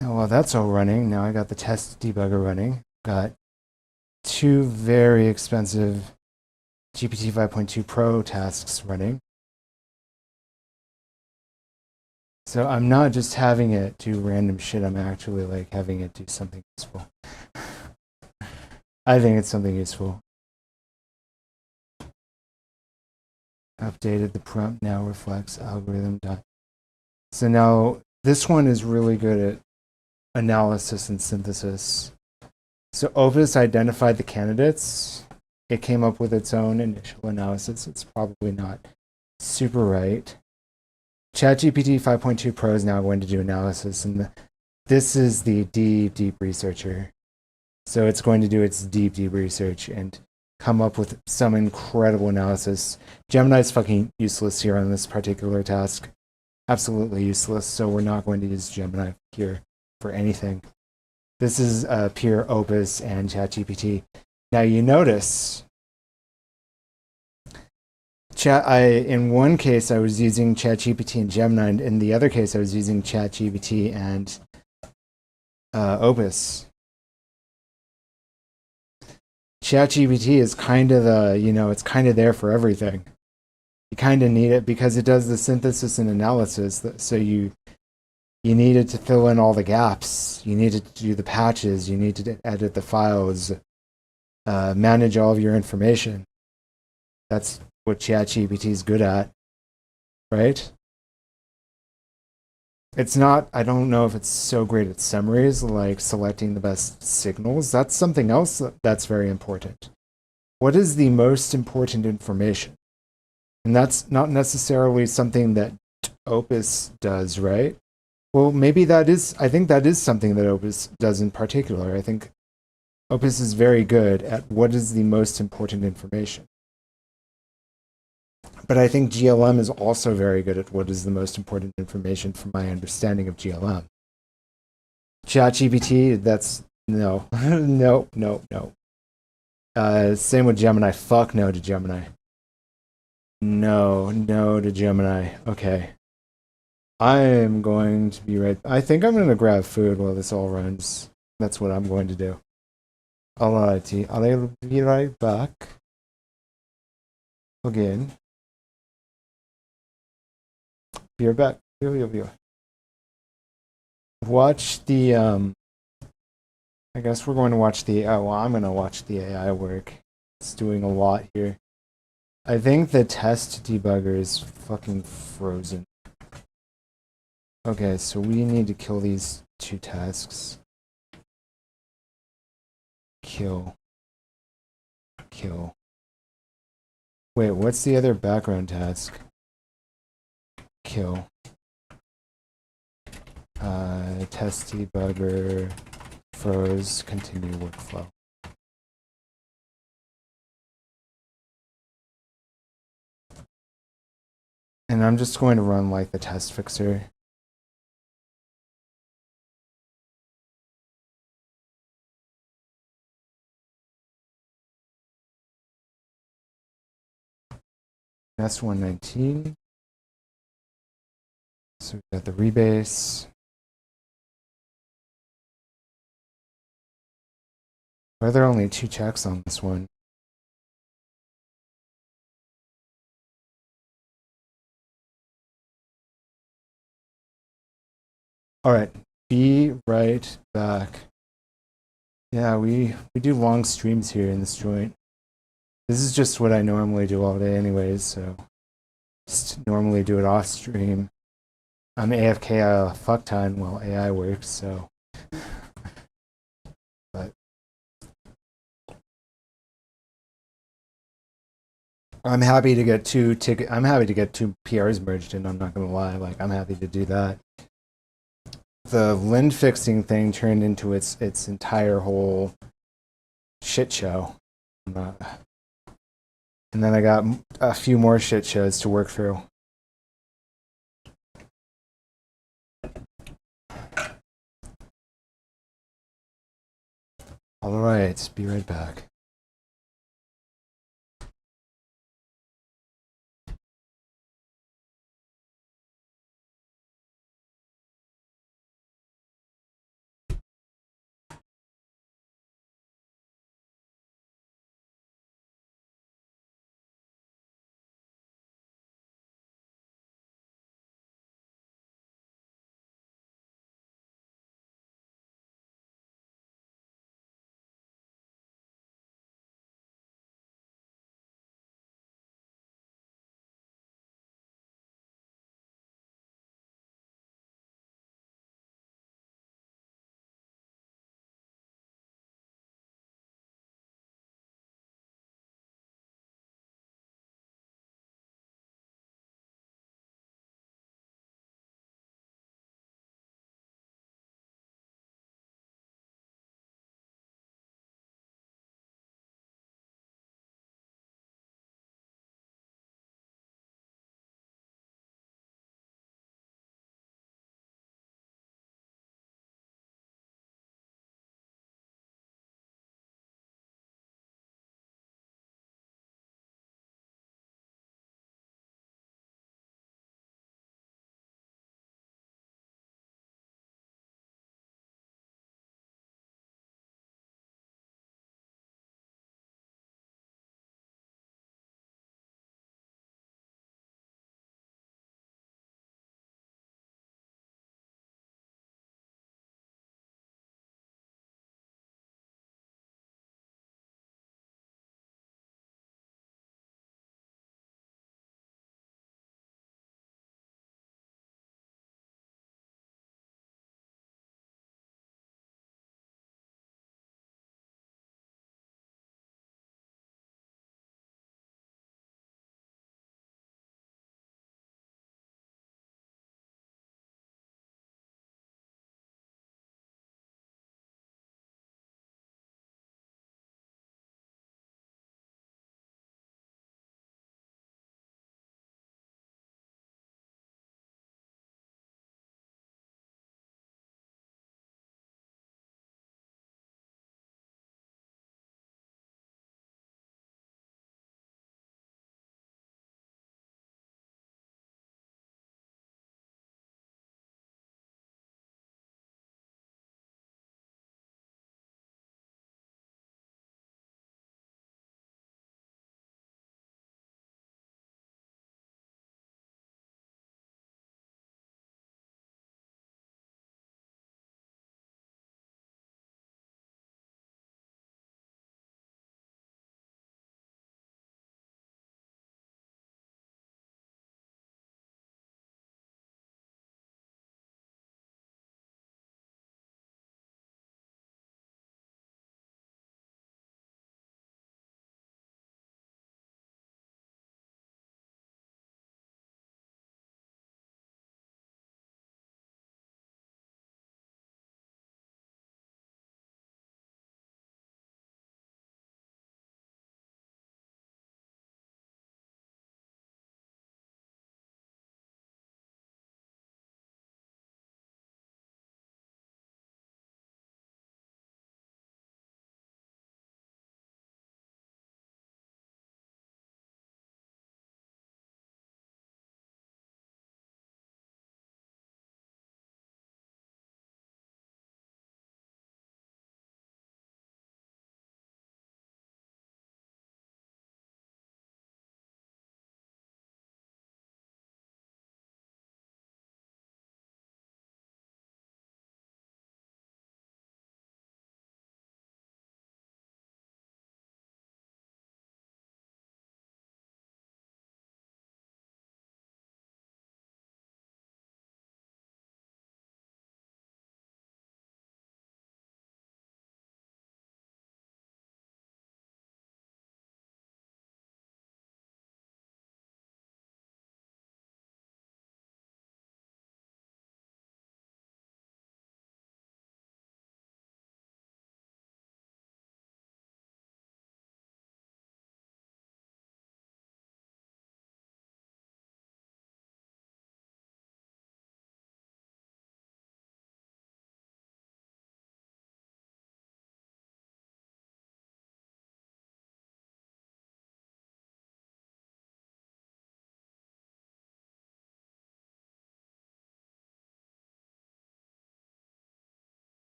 Now, while that's all running, now I got the test debugger running. Got two very expensive GPT 5.2 Pro tasks running. So I'm not just having it do random shit, I'm actually like having it do something useful. I think it's something useful. Updated the prompt now reflects algorithm. So now this one is really good at analysis and synthesis. So Opus identified the candidates. It came up with its own initial analysis. It's probably not super right. ChatGPT 5.2 Pro is now going to do analysis, and this is the deep researcher. So it's going to do its deep research and come up with some incredible analysis. Gemini's fucking useless here on this particular task. Absolutely useless, so we're not going to use Gemini here for anything. This is pure Opus and ChatGPT. Now you notice, in one case I was using ChatGPT and Gemini, and in the other case I was using ChatGPT and Opus. ChatGPT is kind of it's kind of there for everything. You kind of need it because it does the synthesis and analysis. So you need it to fill in all the gaps. You need it to do the patches. You need to edit the files, manage all of your information. That's what ChatGPT is good at, right? It's not, I don't know if it's so great at summaries, like selecting the best signals. That's something else that's very important. What is the most important information? And that's not necessarily something that Opus does, right? Well, maybe I think that is something that Opus does in particular. I think Opus is very good at what is the most important information. But I think GLM is also very good at what is the most important information from my understanding of GLM. ChatGPT, that's no. No. Same with Gemini. Fuck no to Gemini. No to Gemini. Okay. I am going to be right. I think I'm going to grab food while this all runs. That's what I'm going to do. Alrighty. I'll be right back. Again. Be right back. Watch the, I guess we're going to watch the, I'm going to watch the AI work. It's doing a lot here. I think the test debugger is fucking frozen. Okay, so we need to kill these two tasks. Kill. Wait, what's the other background task? Kill. Test debugger froze, continue workflow. And I'm just going to run like the test fixer. That's 119. So we got the rebase. Why are there only 2 checks on this one? All right, be right back. Yeah, we do long streams here in this joint. This is just what I normally do all day anyways, so just normally do it off stream. I'm AFK a fuck ton while AI works, so. But I'm happy to get 2 PRs merged in, I'm not gonna lie, like I'm happy to do that. the Lind fixing thing turned into its entire whole shit show. And then I got a few more shit shows to work through. All right, be right back.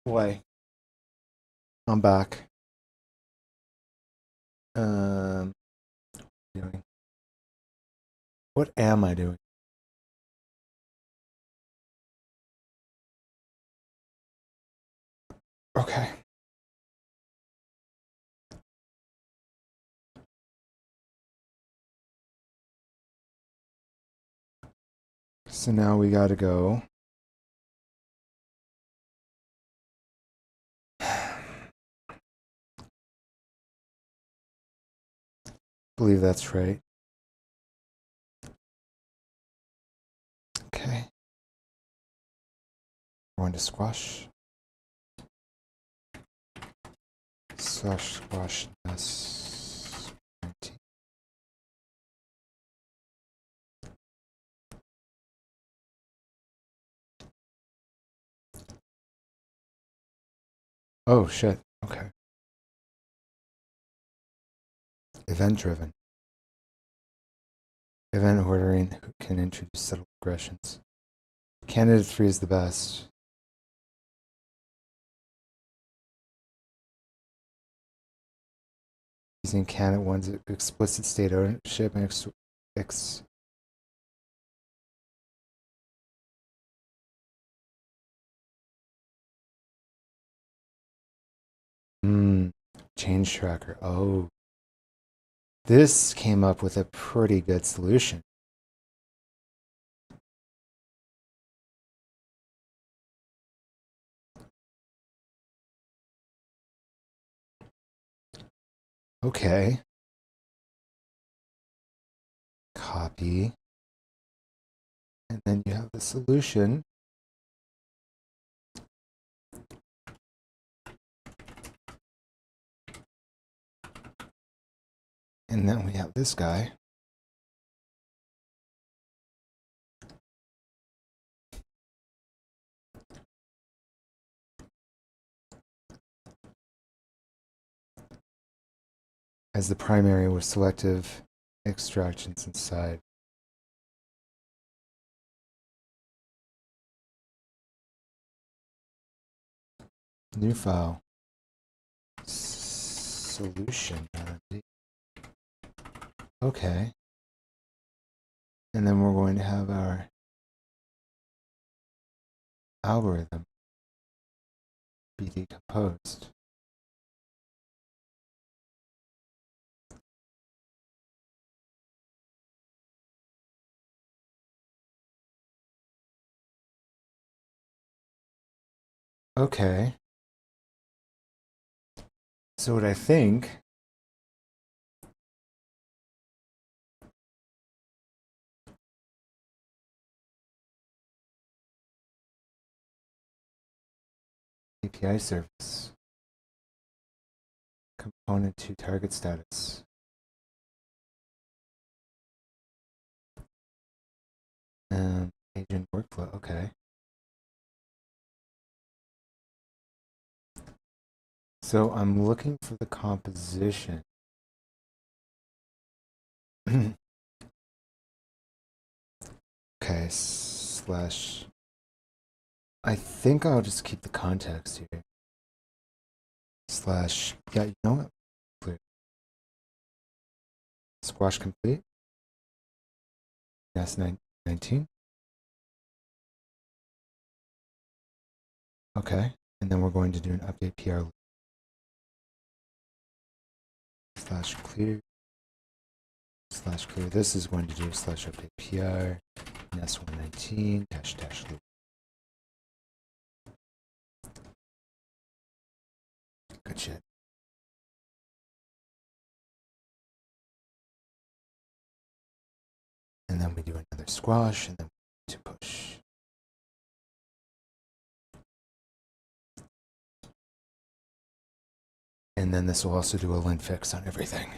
Boy, I'm back. Doing? What am I doing? Okay. So now we gotta go. Believe that's right. Okay. We're going to squash. Squash this. Oh shit. Okay. Event driven. Event ordering can introduce subtle regressions. Candidate 3 is the best. Using candidate 1's explicit state ownership and change tracker. Oh. This came up with a pretty good solution. Okay. Copy. And then you have the solution. And then we have this guy. As the primary with selective extractions inside. New file. Solution. Okay. And then we're going to have our algorithm be decomposed. Okay. So what I think API service component to target status. Agent workflow. Okay. So I'm looking for the composition. Okay, slash. I think I'll just keep the context here. Slash. Yeah, you know what? Clear. Squash complete. Yes, 19. Okay, and then we're going to do an update PR slash clear. Slash clear. This is going to do slash update PR. NS119 dash dash loop. Good shit. And then we do another squash and then to push. And then this will also do a lint fix on everything.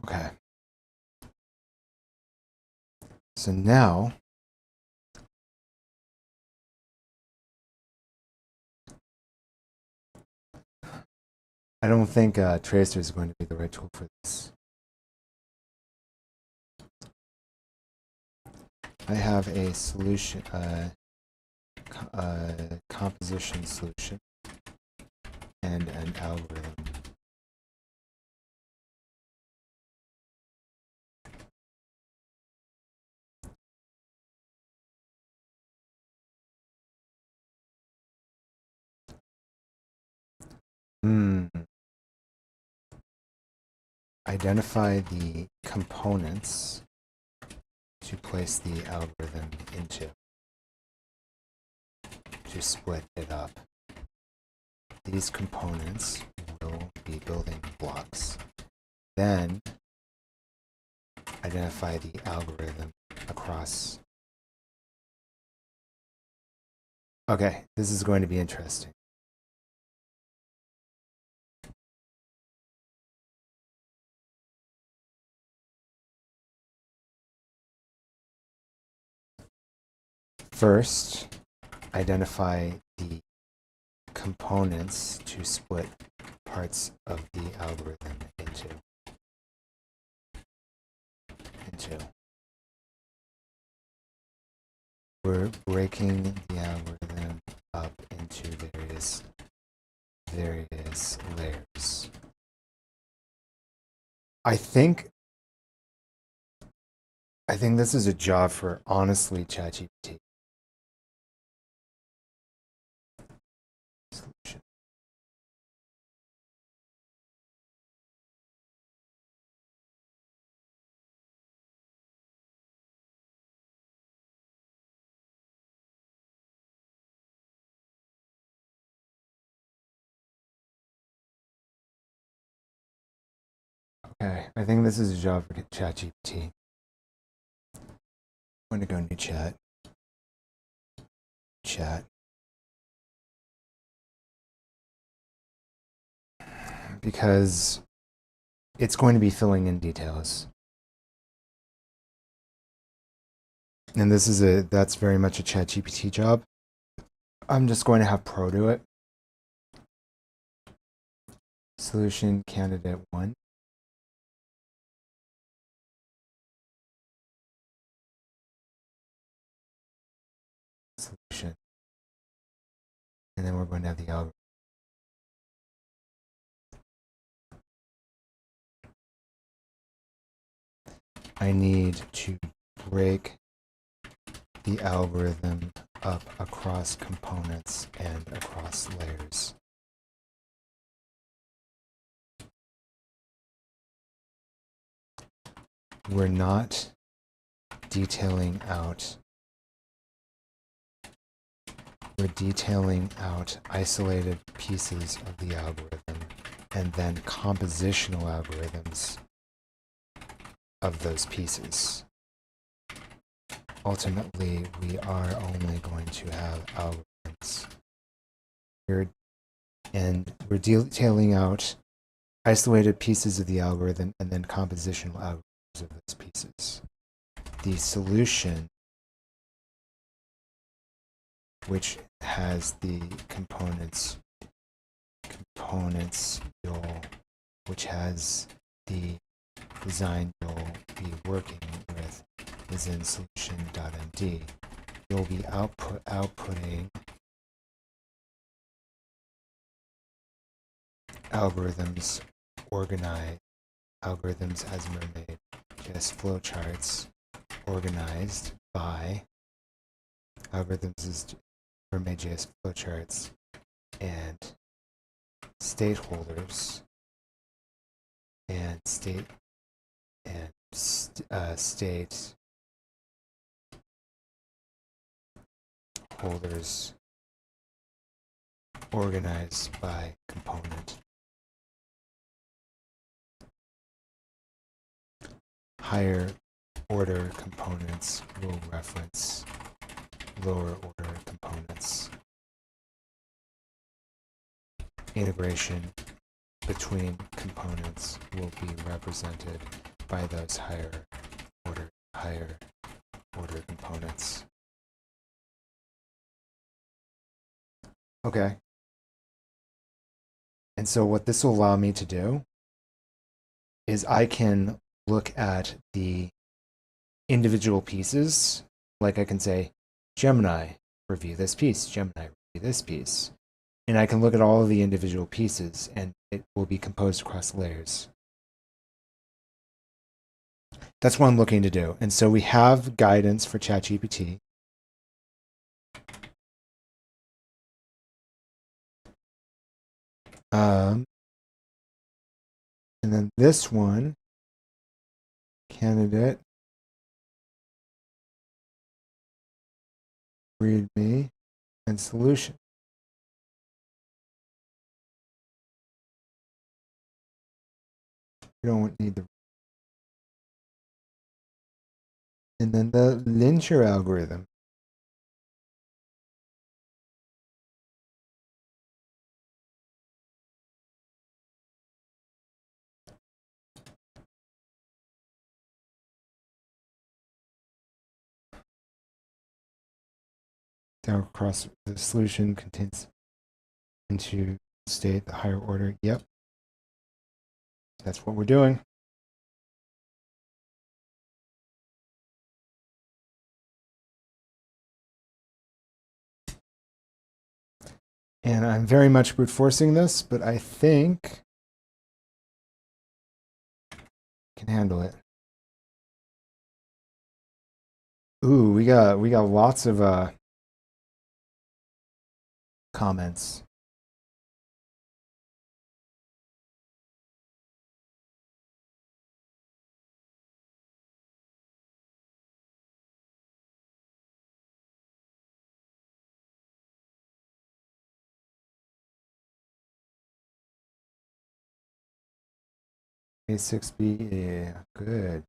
Okay. So now I don't think Tracer is going to be the right tool for this. I have a solution, composition solution, and an algorithm. Identify the components to place the algorithm into, to split it up. These components will be building blocks. Then identify the algorithm across. Okay, this is going to be interesting. First, identify the components to split parts of the algorithm into. We're breaking the algorithm up into various layers. I think this is a job for, honestly, ChatGPT. Solution. Okay, I think this is a job for ChatGPT. I'm going to go new chat. Because it's going to be filling in details. And that's very much a ChatGPT job. I'm just going to have Pro do it. Solution candidate 1. Solution. And then we're going to have the algorithm. I need to break the algorithm up across components and across layers. We're not detailing out. We're detailing out isolated pieces of the algorithm and then compositional algorithms of those pieces. Ultimately, we are only going to have algorithms. We're detailing out isolated pieces of the algorithm and then compositional algorithms of those pieces. The solution, which has the components which has the design you'll be working with, is in solution.md. You'll be outputting algorithms as mermaid, just flowcharts organized by algorithms as mermaid.js flowcharts and state holders and state holders organized by component. Higher order components will reference lower order components. Integration between components will be represented by those higher order components. Okay. And so what this will allow me to do is I can look at the individual pieces. Like I can say, Gemini, review this piece. Gemini, review this piece. And I can look at all of the individual pieces, and it will be composed across layers. That's what I'm looking to do. And so we have guidance for ChatGPT. And then this one, candidate, readme, and solution. We don't need the. And then the lincher algorithm. Down across the solution contains into state the higher order. Yep. That's what we're doing. And I'm very much brute forcing this, but I think I can handle it. Ooh, we got lots of comments. A6B, yeah, good.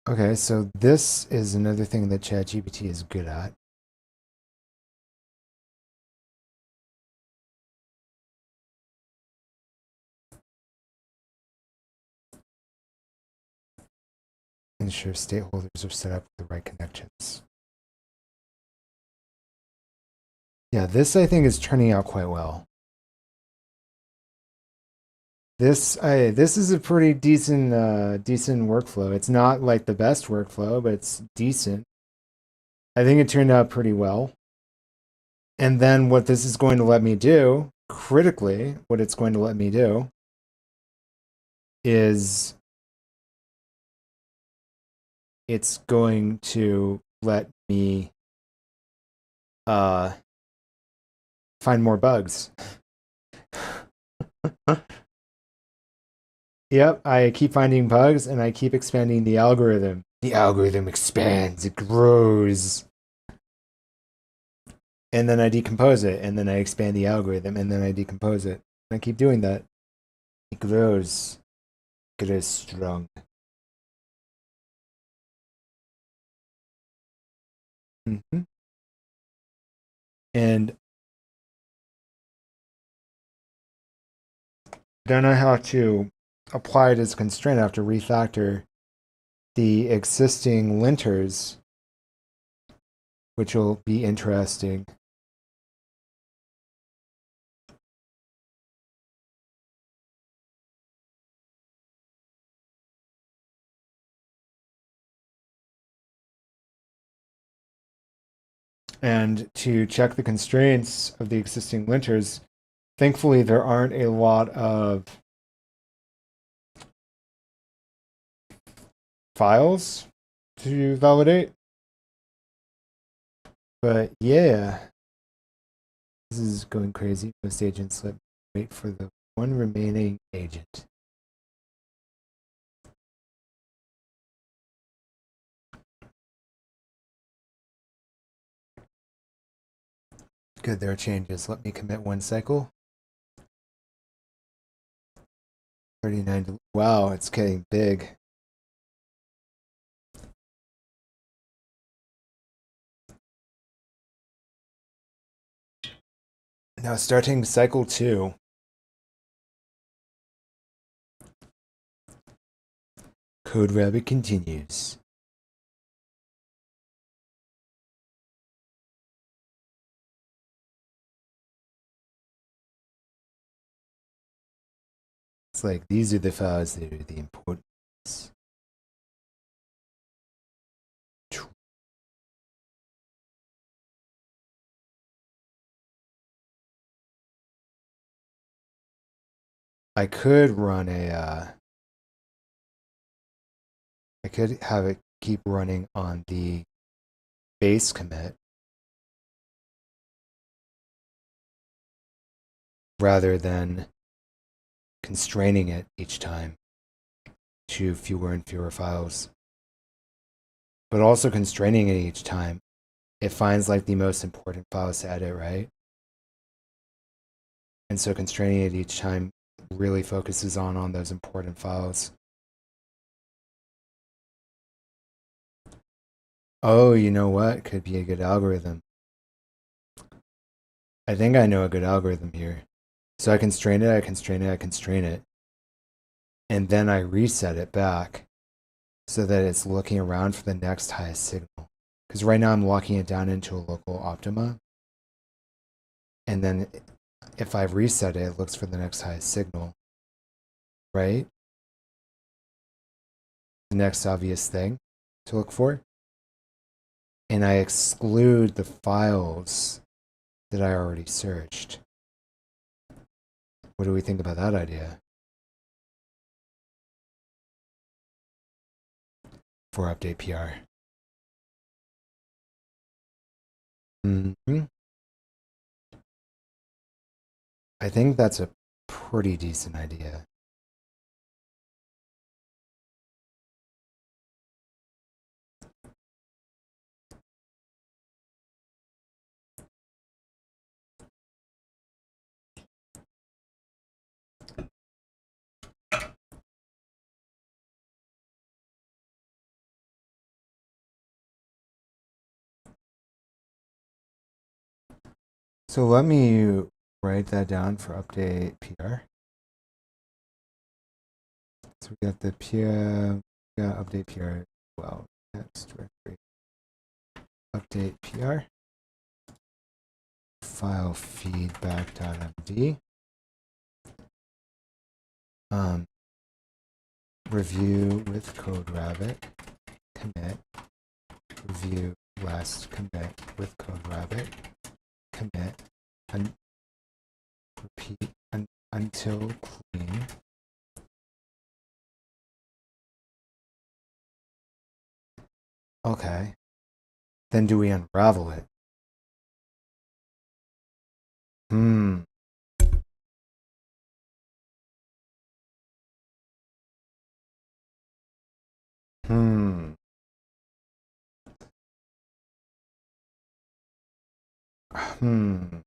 Okay, so this is another thing that ChatGPT is good at. Ensure stakeholders are set up with the right connections. Yeah, this I think is turning out quite well. This is a pretty decent decent workflow. It's not like the best workflow, but it's decent. I think it turned out pretty well. And then what this is going to let me do, critically, what it's going to let me do is it's going to let me find more bugs. Yep, I keep finding bugs and I keep expanding the algorithm. The algorithm expands, it grows. And then I decompose it, and then I expand the algorithm, and then I decompose it. And I keep doing that. It grows. It grows strong. Mm-hmm. And then I have to apply it as a constraint. I have to refactor the existing linters, which will be interesting. And to check the constraints of the existing linters, thankfully there aren't a lot of files to validate. But yeah, this is going crazy. Most agents let me wait for the one remaining agent. Good, there are changes. Let me commit one cycle. 39. Wow, it's getting big. Now starting cycle 2. CodeRabbit continues. It's like these are the files that are the important ones. I could run a I could have it keep running on the base commit rather than constraining it each time to fewer and fewer files. But also constraining it each time, it finds like the most important files to edit, right? And so constraining it each time really focuses on those important files. Oh, you know what? Could be a good algorithm. I think I know a good algorithm here. So I constrain it, I constrain it, I constrain it. And then I reset it back so that it's looking around for the next highest signal. Because right now I'm locking it down into a local optima. And then if I reset it, it looks for the next highest signal. Right? The next obvious thing to look for. And I exclude the files that I already searched. What do we think about that idea? For update PR. I think that's a pretty decent idea. So let me write that down for update PR. So we got the PR, we got update PR. Well, that's directory. Update PR. File feedback.md. Review with CodeRabbit. Commit. Review last commit with CodeRabbit. Commit. And repeat until clean. Okay. Then do we unravel it? Hmm. Hmm. Hmm.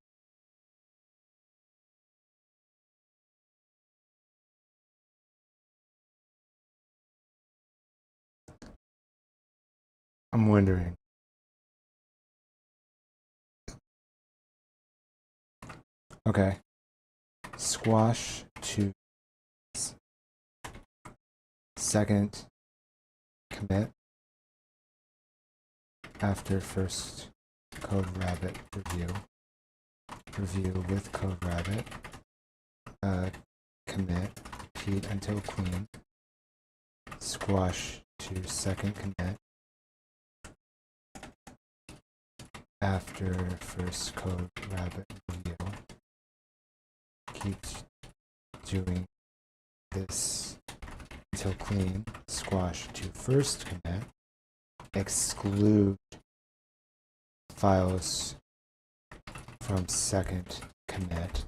I'm wondering. Okay. Squash to second commit after first CodeRabbit review. Review with CodeRabbit. Commit. Repeat until clean. Squash to second commit after first CodeRabbit review. Keep doing this until clean. Squash to first commit. Exclude files from second commit.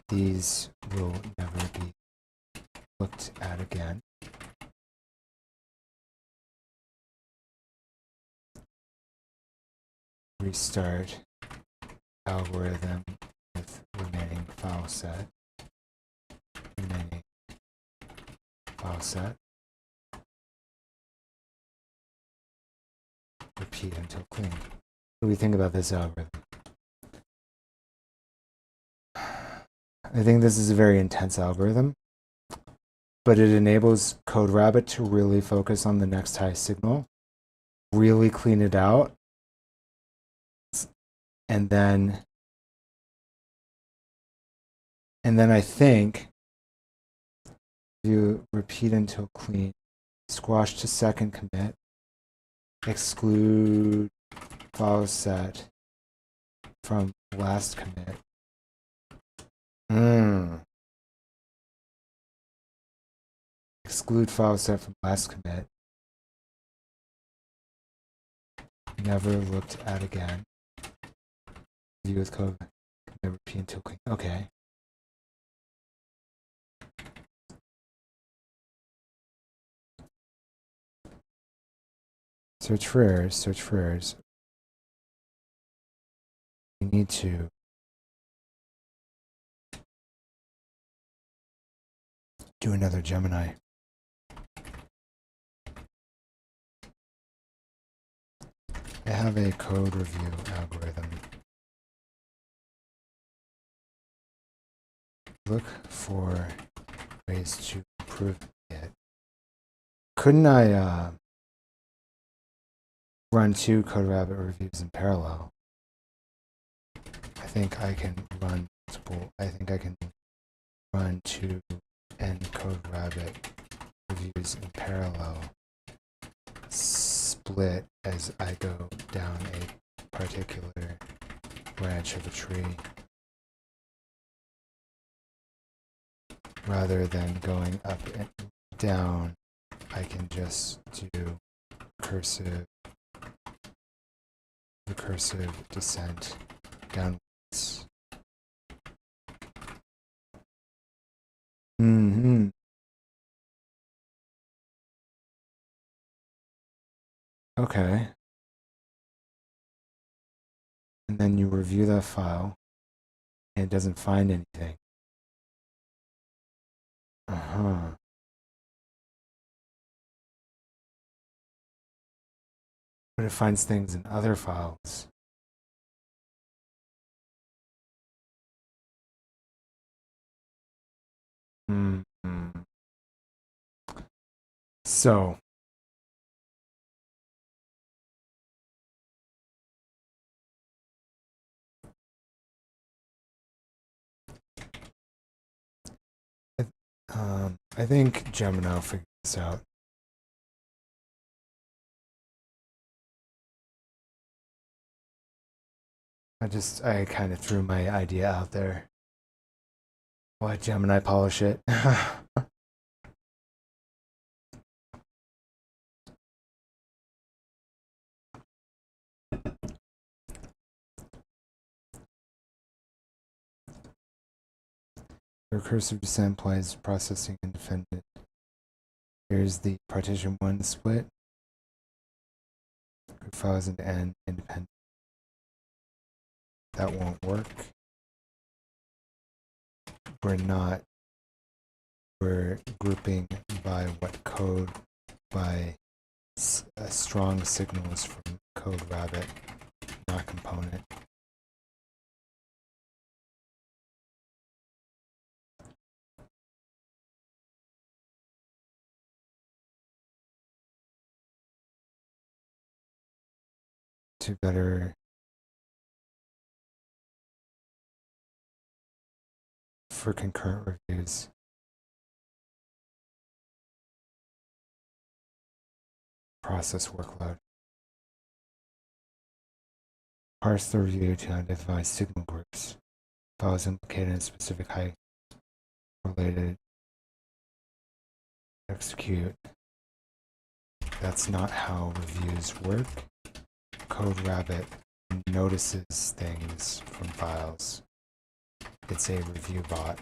These will never be looked at again. Restart algorithm with remaining file set. Remaining file set. Repeat until clean. What do we think about this algorithm? I think this is a very intense algorithm. but it enables CodeRabbit to really focus on the next high signal, really clean it out, and then I think you repeat until clean, squash to second commit, exclude file set from last commit. Exclude file set from last commit. Never looked at again. View with code. Commit repeat until clean. Okay. Search for errors. Search for errors. We need to do another Gemini. I have a code review algorithm. Look for ways to improve it. Couldn't I run 2 CodeRabbit reviews in parallel? I think I can run multiple. I think I can run 2 CodeRabbit reviews in parallel, split as I go down a particular branch of a tree, rather than going up and down. I can just do recursive descent downwards. Okay. And then you review that file, and it doesn't find anything. But it finds things in other files. So I think Gemini will figure this out. I kind of threw my idea out there. Let Gemini polish it. Recursive descent applies processing independent. Here's the partition 1 split. Group files into N independent. That won't work. We're grouping by what code, by strong signals from CodeRabbit, not component. To better for concurrent reviews. Process workload. Parse the review to identify signal groups. Files implicated in a specific high related. Execute. That's not how reviews work. CodeRabbit notices things from files. It's a review bot.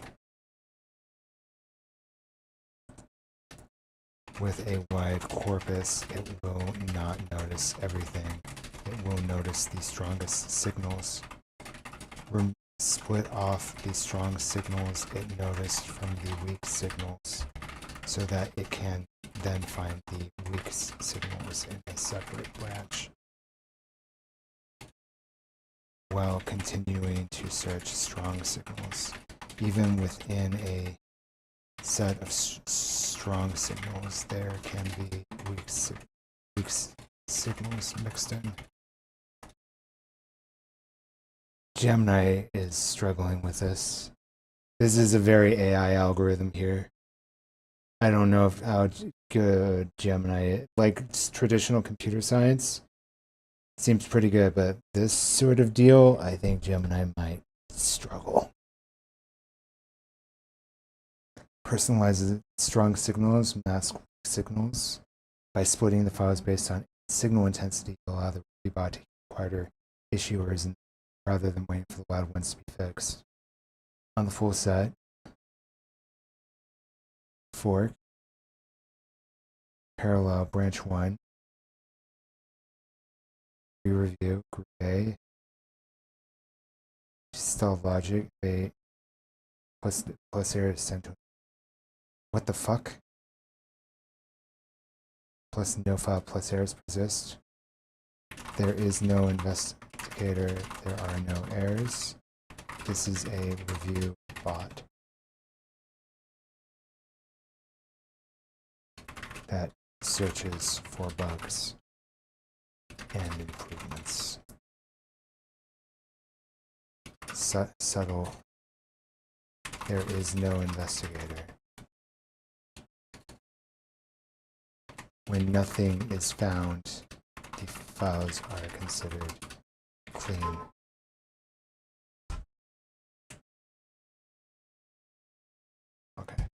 With a wide corpus, it will not notice everything. It will notice the strongest signals. Split off the strong signals it noticed from the weak signals so that it can then find the weak signals in a separate branch, while continuing to search strong signals, even within a set of strong signals. There can be weak signals mixed in. Gemini is struggling with this. This is a very AI algorithm here. I don't know how good Gemini is. Like traditional computer science seems pretty good, but this sort of deal, I think Gemini might struggle. Personalizes strong signals, mask signals by splitting the files based on signal intensity to allow the rebot to keep quieter issuers rather than waiting for the loud ones to be fixed. On the full set, fork, parallel, branch 1, re-review, group A, stall logic, A, plus error sent to. What the fuck? Plus no file plus errors persist. There is no investigator. There are no errors. This is a review bot that searches for bugs and improvements. Subtle. There is no investigator. When nothing is found, the files are considered clean. Okay.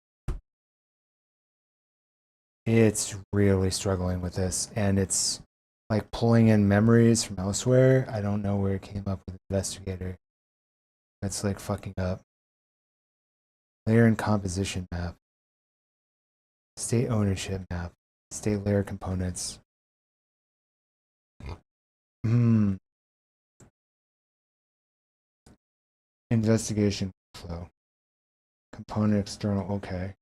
It's really struggling with this, and it's like pulling in memories from elsewhere. I don't know where it came up with investigator. That's like fucking up. Layer and composition map. State ownership map. State layer components. Investigation flow. Component external, okay.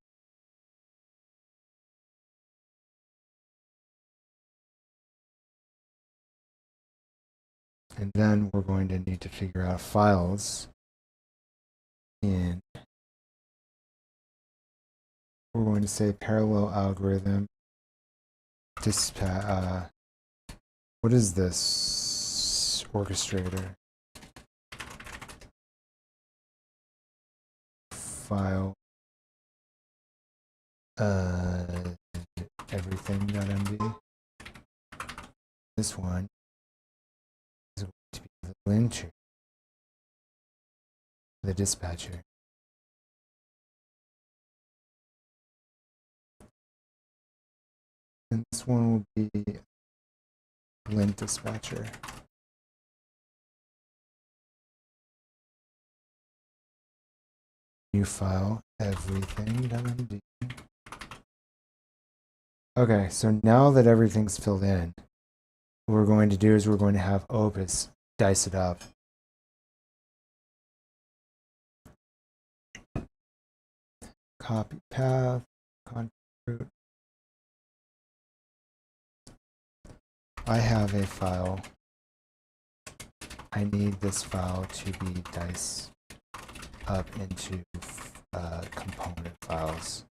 And then we're going to need to figure out files in, we're going to say parallel algorithm. What is this? Orchestrator. File. Everything.md. This one is going to be the linter, the dispatcher. And this one will be lint dispatcher. New file, everything.md. Okay, so now that everything's filled in, what we're going to do is we're going to have Opus dice it up. Copy path, contribute. I have a file. I need this file to be diced up into component files.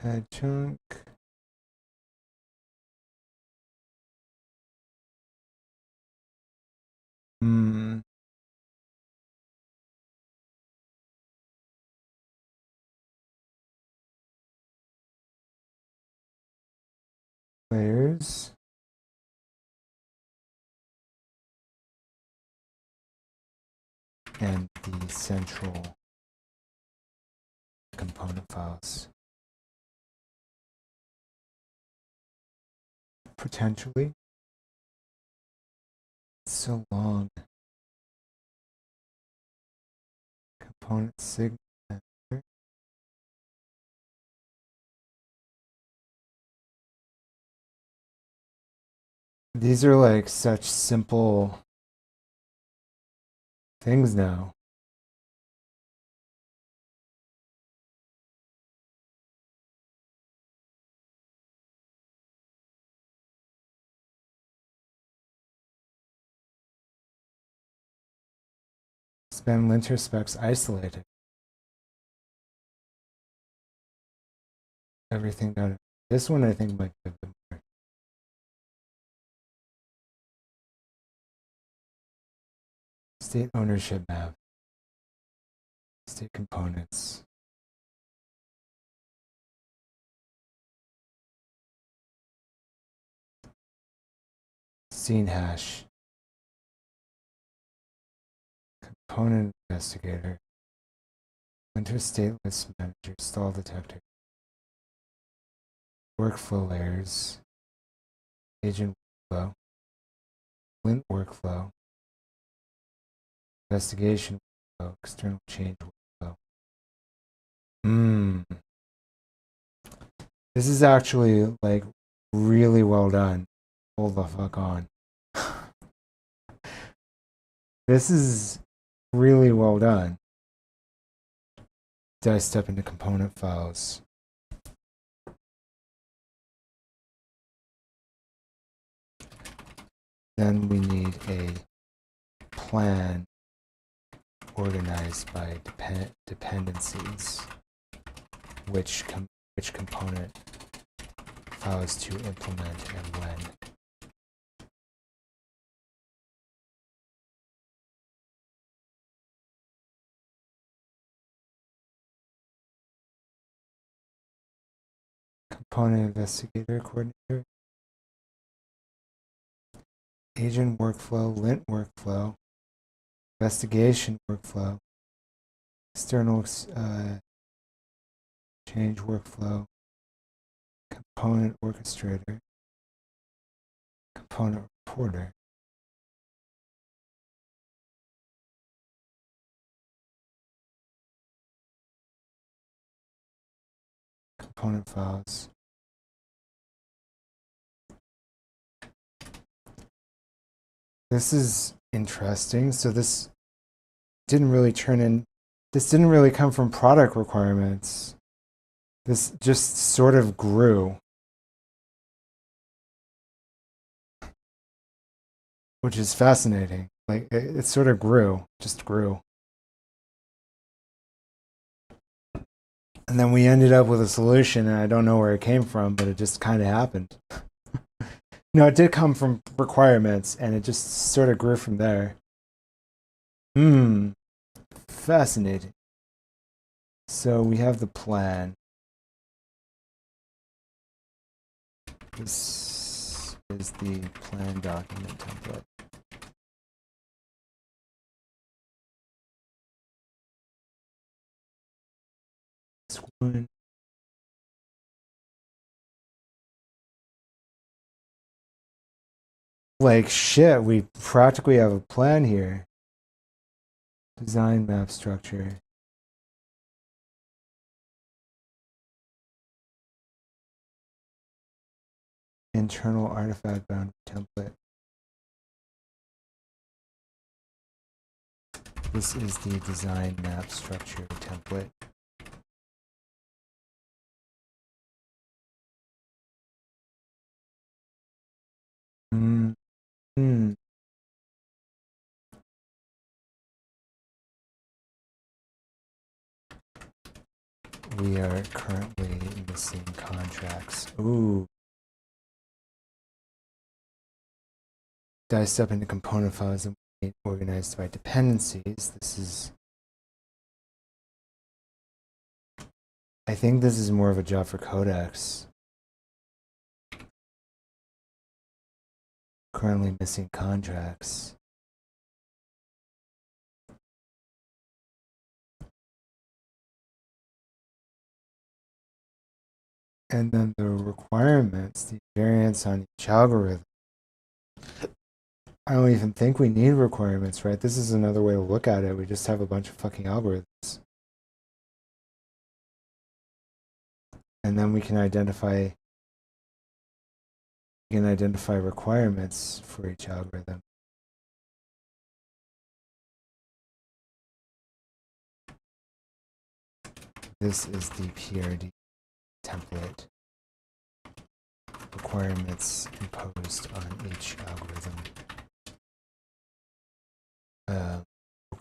Add chunk. Layers. And the central component files. Potentially. It's so long. Component signal. These are like such simple things now. Spend linter specs isolated. Everything done. This one I think might be a bit more. State ownership map. State components. Scene hash. Component investigator. Linter stateless manager. Stall detector. Workflow layers. Agent workflow. Lint workflow. Investigation workflow. External change workflow. This is actually like really well done. Hold the fuck on. This is really well done. Dice step into component files. Then we need a plan organized by dependencies. Which component files to implement and when. Component investigator coordinator. Agent workflow, lint workflow, investigation workflow, external change workflow, component orchestrator, component reporter. Component files. This is interesting. So this didn't really come from product requirements. This just sort of grew. Which is fascinating. Like it sort of just grew. And then we ended up with a solution, and I don't know where it came from, but it just kind of happened. No, it did come from requirements, and it just sort of grew from there. Fascinating. So we have the plan. This is the plan document template. This one. Like shit, we practically have a plan here. Design map structure. Internal artifact boundary template. This is the design map structure template. We are currently missing contracts. Ooh. Diced up into component files and organized by dependencies. I think this is more of a job for Codex. Currently missing contracts. And then the requirements, the variance on each algorithm. I don't even think we need requirements, right? This is another way to look at it. We just have a bunch of fucking algorithms. And then we can identify requirements for each algorithm. This is the PRD template. Requirements imposed on each algorithm.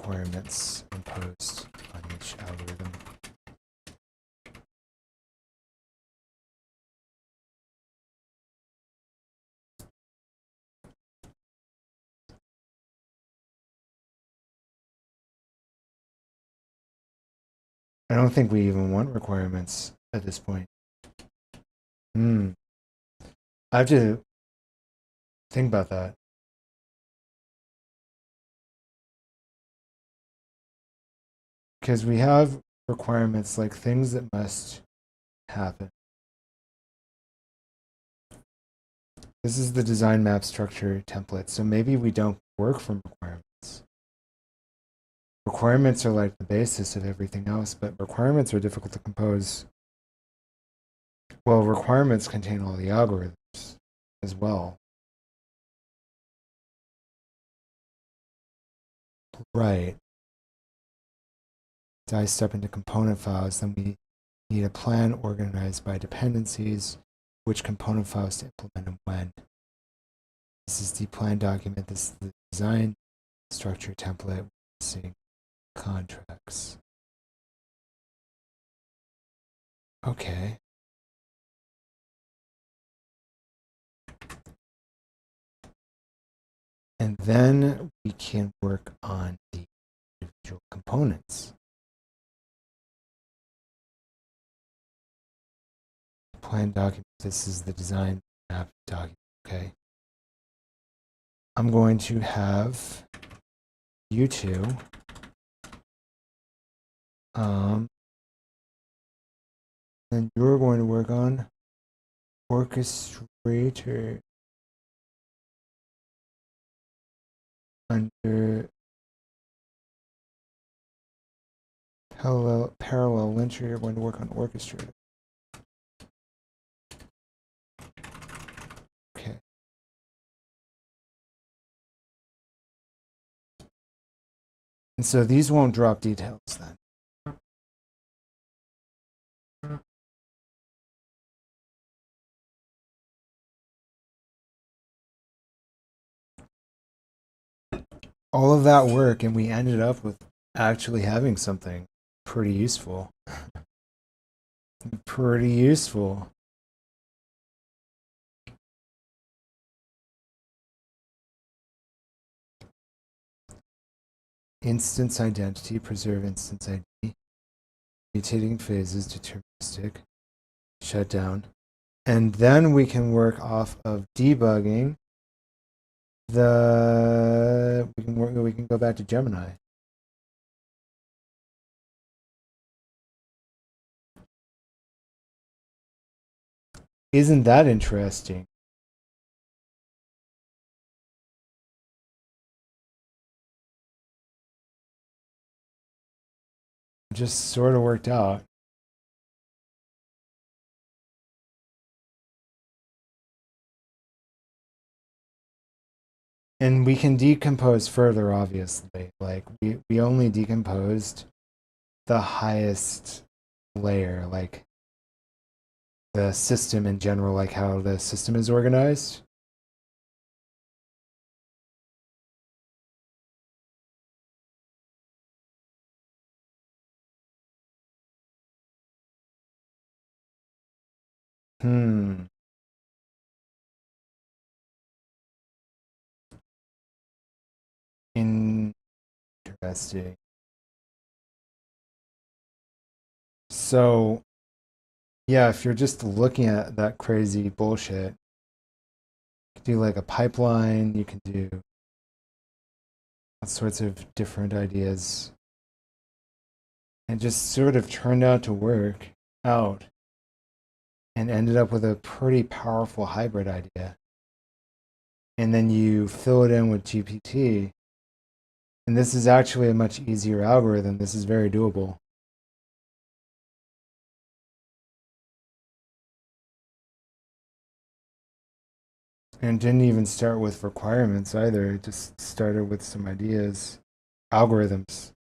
requirements imposed on each algorithm. I don't think we even want requirements at this point. I have to think about that. Because we have requirements like things that must happen. This is the design map structure template, so maybe we don't work from requirements. Requirements are like the basis of everything else, but requirements are difficult to compose. Well, requirements contain all the algorithms as well. Right. Diced up into component files, then we need a plan organized by dependencies, which component files to implement and when. This is the plan document, this is the design structure template, seeing contracts. Okay. And then we can work on the individual components. Plan document, this is the design map document, okay? I'm going to have you two and you're going to work on orchestrator under parallel linter. You're going to work on orchestrator. Okay. And so these won't drop details then. All of that work, and we ended up with actually having something pretty useful. Pretty useful. Instance identity, preserve instance ID, mutating phases, deterministic, shutdown. And then we can work off of debugging we can go back to Gemini. Isn't that interesting? It just sort of worked out. And we can decompose further, obviously. Like, we only decomposed the highest layer, like the system in general, like how the system is organized. Interesting. So, yeah, if you're just looking at that crazy bullshit, you can do like a pipeline, you can do all sorts of different ideas. And just sort of turned out to work out and ended up with a pretty powerful hybrid idea. And then you fill it in with GPT. And this is actually a much easier algorithm. This is very doable. And didn't even start with requirements either. It just started with some ideas, algorithms.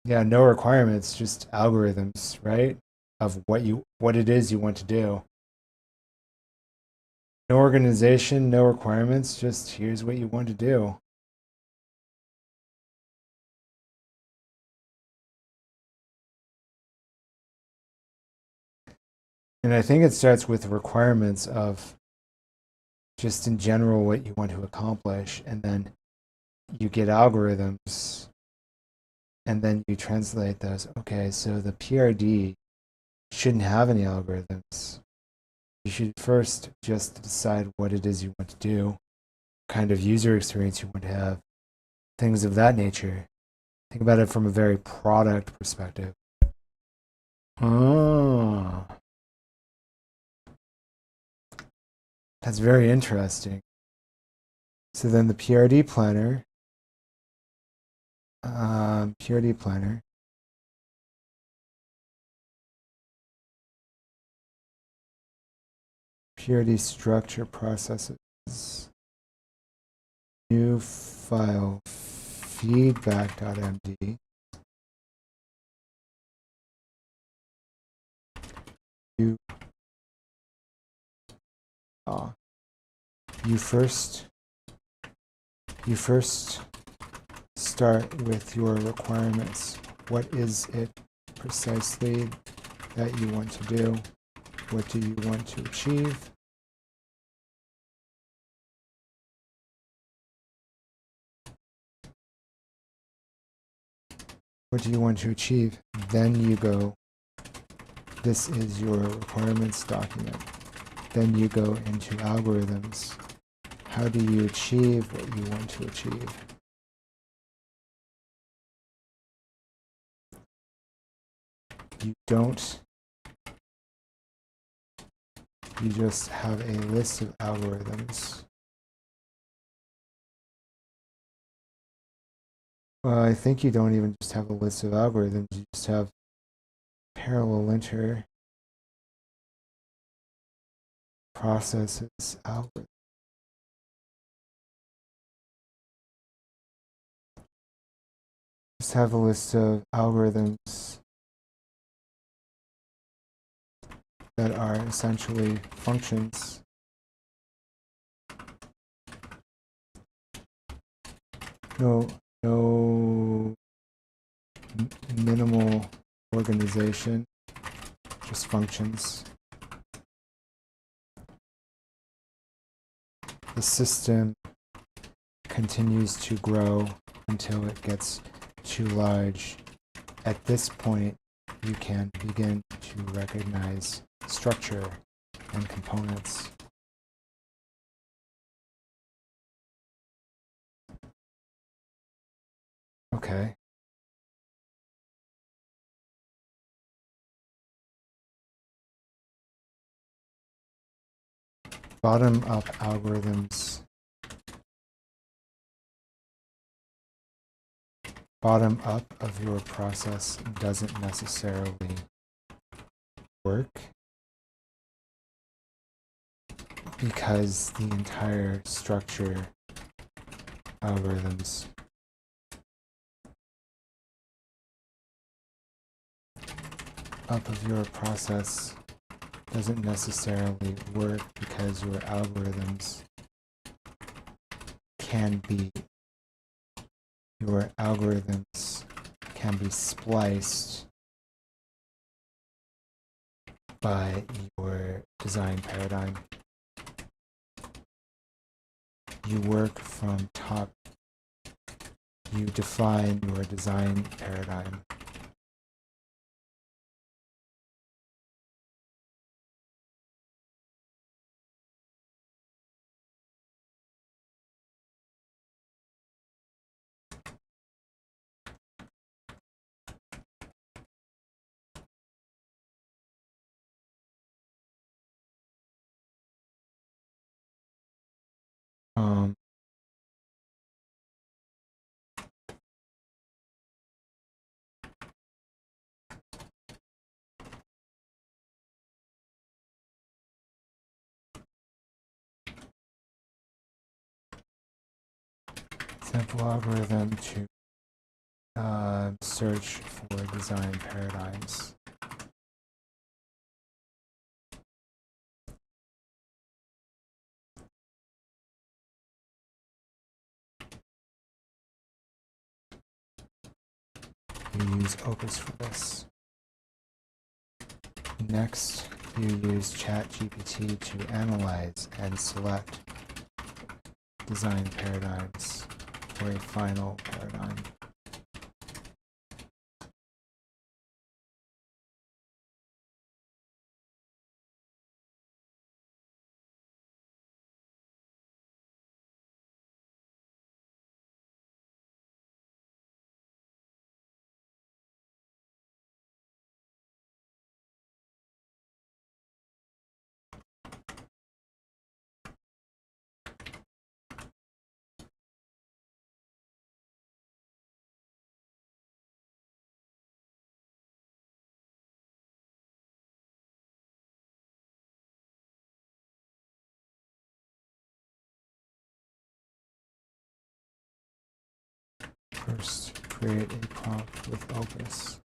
Yeah, no requirements, just algorithms, right? Of what it is you want to do. No organization, no requirements, just here's what you want to do. And I think it starts with requirements of just in general what you want to accomplish, and then you get algorithms, and then you translate those. Okay, so the PRD shouldn't have any algorithms. You should first just decide what it is you want to do, kind of user experience you want to have, things of that nature. Think about it from a very product perspective. Oh, that's very interesting. So then the PRD planner, PRD structure processes, new file feedback.md. You first start with your requirements. What is it precisely that you want to do? What do you want to achieve? What do you want to achieve? Then you go, this is your requirements document. Then you go into algorithms. How do you achieve what you want to achieve? You don't. You just have a list of algorithms. Well, I think you don't even just have a list of algorithms. You just have parallel linter processes algorithm. Just have a list of algorithms that are essentially functions. No minimal organization, just functions. The system continues to grow until it gets too large. At this point, you can begin to recognize structure and components. Okay. Bottom-up algorithms. Bottom-up of your process doesn't necessarily work because the entire structure algorithms up of your process doesn't necessarily work because your algorithms can be spliced by your design paradigm. You work from top. You define your design paradigm. Simple algorithm to search for design paradigms. You use Opus for this. Next you use ChatGPT to analyze and select design paradigms for a final paradigm. First, create a prompt with Opus.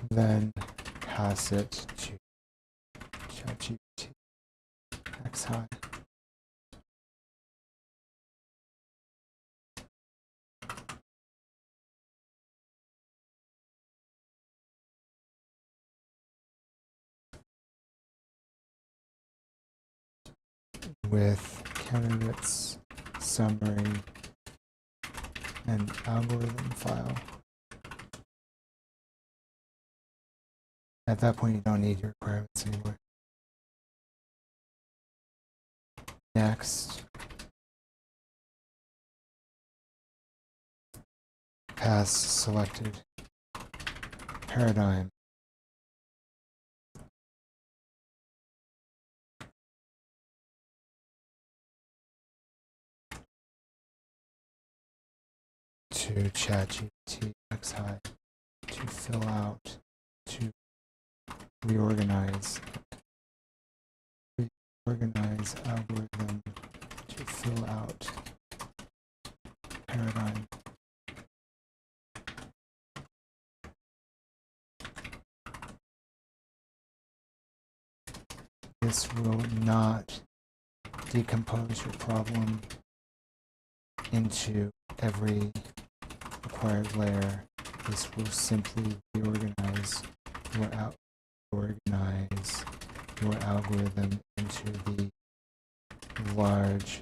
Then pass it to ChatGPT XI. With candidates, summary, and algorithm file. At that point, you don't need your requirements anymore. Next, pass selected paradigm to ChatGPT XI to fill out, to reorganize algorithm to fill out paradigm. This will not decompose your problem into every required layer. This will simply reorganize your algorithm into the large